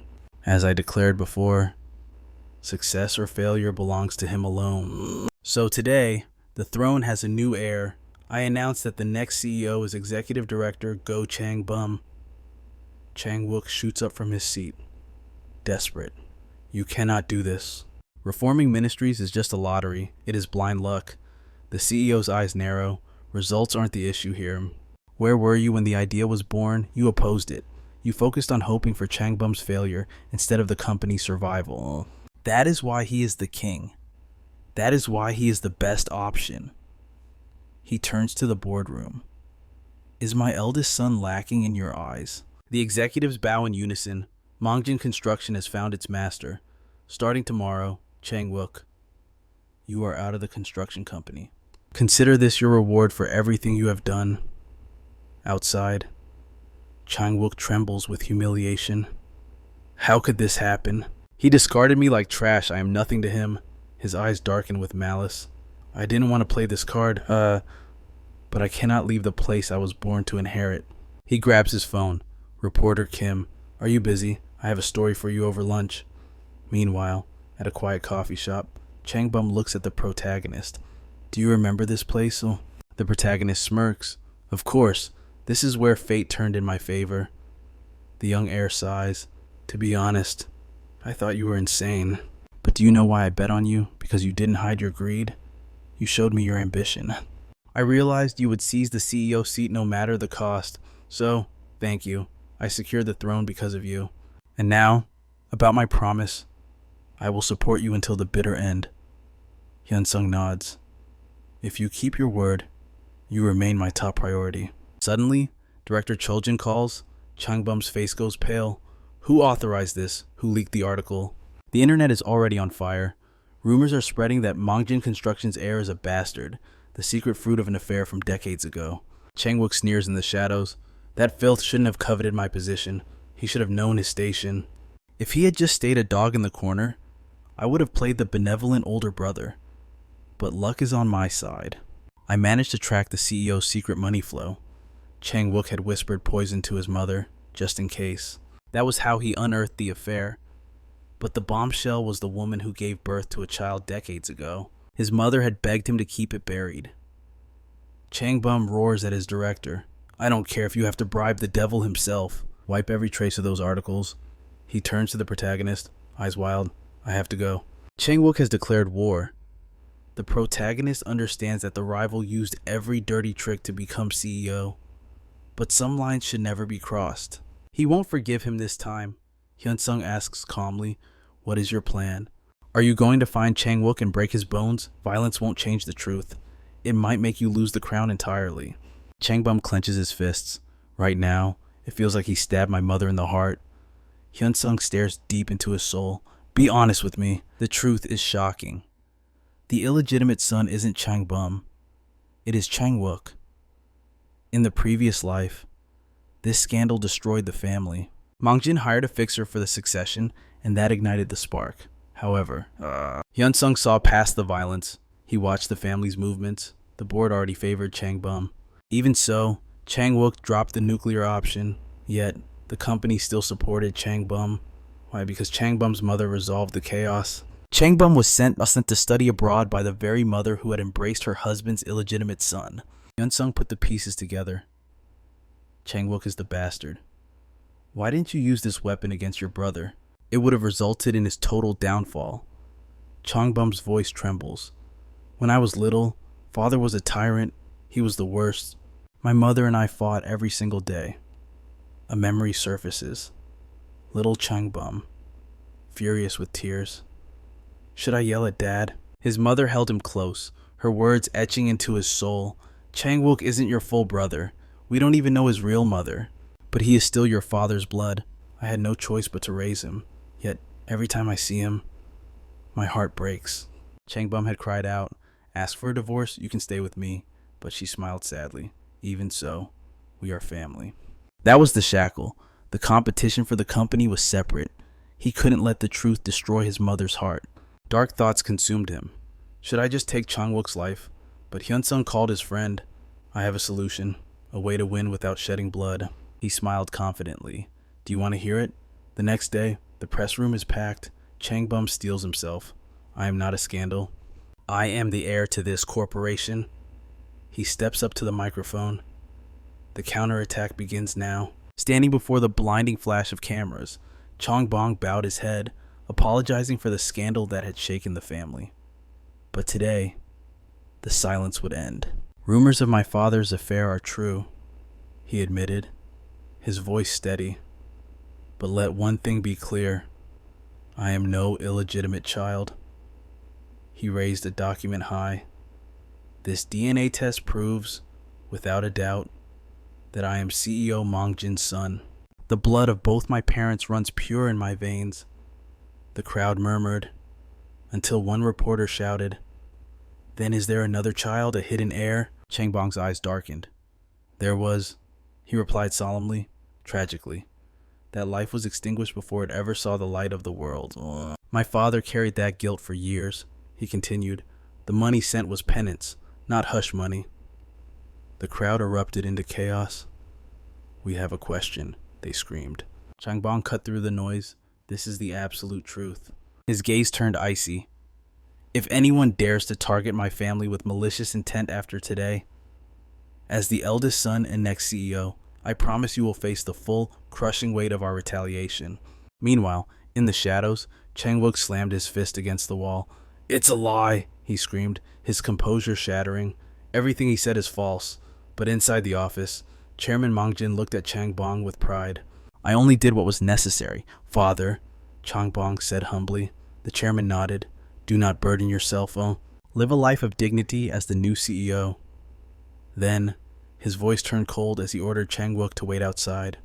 As I declared before, success or failure belongs to him alone. So today, the throne has a new heir. I announce that the next CEO is Executive Director Go Changbum. Chang-wook shoots up from his seat, desperate. "You cannot do this." Reforming ministries is just a lottery. It is blind luck. The CEO's eyes narrow. Results aren't the issue here. Where were you when the idea was born? You opposed it. You focused on hoping for Changbum's failure instead of the company's survival. That is why he is the king. That is why he is the best option. He turns to the boardroom. "Is my eldest son lacking in your eyes?" The executives bow in unison. Mongjin Construction has found its master. Starting tomorrow, Chang-wook, you are out of the construction company. Consider this your reward for everything you have done. Outside, Chang-wook trembles with humiliation. How could this happen? He discarded me like trash. I am nothing to him. His eyes darken with malice. I didn't want to play this card, but I cannot leave the place I was born to inherit. He grabs his phone. "Reporter Kim, are you busy? I have a story for you over lunch." Meanwhile, at a quiet coffee shop, Changbum looks at the protagonist. "Do you remember this place?" The protagonist smirks. "Of course, this is where fate turned in my favor." The young heir sighs. "To be honest, I thought you were insane. But do you know why I bet on you? Because you didn't hide your greed. You showed me your ambition. I realized you would seize the CEO seat no matter the cost. So, thank you. I secured the throne because of you. And now, about my promise, I will support you until the bitter end." Hunsung nods. "If you keep your word, you remain my top priority." Suddenly, Director Choljin calls. Changbum's face goes pale. Who authorized this? Who leaked the article? The internet is already on fire. Rumors are spreading that Mongjin Construction's heir is a bastard, the secret fruit of an affair from decades ago. Chang-wook sneers in the shadows. That filth shouldn't have coveted my position. He should have known his station. If he had just stayed a dog in the corner, I would have played the benevolent older brother. But luck is on my side. I managed to track the CEO's secret money flow. Chang-wook had whispered poison to his mother, just in case. That was how he unearthed the affair. But the bombshell was the woman who gave birth to a child decades ago. His mother had begged him to keep it buried. Changbum roars at his director. "I don't care if you have to bribe the devil himself. Wipe every trace of those articles." He turns to the protagonist, eyes wild. I have to go. Chang-wook has declared war. The protagonist understands that the rival used every dirty trick to become CEO, but some lines should never be crossed. He won't forgive him this time. Hunsung asks calmly, what is your plan? Are you going to find Chang-wook and break his bones? Violence won't change the truth. It might make you lose the crown entirely. Changbum clenches his fists. Right now, it feels like he stabbed my mother in the heart. Hunsung stares deep into his soul. Be honest with me. The truth is shocking. The illegitimate son isn't Changbum. It is Chang-wook. In the previous life, this scandal destroyed the family. Mangjin hired a fixer for the succession, and that ignited the spark. However, Hunsung saw past the violence. He watched the family's movements. The board already favored Changbum. Even so, Chang-wook dropped the nuclear option, yet the company still supported Changbum. Why? Because Changbum's mother resolved the chaos. Changbum was sent to study abroad by the very mother who had embraced her husband's illegitimate son. Hunsung put the pieces together. Chang-wook is the bastard. Why didn't you use this weapon against your brother? It would have resulted in his total downfall. Changbum's voice trembles. When I was little, father was a tyrant. He was the worst. My mother and I fought every single day. A memory surfaces. Little Changbum, furious with tears. Should I yell at Dad? His mother held him close, her words etching into his soul. Chang-wook isn't your full brother. We don't even know his real mother. But he is still your father's blood. I had no choice but to raise him. Yet, every time I see him, my heart breaks. Changbum had cried out, ask for a divorce, you can stay with me. But she smiled sadly. Even so, we are family. That was the shackle. The competition for the company was separate. He couldn't let the truth destroy his mother's heart. Dark thoughts consumed him. Should I just take Chang-wook's life? But Hunsung called his friend. I have a solution. A way to win without shedding blood. He smiled confidently. Do you want to hear it? The next day, the press room is packed. Changbum steels himself. I am not a scandal. I am the heir to this corporation. He steps up to the microphone. The counterattack begins now. Standing before the blinding flash of cameras, Changbum bowed his head, apologizing for the scandal that had shaken the family. But today, the silence would end. Rumors of my father's affair are true, he admitted, his voice steady. But let one thing be clear. I am no illegitimate child. He raised a document high. This DNA test proves, without a doubt, that I am CEO Mangjin's son. The blood of both my parents runs pure in my veins. The crowd murmured, until one reporter shouted, Then is there another child, a hidden heir? Changbang's eyes darkened. There was, he replied solemnly, tragically. That life was extinguished before it ever saw the light of the world. My father carried that guilt for years, he continued. The money sent was penance, not hush money. The crowd erupted into chaos. We have a question, they screamed. Changbang cut through the noise. This is the absolute truth. His gaze turned icy. If anyone dares to target my family with malicious intent after today, as the eldest son and next CEO, I promise you will face the full, crushing weight of our retaliation. Meanwhile, in the shadows, Chang-wook slammed his fist against the wall. It's a lie, he screamed, his composure shattering. Everything he said is false. But inside the office, Chairman Mangjin looked at Changbang with pride. I only did what was necessary, father, Changbang said humbly. The chairman nodded. Do not burden yourself, live a life of dignity as the new CEO. Then, his voice turned cold as he ordered Chang-wook to wait outside.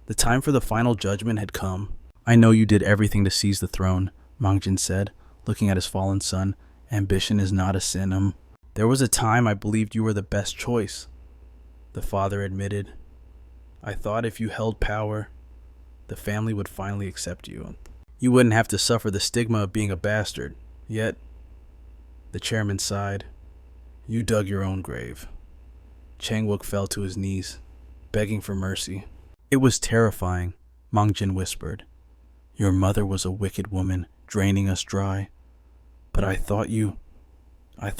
The time for the final judgment had come. I know you did everything to seize the throne, Mangjin said, looking at his fallen son. Ambition is not a sin. There was a time I believed you were the best choice, the father admitted. I thought if you held power, the family would finally accept you. You wouldn't have to suffer the stigma of being a bastard. Yet, the chairman sighed. You dug your own grave. Chang-wook fell to his knees, begging for mercy. It was terrifying, Mangjin whispered. Your mother was a wicked woman, draining us dry. But I thought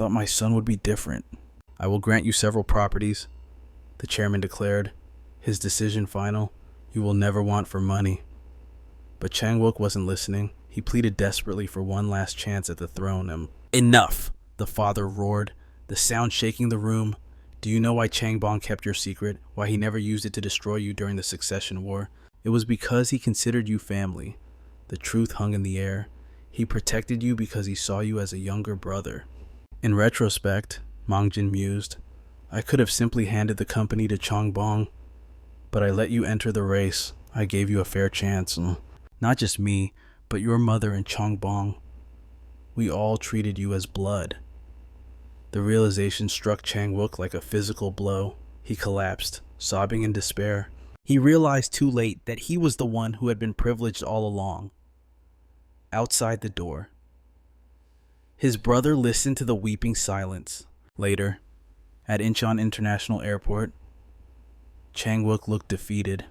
my son would be different. I will grant you several properties, the chairman declared, his decision final. You will never want for money. But Chang-wook wasn't listening. He pleaded desperately for one last chance at the throne. Enough! The father roared, the sound shaking the room. Do you know why Changbong kept your secret? Why he never used it to destroy you during the succession war? It was because he considered you family. The truth hung in the air. He protected you because he saw you as a younger brother. In retrospect, Mangjin mused, I could have simply handed the company to Changbong, but I let you enter the race. I gave you a fair chance. Not just me, but your mother and Changbong. We all treated you as blood. The realization struck Chang-wook like a physical blow. He collapsed, sobbing in despair. He realized too late that he was the one who had been privileged all along. Outside the door, his brother listened to the weeping silence. Later, at Incheon International Airport, Chang-wook looked defeated.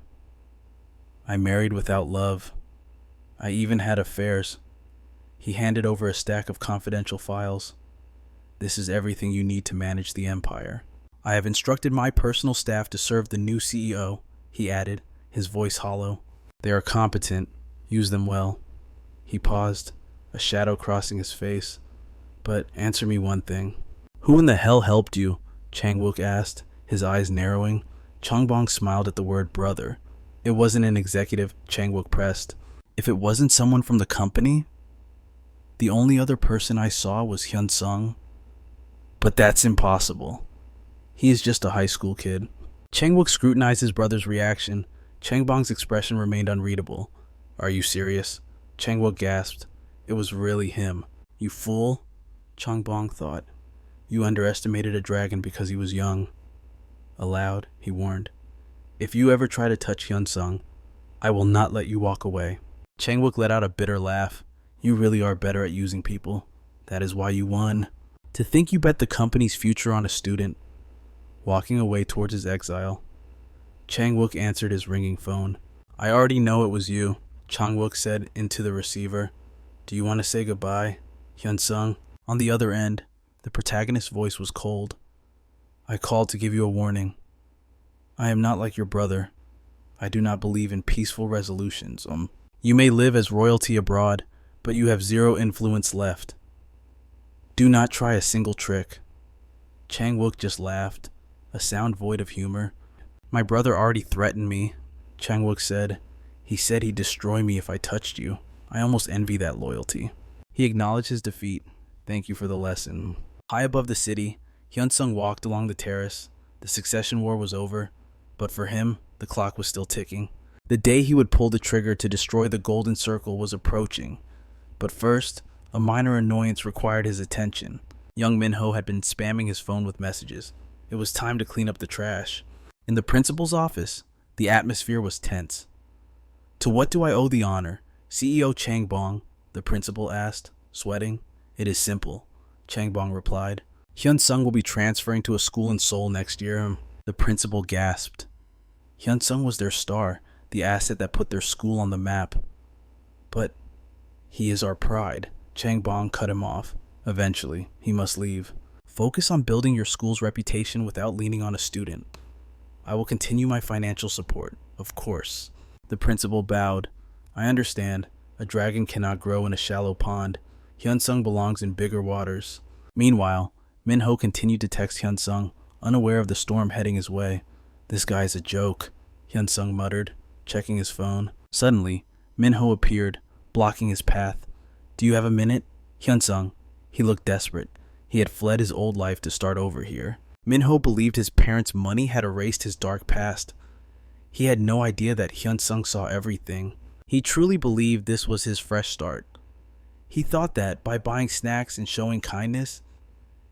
I married without love. I even had affairs. He handed over a stack of confidential files. This is everything you need to manage the empire. I have instructed my personal staff to serve the new CEO, he added, his voice hollow. They are competent. Use them well. He paused, a shadow crossing his face. But answer me one thing. Who in the hell helped you? Chang-wook asked, his eyes narrowing. Changbong smiled at the word brother. It wasn't an executive, Chang-wook pressed. If it wasn't someone from the company, the only other person I saw was Hunsung. But that's impossible. He is just a high school kid. Chang-wook scrutinized his brother's reaction. Changbong's expression remained unreadable. Are you serious? Chang-wook gasped. It was really him. You fool, Changbong thought. You underestimated a dragon because he was young. Aloud, he warned. If you ever try to touch Hunsung, I will not let you walk away. Chang-wook let out a bitter laugh. You really are better at using people. That is why you won. To think you bet the company's future on a student. Walking away towards his exile, Chang-wook answered his ringing phone. I already know it was you, Chang-wook said into the receiver. Do you want to say goodbye, Hunsung? On the other end, the protagonist's voice was cold. I called to give you a warning. I am not like your brother. I do not believe in peaceful resolutions. You may live as royalty abroad, but you have zero influence left. Do not try a single trick. Chang-wook just laughed, a sound void of humor. My brother already threatened me, Chang-wook said. He said he'd destroy me if I touched you. I almost envy that loyalty. He acknowledged his defeat. Thank you for the lesson. High above the city, Hunsung walked along the terrace. The succession war was over, but for him, the clock was still ticking. The day he would pull the trigger to destroy the Golden Circle was approaching. But first, a minor annoyance required his attention. Young Minho had been spamming his phone with messages. It was time to clean up the trash. In the principal's office, the atmosphere was tense. To what do I owe the honor? CEO Changbong, the principal asked, sweating. It is simple, Changbong replied. Hunsung will be transferring to a school in Seoul next year. The principal gasped. Hunsung was their star, the asset that put their school on the map. But he is our pride. Changbong cut him off. Eventually, he must leave. Focus on building your school's reputation without leaning on a student. I will continue my financial support, of course. The principal bowed. I understand. A dragon cannot grow in a shallow pond. Hunsung belongs in bigger waters. Meanwhile, Minho continued to text Hunsung, unaware of the storm heading his way. This guy's a joke, Hunsung muttered, checking his phone. Suddenly, Minho appeared, blocking his path. Do you have a minute? Hunsung. He looked desperate. He had fled his old life to start over here. Minho believed his parents' money had erased his dark past. He had no idea that Hunsung saw everything. He truly believed this was his fresh start. He thought that by buying snacks and showing kindness,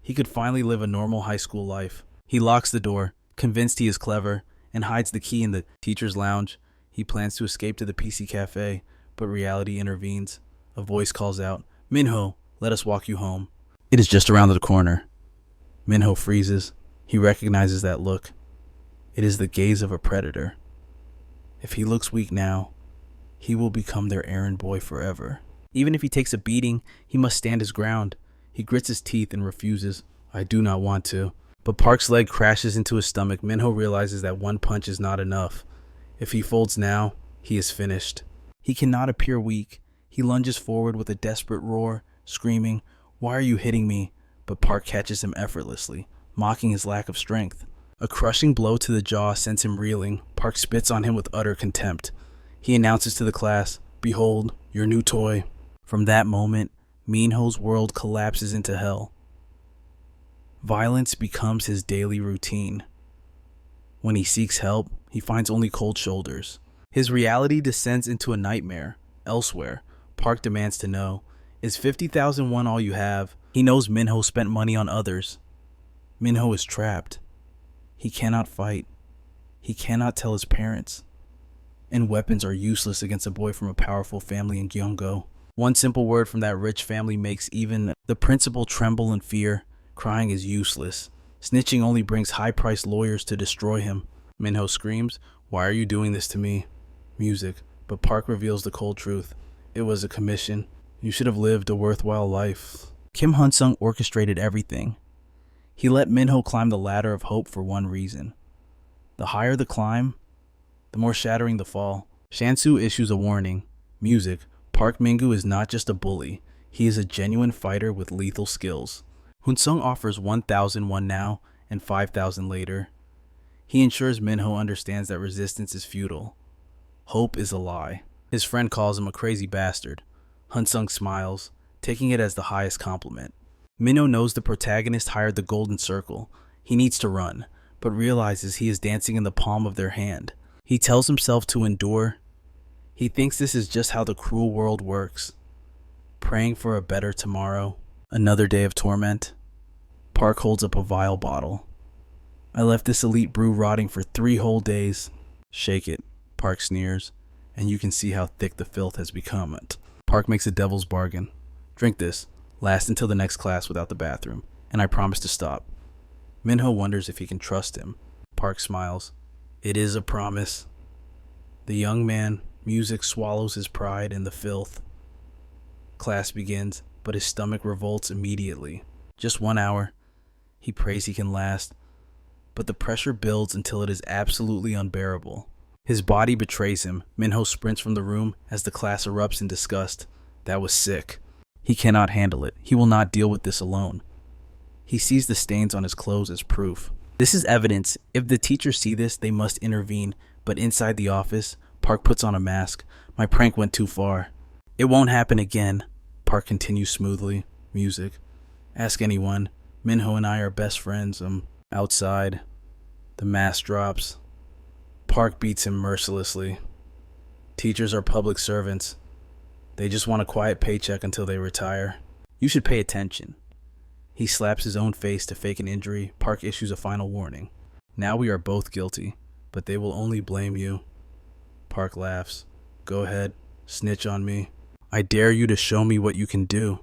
he could finally live a normal high school life. He locks the door, convinced he is clever, and hides the key in the teacher's lounge. He plans to escape to the PC cafe, but reality intervenes. A voice calls out, Minho, let us walk you home. It is just around the corner. Minho freezes. He recognizes that look. It is the gaze of a predator. If he looks weak now, he will become their errand boy forever. Even if he takes a beating, he must stand his ground. He grits his teeth and refuses. I do not want to. But Park's leg crashes into his stomach. Minho realizes that one punch is not enough. If he folds now, he is finished. He cannot appear weak. He lunges forward with a desperate roar, screaming, "Why are you hitting me?" But Park catches him effortlessly, mocking his lack of strength. A crushing blow to the jaw sends him reeling. Park spits on him with utter contempt. He announces to the class, "Behold, your new toy." From that moment, Minho's world collapses into hell. Violence becomes his daily routine. When he seeks help, he finds only cold shoulders. His reality descends into a nightmare. Elsewhere, Park demands to know, is 50,000 won all you have? He knows Minho spent money on others. Minho is trapped. He cannot fight. He cannot tell his parents. And weapons are useless against a boy from a powerful family in Gyeonggo. One simple word from that rich family makes even the principal tremble in fear. Crying is useless. Snitching only brings high-priced lawyers to destroy him. Minho screams, "Why are you doing this to me?" Music, but Park reveals the cold truth. It was a commission. You should have lived a worthwhile life. Kim Hunsung orchestrated everything. He let Minho climb the ladder of hope for one reason. The higher the climb, the more shattering the fall. Shansu issues a warning. Music, Park Mingu is not just a bully. He is a genuine fighter with lethal skills. Hunsung offers 1,000 won now and 5,000 later. He ensures Minho understands that resistance is futile. Hope is a lie. His friend calls him a crazy bastard. Hunsung smiles, taking it as the highest compliment. Minho knows the protagonist hired the golden circle. He needs to run, but realizes he is dancing in the palm of their hand. He tells himself to endure. He thinks this is just how the cruel world works. Praying for a better tomorrow. Another day of torment. Park holds up a vial bottle. "I left this elite brew rotting for 3 whole days." "Shake it," Park sneers, "and you can see how thick the filth has become." Park makes a devil's bargain. "Drink this, last until the next class without the bathroom, and I promise to stop." Minho wonders if he can trust him. Park smiles. "It is a promise." The young man, Music, swallows his pride in the filth. Class begins, but his stomach revolts immediately. Just 1 hour. He prays he can last, but the pressure builds until it is absolutely unbearable. His body betrays him. Minho sprints from the room as the class erupts in disgust. That was sick. He cannot handle it. He will not deal with this alone. He sees the stains on his clothes as proof. This is evidence. If the teachers see this, they must intervene. But inside the office, Park puts on a mask. "My prank went too far. It won't happen again." Park continues smoothly. Music. "Ask anyone. Minho and I are best friends. Outside." The mask drops. Park beats him mercilessly. Teachers are public servants. They just want a quiet paycheck until they retire. You should pay attention. He slaps his own face to fake an injury. Park issues a final warning. "Now we are both guilty, but they will only blame you." Park laughs. "Go ahead, snitch on me. I dare you to show me what you can do."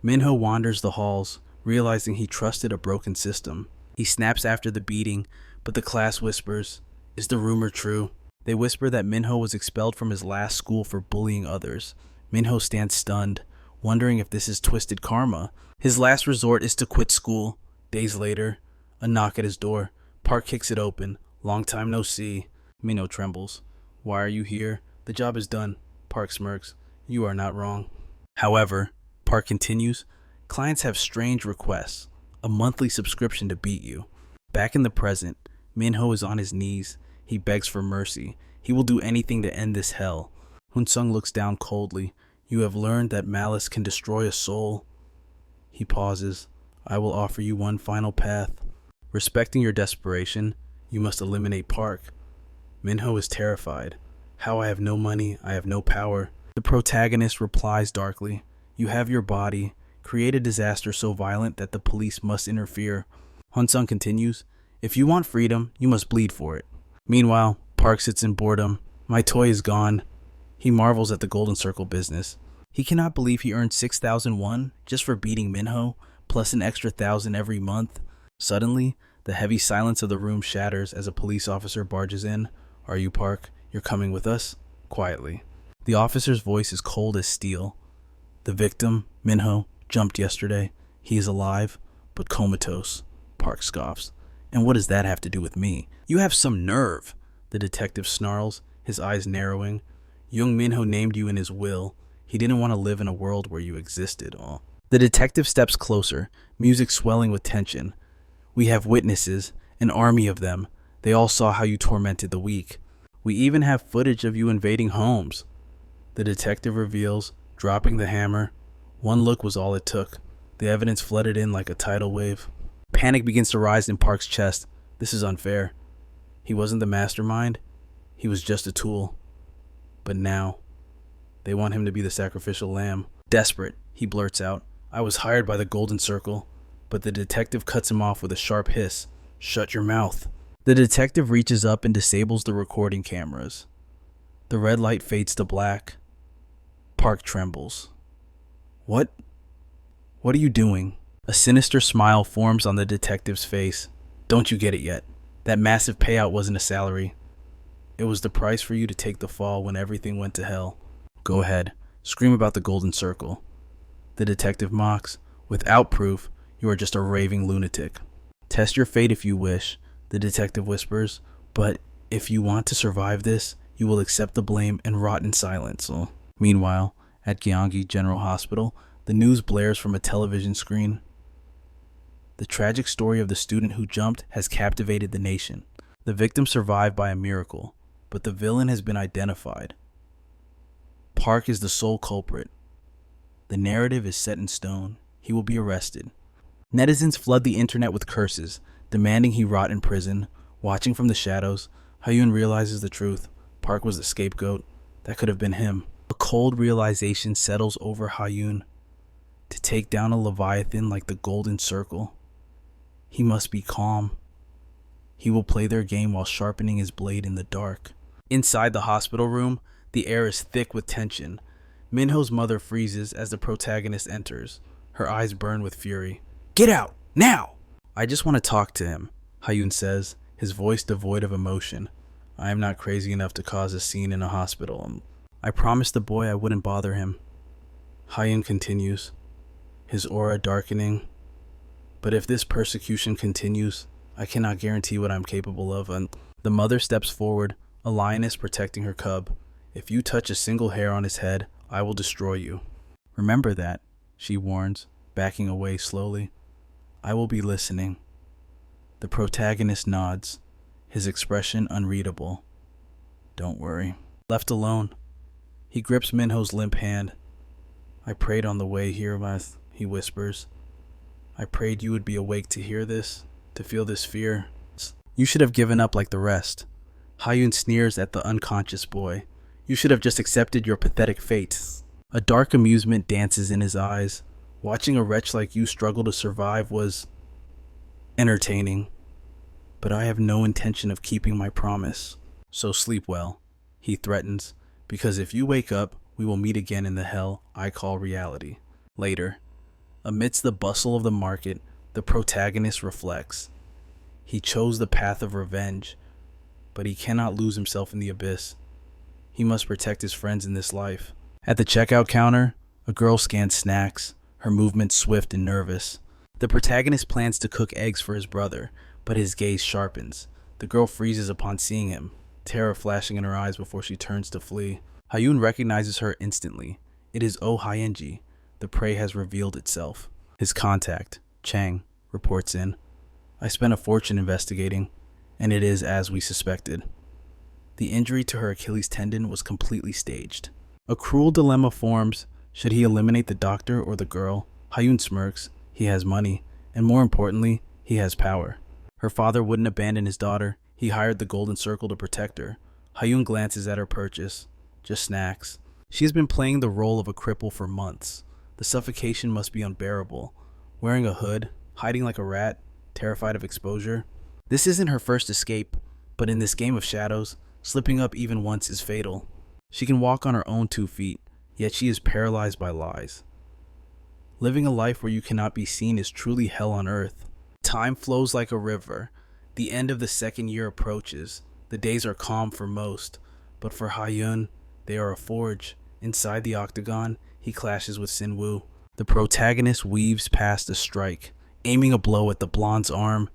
Minho wanders the halls, realizing he trusted a broken system. He snaps after the beating, but the class whispers, "Is the rumor true?" They whisper that Minho was expelled from his last school for bullying others. Minho stands stunned, wondering if this is twisted karma. His last resort is to quit school. Days later, a knock at his door. Park kicks it open. "Long time no see." Minho trembles. "Why are you here?" "The job is done." Park smirks. "You are not wrong." However, Park continues, clients have strange requests. A monthly subscription to beat you. Back in the present, Minho is on his knees. He begs for mercy. He will do anything to end this hell. Hunsung looks down coldly. "You have learned that malice can destroy a soul." He pauses. "I will offer you one final path. Respecting your desperation, you must eliminate Park." Minho is terrified. "How? I have no money. I have no power." The protagonist replies darkly, "You have your body. Create a disaster so violent that the police must interfere." Hunsung continues, "If you want freedom, you must bleed for it." Meanwhile, Park sits in boredom. "My toy is gone." He marvels at the Golden Circle business. He cannot believe he earned 6,000 won just for beating Minho, plus an extra 1,000 every month. Suddenly, the heavy silence of the room shatters as a police officer barges in. "Are you Park? You're coming with us?" Quietly. The officer's voice is cold as steel. "The victim, Minho, jumped yesterday. He is alive, but comatose." Park scoffs. "And what does that have to do with me?" "You have some nerve," the detective snarls, his eyes narrowing. Young Minho named you in his will. He didn't want to live in a world where you existed. Oh. The detective steps closer, music swelling with tension. We have witnesses, an army of them. They all saw how you tormented the weak. We even have footage of you invading homes. The detective reveals, dropping the hammer. One look was all it took. The evidence flooded in like a tidal wave. Panic begins to rise in Park's chest. This is unfair. He wasn't the mastermind. He was just a tool. But now, they want him to be the sacrificial lamb. Desperate, he blurts out, I was hired by the Golden Circle. But the detective cuts him off with a sharp hiss. Shut your mouth. The detective reaches up and disables the recording cameras. The red light fades to black. Park trembles. What are you doing? A sinister smile forms on the detective's face. Don't you get it yet? That massive payout wasn't a salary. It was the price for you to take the fall when everything went to hell. Go ahead. Scream about the Golden Circle. The detective mocks. Without proof, you are just a raving lunatic. Test your fate if you wish, the detective whispers, but if you want to survive this, you will accept the blame and rot in silence. Meanwhile, at Gyeonggi General Hospital, the news blares from a television screen. The tragic story of the student who jumped has captivated the nation. The victim survived by a miracle, but the villain has been identified. Park is the sole culprit. The narrative is set in stone. He will be arrested. Netizens flood the internet with curses, demanding he rot in prison. Watching from the shadows, Hyun realizes the truth. Park was the scapegoat. That could have been him. A cold realization settles over Hyun. To take down a leviathan like the Golden Circle, he must be calm. He will play their game while sharpening his blade in the dark. Inside the hospital room, the air is thick with tension. Minho's mother freezes as the protagonist enters. Her eyes burn with fury. Get out, now! I just want to talk to him, Hyun says, his voice devoid of emotion. I am not crazy enough to cause a scene in a hospital. I promised the boy I wouldn't bother him. Hyun continues, his aura darkening. But if this persecution continues, I cannot guarantee what I'm capable of. And the mother steps forward, a lioness protecting her cub. If you touch a single hair on his head, I will destroy you. Remember that, she warns, backing away slowly. I will be listening. The protagonist nods, his expression unreadable. Don't worry. Left alone, he grips Minho's limp hand. I prayed on the way here, he whispers. I prayed you would be awake to hear this, to feel this fear. You should have given up like the rest. Hyun sneers at the unconscious boy. You should have just accepted your pathetic fate. A dark amusement dances in his eyes. Watching a wretch like you struggle to survive was entertaining. But I have no intention of keeping my promise. So sleep well, he threatens, because if you wake up, we will meet again in the hell I call reality. Later, amidst the bustle of the market, the protagonist reflects. He chose the path of revenge, but he cannot lose himself in the abyss. He must protect his friends in this life. At the checkout counter, a girl scans snacks, her movements swift and nervous. The protagonist plans to cook eggs for his brother, but his gaze sharpens. The girl freezes upon seeing him, terror flashing in her eyes before she turns to flee. Hyun recognizes her instantly. It is Oh Hyenji. The prey has revealed itself. His contact, Chang, reports in. I spent a fortune investigating, and it is as we suspected. The injury to her Achilles tendon was completely staged. A cruel dilemma forms. Should he eliminate the doctor or the girl? Hyun smirks. He has money, and more importantly, he has power. Her father wouldn't abandon his daughter. He hired the Golden Circle to protect her. Hyun glances at her purchase. Just snacks. She has been playing the role of a cripple for months. The suffocation must be unbearable. Wearing a hood, hiding like a rat, terrified of exposure. This isn't her first escape, but in this game of shadows, slipping up even once is fatal. She can walk on her own 2 feet, yet she is paralyzed by lies. Living a life where you cannot be seen is truly hell on earth. Time flows like a river. The end of the second year approaches. The days are calm for most, but for Hyun, they are a forge. Inside the octagon, he clashes with Sin-woo. The protagonist weaves past a strike, aiming a blow at the blonde's arm.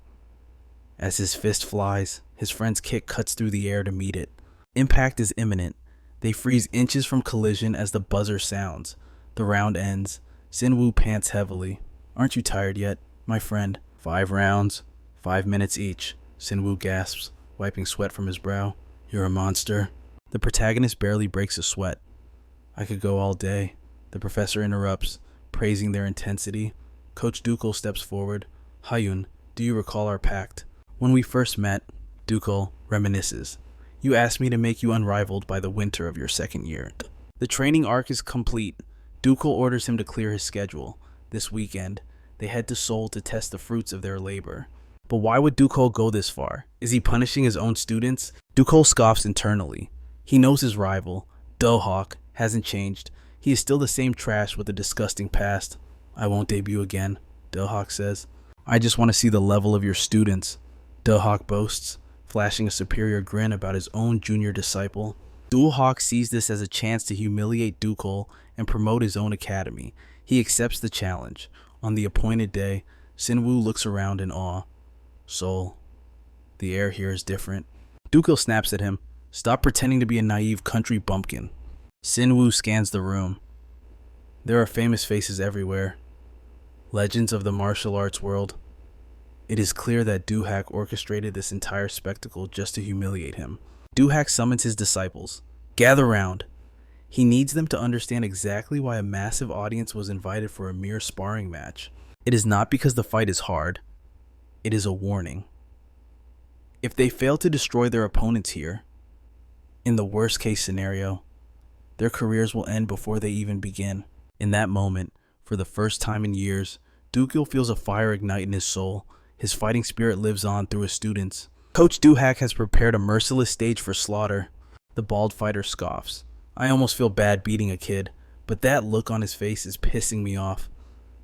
As his fist flies, his friend's kick cuts through the air to meet it. Impact is imminent. They freeze inches from collision as the buzzer sounds. The round ends. Sinwoo pants heavily. Aren't you tired yet, my friend? 5 rounds, 5 minutes each. Sinwoo gasps, wiping sweat from his brow. You're a monster. The protagonist barely breaks a sweat. I could go all day. The professor interrupts, praising their intensity. Coach Dukul steps forward. Hyun, do you recall our pact? When we first met, Dukul reminisces. You asked me to make you unrivaled by the winter of your second year. The training arc is complete. Dukul orders him to clear his schedule. This weekend, they head to Seoul to test the fruits of their labor. But why would Dukul go this far? Is he punishing his own students? Dukul scoffs internally. He knows his rival, Do-hak, hasn't changed. He is still the same trash with a disgusting past. I won't debut again, Do-hak says. I just want to see the level of your students, Do-hak boasts, flashing a superior grin about his own junior disciple. Do-hak sees this as a chance to humiliate Dukul and promote his own academy. He accepts the challenge. On the appointed day, Sinwoo looks around in awe. Seoul. The air here is different. Dukul snaps at him. Stop pretending to be a naive country bumpkin. Sinwoo scans the room. There are famous faces everywhere. Legends of the martial arts world. It is clear that Do-hak orchestrated this entire spectacle just to humiliate him. Do-hak summons his disciples. Gather round. He needs them to understand exactly why a massive audience was invited for a mere sparring match. It is not because the fight is hard. It is a warning. If they fail to destroy their opponents here, in the worst case scenario, their careers will end before they even begin. In that moment, for the first time in years, Dukul feels a fire ignite in his soul. His fighting spirit lives on through his students. Coach Do-hak has prepared a merciless stage for slaughter. The bald fighter scoffs. I almost feel bad beating a kid, but that look on his face is pissing me off.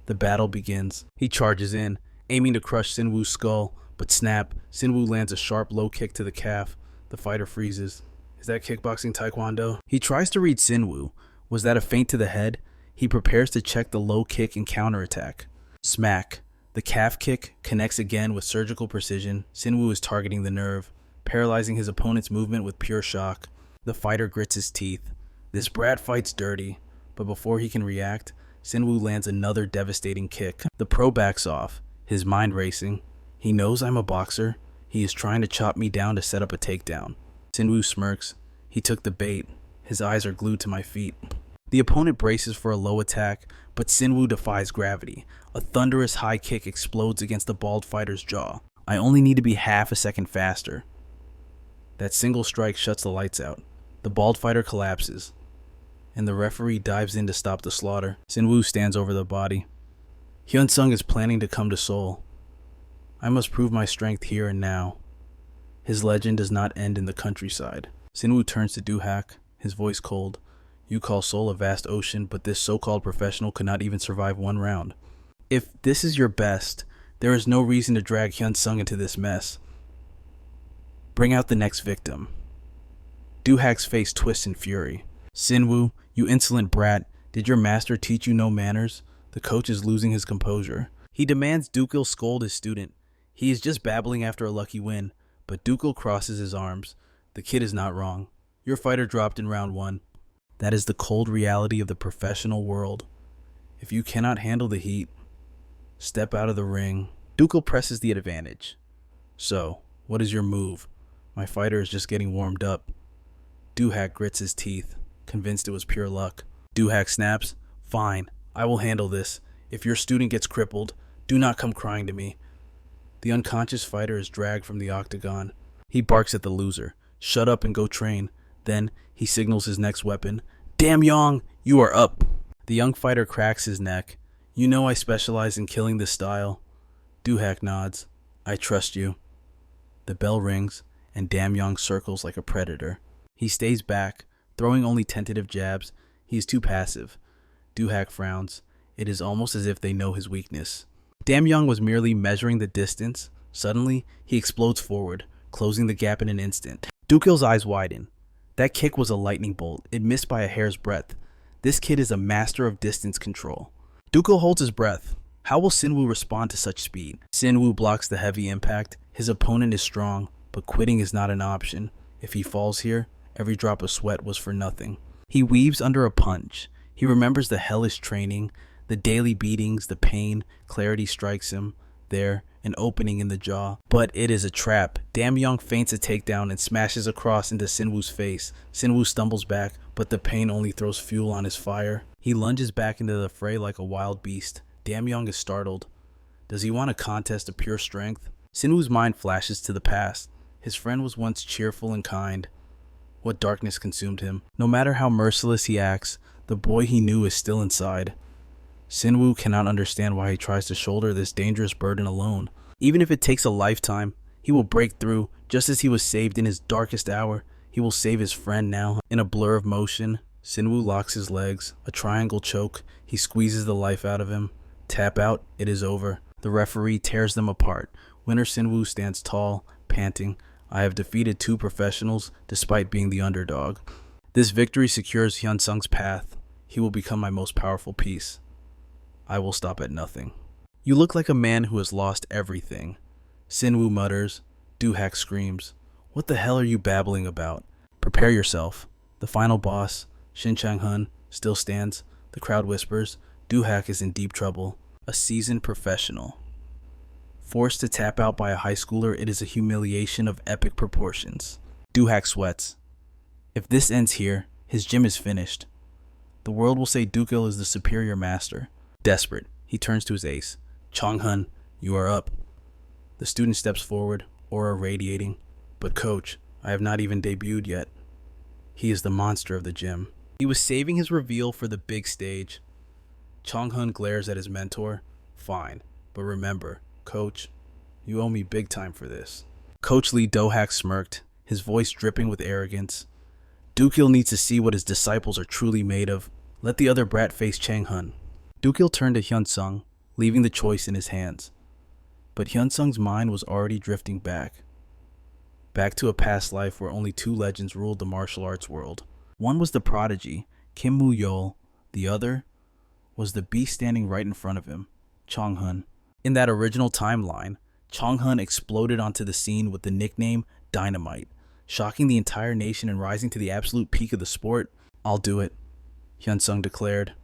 The battle begins. He charges in, aiming to crush Sinwoo's skull, but snap, Sinwoo lands a sharp low kick to the calf. The fighter freezes. Is that kickboxing taekwondo? He tries to read Sinwoo. Was that a feint to the head? He prepares to check the low kick and counterattack. Smack. The calf kick connects again with surgical precision. Sinwoo is targeting the nerve, paralyzing his opponent's movement with pure shock. The fighter grits his teeth. This brat fights dirty, but before he can react, Sinwoo lands another devastating kick. The pro backs off, his mind racing. He knows I'm a boxer. He is trying to chop me down to set up a takedown. Sinwoo smirks. He took the bait. His eyes are glued to my feet. The opponent braces for a low attack, but Sinwoo defies gravity. A thunderous high kick explodes against the bald fighter's jaw. I only need to be half a second faster. That single strike shuts the lights out. The bald fighter collapses, and the referee dives in to stop the slaughter. Sinwoo stands over the body. Hunsung is planning to come to Seoul. I must prove my strength here and now. His legend does not end in the countryside. Sinwoo turns to Do-hak, his voice cold. You call Seoul a vast ocean, but this so-called professional could not even survive 1 round. If this is your best, there is no reason to drag Hunsung into this mess. Bring out the next victim. Do-hak's face twists in fury. Sinwoo, you insolent brat, did your master teach you no manners? The coach is losing his composure. He demands Dukul scold his student. He is just babbling after a lucky win, but Dukul crosses his arms. The kid is not wrong. Your fighter dropped in round 1. That is the cold reality of the professional world. If you cannot handle the heat, step out of the ring. Dukul presses the advantage. So, what is your move? My fighter is just getting warmed up. Do-hak grits his teeth, convinced it was pure luck. Do-hak snaps, fine, I will handle this. If your student gets crippled, do not come crying to me. The unconscious fighter is dragged from the octagon. He barks at the loser. Shut up and go train. Then, he signals his next weapon. Damn Yong, you are up. The young fighter cracks his neck. You know I specialize in killing this style. Do-hak nods. I trust you. The bell rings, and Dam Yong circles like a predator. He stays back, throwing only tentative jabs. He is too passive. Do-hak frowns. It is almost as if they know his weakness. Dam Yong was merely measuring the distance. Suddenly, he explodes forward, closing the gap in an instant. Dukil's eyes widen. That kick was a lightning bolt. It missed by a hair's breadth. This kid is a master of distance control. Dukil holds his breath. How will Sinwoo respond to such speed? Sinwoo blocks the heavy impact. His opponent is strong, but quitting is not an option. If he falls here, Every drop of sweat was for nothing. He weaves under a punch. He remembers the hellish training, the daily beatings, the pain. Clarity strikes him. There, an opening in the jaw. But it is a trap. Damyong feints a takedown and smashes across into Sinwoo's face. Sinwoo stumbles back, but the pain only throws fuel on his fire. He lunges back into the fray like a wild beast. Damyong is startled. Does he want a contest of pure strength? Sinwoo's mind flashes to the past. His friend was once cheerful and kind. What darkness consumed him? No matter how merciless he acts, the boy he knew is still inside. Sinwoo cannot understand why he tries to shoulder this dangerous burden alone. Even if it takes a lifetime, he will break through, just as he was saved in his darkest hour. He will save his friend now. In a blur of motion, Sinwoo locks his legs, a triangle choke. He squeezes the life out of him. Tap out, it is over. The referee tears them apart. Winner Sinwoo stands tall, panting. I have defeated 2 professionals, despite being the underdog. This victory secures Hunsung's path. He will become my most powerful piece. I will stop at nothing. You look like a man who has lost everything. Sinwoo mutters. Doohak screams. What the hell are you babbling about? Prepare yourself. The final boss, Shin Chang-hun, still stands. The crowd whispers. Doohak is in deep trouble. A seasoned professional. Forced to tap out by a high schooler, it is a humiliation of epic proportions. Doohak sweats. If this ends here, his gym is finished. The world will say Dukil is the superior master. Desperate, he turns to his ace. Chang-hun, you are up. The student steps forward, aura radiating. But coach, I have not even debuted yet. He is the monster of the gym. He was saving his reveal for the big stage. Chang-hun glares at his mentor. Fine, but remember, coach, you owe me big time for this. Coach Lee Dohak smirked, his voice dripping with arrogance. Dukil needs to see what his disciples are truly made of. Let the other brat face Chang-hun. Dukil turned to Hunsung, leaving the choice in his hands. But Hyunsung's mind was already drifting back. Back to a past life where only 2 legends ruled the martial arts world. One was the prodigy, Kim Moo-yeol. The other was the beast standing right in front of him, Chang-hun. In that original timeline, Chang-hun exploded onto the scene with the nickname Dynamite, shocking the entire nation and rising to the absolute peak of the sport. I'll do it, Hyunsung declared.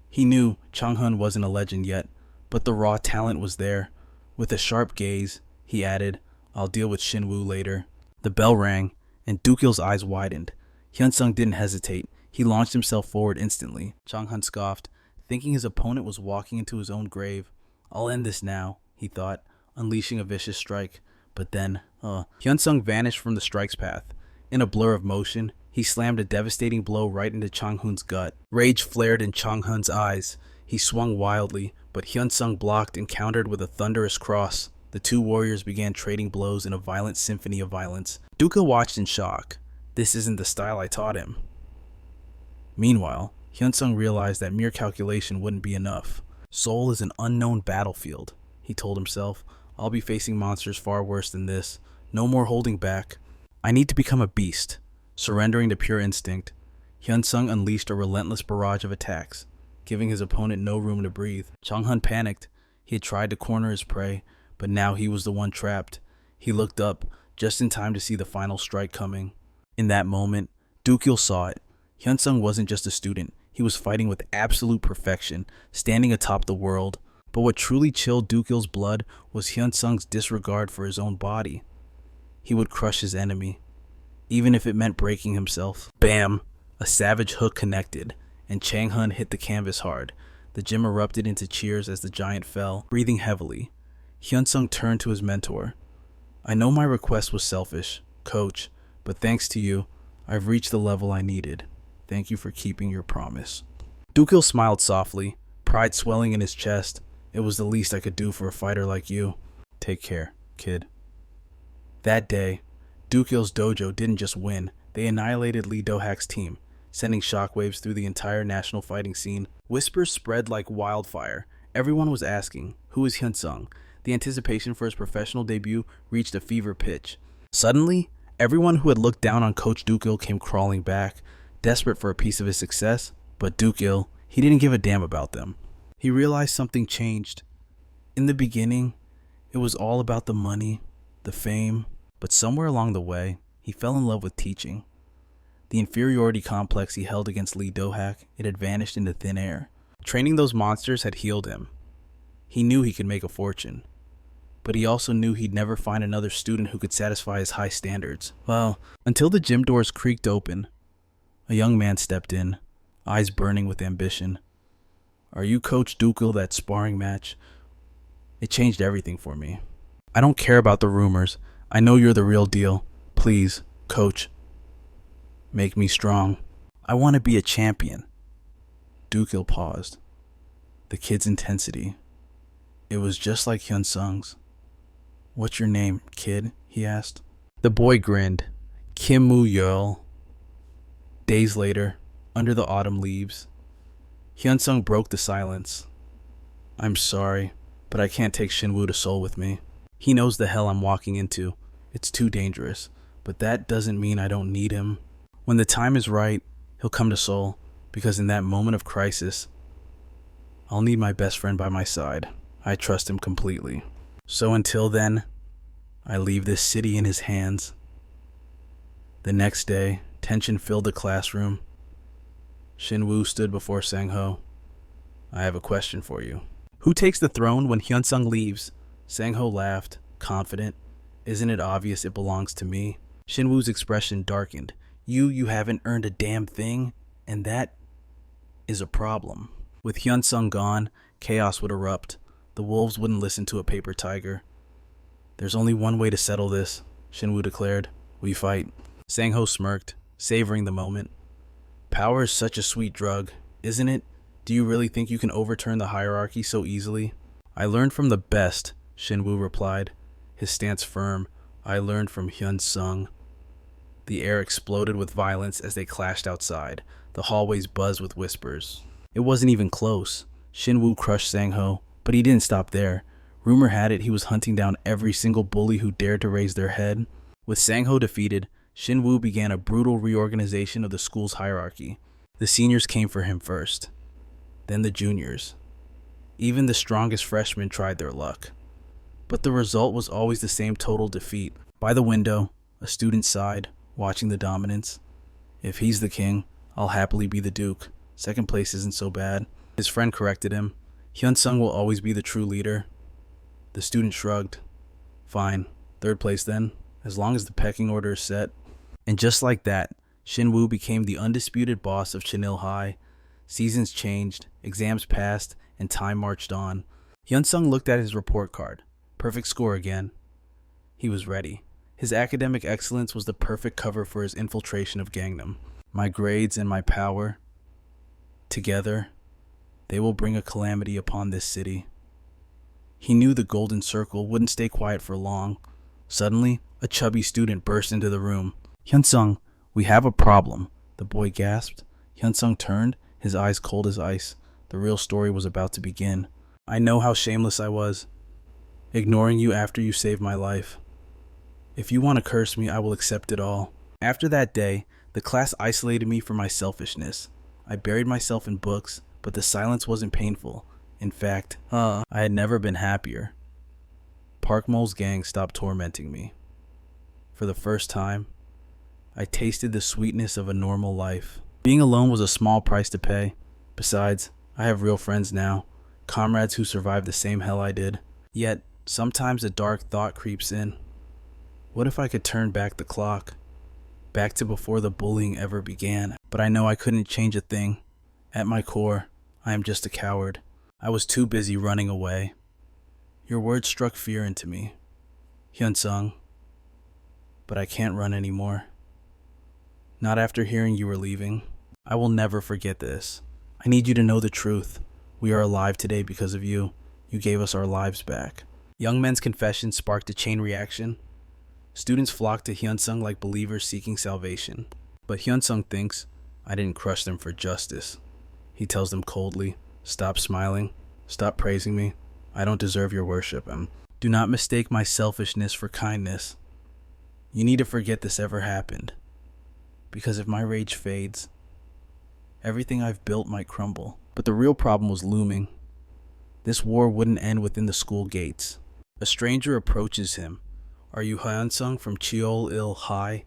He knew Chang-hun wasn't a legend yet, but the raw talent was there. With a sharp gaze, he added, I'll deal with Sinwoo later. The bell rang, and Dukil's eyes widened. Hyunsung didn't hesitate. He launched himself forward instantly. Chang-hun scoffed, thinking his opponent was walking into his own grave. I'll end this now, he thought, unleashing a vicious strike. But then, Hyunsung vanished from the strike's path. In a blur of motion, he slammed a devastating blow right into Chang-hun's gut. Rage flared in Chang-hun's eyes. He swung wildly, but Hyunsung blocked and countered with a thunderous cross. The 2 warriors began trading blows in a violent symphony of violence. Dukil watched in shock. This isn't the style I taught him. Meanwhile, Hyunsung realized that mere calculation wouldn't be enough. Seoul is an unknown battlefield, he told himself. I'll be facing monsters far worse than this. No more holding back. I need to become a beast. Surrendering to pure instinct, Hyunsung unleashed a relentless barrage of attacks, giving his opponent no room to breathe. Chang-hun panicked. He had tried to corner his prey, but now he was the one trapped. He looked up, just in time to see the final strike coming. In that moment, Dukil saw it. Hyunsung wasn't just a student. He was fighting with absolute perfection, standing atop the world. But what truly chilled Dukil's blood was Hyunsung's disregard for his own body. He would crush his enemy, even if it meant breaking himself. Bam! A savage hook connected, and Chang-hun hit the canvas hard. The gym erupted into cheers as the giant fell, breathing heavily. Hyunsung turned to his mentor. I know my request was selfish, coach, but thanks to you, I've reached the level I needed. Thank you for keeping your promise. Dukil smiled softly, pride swelling in his chest. It was the least I could do for a fighter like you. Take care, kid. That day, Dukil's dojo didn't just win, they annihilated Lee Do-hak's team, sending shockwaves through the entire national fighting scene. Whispers spread like wildfire. Everyone was asking, who is Hunsung? The anticipation for his professional debut reached a fever pitch. Suddenly, everyone who had looked down on Coach Dukil came crawling back, desperate for a piece of his success. But Dukil, he didn't give a damn about them. He realized something changed. In the beginning, it was all about the money, the fame, but somewhere along the way, he fell in love with teaching. The inferiority complex he held against Lee Do-hak, it had vanished into thin air. Training those monsters had healed him. He knew he could make a fortune. But he also knew he'd never find another student who could satisfy his high standards. Well, until the gym doors creaked open, a young man stepped in, eyes burning with ambition. "Are you Coach Dukel, that sparring match?" It changed everything for me. "I don't care about the rumors. I know you're the real deal. Please, Coach, make me strong. I want to be a champion." Dukel paused. The kid's intensity. It was just like Hunsung's. "What's your name, kid?" he asked. The boy grinned. "Kim Moo-yeol." Days later, under the autumn leaves, Hyunsung broke the silence. "I'm sorry, but I can't take Shinwoo to Seoul with me. He knows the hell I'm walking into. It's too dangerous, but that doesn't mean I don't need him. When the time is right, he'll come to Seoul, because in that moment of crisis, I'll need my best friend by my side. I trust him completely. So until then, I leave this city in his hands." The next day, tension filled the classroom. Shinwoo stood before Sang-ho. "I have a question for you. Who takes the throne when Hyunsung leaves?" Sang-ho laughed, confident. "Isn't it obvious it belongs to me?" Shinwoo's expression darkened. You haven't earned a damn thing, and that is a problem." With Hyunsung gone, chaos would erupt. The wolves wouldn't listen to a paper tiger. "There's only one way to settle this," Shinwoo declared. "We fight." Sang-ho smirked, savoring the moment. "Power is such a sweet drug, isn't it? Do you really think you can overturn the hierarchy so easily?" "I learned from the best," Shinwoo replied, his stance firm. "I learned from Hyunsung." The air exploded with violence as they clashed outside. The hallways buzzed with whispers. It wasn't even close. Shinwoo crushed Sang-ho, but he didn't stop there. Rumor had it he was hunting down every single bully who dared to raise their head. With Sang-ho defeated, Shinwoo began a brutal reorganization of the school's hierarchy. The seniors came for him first, then the juniors. Even the strongest freshmen tried their luck. But the result was always the same total defeat. By the window, a student sighed, watching the dominance. "If he's the king, I'll happily be the duke. Second place isn't so bad." His friend corrected him. "Hyunsung will always be the true leader." The student shrugged. "Fine, third place then, as long as the pecking order is set." And just like that, Shinwoo became the undisputed boss of Chinil High. Seasons changed, exams passed, and time marched on. Hyunsung looked at his report card. Perfect score again. He was ready. His academic excellence was the perfect cover for his infiltration of Gangnam. "My grades and my power, together, they will bring a calamity upon this city." He knew the golden circle wouldn't stay quiet for long. Suddenly, a chubby student burst into the room. "Hyunsung, we have a problem," the boy gasped. Hyunsung turned, his eyes cold as ice. The real story was about to begin. "I know how shameless I was, ignoring you after you saved my life. If you want to curse me, I will accept it all." After that day, the class isolated me for my selfishness. I buried myself in books, but the silence wasn't painful. In fact, I had never been happier. Park Mole's gang stopped tormenting me. For the first time, I tasted the sweetness of a normal life. Being alone was a small price to pay. Besides, I have real friends now, comrades who survived the same hell I did. Yet, sometimes a dark thought creeps in. What if I could turn back the clock? Back to before the bullying ever began. But I know I couldn't change a thing. At my core, I am just a coward. I was too busy running away. Your words struck fear into me, Hyunsung. But I can't run anymore. Not after hearing you were leaving. I will never forget this. I need you to know the truth. We are alive today because of you. You gave us our lives back. Young men's confession sparked a chain reaction. Students flocked to Hyunsung like believers seeking salvation. But Hyunsung thinks, I didn't crush them for justice. He tells them coldly, stop smiling, stop praising me. I don't deserve your worship. Do not mistake my selfishness for kindness. You need to forget this ever happened. Because if my rage fades, everything I've built might crumble. But the real problem was looming. This war wouldn't end within the school gates. A stranger approaches him. Are you Hyunsung from Cheol-il High?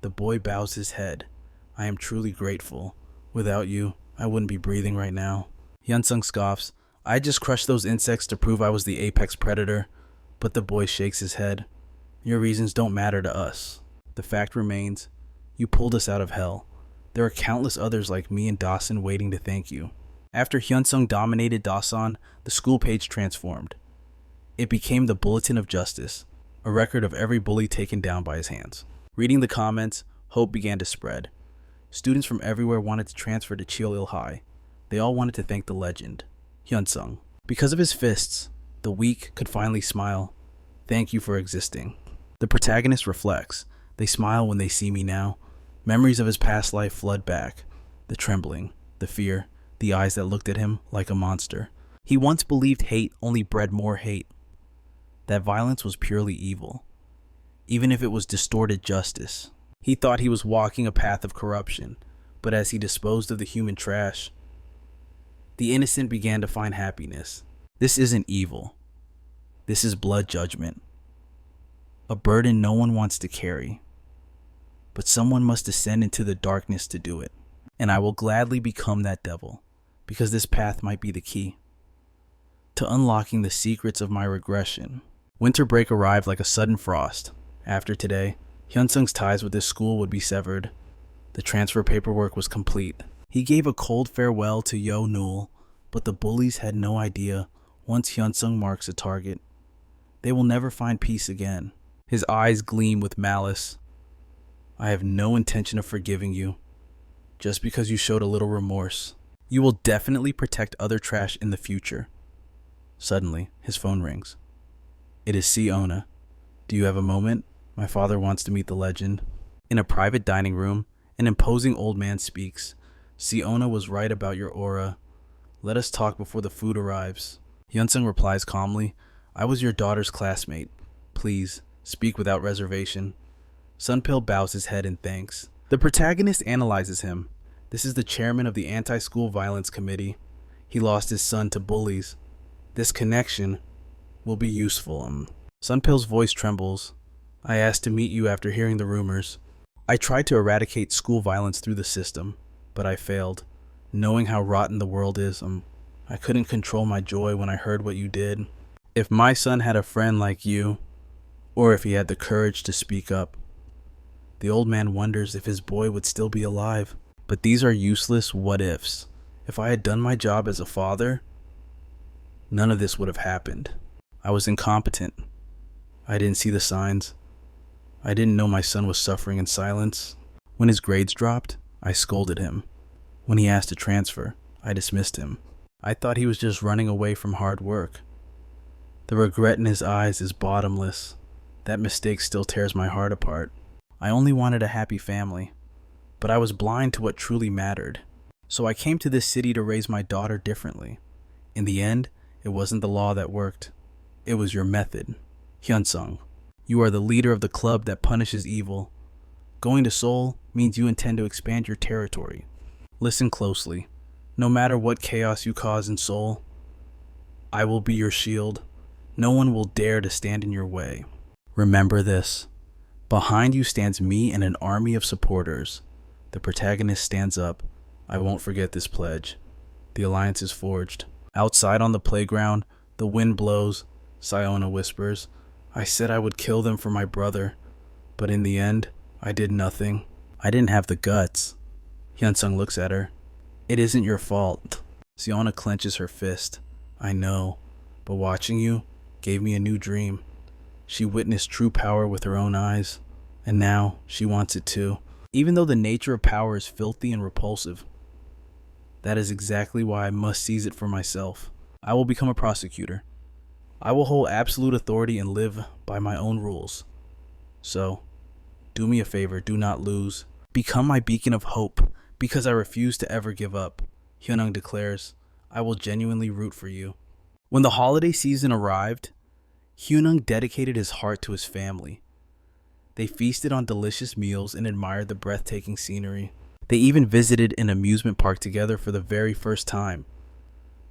The boy bows his head. I am truly grateful. Without you, I wouldn't be breathing right now. Hunsung scoffs. I just crushed those insects to prove I was the apex predator. But the boy shakes his head. Your reasons don't matter to us. The fact remains, you pulled us out of hell. There are countless others like me and Dawson waiting to thank you. After Hunsung dominated Dawson, the school page transformed. It became the Bulletin of Justice, a record of every bully taken down by his hands. Reading the comments, hope began to spread. Students from everywhere wanted to transfer to Cheolil High. They all wanted to thank the legend, Hunsung. Because of his fists, the weak could finally smile. Thank you for existing. The protagonist reflects. They smile when they see me now. Memories of his past life flood back. The trembling, the fear, the eyes that looked at him like a monster. He once believed hate only bred more hate. That violence was purely evil, even if it was distorted justice. He thought he was walking a path of corruption, but as he disposed of the human trash, the innocent began to find happiness. This isn't evil. This is blood judgment. A burden no one wants to carry, but someone must descend into the darkness to do it. And I will gladly become that devil, because this path might be the key to unlocking the secrets of my regression. Winter break arrived like a sudden frost. After today, Hyunsung's ties with his school would be severed. The transfer paperwork was complete. He gave a cold farewell to Yo Nul, but the bullies had no idea once Hyunsung marks a target, they will never find peace again. His eyes gleam with malice. I have no intention of forgiving you, just because you showed a little remorse. You will definitely protect other trash in the future. Suddenly, his phone rings. It is Siona. Do you have a moment? My father wants to meet the legend. In a private dining room, an imposing old man speaks. Siona was right about your aura. Let us talk before the food arrives. Hyunsung replies calmly, I was your daughter's classmate. Please, speak without reservation. Sunpil bows his head in thanks. The protagonist analyzes him. This is the chairman of the anti-school violence committee. He lost his son to bullies. This connection will be useful. Sunpil's voice trembles. I asked to meet you after hearing the rumors. I tried to eradicate school violence through the system, but I failed. Knowing how rotten the world is, I couldn't control my joy when I heard what you did. If my son had a friend like you, or if he had the courage to speak up. The old man wonders if his boy would still be alive. But these are useless what-ifs. If I had done my job as a father, none of this would have happened. I was incompetent. I didn't see the signs. I didn't know my son was suffering in silence. When his grades dropped, I scolded him. When he asked to transfer, I dismissed him. I thought he was just running away from hard work. The regret in his eyes is bottomless. That mistake still tears my heart apart. I only wanted a happy family, but I was blind to what truly mattered. So I came to this city to raise my daughter differently. In the end, it wasn't the law that worked. It was your method. Hyunsung, you are the leader of the club that punishes evil. Going to Seoul means you intend to expand your territory. Listen closely. No matter what chaos you cause in Seoul, I will be your shield. No one will dare to stand in your way. Remember this. Behind you stands me and an army of supporters. The protagonist stands up. I won't forget this pledge. The alliance is forged. Outside on the playground, the wind blows. Siona whispers, I said I would kill them for my brother, but in the end, I did nothing. I didn't have the guts. Hyunsung looks at her. It isn't your fault. Siona clenches her fist. I know, but watching you gave me a new dream. She witnessed true power with her own eyes, and now she wants it too. Even though the nature of power is filthy and repulsive, that is exactly why I must seize it for myself. I will become a prosecutor. I will hold absolute authority and live by my own rules. So, do me a favor, do not lose. Become my beacon of hope, because I refuse to ever give up. Hyunung declares, I will genuinely root for you. When the holiday season arrived, Hyunung dedicated his heart to his family. They feasted on delicious meals and admired the breathtaking scenery. They even visited an amusement park together for the very first time.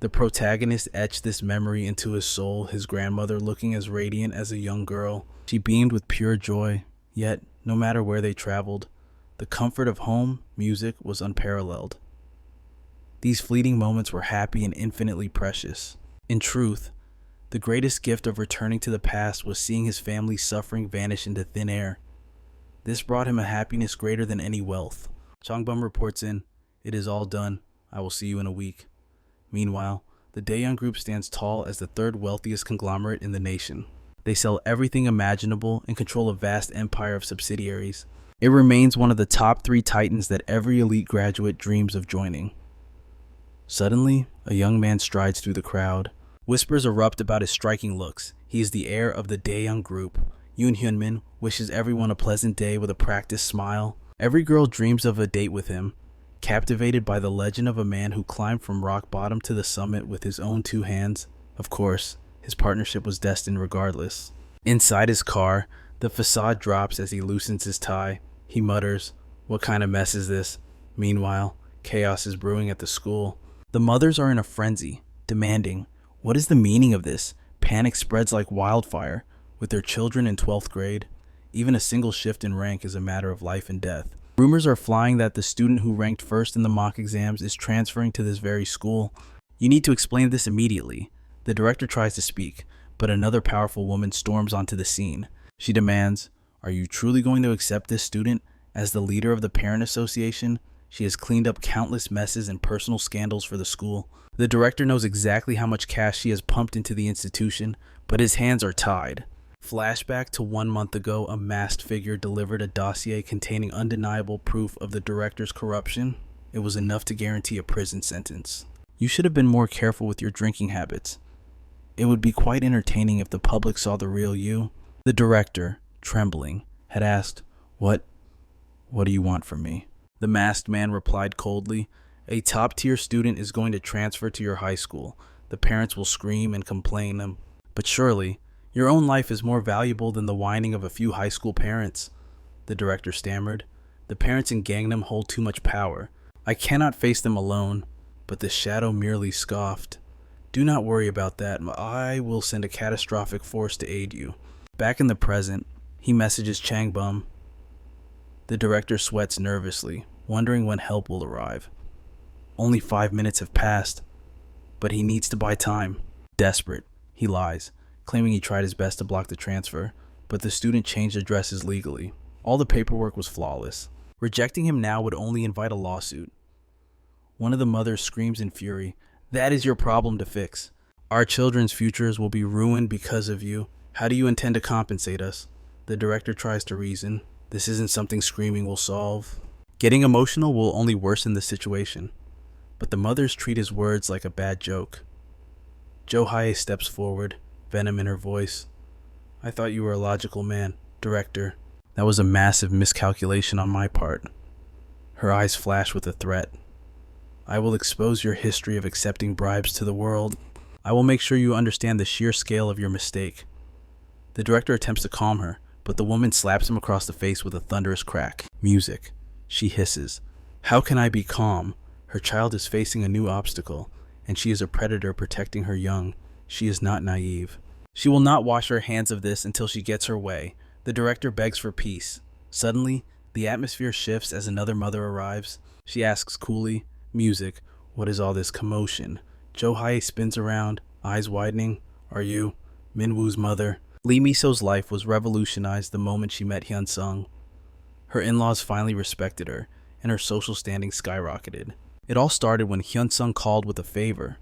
The protagonist etched this memory into his soul, his grandmother looking as radiant as a young girl. She beamed with pure joy, yet, no matter where they traveled, The comfort of home music was unparalleled. These fleeting moments were happy and infinitely precious. In truth, the greatest gift of returning to the past was seeing his family's suffering vanish into thin air. This brought him a happiness greater than any wealth. Changbum reports in, "It is all done. I will see you in a week." Meanwhile, the Daeyoung Group stands tall as the third wealthiest conglomerate in the nation. They sell everything imaginable and control a vast empire of subsidiaries. It remains one of the top 3 titans that every elite graduate dreams of joining. Suddenly, a young man strides through the crowd. Whispers erupt about his striking looks. He is the heir of the Daeyoung Group. Yoon Hyunmin wishes everyone a pleasant day with a practiced smile. Every girl dreams of a date with him, captivated by the legend of a man who climbed from rock bottom to the summit with his own 2 hands. Of course, his partnership was destined regardless. Inside his car, the facade drops as he loosens his tie. He mutters, "What kind of mess is this?" Meanwhile, chaos is brewing at the school. The mothers are in a frenzy, demanding, "What is the meaning of this?" Panic spreads like wildfire. With their children in 12th grade, even a single shift in rank is a matter of life and death. Rumors are flying that the student who ranked first in the mock exams is transferring to this very school. "You need to explain this immediately." The director tries to speak, but another powerful woman storms onto the scene. She demands, "Are you truly going to accept this student as the leader of the parent association? She has cleaned up countless messes and personal scandals for the school." The director knows exactly how much cash she has pumped into the institution, but his hands are tied. Flashback to 1 month ago, a masked figure delivered a dossier containing undeniable proof of the director's corruption. It was enough to guarantee a prison sentence. "You should have been more careful with your drinking habits. It would be quite entertaining if the public saw the real you." The director, trembling, had asked, What do you want from me?" The masked man replied coldly, "A top-tier student is going to transfer to your high school. The parents will scream and complain them. But surely, your own life is more valuable than the whining of a few high school parents." The director stammered, "The parents in Gangnam hold too much power. I cannot face them alone." But the shadow merely scoffed. "Do not worry about that. I will send a catastrophic force to aid you." Back in the present, he messages Changbum. The director sweats nervously, wondering when help will arrive. Only 5 minutes have passed, but he needs to buy time. Desperate, he lies, claiming he tried his best to block the transfer, but the student changed addresses legally. All the paperwork was flawless. Rejecting him now would only invite a lawsuit. One of the mothers screams in fury, "That is your problem to fix. Our children's futures will be ruined because of you. How do you intend to compensate us?" The director tries to reason. This isn't something screaming will solve. Getting emotional will only worsen the situation. But the mothers treat his words like a bad joke. Jo Hae steps forward, venom in her voice. "I thought you were a logical man, director. That was a massive miscalculation on my part." Her eyes flash with a threat. "I will expose your history of accepting bribes to the world. I will make sure you understand the sheer scale of your mistake." The director attempts to calm her, but the woman slaps him across the face with a thunderous crack. Music. She hisses, "How can I be calm? Her child is facing a new obstacle, and she is a predator protecting her young. She is not naive. She will not wash her hands of this until she gets her way." The director begs for peace. Suddenly, the atmosphere shifts as another mother arrives. She asks coolly, "Music, what is all this commotion?" Jo Hae spins around, eyes widening. "Are you Minwoo's mother?" Lee Miso's life was revolutionized the moment she met Hunsung. Her in-laws finally respected her, and her social standing skyrocketed. It all started when Hunsung called with a favor.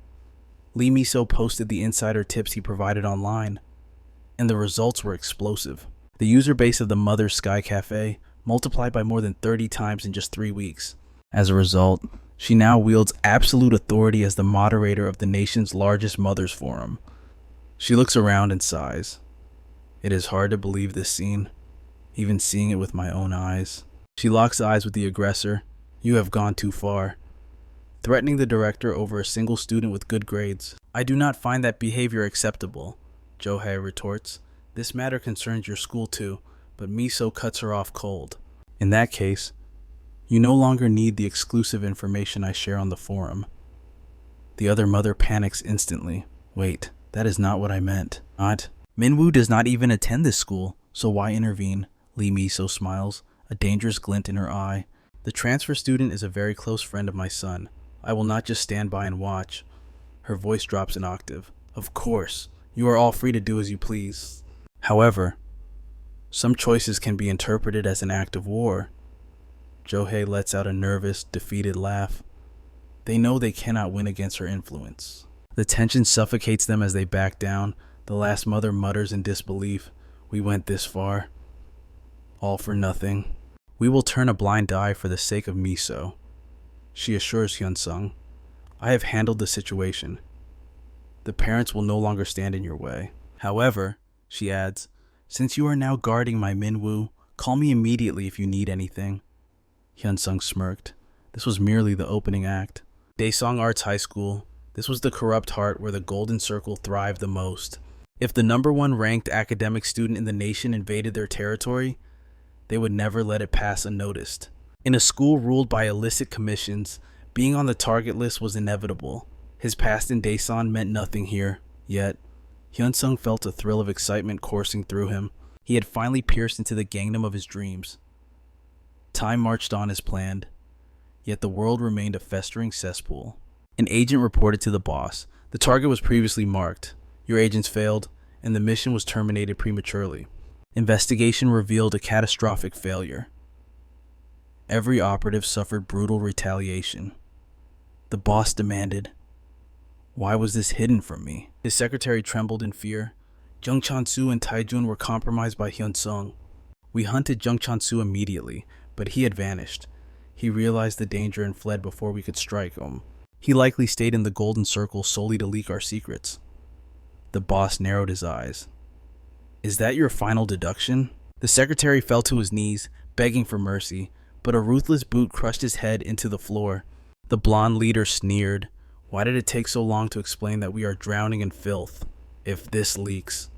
Lee Miso posted the insider tips he provided online, and the results were explosive. The user base of the Mother's Sky Cafe multiplied by more than 30 times in just 3 weeks. As a result, she now wields absolute authority as the moderator of the nation's largest mothers forum. She looks around and sighs. It is hard to believe this scene, even seeing it with my own eyes. She locks eyes with the aggressor. "You have gone too far," threatening the director over a single student with good grades. "I do not find that behavior acceptable," Jo Hae retorts. "This matter concerns your school too," but Miso cuts her off cold. "In that case, you no longer need the exclusive information I share on the forum." The other mother panics instantly. "Wait, that is not what I meant." "Not? Minwoo does not even attend this school, so why intervene?" Lee Miso smiles. a dangerous glint in her eye. The transfer student is a very close friend of my son. I will not just stand by and watch. Her voice drops an octave. Of course, you are all free to do as you please. However, some choices can be interpreted as an act of war. Johei lets out a nervous, defeated laugh. They know they cannot win against her influence. The tension suffocates them as they back down. The last mother mutters in disbelief. We went this far. All for nothing. We will turn a blind eye for the sake of Miso. She assures Hunsung. I have handled the situation. The parents will no longer stand in your way. However, she adds, since you are now guarding my Minwoo, call me immediately if you need anything. Hyunsung smirked. This was merely the opening act. Daesung Arts High School. This was the corrupt heart where the Golden Circle thrived the most. If the #1 ranked academic student in the nation invaded their territory, they would never let it pass unnoticed. In a school ruled by illicit commissions, being on the target list was inevitable. His past in Daesan meant nothing here, yet Hyunsung felt a thrill of excitement coursing through him. He had finally pierced into the gangnam of his dreams. Time marched on as planned, yet the world remained a festering cesspool. An agent reported to the boss. The target was previously marked. Your agents failed, and the mission was terminated prematurely. Investigation revealed a catastrophic failure. Every operative suffered brutal retaliation. The boss demanded, why was this hidden from me? His secretary trembled in fear. Jung Chan-soo and Taijun were compromised by Hyunsung. We hunted Jung Chan-soo immediately, but he had vanished. He realized the danger and fled before we could strike him. He likely stayed in the Golden Circle solely to leak our secrets. The boss narrowed his eyes. Is that your final deduction? The secretary fell to his knees, begging for mercy, but a ruthless boot crushed his head into the floor. The blonde leader sneered. Why did it take so long to explain that we are drowning in filth? If this leaks,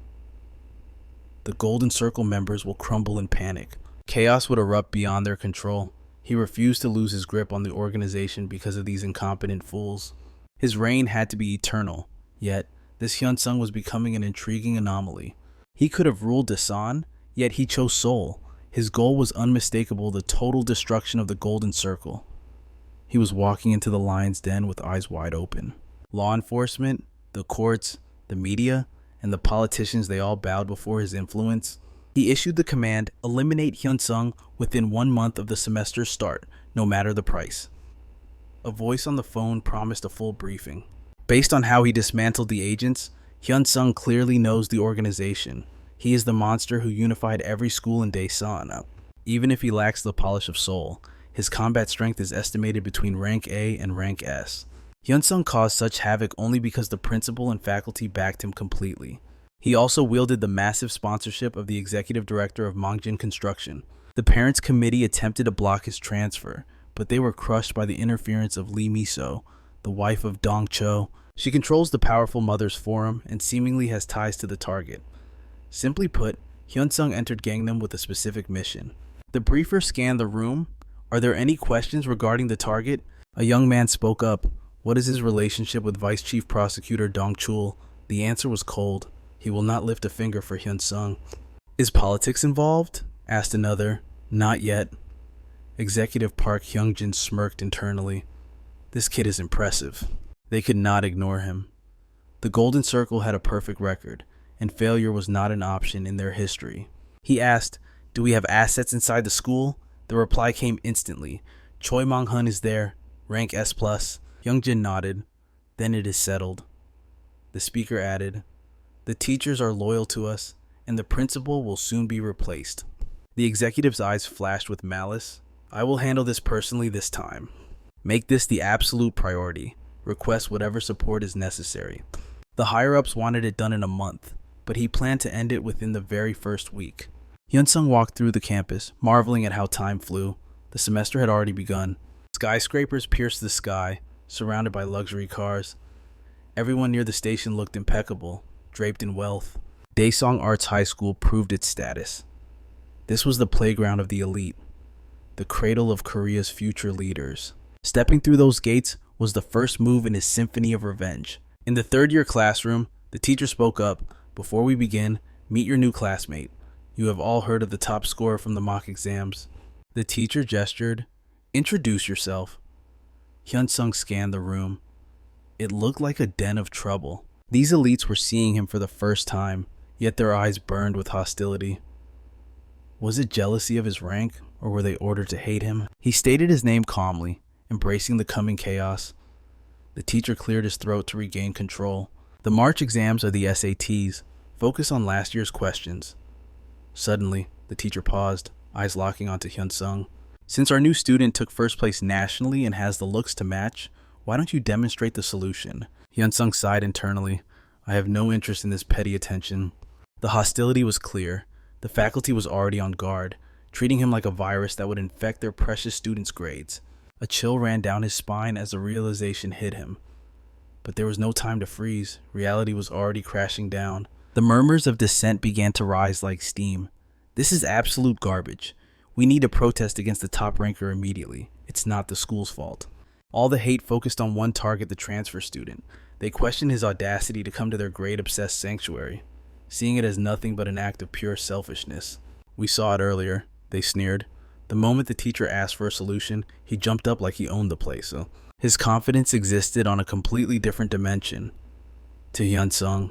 the Golden Circle members will crumble in panic. Chaos would erupt beyond their control. He refused to lose his grip on the organization because of these incompetent fools. His reign had to be eternal, yet this Hyunsung was becoming an intriguing anomaly. He could have ruled Daesan, yet he chose Seoul. His goal was unmistakable, the total destruction of the Golden Circle. He was walking into the lion's den with eyes wide open. Law enforcement, the courts, the media, and the politicians, they all bowed before his influence. He issued the command, eliminate Hyunsung within 1 month of the semester's start, no matter the price. A voice on the phone promised a full briefing. Based on how he dismantled the agents, Hyunsung clearly knows the organization. He is the monster who unified every school in Daesan. Even if he lacks the polish of Seoul, his combat strength is estimated between rank A and rank S. Hyunsung caused such havoc only because the principal and faculty backed him completely. He also wielded the massive sponsorship of the executive director of Mongjin Construction. The parents' committee attempted to block his transfer, but they were crushed by the interference of Lee Miso, the wife of Dong Cho. She controls the powerful mother's forum and seemingly has ties to the target. Simply put, Hyunsung entered Gangnam with a specific mission. The briefer scanned the room. Are there any questions regarding the target? A young man spoke up. What is his relationship with Vice Chief Prosecutor Dong Chul? The answer was cold. He will not lift a finger for Hyunsung. Is politics involved? Asked another. Not yet. Executive Park Hyungjin smirked internally. This kid is impressive. They could not ignore him. The Golden Circle had a perfect record, and failure was not an option in their history. He asked, do we have assets inside the school? The reply came instantly. Choi Mong-hun is there, rank S+. Hyungjin nodded. Then it is settled. The speaker added, the teachers are loyal to us, and the principal will soon be replaced. The executive's eyes flashed with malice. I will handle this personally this time. Make this the absolute priority. Request whatever support is necessary. The higher-ups wanted it done in a month, but he planned to end it within the very first week. Hyunsung walked through the campus, marveling at how time flew. The semester had already begun. Skyscrapers pierced the sky, surrounded by luxury cars. Everyone near the station looked impeccable, draped in wealth. Daesung Arts High School proved its status. This was the playground of the elite, the cradle of Korea's future leaders. Stepping through those gates was the first move in his symphony of revenge. In the third-year classroom, the teacher spoke up. Before we begin, meet your new classmate. You have all heard of the top scorer from the mock exams. The teacher gestured. Introduce yourself. Hunsung scanned the room. It looked like a den of trouble. These elites were seeing him for the first time, yet their eyes burned with hostility. Was it jealousy of his rank, or were they ordered to hate him? He stated his name calmly, embracing the coming chaos. The teacher cleared his throat to regain control. The March exams are the SATs. Focus on last year's questions. Suddenly, the teacher paused, eyes locking onto Hunsung. Since our new student took first place nationally and has the looks to match, why don't you demonstrate the solution? Hunsung sighed internally. I have no interest in this petty attention. The hostility was clear. The faculty was already on guard, treating him like a virus that would infect their precious students' grades. A chill ran down his spine as the realization hit him. But there was no time to freeze. Reality was already crashing down. The murmurs of dissent began to rise like steam. This is absolute garbage. We need to protest against the top ranker immediately. It's not the school's fault. All the hate focused on one target, the transfer student. They questioned his audacity to come to their grade-obsessed sanctuary, seeing it as nothing but an act of pure selfishness. We saw it earlier, they sneered. The moment the teacher asked for a solution, he jumped up like he owned the place. His confidence existed on a completely different dimension. To Hunsung,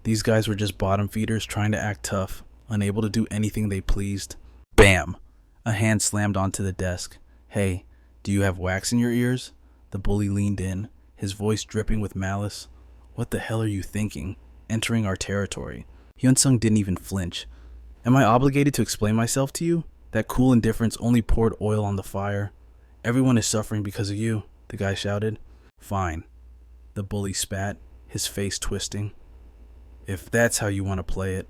these guys were just bottom feeders trying to act tough, unable to do anything they pleased. Bam! A hand slammed onto the desk. Hey, do you have wax in your ears? The bully leaned in, his voice dripping with malice. What the hell are you thinking? Entering our territory. Hunsung didn't even flinch. Am I obligated to explain myself to you? That cool indifference only poured oil on the fire. Everyone is suffering because of you, the guy shouted. Fine. The bully spat, his face twisting. If that's how you want to play it,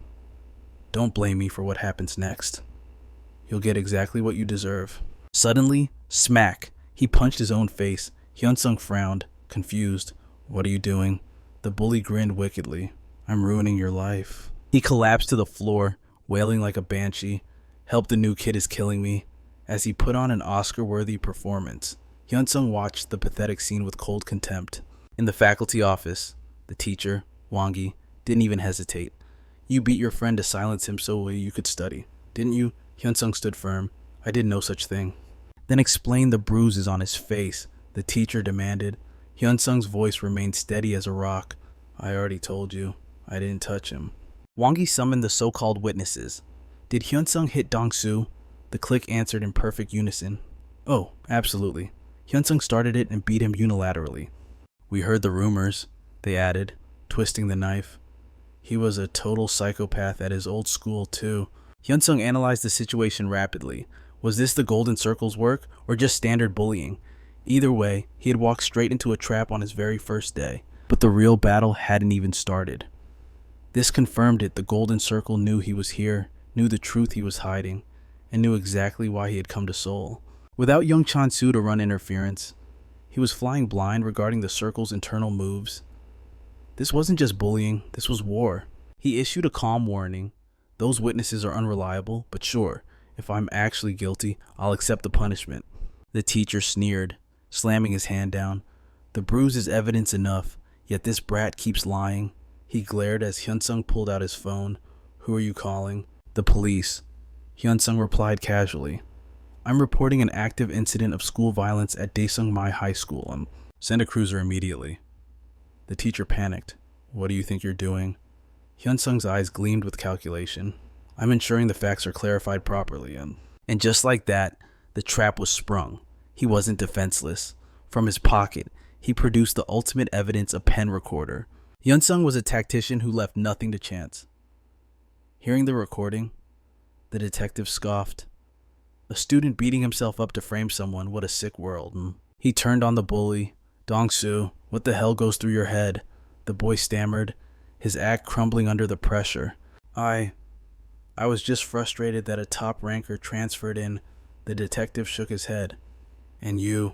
don't blame me for what happens next. You'll get exactly what you deserve. Suddenly, smack, he punched his own face. Hunsung frowned, confused. What are you doing? The bully grinned wickedly. I'm ruining your life. He collapsed to the floor, wailing like a banshee. Help the new kid is killing me. As he put on an Oscar-worthy performance, Hunsung watched the pathetic scene with cold contempt. In the faculty office, the teacher, Wangi, didn't even hesitate. You beat your friend to silence him so you could study, didn't you? Hunsung stood firm. I did no such thing. Then explain the bruises on his face, the teacher demanded. Hyunsung's voice remained steady as a rock. I already told you. I didn't touch him. Wangi summoned the so-called witnesses. Did Hunsung hit Dong-soo? The clique answered in perfect unison. Oh, absolutely. Hunsung started it and beat him unilaterally. We heard the rumors, they added, twisting the knife. He was a total psychopath at his old school, too. Hunsung analyzed the situation rapidly. Was this the Golden Circle's work, or just standard bullying? Either way, he had walked straight into a trap on his very first day. But the real battle hadn't even started. This confirmed it. The Golden Circle knew he was here, knew the truth he was hiding, and knew exactly why he had come to Seoul. Without young Chan-soo to run interference, he was flying blind regarding the Circle's internal moves. This wasn't just bullying, this was war. He issued a calm warning. Those witnesses are unreliable, but sure, if I'm actually guilty, I'll accept the punishment. The teacher sneered, slamming his hand down. The bruise is evidence enough, yet this brat keeps lying. He glared as Hunsung pulled out his phone. Who are you calling? The police. Hunsung replied casually. I'm reporting an active incident of school violence at Daesungmai High School. Send a cruiser immediately. The teacher panicked. What do you think you're doing? Hyunsung's eyes gleamed with calculation. I'm ensuring the facts are clarified properly. And just like that, the trap was sprung. He wasn't defenseless. From his pocket, he produced the ultimate evidence, a pen recorder. Hyunsung was a tactician who left nothing to chance. Hearing the recording, the detective scoffed. A student beating himself up to frame someone, what a sick world. He turned on the bully. Dong-soo, what the hell goes through your head? The boy stammered, his act crumbling under the pressure. I was just frustrated that a top ranker transferred in. The detective shook his head. And you,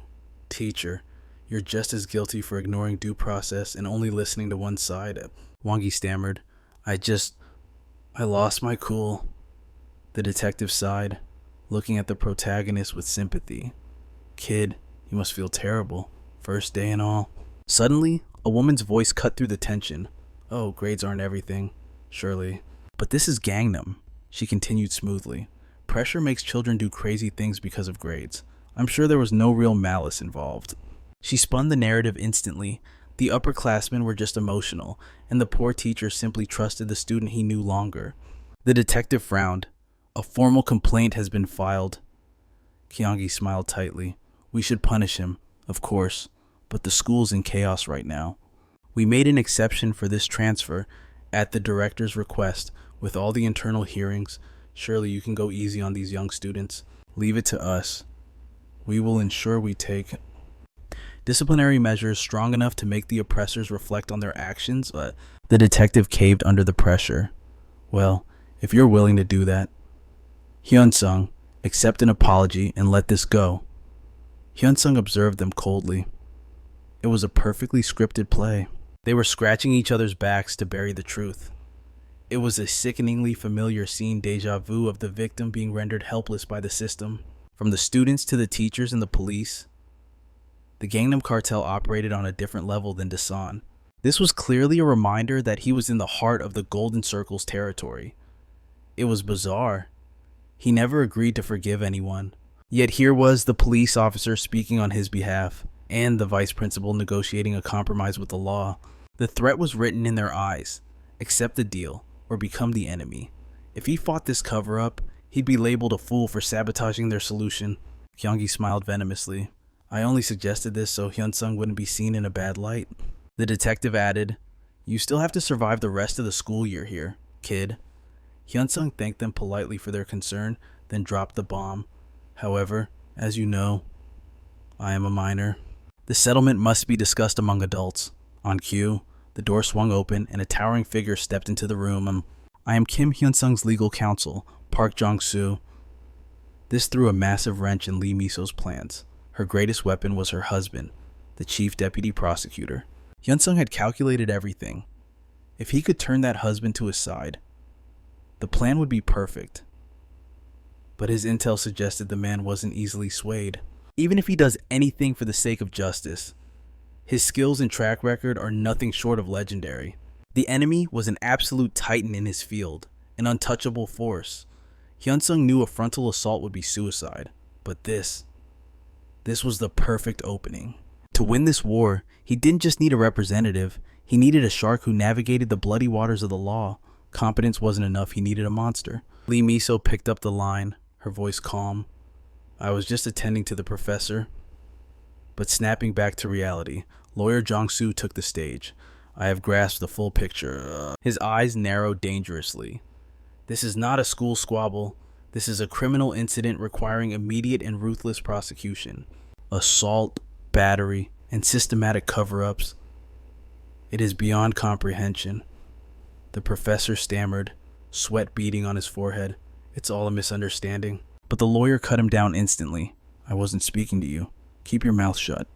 teacher, you're just as guilty for ignoring due process and only listening to one side. Wangi stammered. I lost my cool. The detective sighed, looking at the protagonist with sympathy. Kid, you must feel terrible. First day and all. Suddenly, a woman's voice cut through the tension. Oh, grades aren't everything, surely. But this is Gangnam, she continued smoothly. Pressure makes children do crazy things because of grades. I'm sure there was no real malice involved. She spun the narrative instantly. The upperclassmen were just emotional, and the poor teacher simply trusted the student he knew longer. The detective frowned. A formal complaint has been filed. Kyungi smiled tightly. We should punish him, of course, but the school's in chaos right now. We made an exception for this transfer at the director's request. With all the internal hearings, surely you can go easy on these young students. Leave it to us. We will ensure we take disciplinary measures strong enough to make the oppressors reflect on their actions. The detective caved under the pressure. Well, if you're willing to do that, Hunsung, accept an apology and let this go. Hunsung observed them coldly. It was a perfectly scripted play. They were scratching each other's backs to bury the truth. It was a sickeningly familiar scene, deja vu, of the victim being rendered helpless by the system. From the students to the teachers and the police, the Gangnam Cartel operated on a different level than Dasan. This was clearly a reminder that he was in the heart of the Golden Circle's territory. It was bizarre. He never agreed to forgive anyone. Yet here was the police officer speaking on his behalf, and the vice principal negotiating a compromise with the law. The threat was written in their eyes. Accept the deal, or become the enemy. If he fought this cover-up, he'd be labeled a fool for sabotaging their solution. Kyungi smiled venomously. I only suggested this so Hyunsung wouldn't be seen in a bad light. The detective added, You still have to survive the rest of the school year here, kid. Hyunsung thanked them politely for their concern, then dropped the bomb. However, as you know, I am a minor. The settlement must be discussed among adults. On cue, the door swung open and a towering figure stepped into the room. I am Kim Hyunsung's legal counsel, Park Jong-soo. This threw a massive wrench in Lee Miso's plans. Her greatest weapon was her husband, the chief deputy prosecutor. Hyunsung had calculated everything. If he could turn that husband to his side, the plan would be perfect. But his intel suggested the man wasn't easily swayed. Even if he does anything for the sake of justice, his skills and track record are nothing short of legendary. The enemy was an absolute titan in his field, an untouchable force. Hyunsung knew a frontal assault would be suicide, but this was the perfect opening. To win this war, he didn't just need a representative, he needed a shark who navigated the bloody waters of the law. Competence wasn't enough, he needed a monster. Lee Miso picked up the line, her voice calm. I was just attending to the professor. But snapping back to reality, lawyer Jong-soo took the stage. I have grasped the full picture. His eyes narrowed dangerously. This is not a school squabble. This is a criminal incident requiring immediate and ruthless prosecution. Assault, battery, and systematic cover-ups. It is beyond comprehension. The professor stammered, sweat beading on his forehead. It's all a misunderstanding. But the lawyer cut him down instantly. I wasn't speaking to you. Keep your mouth shut.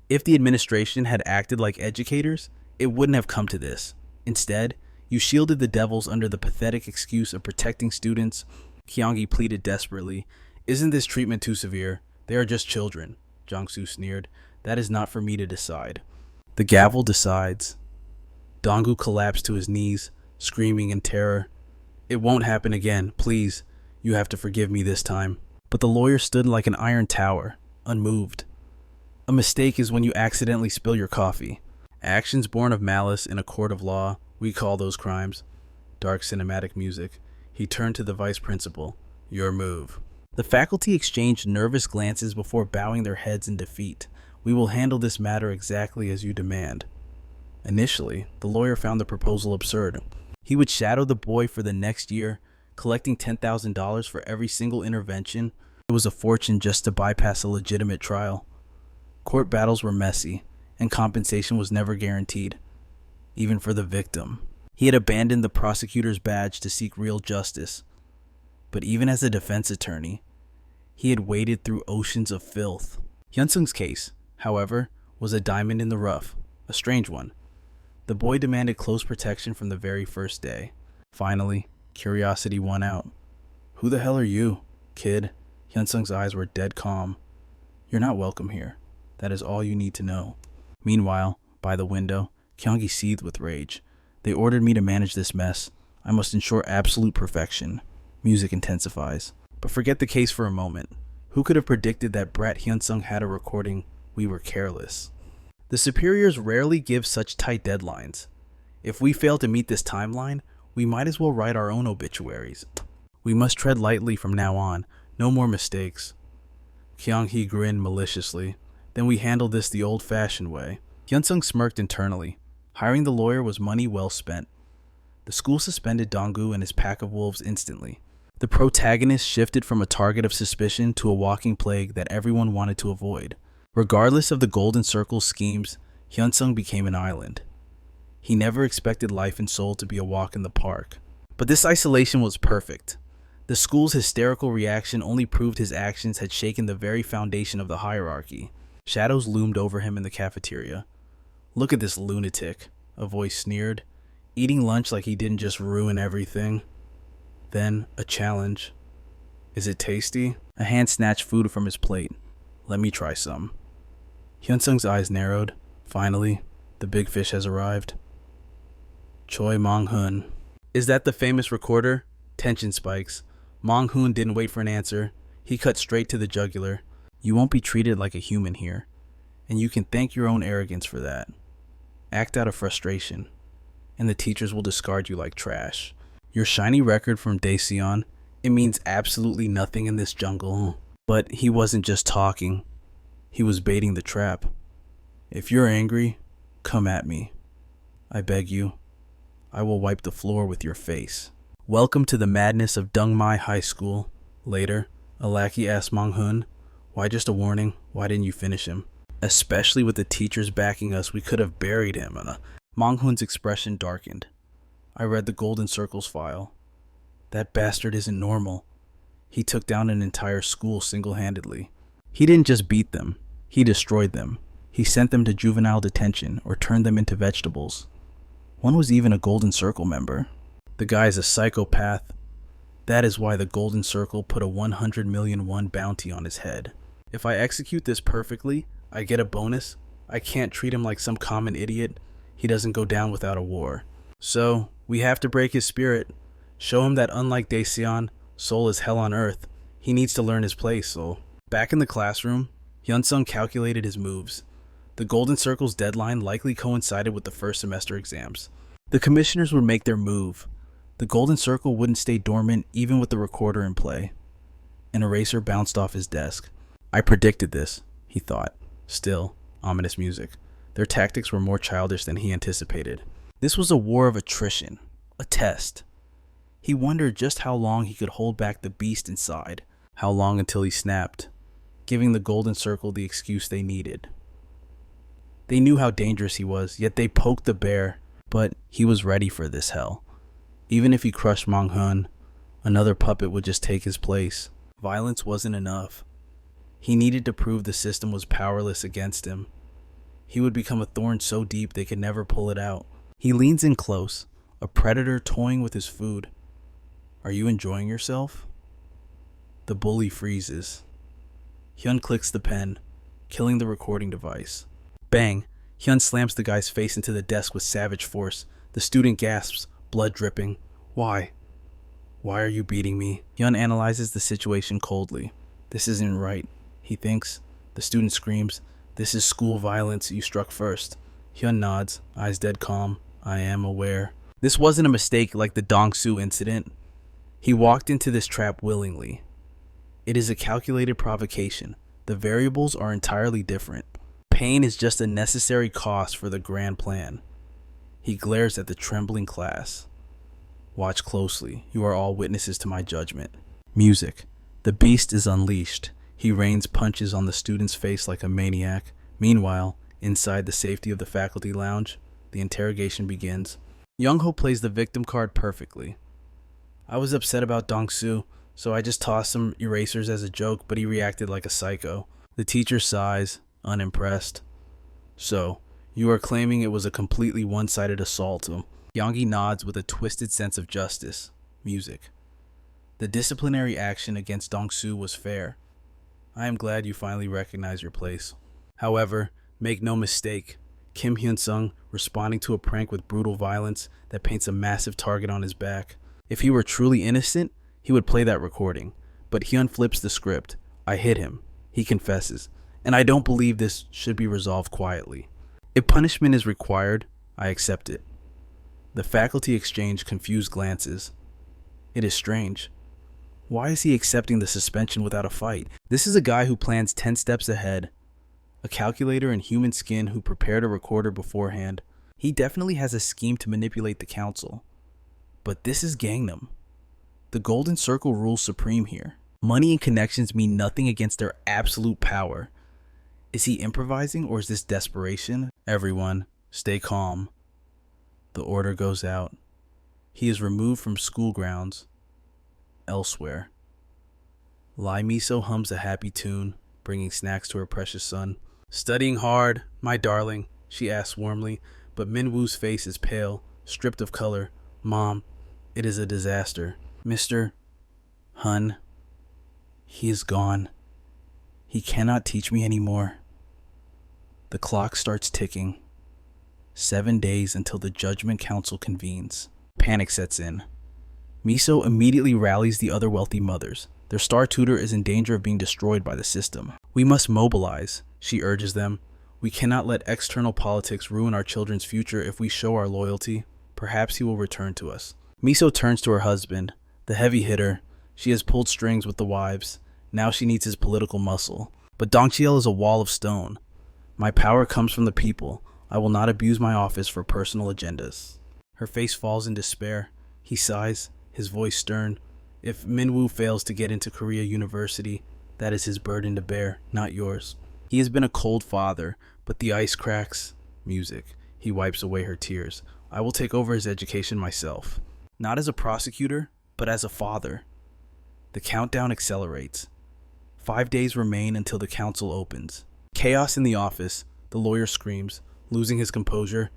If the administration had acted like educators, it wouldn't have come to this. Instead, you shielded the devils under the pathetic excuse of protecting students. Kyungi pleaded desperately. Isn't this treatment too severe? They are just children. Jong-soo sneered. That is not for me to decide. The gavel decides. Donggu collapsed to his knees, screaming in terror. It won't happen again, please. You have to forgive me this time. But the lawyer stood like an iron tower, unmoved. A mistake is when you accidentally spill your coffee. Actions born of malice in a court of law, we call those crimes. Dark cinematic music. He turned to the vice principal. Your move. The faculty exchanged nervous glances before bowing their heads in defeat. We will handle this matter exactly as you demand. Initially, the lawyer found the proposal absurd. He would shadow the boy for the next year, collecting $10,000 for every single intervention. It was a fortune just to bypass a legitimate trial. Court battles were messy, and compensation was never guaranteed, even for the victim. He had abandoned the prosecutor's badge to seek real justice. But even as a defense attorney, he had waded through oceans of filth. Hyunsung's case, however, was a diamond in the rough, a strange one. The boy demanded close protection from the very first day. Finally, curiosity won out. Who the hell are you, kid? Hyunsung's eyes were dead calm. You're not welcome here. That is all you need to know. Meanwhile, by the window, Kyungi seethed with rage. They ordered me to manage this mess. I must ensure absolute perfection. Music intensifies. But forget the case for a moment. Who could have predicted that brat Hunsung had a recording? We were careless. The superiors rarely give such tight deadlines. If we fail to meet this timeline, we might as well write our own obituaries. We must tread lightly from now on. No more mistakes. Kyung-hee grinned maliciously. Then we handle this the old-fashioned way. Hyunsung smirked internally. Hiring the lawyer was money well spent. The school suspended Donggu and his pack of wolves instantly. The protagonist shifted from a target of suspicion to a walking plague that everyone wanted to avoid. Regardless of the Golden Circle's schemes, Hyunsung became an island. He never expected life in Seoul to be a walk in the park. But this isolation was perfect. The school's hysterical reaction only proved his actions had shaken the very foundation of the hierarchy. Shadows loomed over him in the cafeteria. "Look at this lunatic," a voice sneered. "Eating lunch like he didn't just ruin everything." Then, a challenge. "Is it tasty?" A hand snatched food from his plate. "Let me try some." Hyunsung's eyes narrowed. Finally, the big fish has arrived. Choi Mong-hun. "Is that the famous recorder?" Tension spikes. Mong-hun didn't wait for an answer. He cut straight to the jugular. "You won't be treated like a human here, and you can thank your own arrogance for that. Act out of frustration, and the teachers will discard you like trash. Your shiny record from Daeseon, it means absolutely nothing in this jungle." But he wasn't just talking. He was baiting the trap. "If you're angry, come at me. I beg you. I will wipe the floor with your face." Welcome to the madness of Dongmai High School. Later, a lackey asked Mong-hun, "Why just a warning? Why didn't you finish him? Especially with the teachers backing us, we could have buried him." Mong-hun's expression darkened. "I read the Golden Circle's file. That bastard isn't normal. He took down an entire school single-handedly. He didn't just beat them. He destroyed them. He sent them to juvenile detention or turned them into vegetables. One was even a Golden Circle member. The guy's a psychopath. That is why the Golden Circle put a 100 million won bounty on his head. If I execute this perfectly, I get a bonus. I can't treat him like some common idiot. He doesn't go down without a war. So, we have to break his spirit. Show him that unlike Daeseon, Seoul is hell on earth. He needs to learn his place, Seoul." Back in the classroom, Hyunsung calculated his moves. The Golden Circle's deadline likely coincided with the first semester exams. The commissioners would make their move. The Golden Circle wouldn't stay dormant even with the recorder in play. An eraser bounced off his desk. "I predicted this," he thought. Still, ominous music. Their tactics were more childish than he anticipated. This was a war of attrition, a test. He wondered just how long he could hold back the beast inside, how long until he snapped, giving the Golden Circle the excuse they needed. They knew how dangerous he was, yet they poked the bear, but he was ready for this hell. Even if he crushed Mong-hun, another puppet would just take his place. Violence wasn't enough. He needed to prove the system was powerless against him. He would become a thorn so deep they could never pull it out. He leans in close, a predator toying with his food. "Are you enjoying yourself?" The bully freezes. Hyun clicks the pen, killing the recording device. Bang! Hyun slams the guy's face into the desk with savage force. The student gasps, blood dripping. "Why? Why are you beating me?" Hyun analyzes the situation coldly. "This isn't right," he thinks. The student screams, "This is school violence. You struck first." Hyun nods, eyes dead calm. "I am aware." This wasn't a mistake like the Dong-soo incident. He walked into this trap willingly. It is a calculated provocation. The variables are entirely different. Pain is just a necessary cost for the grand plan. He glares at the trembling class. "Watch closely. You are all witnesses to my judgment." Music. The beast is unleashed. He rains punches on the student's face like a maniac. Meanwhile, inside the safety of the faculty lounge, the interrogation begins. Young-ho plays the victim card perfectly. "I was upset about Dong-soo, so I just tossed some erasers as a joke, but he reacted like a psycho." The teacher sighs, unimpressed. "So, you are claiming it was a completely one-sided assault?" Yongi nods with a twisted sense of justice. Music. "The disciplinary action against Dong-soo was fair. I am glad you finally recognize your place. However, make no mistake, Kim Hyun-sung responding to a prank with brutal violence that paints a massive target on his back. If he were truly innocent, he would play that recording. But Hyun flips the script. I hit him. He confesses. And I don't believe this should be resolved quietly. If punishment is required, I accept it. The faculty exchange confused glances. It is strange. Why is he accepting the suspension without a fight? This is a guy who plans 10 steps ahead. A calculator in human skin who prepared a recorder beforehand. He definitely has a scheme to manipulate the council. But this is Gangnam. The Golden Circle rules supreme here. Money and connections mean nothing against their absolute power. Is he improvising or is this desperation? Everyone, stay calm. The order goes out. He is removed from school grounds. Elsewhere. Lai Miso hums a happy tune, bringing snacks to her precious son. Studying hard, my darling, she asks warmly, but Minwoo's face is pale, stripped of color. Mom, it is a disaster. Mr. Hun, he is gone. He cannot teach me anymore. The clock starts ticking. 7 days until the Judgment Council convenes. Panic sets in. Miso immediately rallies the other wealthy mothers. Their star tutor is in danger of being destroyed by the system. We must mobilize, she urges them. We cannot let external politics ruin our children's future if we show our loyalty. Perhaps he will return to us. Miso turns to her husband, the heavy hitter. She has pulled strings with the wives. Now she needs his political muscle. But Dongchiel is a wall of stone. My power comes from the people. I will not abuse my office for personal agendas. Her face falls in despair. He sighs, his voice stern. If Minwoo fails to get into Korea University, that is his burden to bear, not yours. He has been a cold father, but the ice cracks. Music. He wipes away her tears. I will take over his education myself. Not as a prosecutor, but as a father. The countdown accelerates. 5 days remain until the council opens. Chaos in the office. The lawyer screams, losing his composure.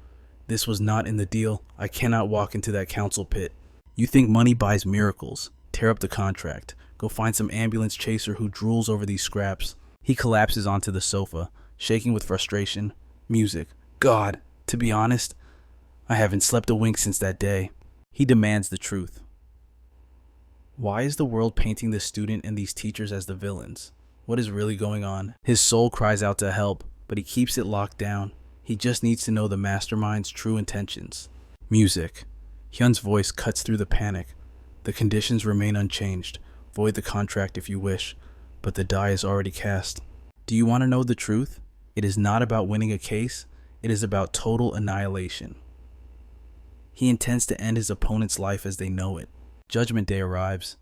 This was not in the deal. I cannot walk into that council pit. You think money buys miracles. Tear up the contract. Go find some ambulance chaser who drools over these scraps. He collapses onto the sofa, shaking with frustration. Music. God, to be honest, I haven't slept a wink since that day. He demands the truth. Why is the world painting this student and these teachers as the villains? What is really going on? His soul cries out to help, but he keeps it locked down. He just needs to know the mastermind's true intentions. Music. Hyun's voice cuts through the panic. The conditions remain unchanged. Void the contract if you wish, but the die is already cast. Do you want to know the truth? It is not about winning a case. It is about total annihilation. He intends to end his opponent's life as they know it. Judgment Day arrives.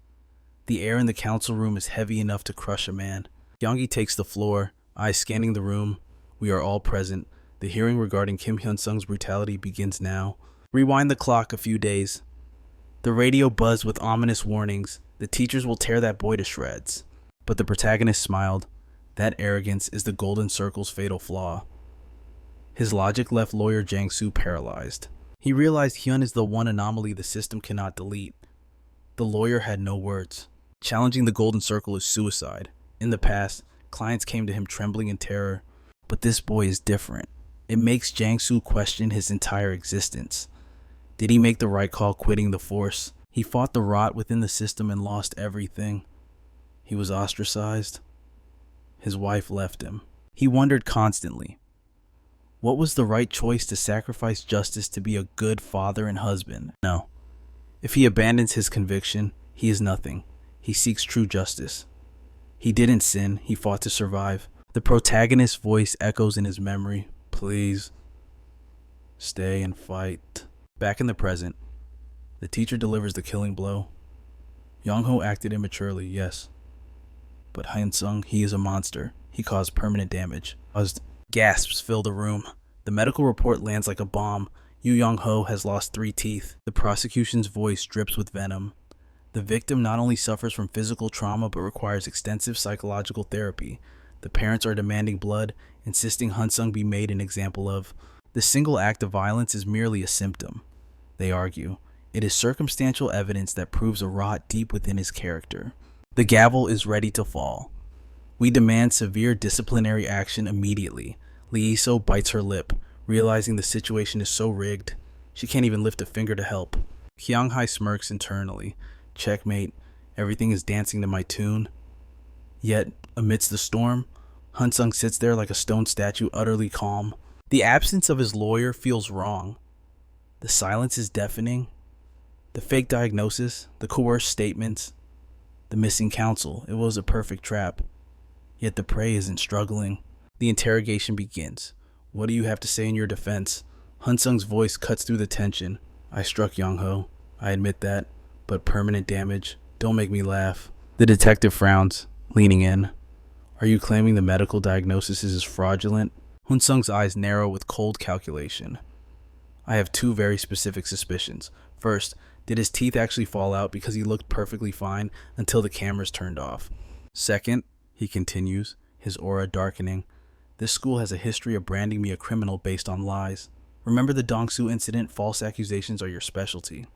The air in the council room is heavy enough to crush a man. Youngi takes the floor, eyes scanning the room. We are all present. The hearing regarding Kim Hyun-sung's brutality begins now. Rewind the clock a few days. The radio buzzed with ominous warnings. The teachers will tear that boy to shreds. But the protagonist smiled. That arrogance is the Golden Circle's fatal flaw. His logic left lawyer Jang-soo paralyzed. He realized Hyun is the one anomaly the system cannot delete. The lawyer had no words. Challenging the Golden Circle is suicide. In the past, clients came to him trembling in terror. But this boy is different. It makes Jang-soo question his entire existence. Did he make the right call quitting the force? He fought the rot within the system and lost everything. He was ostracized. His wife left him. He wondered constantly. What was the right choice to sacrifice justice to be a good father and husband? No. If he abandons his conviction, he is nothing. He seeks true justice. He didn't sin, he fought to survive. The protagonist's voice echoes in his memory. Please, stay and fight. Back in the present, the teacher delivers the killing blow. Young-ho acted immaturely, yes. But Hunsung, he is a monster. He caused permanent damage. Gasps fill the room. The medical report lands like a bomb. Yu Young-ho has lost 3 teeth. The prosecution's voice drips with venom. The victim not only suffers from physical trauma but requires extensive psychological therapy. The parents are demanding blood, insisting Hunsung be made an example of. The single act of violence is merely a symptom. They argue. It is circumstantial evidence that proves a rot deep within his character. The gavel is ready to fall. We demand severe disciplinary action immediately. Lee So bites her lip, realizing the situation is so rigged. She can't even lift a finger to help. Kyung-hai smirks internally. Checkmate. Everything is dancing to my tune. Yet, amidst the storm, Hunsung sits there like a stone statue, utterly calm. The absence of his lawyer feels wrong. The silence is deafening. The fake diagnosis, the coerced statements, the missing counsel. It was a perfect trap. Yet the prey isn't struggling. The interrogation begins. What do you have to say in your defense? Hunsung's voice cuts through the tension. I struck Young-ho. I admit that. But permanent damage. Don't make me laugh. The detective frowns, leaning in. Are you claiming the medical diagnosis is fraudulent? Hunsung's eyes narrow with cold calculation. I have two very specific suspicions. First, did his teeth actually fall out because he looked perfectly fine until the cameras turned off? Second, he continues, his aura darkening, this school has a history of branding me a criminal based on lies. Remember the Dongsu incident? False accusations are your specialty.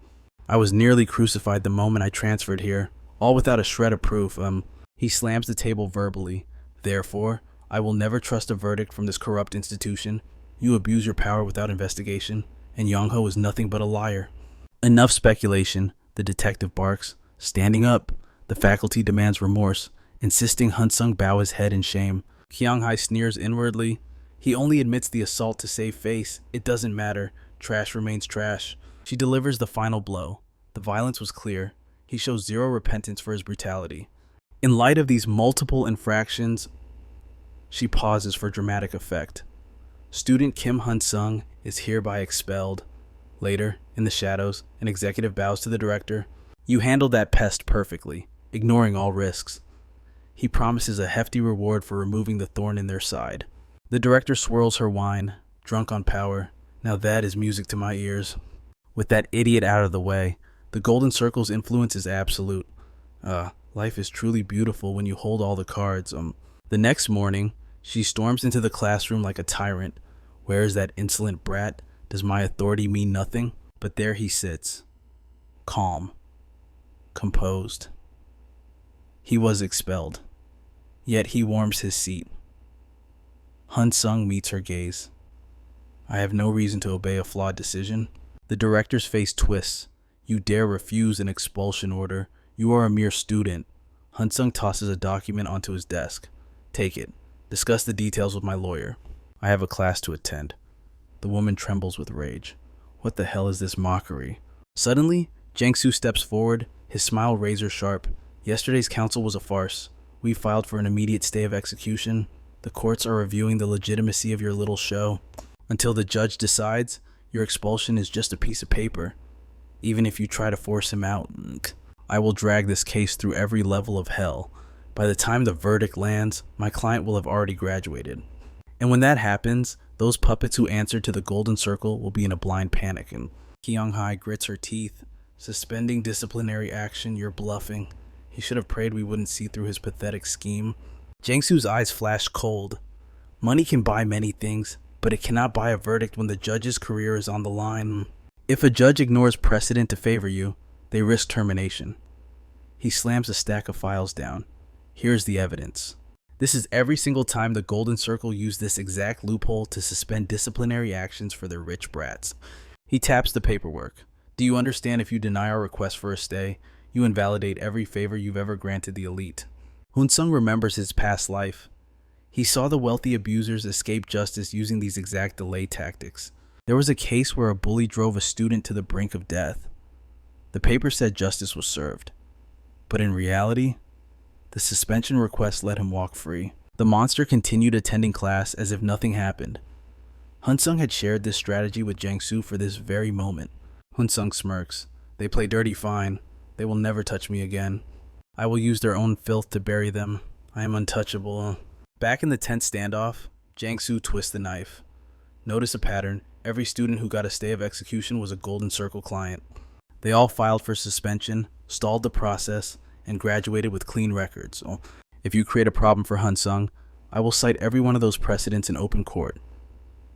I was nearly crucified the moment I transferred here, all without a shred of proof. He slams the table verbally. Therefore, I will never trust a verdict from this corrupt institution. You abuse your power without investigation, and Young-ho is nothing but a liar. Enough speculation, the detective barks. Standing up, the faculty demands remorse, insisting Hunsung bow his head in shame. Kyung-hai sneers inwardly. He only admits the assault to save face. It doesn't matter. Trash remains trash. She delivers the final blow. The violence was clear. He shows zero repentance for his brutality. In light of these multiple infractions, she pauses for dramatic effect. Student Kim Hunsung is hereby expelled. Later, in the shadows, an executive bows to the director. You handled that pest perfectly, ignoring all risks. He promises a hefty reward for removing the thorn in their side. The director swirls her wine, drunk on power. Now that is music to my ears. With that idiot out of the way, the Golden Circle's influence is absolute. Life is truly beautiful when you hold all the cards. The next morning, she storms into the classroom like a tyrant. Where is that insolent brat? Does my authority mean nothing? But there he sits, calm, composed. He was expelled, yet he warms his seat. Hunsung meets her gaze. I have no reason to obey a flawed decision. The director's face twists. You dare refuse an expulsion order. You are a mere student. Hunsung tosses a document onto his desk. Take it. Discuss the details with my lawyer. I have a class to attend. The woman trembles with rage. What the hell is this mockery? Suddenly, Jiangsu steps forward, his smile razor sharp. Yesterday's counsel was a farce. We filed for an immediate stay of execution. The courts are reviewing the legitimacy of your little show. Until the judge decides, your expulsion is just a piece of paper. Even if you try to force him out, I will drag this case through every level of hell. By the time the verdict lands, my client will have already graduated. And when that happens, those puppets who answer to the Golden Circle will be in a blind panic. And Kyung-hai grits her teeth. Suspending disciplinary action, you're bluffing. He should have prayed we wouldn't see through his pathetic scheme. Jiangsu's eyes flash cold. Money can buy many things, but it cannot buy a verdict when the judge's career is on the line. If a judge ignores precedent to favor you, they risk termination. He slams a stack of files down. Here's the evidence. This is every single time the Golden Circle used this exact loophole to suspend disciplinary actions for their rich brats. He taps the paperwork. Do you understand if you deny our request for a stay, you invalidate every favor you've ever granted the elite? Hunsung remembers his past life. He saw the wealthy abusers escape justice using these exact delay tactics. There was a case where a bully drove a student to the brink of death. The paper said justice was served. But in reality, the suspension request let him walk free. The monster continued attending class as if nothing happened. Hunsung had shared this strategy with Jiangsu for this very moment. Hunsung smirks. They play dirty fine. They will never touch me again. I will use their own filth to bury them. I am untouchable. Back in the tense standoff, Jiangsu twists the knife. Notice a pattern. Every student who got a stay of execution was a Golden Circle client. They all filed for suspension, stalled the process, and graduated with clean records. If you create a problem for Hunsung, I will cite every one of those precedents in open court.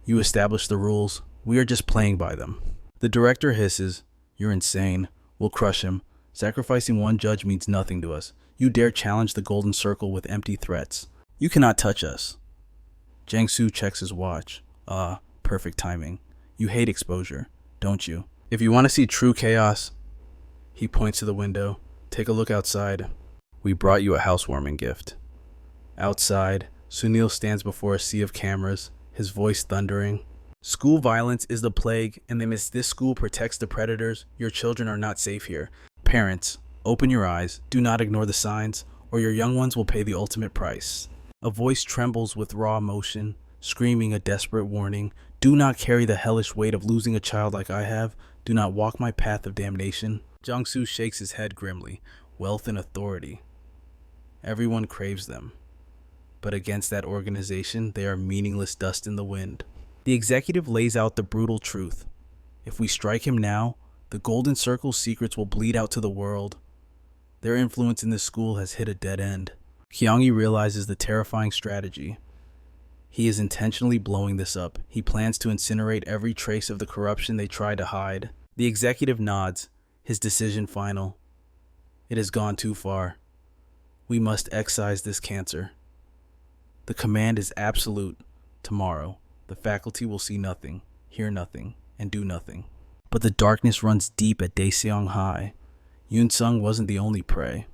You establish the rules. We are just playing by them. The director hisses, You're insane. We'll crush him. Sacrificing one judge means nothing to us. You dare challenge the Golden Circle with empty threats. You cannot touch us. Jiangsu checks his watch. Perfect timing. You hate exposure, don't you? If you want to see true chaos, he points to the window. Take a look outside. We brought you a housewarming gift. Outside, Sunil stands before a sea of cameras, his voice thundering. School violence is the plague, and this school protects the predators. Your children are not safe here. Parents, open your eyes. Do not ignore the signs, or your young ones will pay the ultimate price. A voice trembles with raw emotion, screaming a desperate warning. Do not carry the hellish weight of losing a child like I have. Do not walk my path of damnation. Jung-soo shakes his head grimly. Wealth and authority. Everyone craves them. But against that organization, they are meaningless dust in the wind. The executive lays out the brutal truth. If we strike him now, the Golden Circle's secrets will bleed out to the world. Their influence in this school has hit a dead end. Kyungi realizes the terrifying strategy. He is intentionally blowing this up. He plans to incinerate every trace of the corruption they try to hide. The executive nods, his decision final. It has gone too far. We must excise this cancer. The command is absolute. Tomorrow, the faculty will see nothing, hear nothing, and do nothing. But the darkness runs deep at Daeseong High. Hunsung wasn't the only prey.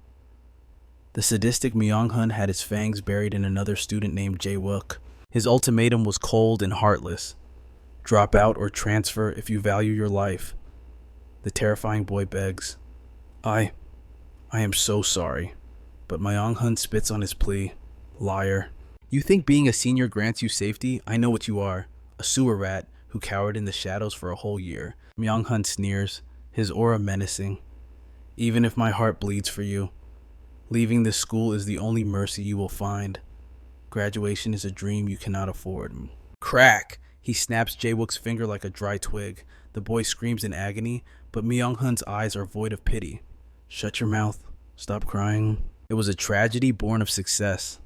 The sadistic Myung-hun had his fangs buried in another student named Jae-wook. His ultimatum was cold and heartless. Drop out or transfer if you value your life. The terrifying boy begs. I am so sorry. But Myung-hun spits on his plea. Liar. You think being a senior grants you safety? I know what you are. A sewer rat who cowered in the shadows for a whole year. Myung-hun sneers, his aura menacing. Even if my heart bleeds for you, leaving this school is the only mercy you will find. Graduation is a dream you cannot afford. Crack! He snaps Jae-wook's finger like a dry twig. The boy screams in agony, but Myung-hun's eyes are void of pity. Shut your mouth. Stop crying. It was a tragedy born of success.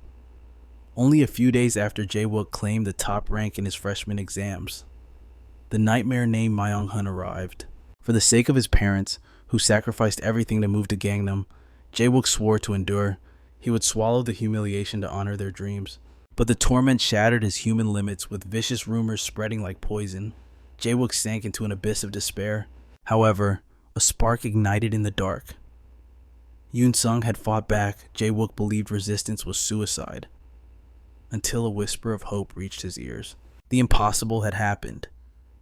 Only a few days after Jae-wook claimed the top rank in his freshman exams, the nightmare named Myung-hun arrived. For the sake of his parents, who sacrificed everything to move to Gangnam, Jae-wook swore to endure. He would swallow the humiliation to honor their dreams. But the torment shattered his human limits, with vicious rumors spreading like poison. Jae-wook sank into an abyss of despair. However, a spark ignited in the dark. Hunsung had fought back. Jae-wook believed resistance was suicide. Until a whisper of hope reached his ears. The impossible had happened.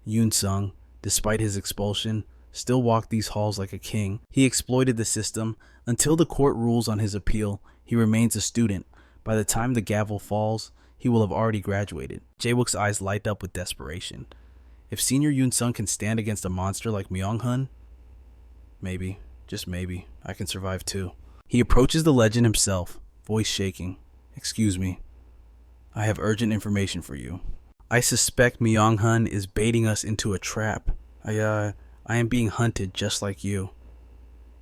Hunsung, despite his expulsion, still walked these halls like a king. He exploited the system. Until the court rules on his appeal, he remains a student. By the time the gavel falls, he will have already graduated. Jae-wook's eyes light up with desperation. If senior Hunsung can stand against a monster like Myung-hun, maybe, just maybe, I can survive too. He approaches the legend himself, voice shaking. Excuse me. I have urgent information for you. I suspect Myung-hun is baiting us into a trap. I am being hunted just like you.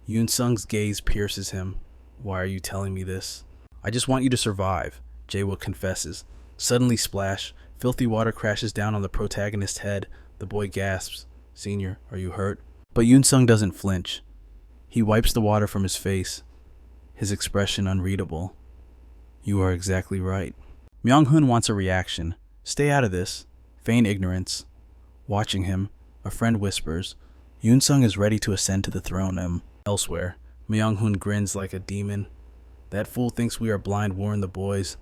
Hunsung's gaze pierces him. Why are you telling me this? I just want you to survive, Jae-wook confesses. Suddenly splash, filthy water crashes down on the protagonist's head. The boy gasps. Senior, are you hurt? But Hunsung doesn't flinch. He wipes the water from his face, his expression unreadable. You are exactly right. Myung-hun wants a reaction. Stay out of this. Feign ignorance. Watching him, a friend whispers, Hunsung is ready to ascend to the throne. Elsewhere, Myung-hun grins like a demon. That fool thinks we are blind, warn the boys.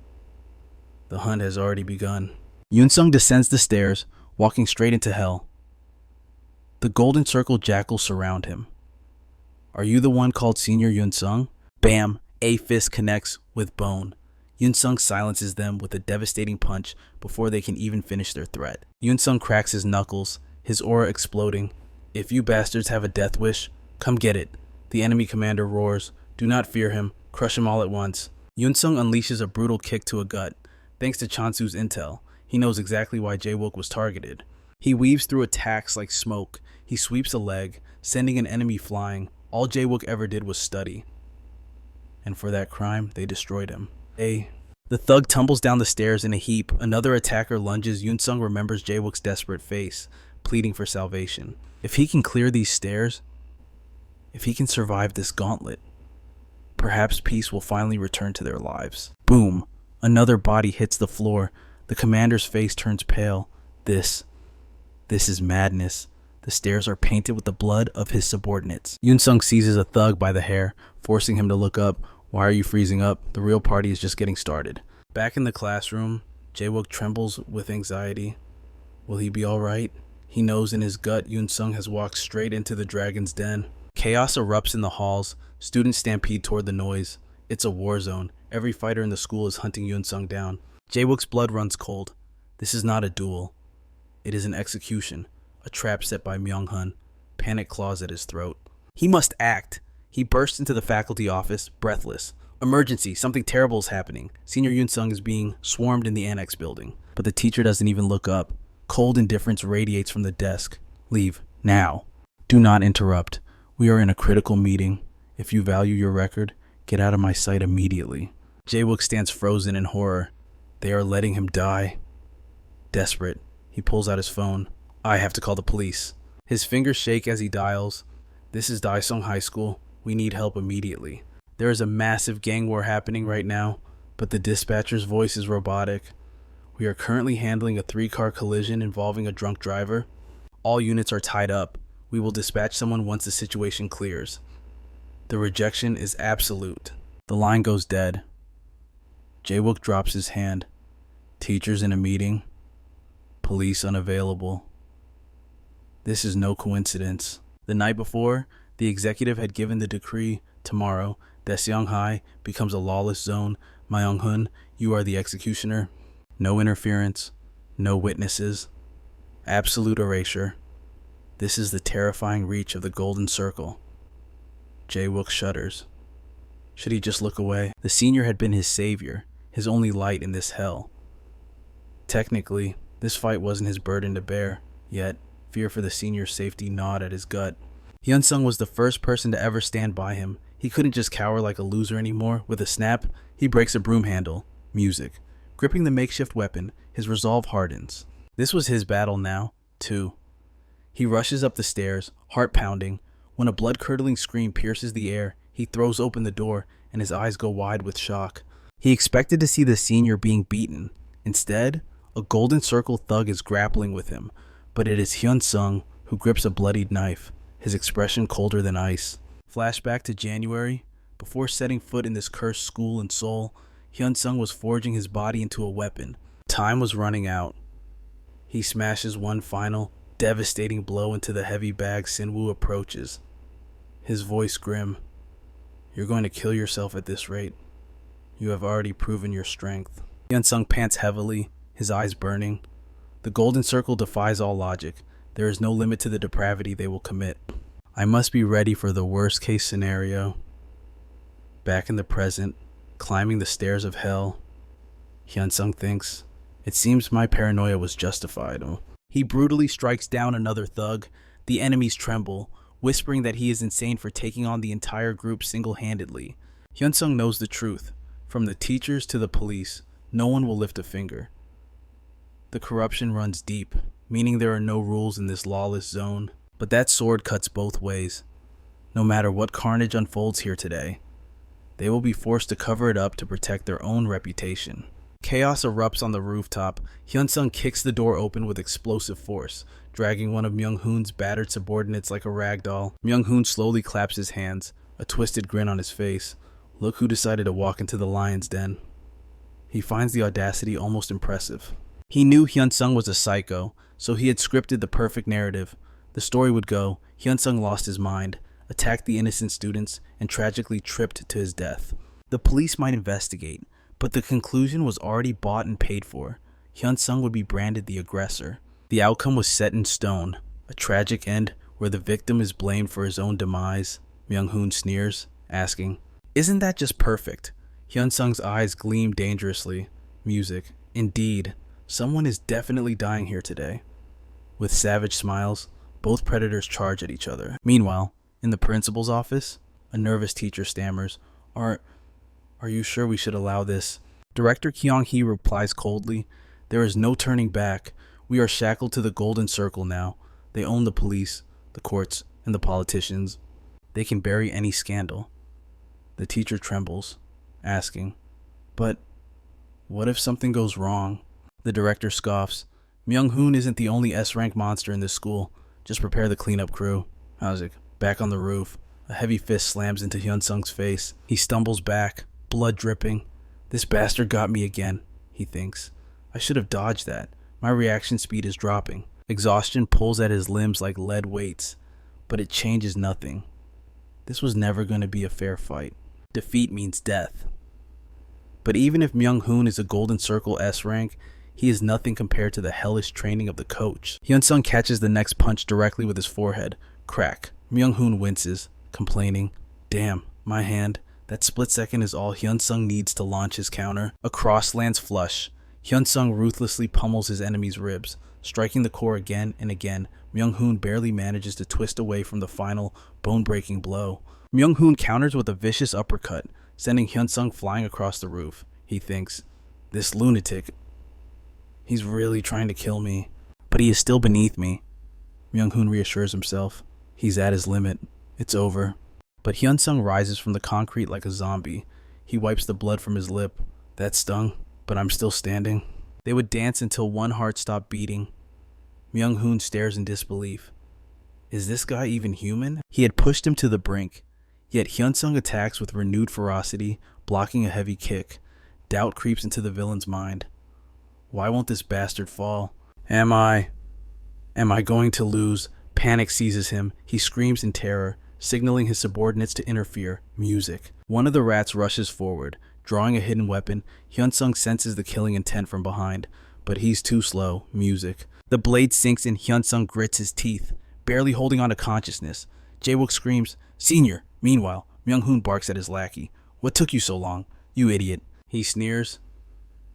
The hunt has already begun. Hunsung descends the stairs, walking straight into hell. The Golden Circle jackals surround him. Are you the one called Senior Hunsung? Bam! A fist connects with bone. Hunsung silences them with a devastating punch before they can even finish their threat. Hunsung cracks his knuckles, his aura exploding. If you bastards have a death wish, come get it. The enemy commander roars. Do not fear him. Crush him all at once. Hunsung unleashes a brutal kick to a gut. Thanks to Chansu's intel, he knows exactly why Jae-wook was targeted. He weaves through attacks like smoke. He sweeps a leg, sending an enemy flying. All Jae-wook ever did was study. And for that crime, they destroyed him. The thug tumbles down the stairs in a heap. Another attacker lunges. Hunsung remembers Jae-wook's desperate face, pleading for salvation. If he can clear these stairs, if he can survive this gauntlet, perhaps peace will finally return to their lives. Boom! Another body hits the floor. The commander's face turns pale. This is madness. The stairs are painted with the blood of his subordinates. Hunsung seizes a thug by the hair, forcing him to look up. Why are you freezing up? The real party is just getting started. Back in the classroom, Jae-wook trembles with anxiety. Will he be alright? He knows in his gut Hunsung has walked straight into the dragon's den. Chaos erupts in the halls. Students stampede toward the noise. It's a war zone. Every fighter in the school is hunting Hunsung down. Jae-wook's blood runs cold. This is not a duel. It is an execution. A trap set by Myung-hun. Panic claws at his throat. He must act. He bursts into the faculty office, breathless. Emergency, something terrible is happening. Senior Hunsung is being swarmed in the annex building. But the teacher doesn't even look up. Cold indifference radiates from the desk. Leave, now. Do not interrupt. We are in a critical meeting. If you value your record, get out of my sight immediately. Jae-wook stands frozen in horror. They are letting him die. Desperate, he pulls out his phone. I have to call the police. His fingers shake as he dials. This is Daesung High School. We need help immediately. There is a massive gang war happening right now, but the dispatcher's voice is robotic. We are currently handling a 3-car collision involving a drunk driver. All units are tied up. We will dispatch someone once the situation clears. The rejection is absolute. The line goes dead. Jae-wook drops his hand. Teachers in a meeting. Police unavailable. This is no coincidence. The night before, the executive had given the decree. Tomorrow, Daeseong High becomes a lawless zone. Myung-hun, you are the executioner. No interference. No witnesses. Absolute erasure. This is the terrifying reach of the Golden Circle. Jae-wook shudders. Should he just look away? The senior had been his savior, his only light in this hell. Technically, this fight wasn't his burden to bear, yet fear for the senior's safety gnawed at his gut. Hunsung was the first person to ever stand by him. He couldn't just cower like a loser anymore. With a snap, he breaks a broom handle. Music. Gripping the makeshift weapon, his resolve hardens. This was his battle now, too. He rushes up the stairs, heart pounding. When a blood-curdling scream pierces the air, he throws open the door, and his eyes go wide with shock. He expected to see the senior being beaten. Instead, a Golden Circle thug is grappling with him, but it is Hunsung who grips a bloodied knife, his expression colder than ice. Flashback to January. Before setting foot in this cursed school in Seoul, Hunsung was forging his body into a weapon. Time was running out. He smashes one final, devastating blow into the heavy bag Sinwoo approaches. His voice grim. You're going to kill yourself at this rate. You have already proven your strength. Hunsung pants heavily, his eyes burning. The Golden Circle defies all logic. There is no limit to the depravity they will commit. I must be ready for the worst case scenario. Back in the present, climbing the stairs of hell, Hunsung thinks, it seems my paranoia was justified. He brutally strikes down another thug. The enemies tremble, whispering that he is insane for taking on the entire group single-handedly. Hunsung knows the truth. From the teachers to the police, no one will lift a finger. The corruption runs deep, meaning there are no rules in this lawless zone. But that sword cuts both ways. No matter what carnage unfolds here today, they will be forced to cover it up to protect their own reputation. Chaos erupts on the rooftop. Hunsung kicks the door open with explosive force, dragging one of Myung-hun's battered subordinates like a rag doll. Myung-hun slowly claps his hands, a twisted grin on his face. Look who decided to walk into the lion's den. He finds the audacity almost impressive. He knew Hunsung was a psycho, so he had scripted the perfect narrative. The story would go, Hunsung lost his mind, attacked the innocent students, and tragically tripped to his death. The police might investigate, but the conclusion was already bought and paid for. Hunsung would be branded the aggressor. The outcome was set in stone, a tragic end where the victim is blamed for his own demise. Myung-hun sneers, asking, Isn't that just perfect? Hunsung's eyes gleam dangerously. Music. Indeed, someone is definitely dying here today. With savage smiles, both predators charge at each other. Meanwhile, in the principal's office, a nervous teacher stammers, Are you sure we should allow this? Director Kyung-hee replies coldly, There is no turning back. We are shackled to the Golden Circle now. They own the police, the courts, and the politicians. They can bury any scandal. The teacher trembles, asking, But what if something goes wrong? The director scoffs, Myung-hun isn't the only S-rank monster in this school. Just prepare the cleanup crew. Hunsung, back on the roof. A heavy fist slams into Hunsung's face. He stumbles back, blood dripping. This bastard got me again, he thinks. I should have dodged that. My reaction speed is dropping. Exhaustion pulls at his limbs like lead weights, but it changes nothing. This was never going to be a fair fight. Defeat means death. But even if Myung-hoon is a Golden Circle S rank, he is nothing compared to the hellish training of the coach. Hunsung catches the next punch directly with his forehead. Crack. Myung-hoon winces, complaining, "Damn, my hand." That split second is all Hunsung needs to launch his counter. A cross lands flush. Hunsung ruthlessly pummels his enemy's ribs, striking the core again and again. Myung-hoon barely manages to twist away from the final, bone-breaking blow. Myung-hoon counters with a vicious uppercut, sending Hunsung flying across the roof. He thinks, "This lunatic, he's really trying to kill me. But he is still beneath me." Myung-hoon reassures himself. He's at his limit. It's over. But Hunsung rises from the concrete like a zombie. He wipes the blood from his lip. That stung, but I'm still standing. They would dance until one heart stopped beating. Myung-hoon stares in disbelief. Is this guy even human? He had pushed him to the brink. Yet Hunsung attacks with renewed ferocity, blocking a heavy kick. Doubt creeps into the villain's mind. Why won't this bastard fall? Am I going to lose? Panic seizes him. He screams in terror, signaling his subordinates to interfere. Music. One of the rats rushes forward, drawing a hidden weapon. Hunsung senses the killing intent from behind, but he's too slow. Music. The blade sinks and Hunsung grits his teeth, barely holding on to consciousness. Jae-wook screams, "Senior!" Meanwhile, Myung-hoon barks at his lackey. "What took you so long? You idiot." He sneers.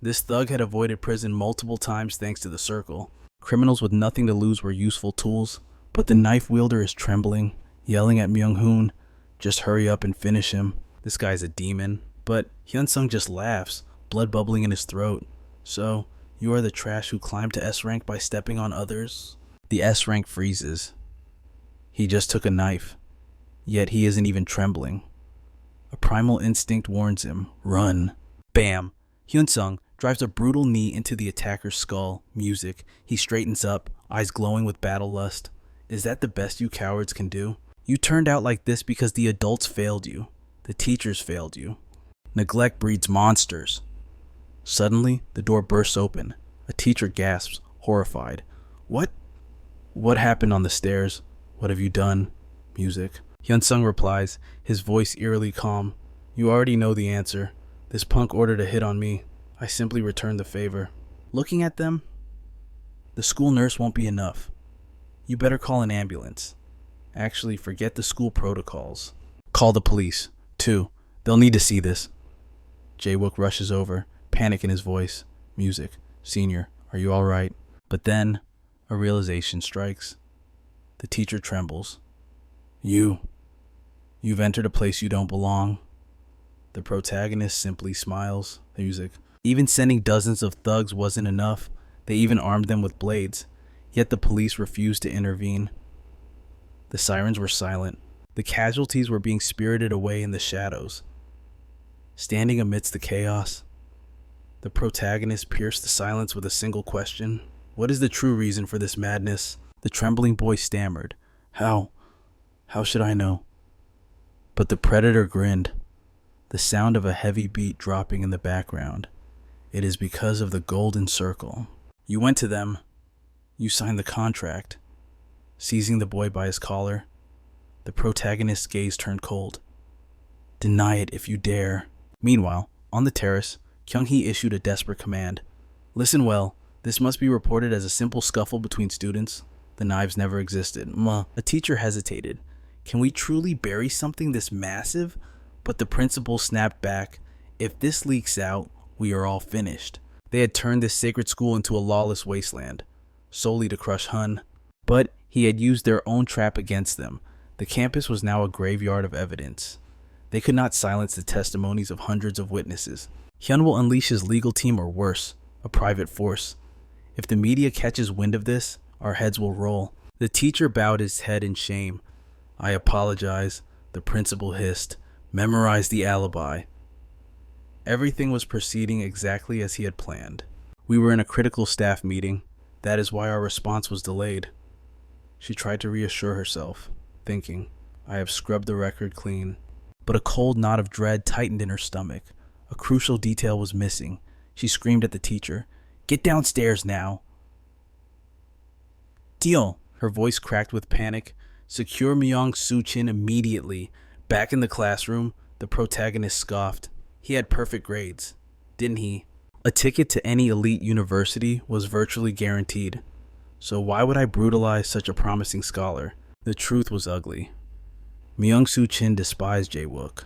This thug had avoided prison multiple times thanks to the circle. Criminals with nothing to lose were useful tools, but the knife wielder is trembling, yelling at Myung-hoon, "Just hurry up and finish him. This guy's a demon." But Hunsung just laughs, blood bubbling in his throat. "So, you are the trash who climbed to S rank by stepping on others?" The S rank freezes. He just took a knife, yet he isn't even trembling. A primal instinct warns him, "Run." Bam! Hunsung drives a brutal knee into the attacker's skull. Music. He straightens up, eyes glowing with battle lust. Is that the best you cowards can do? You turned out like this because the adults failed you. The teachers failed you. Neglect breeds monsters. Suddenly, the door bursts open. A teacher gasps, horrified. What happened on the stairs? What have you done?" Music. Hunsung replies, his voice eerily calm. "You already know the answer. This punk ordered a hit on me. I simply returned the favor." Looking at them, "The school nurse won't be enough. You better call an ambulance. Actually, forget the school protocols. Call the police, too. They'll need to see this." Jae-wook rushes over, panic in his voice. Music. "Senior, are you all right?" But then, a realization strikes. The teacher trembles. You've entered a place you don't belong." The protagonist simply smiles. Music. Even sending dozens of thugs wasn't enough. They even armed them with blades. Yet the police refused to intervene. The sirens were silent. The casualties were being spirited away in the shadows. Standing amidst the chaos, the protagonist pierced the silence with a single question. What is the true reason for this madness? The trembling boy stammered. How should I know?" But the predator grinned, the sound of a heavy beat dropping in the background. "It is because of the Golden Circle. You went to them. You signed the contract." Seizing the boy by his collar, the protagonist's gaze turned cold. "Deny it if you dare." Meanwhile, on the terrace, Kyung-hee issued a desperate command. "Listen well. This must be reported as a simple scuffle between students. The knives never existed." A teacher hesitated. Can we truly bury something this massive? But the principal snapped back. If this leaks out, we are all finished. They had turned this sacred school into a lawless wasteland, solely to crush Hun. But he had used their own trap against them. The campus was now a graveyard of evidence. They could not silence the testimonies of hundreds of witnesses. Hyun will unleash his legal team, or worse, a private force. If the media catches wind of this, our heads will roll. The teacher bowed his head in shame. "I apologize," the principal hissed. "Memorize the alibi." Everything was proceeding exactly as he had planned. We were in a critical staff meeting. That is why our response was delayed. She tried to reassure herself, thinking, I have scrubbed the record clean. But a cold knot of dread tightened in her stomach. A crucial detail was missing. She screamed at the teacher, Get downstairs now. Deal. Her voice cracked with panic. Secure Myung-Soo Chin immediately. Back in the classroom, the protagonist scoffed. He had perfect grades, didn't he? A ticket to any elite university was virtually guaranteed. So why would I brutalize such a promising scholar? The truth was ugly. Myung-Soo Chin despised Jae-wook.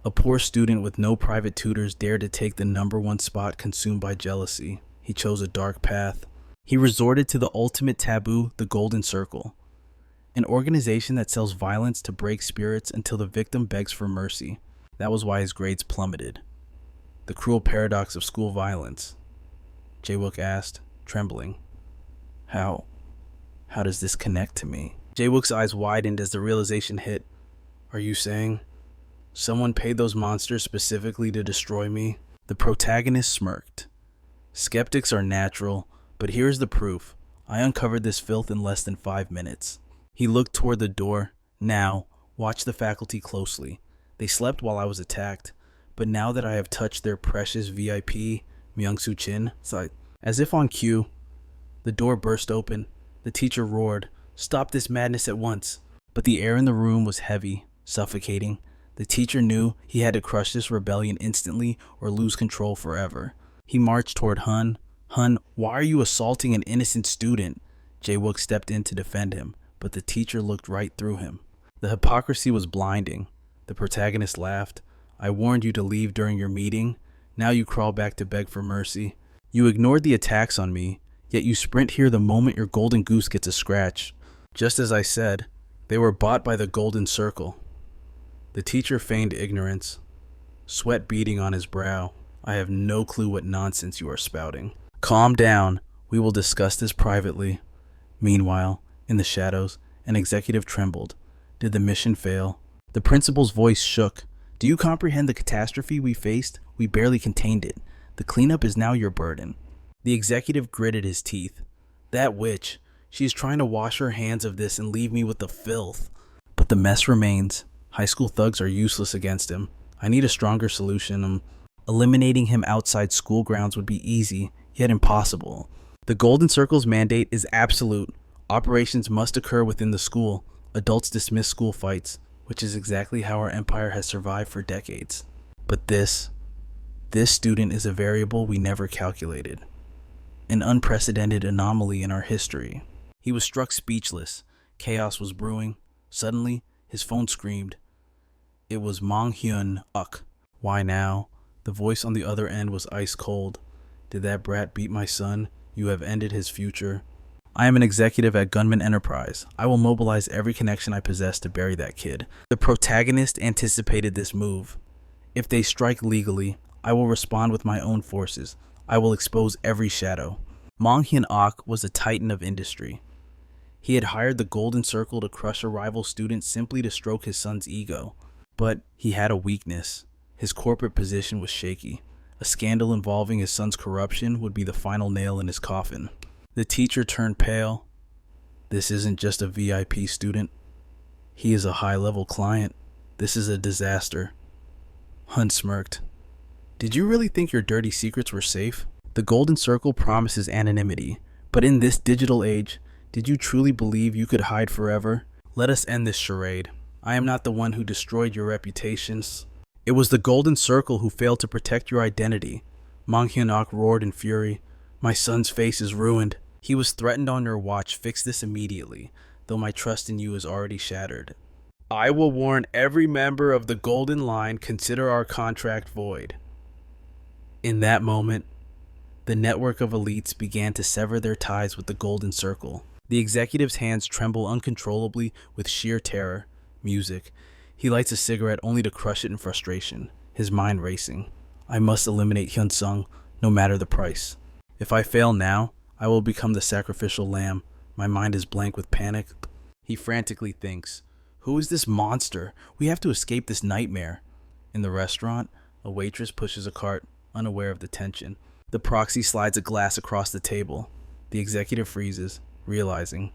A poor student with no private tutors dared to take the #1 spot consumed by jealousy. He chose a dark path. He resorted to the ultimate taboo, the Golden Circle, an organization that sells violence to break spirits until the victim begs for mercy. That was why his grades plummeted. The cruel paradox of school violence. Jae-wook asked, trembling. How does this connect to me? Jae-wook's eyes widened as the realization hit. Are you saying someone paid those monsters specifically to destroy me? The protagonist smirked. Skeptics are natural, but here's the proof. I uncovered this filth in less than 5 minutes. He looked toward the door. Now, watch the faculty closely. They slept while I was attacked, but now that I have touched their precious VIP, Myung-Soo Chin, as if on cue, the door burst open. The teacher roared, Stop this madness at once. But the air in the room was heavy, suffocating. The teacher knew he had to crush this rebellion instantly or lose control forever. He marched toward Hun. Hun, why are you assaulting an innocent student? Jae-wook stepped in to defend him, but the teacher looked right through him. The hypocrisy was blinding. The protagonist laughed. I warned you to leave during your meeting. Now you crawl back to beg for mercy. You ignored the attacks on me, yet you sprint here the moment your golden goose gets a scratch. Just as I said, they were bought by the Golden Circle. The teacher feigned ignorance, sweat beading on his brow. I have no clue what nonsense you are spouting. Calm down. We will discuss this privately. Meanwhile, in the shadows, an executive trembled. Did the mission fail? The principal's voice shook. Do you comprehend the catastrophe we faced? We barely contained it. The cleanup is now your burden. The executive gritted his teeth. That witch. She is trying to wash her hands of this and leave me with the filth. But the mess remains. High school thugs are useless against him. I need a stronger solution. Eliminating him outside school grounds would be easy, yet impossible. The Golden Circle's mandate is absolute. Operations must occur within the school. Adults dismiss school fights, which is exactly how our empire has survived for decades. But this student is a variable we never calculated. An unprecedented anomaly in our history. He was struck speechless. Chaos was brewing. Suddenly, his phone screamed. It was Mang-hyun-ok. Why now? The voice on the other end was ice cold. Did that brat beat my son? You have ended his future. I am an executive at Gunman Enterprise. I will mobilize every connection I possess to bury that kid. The protagonist anticipated this move. If they strike legally, I will respond with my own forces. I will expose every shadow. Mang-hyun-ok was a titan of industry. He had hired the Golden Circle to crush a rival student simply to stroke his son's ego. But he had a weakness. His corporate position was shaky. A scandal involving his son's corruption would be the final nail in his coffin. The teacher turned pale. This isn't just a VIP student. He is a high-level client. This is a disaster. Hun smirked. Did you really think your dirty secrets were safe? The Golden Circle promises anonymity, but in this digital age, did you truly believe you could hide forever? Let us end this charade. I am not the one who destroyed your reputations. It was the Golden Circle who failed to protect your identity. Mang-hyun-ok roared in fury. My son's face is ruined. He was threatened on your watch. Fix this immediately, though my trust in you is already shattered. I will warn every member of the Golden Line, consider our contract void. In that moment, the network of elites began to sever their ties with the Golden Circle. The executive's hands tremble uncontrollably with sheer terror. Music. He lights a cigarette only to crush it in frustration, his mind racing. I must eliminate Hunsung, no matter the price. If I fail now, I will become the sacrificial lamb. My mind is blank with panic. He frantically thinks, who is this monster? We have to escape this nightmare. In the restaurant, a waitress pushes a cart, unaware of the tension. The proxy slides a glass across the table. The executive freezes, realizing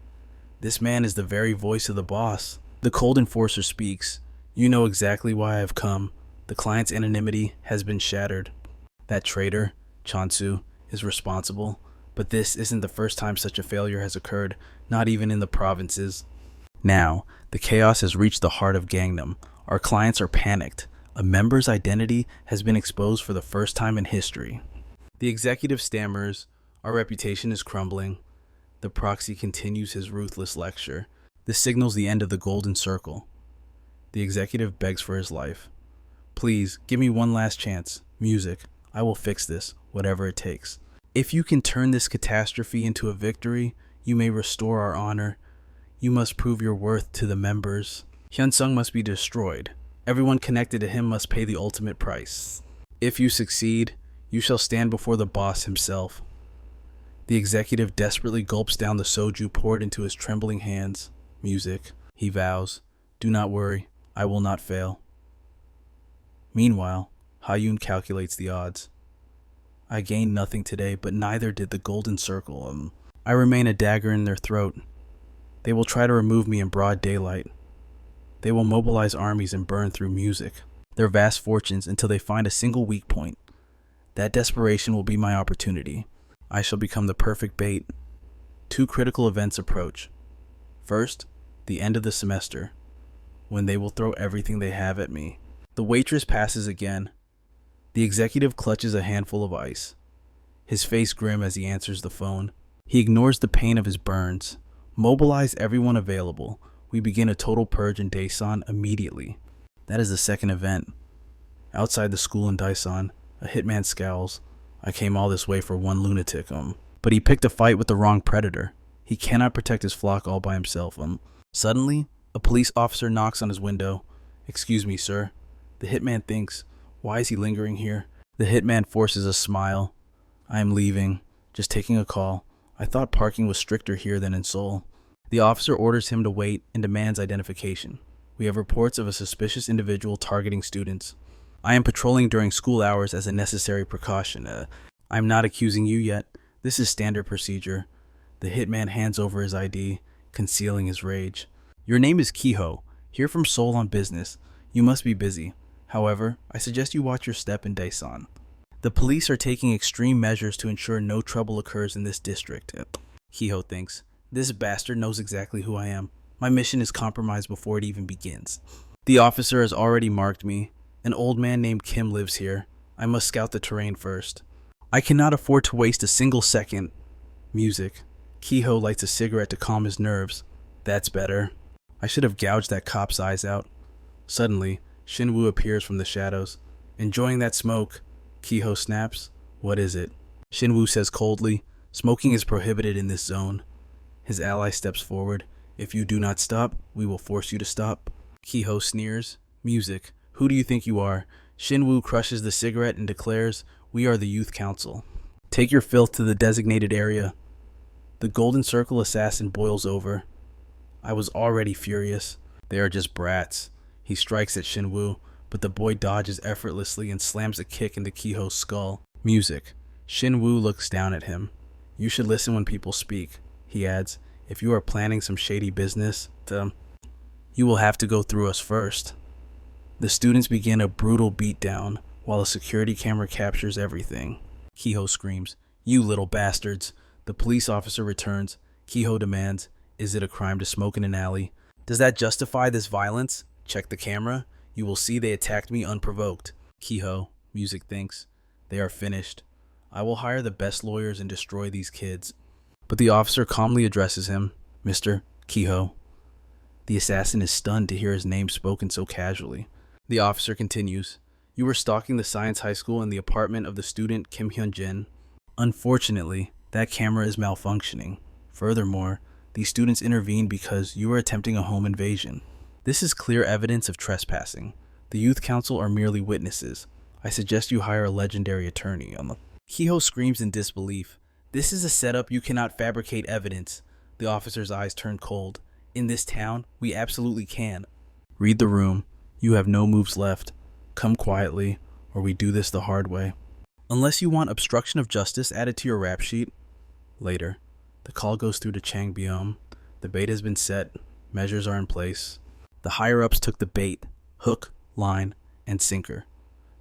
This man is the very voice of the boss. The cold enforcer speaks. You know exactly why I have come. The client's anonymity has been shattered. That traitor, Chansu, is responsible. But this isn't the first time such a failure has occurred, not even in the provinces. Now, the chaos has reached the heart of Gangnam. Our clients are panicked. A member's identity has been exposed for the first time in history. The executive stammers, our reputation is crumbling. The proxy continues his ruthless lecture. This signals the end of the golden circle. The executive begs for his life. Please, give me one last chance. Music. I will fix this, whatever it takes. If you can turn this catastrophe into a victory, you may restore our honor. You must prove your worth to the members. Hunsung must be destroyed. Everyone connected to him must pay the ultimate price. If you succeed, you shall stand before the boss himself. The executive desperately gulps down the soju poured into his trembling hands. Music. He vows, do not worry, I will not fail. Meanwhile, Ha-yoon calculates the odds. I gained nothing today, but neither did the golden circle. I remain a dagger in their throat. They will try to remove me in broad daylight. They will mobilize armies and burn through music, their vast fortunes, until they find a single weak point. That desperation will be my opportunity. I shall become the perfect bait. Two critical events approach. First, the end of the semester, when they will throw everything they have at me. The waitress passes again. The executive clutches a handful of ice, his face grim as he answers the phone. He ignores the pain of his burns. Mobilize everyone available. We begin a total purge in Daesan immediately. That is the second event. Outside the school in Daesan, a hitman scowls. I came all this way for one lunatic, but he picked a fight with the wrong predator. He cannot protect his flock all by himself, Suddenly, a police officer knocks on his window. Excuse me, sir. The hitman thinks, why is he lingering here? The hitman forces a smile. I am leaving, just taking a call. I thought parking was stricter here than in Seoul. The officer orders him to wait and demands identification. We have reports of a suspicious individual targeting students. I am patrolling during school hours as a necessary precaution. I am not accusing you yet. This is standard procedure. The hitman hands over his ID, concealing his rage. Your name is Kiho, here from Seoul on business. You must be busy. However, I suggest you watch your step in Daesan. The police are taking extreme measures to ensure no trouble occurs in this district. Kiho thinks, this bastard knows exactly who I am. My mission is compromised before it even begins. The officer has already marked me. An old man named Kim lives here. I must scout the terrain first. I cannot afford to waste a single second. Music. Kiho lights a cigarette to calm his nerves. That's better. I should have gouged that cop's eyes out. Suddenly, Shinwoo appears from the shadows. Enjoying that smoke. Kiho snaps. What is it? Shinwoo says coldly, smoking is prohibited in this zone. His ally steps forward. If you do not stop, we will force you to stop. Kiho sneers. Music. Who do you think you are? Shinwoo crushes the cigarette and declares, we are the youth council. Take your filth to the designated area. The golden circle assassin boils over. I was already furious. They are just brats. He strikes at Shinwoo, but the boy dodges effortlessly and slams a kick into Kiho's skull. Music. Shinwoo looks down at him. You should listen when people speak. He adds, if you are planning some shady business, you will have to go through us first. The students begin a brutal beatdown while a security camera captures everything. Kiho screams, you little bastards. The police officer returns. Kiho demands, is it a crime to smoke in an alley? Does that justify this violence? Check the camera. You will see they attacked me unprovoked. Kiho, Music thinks, they are finished. I will hire the best lawyers and destroy these kids. But the officer calmly addresses him, Mr. Kiho. The assassin is stunned to hear his name spoken so casually. The officer continues, you were stalking the science high school in the apartment of the student Kim Hyun-jin. Unfortunately, that camera is malfunctioning. Furthermore, these students intervened because you were attempting a home invasion. This is clear evidence of trespassing. The youth council are merely witnesses. I suggest you hire a legendary attorney. Kiho screams in disbelief. This is a setup. You cannot fabricate evidence. The officer's eyes turn cold. In this town, we absolutely can. Read the room. You have no moves left. Come quietly, or we do this the hard way. Unless you want obstruction of justice added to your rap sheet. Later, the call goes through to Chang Byum. The bait has been set. Measures are in place. The higher-ups took the bait, hook, line, and sinker.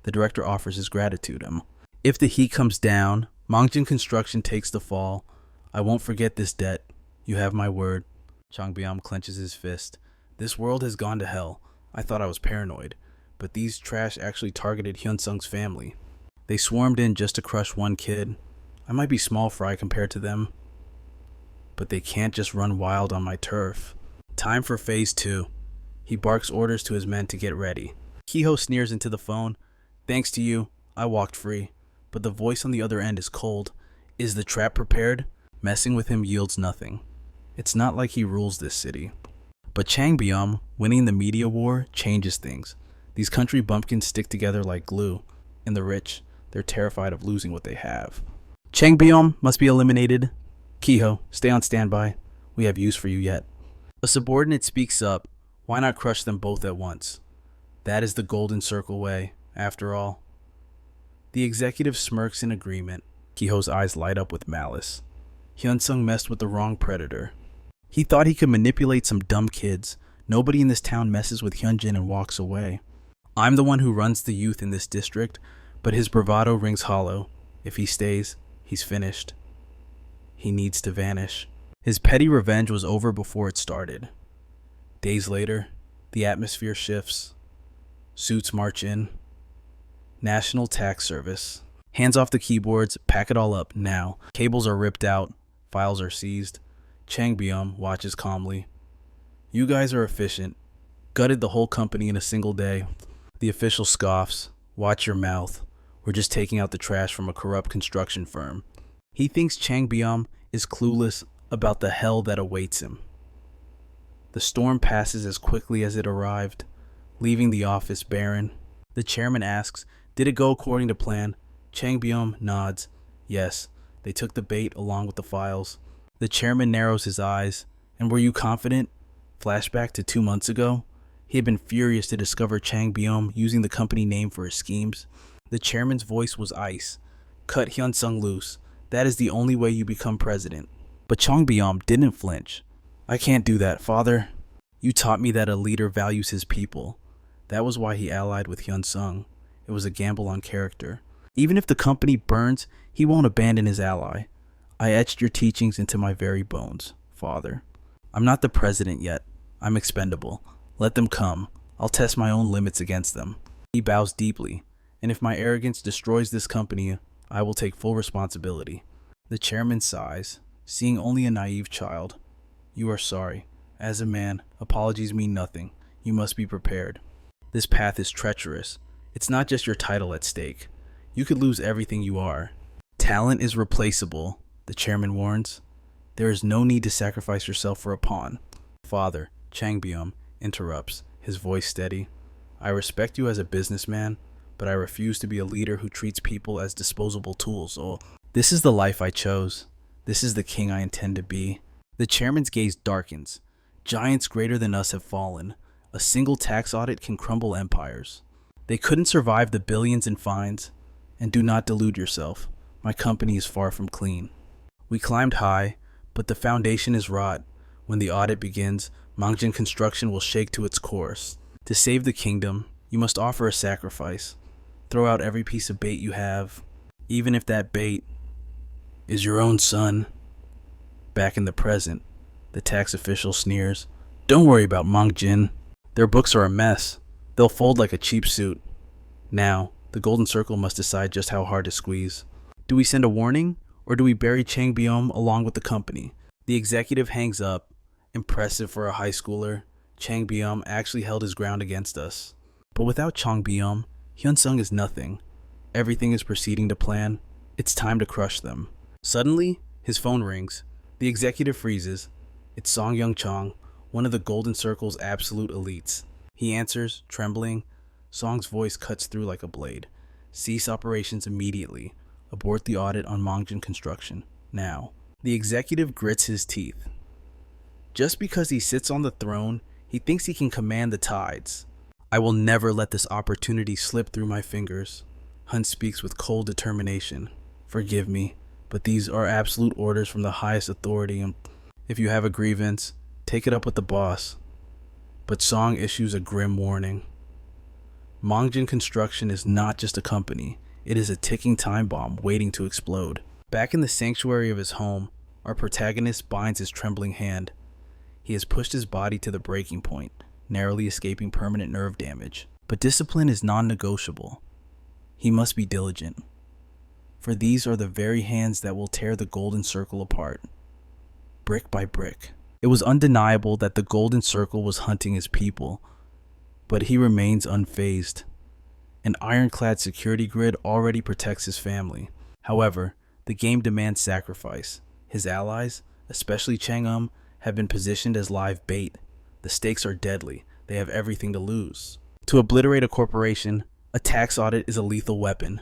The director offers his gratitude. If the heat comes down, Mangjin Construction takes the fall. I won't forget this debt. You have my word. Changbyam clenches his fist. This world has gone to hell. I thought I was paranoid, but these trash actually targeted Hunsung's family. They swarmed in just to crush one kid. I might be small fry compared to them, but they can't just run wild on my turf. Time for phase 2. He barks orders to his men to get ready. Kiho sneers into the phone. Thanks to you, I walked free, but the voice on the other end is cold. Is the trap prepared? Messing with him yields nothing. It's not like he rules this city. But Changbyam, winning the media war, changes things. These country bumpkins stick together like glue. And the rich, they're terrified of losing what they have. Changbyam must be eliminated. Kiho, stay on standby. We have use for you yet. A subordinate speaks up. Why not crush them both at once? That is the golden circle way, after all. The executive smirks in agreement. Kiho's eyes light up with malice. Hunsung messed with the wrong predator. He thought he could manipulate some dumb kids. Nobody in this town messes with Hyunjin and walks away. I'm the one who runs the youth in this district, but his bravado rings hollow. If he stays, he's finished. He needs to vanish. His petty revenge was over before it started. Days later, the atmosphere shifts. Suits march in. National Tax Service. Hands off the keyboards, pack it all up now. Cables are ripped out, files are seized. Changbyam watches calmly. You guys are efficient. Gutted the whole company in a single day. The official scoffs. Watch your mouth. We're just taking out the trash from a corrupt construction firm. He thinks Changbyam is clueless about the hell that awaits him. The storm passes as quickly as it arrived, leaving the office barren. The chairman asks, did it go according to plan? Changbyam nods. Yes, they took the bait along with the files. The chairman narrows his eyes. And were you confident? Flashback to 2 months ago. He had been furious to discover Changbyam using the company name for his schemes. The chairman's voice was ice. Cut Hyunsung loose. That is the only way you become president. But Changbyam didn't flinch. I can't do that, father. You taught me that a leader values his people. That was why he allied with Hunsung. It was a gamble on character. Even if the company burns, he won't abandon his ally. I etched your teachings into my very bones, father. I'm not the president yet. I'm expendable. Let them come. I'll test my own limits against them. He bows deeply. And if my arrogance destroys this company, I will take full responsibility. The chairman sighs, seeing only a naive child. You are sorry. As a man, apologies mean nothing. You must be prepared. This path is treacherous. It's not just your title at stake. You could lose everything you are. Talent is replaceable, the chairman warns. There is no need to sacrifice yourself for a pawn. Father, Changbyam, interrupts, his voice steady. I respect you as a businessman, but I refuse to be a leader who treats people as disposable tools. Oh, this is the life I chose. This is the king I intend to be. The chairman's gaze darkens. Giants greater than us have fallen. A single tax audit can crumble empires. They couldn't survive the billions in fines. And do not delude yourself. My company is far from clean. We climbed high, but the foundation is rot. When the audit begins, Mangjin Construction will shake to its course. To save the kingdom, you must offer a sacrifice. Throw out every piece of bait you have, even if that bait is your own son. Back in the present, the tax official sneers. Don't worry about Mangjin. Their books are a mess. They'll fold like a cheap suit. Now, the Golden Circle must decide just how hard to squeeze. Do we send a warning, or do we bury Changbyam along with the company? The executive hangs up. Impressive for a high schooler. Changbyam actually held his ground against us. But without Changbyam, Hunsung is nothing. Everything is proceeding to plan. It's time to crush them. Suddenly, his phone rings. The executive freezes. It's Song Young Chong, one of the Golden Circle's absolute elites. He answers, trembling. Song's voice cuts through like a blade. Cease operations immediately. Abort the audit on Mangjin Construction. Now. The executive grits his teeth. Just because he sits on the throne, he thinks he can command the tides. I will never let this opportunity slip through my fingers. Hunt speaks with cold determination. Forgive me, but these are absolute orders from the highest authority, and if you have a grievance, take it up with the boss. But Song issues a grim warning. Mangjin Construction is not just a company, it is a ticking time bomb waiting to explode. Back in the sanctuary of his home, our protagonist binds his trembling hand. He has pushed his body to the breaking point, narrowly escaping permanent nerve damage. But discipline is non-negotiable. He must be diligent, for these are the very hands that will tear the golden circle apart, brick by brick. It was undeniable that the golden circle was hunting his people, but he remains unfazed. An ironclad security grid already protects his family. However, the game demands sacrifice. His allies, especially Chang'e, have been positioned as live bait. The stakes are deadly. They have everything to lose. To obliterate a corporation, a tax audit is a lethal weapon.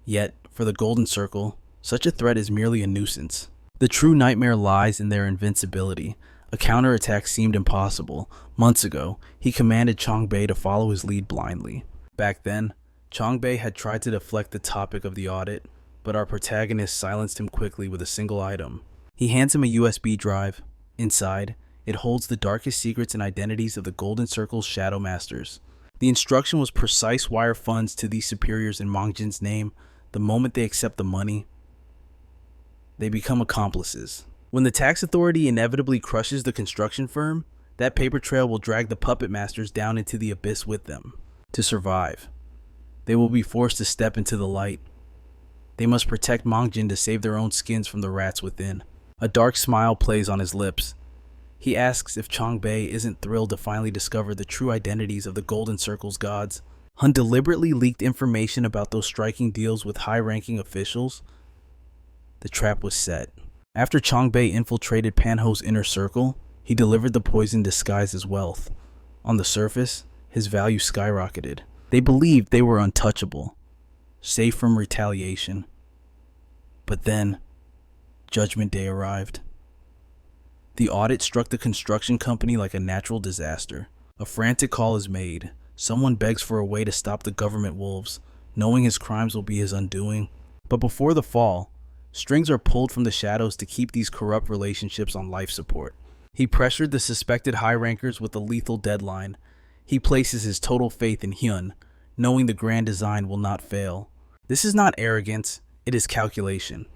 Yet, for the Golden Circle, such a threat is merely a nuisance. The true nightmare lies in their invincibility. A counterattack seemed impossible. Months ago, he commanded Chongbei to follow his lead blindly. Back then, Chongbei had tried to deflect the topic of the audit, but our protagonist silenced him quickly with a single item. He hands him a USB drive. Inside, it holds the darkest secrets and identities of the Golden Circle's Shadow Masters. The instruction was precise: wire funds to these superiors in Mangjin's name. The moment they accept the money, they become accomplices. When the tax authority inevitably crushes the construction firm, that paper trail will drag the puppet masters down into the abyss with them. To survive, they will be forced to step into the light. They must protect Mangjin to save their own skins from the rats within. A dark smile plays on his lips. He asks if Chongbei isn't thrilled to finally discover the true identities of the Golden Circle's gods. Hun deliberately leaked information about those striking deals with high-ranking officials. The trap was set. After Chongbei infiltrated Panho's inner circle, he delivered the poison disguised as wealth. On the surface, his value skyrocketed. They believed they were untouchable, safe from retaliation. But then, Judgment Day arrived. The audit struck the construction company like a natural disaster. A frantic call is made. Someone begs for a way to stop the government wolves, knowing his crimes will be his undoing. But before the fall, strings are pulled from the shadows to keep these corrupt relationships on life support. He pressured the suspected high-rankers with a lethal deadline. He places his total faith in Hyun, knowing the grand design will not fail. This is not arrogance, it is calculation.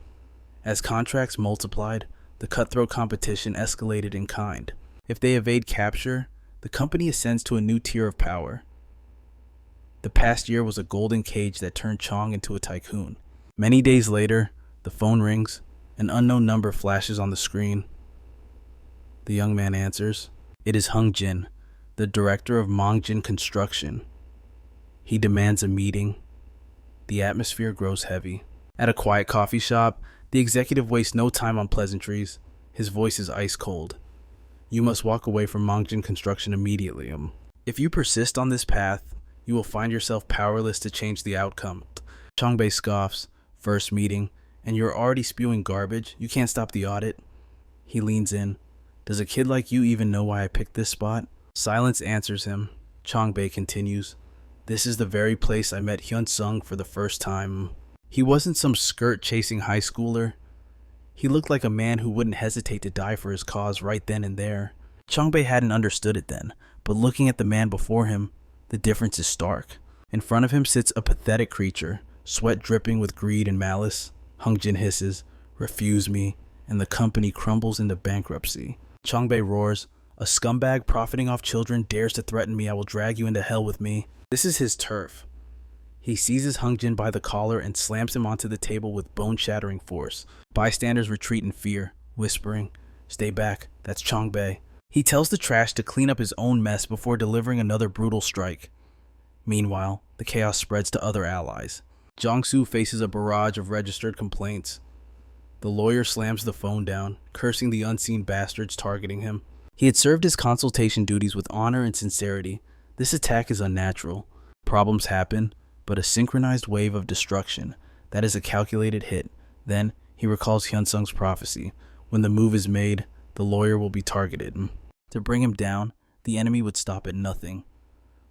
As contracts multiplied, the cutthroat competition escalated in kind. If they evade capture, the company ascends to a new tier of power. The past year was a golden cage that turned Chong into a tycoon. Many days later, the phone rings. An unknown number flashes on the screen. The young man answers. It is Hung Jin, the director of Mangjin Construction. He demands a meeting. The atmosphere grows heavy. At a quiet coffee shop, the executive wastes no time on pleasantries. His voice is ice cold. You must walk away from Mangjin Construction immediately. If you persist on this path, you will find yourself powerless to change the outcome. Chongbei scoffs. First meeting, and you're already spewing garbage? You can't stop the audit? He leans in. Does a kid like you even know why I picked this spot? Silence answers him. Chongbei continues. This is the very place I met Hunsung for the first time. He wasn't some skirt-chasing high schooler. He looked like a man who wouldn't hesitate to die for his cause right then and there. Chongbei hadn't understood it then, but looking at the man before him, the difference is stark. In front of him sits a pathetic creature, sweat dripping with greed and malice. Hung Jin hisses, refuse me, and the company crumbles into bankruptcy. Chongbei roars, a scumbag profiting off children dares to threaten me. I will drag you into hell with me. This is his turf. He seizes Hung Jin by the collar and slams him onto the table with bone-shattering force. Bystanders retreat in fear, whispering, stay back, that's Chongbei. He tells the trash to clean up his own mess before delivering another brutal strike. Meanwhile, the chaos spreads to other allies. Jiangsu faces a barrage of registered complaints. The lawyer slams the phone down, cursing the unseen bastards targeting him. He had served his consultation duties with honor and sincerity. This attack is unnatural. Problems happen, but a synchronized wave of destruction. That is a calculated hit. Then, he recalls Hyunsung's prophecy. When the move is made, the lawyer will be targeted. To bring him down, the enemy would stop at nothing.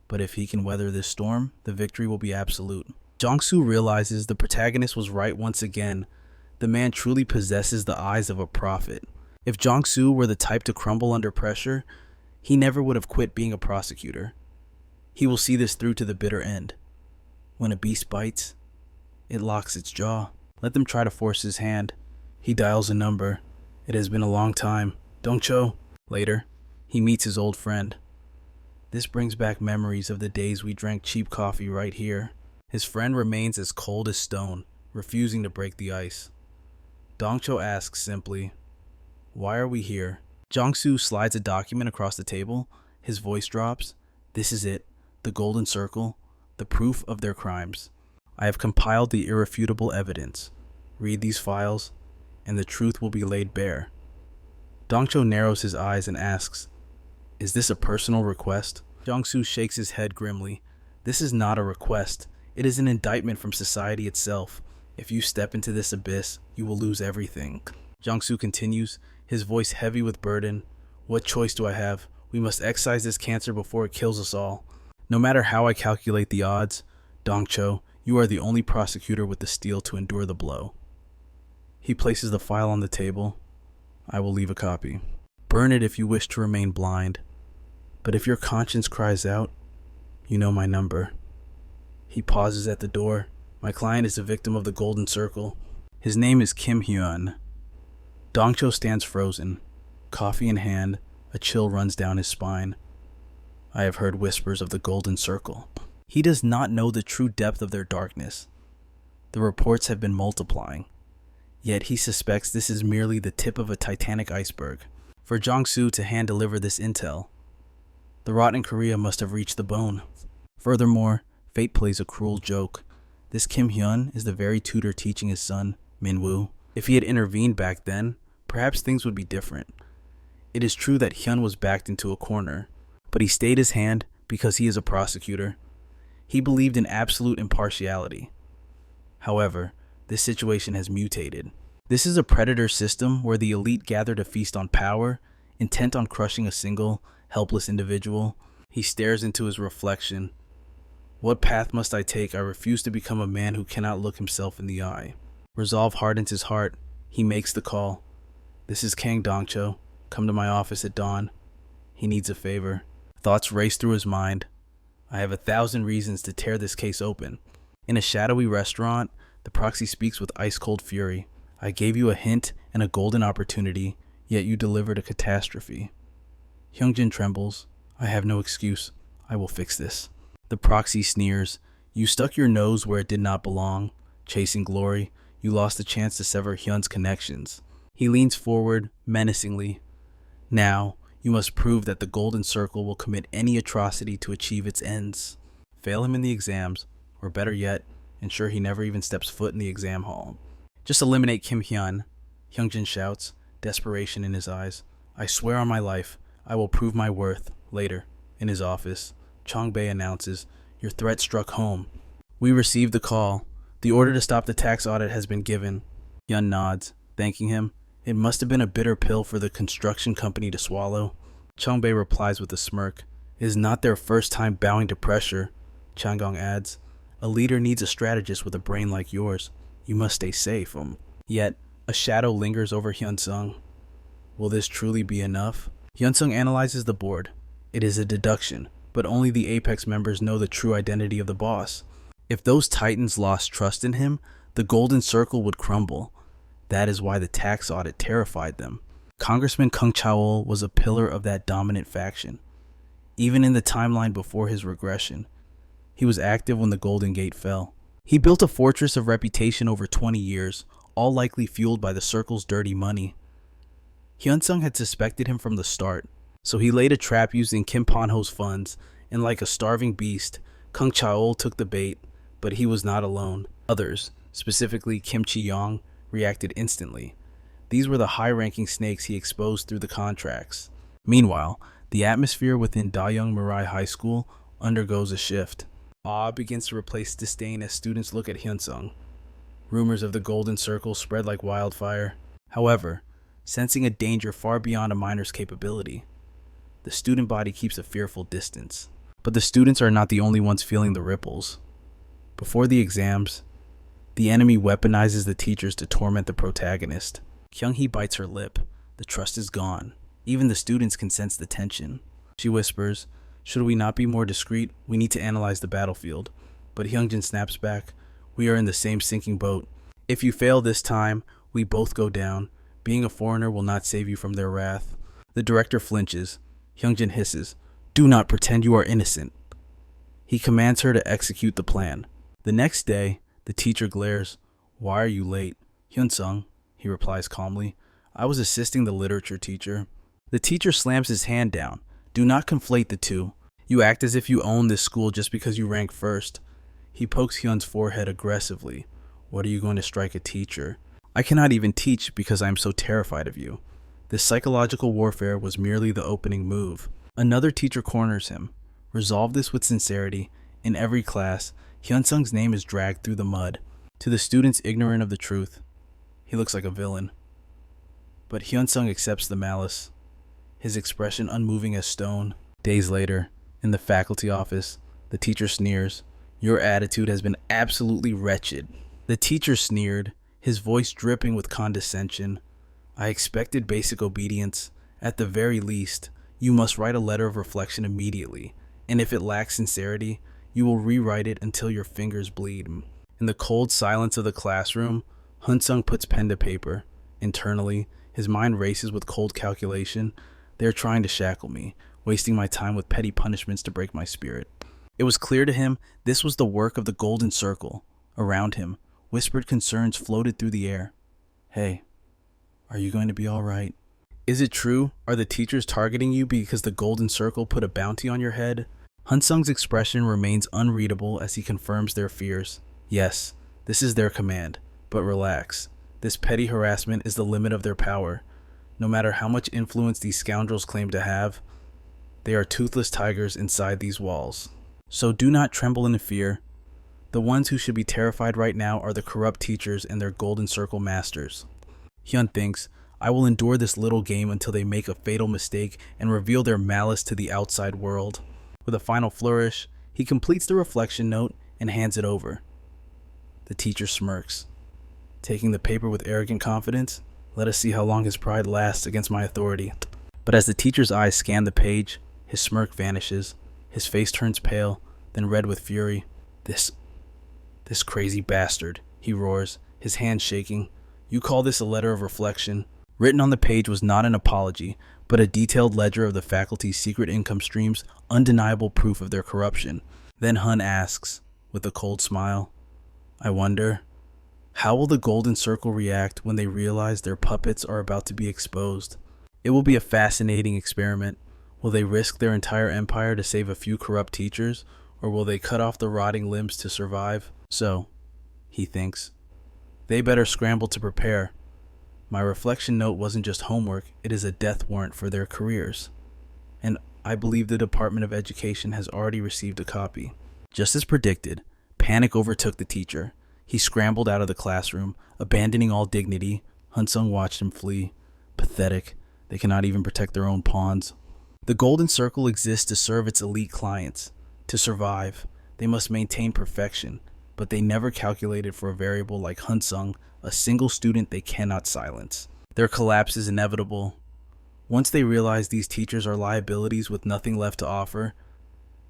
But if he can weather this storm, the victory will be absolute. Jiangsu realizes the protagonist was right once again. The man truly possesses the eyes of a prophet. If Jong-soo were the type to crumble under pressure, he never would have quit being a prosecutor. He will see this through to the bitter end. When a beast bites, it locks its jaw. Let them try to force his hand. He dials a number. It has been a long time. Dongcho. Later, he meets his old friend. This brings back memories of the days we drank cheap coffee right here. His friend remains as cold as stone, refusing to break the ice. Dongcho asks simply, "Why are we here?" Jong-soo slides a document across the table. His voice drops. "This is it, the golden circle, the proof of their crimes. I have compiled the irrefutable evidence. Read these files, and the truth will be laid bare." Dongcho narrows his eyes and asks, "Is this a personal request?" Jong-soo shakes his head grimly. "This is not a request. It is an indictment from society itself. If you step into this abyss, you will lose everything." Jong-soo continues, his voice heavy with burden. "What choice do I have? We must excise this cancer before it kills us all. No matter how I calculate the odds, Dongcho, you are the only prosecutor with the steel to endure the blow." He places the file on the table. "I will leave a copy. Burn it if you wish to remain blind. But if your conscience cries out, you know my number." He pauses at the door. "My client is a victim of the Golden Circle. His name is Kim Hyun." Dongcho stands frozen. Coffee in hand, a chill runs down his spine. I have heard whispers of the Golden Circle. He does not know the true depth of their darkness. The reports have been multiplying. Yet he suspects this is merely the tip of a titanic iceberg. For Jong-soo to hand-deliver this intel, the rot in Korea must have reached the bone. Furthermore, fate plays a cruel joke. This Kim Hyun is the very tutor teaching his son, Min-woo. If he had intervened back then, perhaps things would be different. It is true that Hyun was backed into a corner, but he stayed his hand because he is a prosecutor. He believed in absolute impartiality. However, this situation has mutated. This is a predator system where the elite gather to feast on power, intent on crushing a single, helpless individual. He stares into his reflection. What path must I take? I refuse to become a man who cannot look himself in the eye. Resolve hardens his heart. He makes the call. "This is Kang Dongcho. Come to my office at dawn." He needs a favor. Thoughts race through his mind. I have 1,000 reasons to tear this case open. In a shadowy restaurant, the proxy speaks with ice-cold fury. "I gave you a hint and a golden opportunity, yet you delivered a catastrophe." Hyungjin trembles. "I have no excuse. I will fix this." The proxy sneers. "You stuck your nose where it did not belong. Chasing glory, you lost the chance to sever Hyun's connections." He leans forward, menacingly. "Now, you must prove that the Golden Circle will commit any atrocity to achieve its ends. Fail him in the exams, or better yet, ensure he never even steps foot in the exam hall. Just eliminate Kim Hyun," Hyungjin shouts, desperation in his eyes. "I swear on my life, I will prove my worth." Later, in his office, Chongbei announces, "Your threat struck home. We received the call. The order to stop the tax audit has been given." Hyun nods, thanking him. "It must have been a bitter pill for the construction company to swallow." Chongbei replies with a smirk. "It is not their first time bowing to pressure." Changgong adds, "A leader needs a strategist with a brain like yours. You must stay safe." Yet, a shadow lingers over Hunsung. Will this truly be enough? Hunsung analyzes the board. It is a deduction, but only the Apex members know the true identity of the boss. If those titans lost trust in him, the Golden Circle would crumble. That is why the tax audit terrified them. Congressman Kung Chaol was a pillar of that dominant faction. Even in the timeline before his regression, he was active when the Golden Gate fell. He built a fortress of reputation over 20 years, all likely fueled by the Circle's dirty money. Hyunsung had suspected him from the start, so he laid a trap using Kim Ponho's funds, and like a starving beast, Kung Chaol took the bait, but he was not alone. Others, specifically Kim Chi-young, reacted instantly. These were the high-ranking snakes he exposed through the contracts. Meanwhile, the atmosphere within Dayoung Mirai High School undergoes a shift. Awe begins to replace disdain as students look at Hunsung. Rumors of the Golden Circle spread like wildfire. However, sensing a danger far beyond a minor's capability, the student body keeps a fearful distance. But the students are not the only ones feeling the ripples. Before the exams, the enemy weaponizes the teachers to torment the protagonist. Kyung-hee bites her lip. The trust is gone. Even the students can sense the tension. She whispers, "Should we not be more discreet? We need to analyze the battlefield." But Hyungjin snaps back, "We are in the same sinking boat. If you fail this time, we both go down. Being a foreigner will not save you from their wrath." The director flinches. Hyungjin hisses, "Do not pretend you are innocent." He commands her to execute the plan. The next day, the teacher glares. "Why are you late?" "Hunsung," he replies calmly. "I was assisting the literature teacher." The teacher slams his hand down. "Do not conflate the two. You act as if you own this school just because you rank first." He pokes Hyun's forehead aggressively. "What are you going to strike a teacher? I cannot even teach because I am so terrified of you." This psychological warfare was merely the opening move. Another teacher corners him. Resolve this with sincerity. In every class, Hyunsung's name is dragged through the mud. To the students ignorant of the truth, he looks like a villain. But Hyunsung accepts the malice, his expression unmoving as stone. Days later, in the faculty office, the teacher sneers, "Your attitude has been absolutely wretched." The teacher sneered, his voice dripping with condescension. "I expected basic obedience. At the very least, you must write a letter of reflection immediately, and if it lacks sincerity, you will rewrite it until your fingers bleed." In the cold silence of the classroom, Hunsung puts pen to paper. Internally, his mind races with cold calculation. They are trying to shackle me, wasting my time with petty punishments to break my spirit. It was clear to him this was the work of the Golden Circle. Around him, whispered concerns floated through the air. "Hey, are you going to be all right? Is it true? Are the teachers targeting you because the Golden Circle put a bounty on your head?" Hunsung's expression remains unreadable as he confirms their fears. "Yes, this is their command, but relax. This petty harassment is the limit of their power. No matter how much influence these scoundrels claim to have, they are toothless tigers inside these walls. So do not tremble in fear. The ones who should be terrified right now are the corrupt teachers and their Golden Circle masters." Hyun thinks, "I will endure this little game until they make a fatal mistake and reveal their malice to the outside world." With a final flourish, he completes the reflection note and hands it over. The teacher smirks. Taking the paper with arrogant confidence, "Let us see how long his pride lasts against my authority." But as the teacher's eyes scan the page, his smirk vanishes. His face turns pale, then red with fury. This crazy bastard," he roars, his hands shaking. "You call this a letter of reflection?" Written on the page was not an apology, but a detailed ledger of the faculty's secret income streams, undeniable proof of their corruption. Then Hun asks, with a cold smile, "I wonder, how will the Golden Circle react when they realize their puppets are about to be exposed? It will be a fascinating experiment. Will they risk their entire empire to save a few corrupt teachers, or will they cut off the rotting limbs to survive? So," he thinks, "they better scramble to prepare. My reflection note wasn't just homework, it is a death warrant for their careers. And I believe the Department of Education has already received a copy." Just as predicted, panic overtook the teacher. He scrambled out of the classroom, abandoning all dignity. Hunsung watched him flee. Pathetic. They cannot even protect their own pawns. The Golden Circle exists to serve its elite clients. To survive, they must maintain perfection, but they never calculated for a variable like Hunsung, a single student they cannot silence. Their collapse is inevitable. Once they realize these teachers are liabilities with nothing left to offer,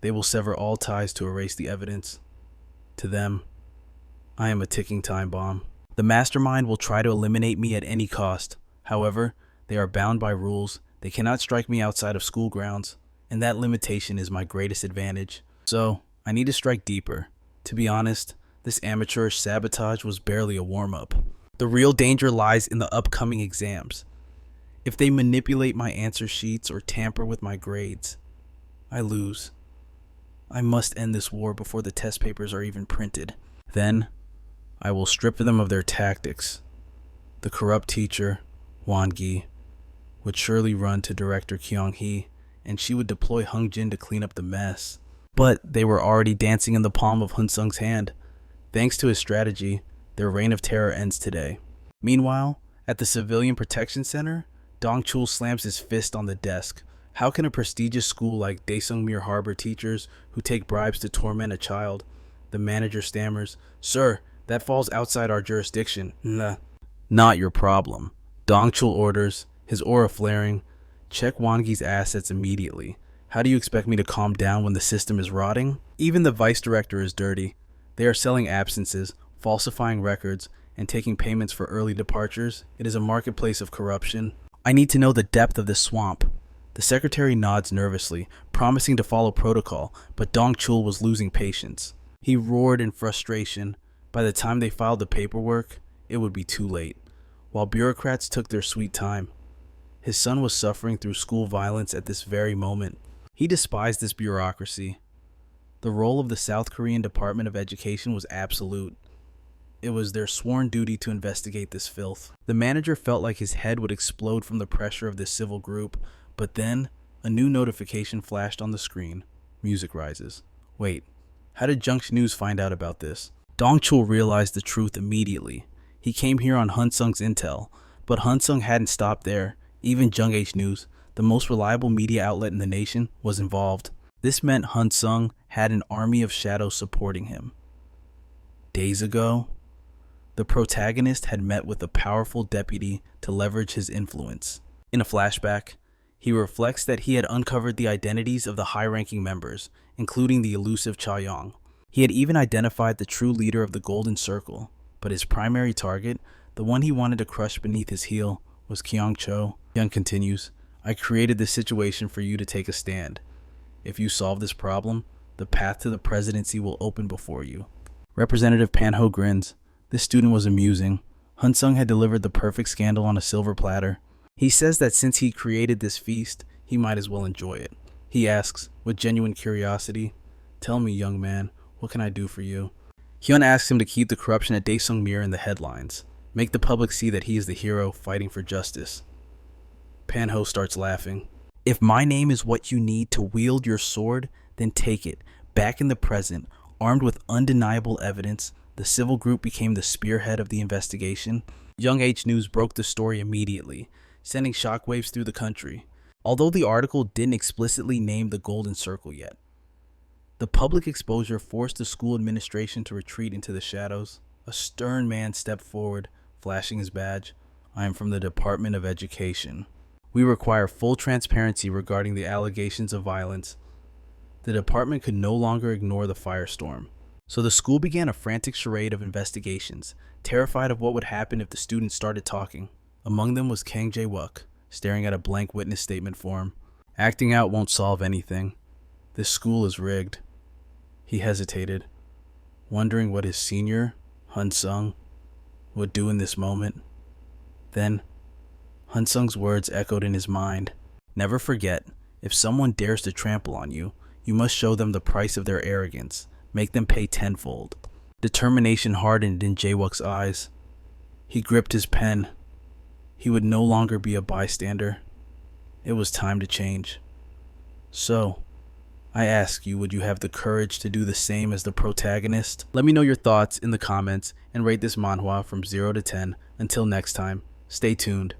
they will sever all ties to erase the evidence. To them, I am a ticking time bomb. The mastermind will try to eliminate me at any cost. However, they are bound by rules. They cannot strike me outside of school grounds, and that limitation is my greatest advantage. So, I need to strike deeper. To be honest, this amateurish sabotage was barely a warm-up. The real danger lies in the upcoming exams. If they manipulate my answer sheets or tamper with my grades, I lose. I must end this war before the test papers are even printed. Then, I will strip them of their tactics. The corrupt teacher, Wan-gi, would surely run to Director Kyung-hee, and she would deploy Hung-jin to clean up the mess. But they were already dancing in the palm of Hunsung's hand. Thanks to his strategy, their reign of terror ends today. Meanwhile, at the Civilian Protection Center, Dong-chul slams his fist on the desk. How can a prestigious school like Daesungmir harbor teachers who take bribes to torment a child? The manager stammers, "Sir, that falls outside our jurisdiction." "Nah, not your problem," Dong-chul orders, his aura flaring. Check Wangi's assets immediately. How do you expect me to calm down when the system is rotting? Even the vice director is dirty. They are selling absences, falsifying records, and taking payments for early departures. It is a marketplace of corruption. I need to know the depth of this swamp. The secretary nods nervously, promising to follow protocol, but Dong Chul was losing patience. He roared in frustration. By the time they filed the paperwork, it would be too late. While bureaucrats took their sweet time, his son was suffering through school violence at this very moment. He despised this bureaucracy. The role of the South Korean Department of Education was absolute. It was their sworn duty to investigate this filth. The manager felt like his head would explode from the pressure of this civil group, but then a new notification flashed on the screen. Music rises. Wait, how did Junction News find out about this? Dong Chul realized the truth immediately. He came here on Hunsung's intel, but Hunsung hadn't stopped there. Even Jung H News, the most reliable media outlet in the nation, was involved. This meant Hunsung had an army of shadows supporting him. Days ago, the protagonist had met with a powerful deputy to leverage his influence. In a flashback, he reflects that he had uncovered the identities of the high-ranking members, including the elusive Cha Yong. He had even identified the true leader of the Golden Circle, but his primary target, the one he wanted to crush beneath his heel, was Kyung Cho. Young continues, I created this situation for you to take a stand. If you solve this problem, the path to the presidency will open before you. Representative Pan-ho grins. This student was amusing. Hunsung had delivered the perfect scandal on a silver platter. He says that since he created this feast, he might as well enjoy it. He asks, with genuine curiosity, tell me, young man, what can I do for you? Hyun asks him to keep the corruption at Daesung-mir in the headlines. Make the public see that he is the hero fighting for justice. Pan-ho starts laughing. If my name is what you need to wield your sword, then take it. Back in the present, armed with undeniable evidence, the civil group became the spearhead of the investigation. Young H News broke the story immediately, sending shockwaves through the country. Although the article didn't explicitly name the Golden Circle yet, the public exposure forced the school administration to retreat into the shadows. A stern man stepped forward, flashing his badge. I am from the Department of Education. We require full transparency regarding the allegations of violence. The department could no longer ignore the firestorm. So the school began a frantic charade of investigations, terrified of what would happen if the students started talking. Among them was Kang Jae-wook, staring at a blank witness statement form. Acting out won't solve anything. This school is rigged. He hesitated, wondering what his senior, Hunsung, would do in this moment. Then, Hunsung's words echoed in his mind. Never forget, if someone dares to trample on you, you must show them the price of their arrogance. Make them pay tenfold. Determination hardened in Jae-wook's eyes. He gripped his pen. He would no longer be a bystander. It was time to change. So, I ask you, would you have the courage to do the same as the protagonist? Let me know your thoughts in the comments and rate this manhwa from 0 to 10. Until next time, stay tuned.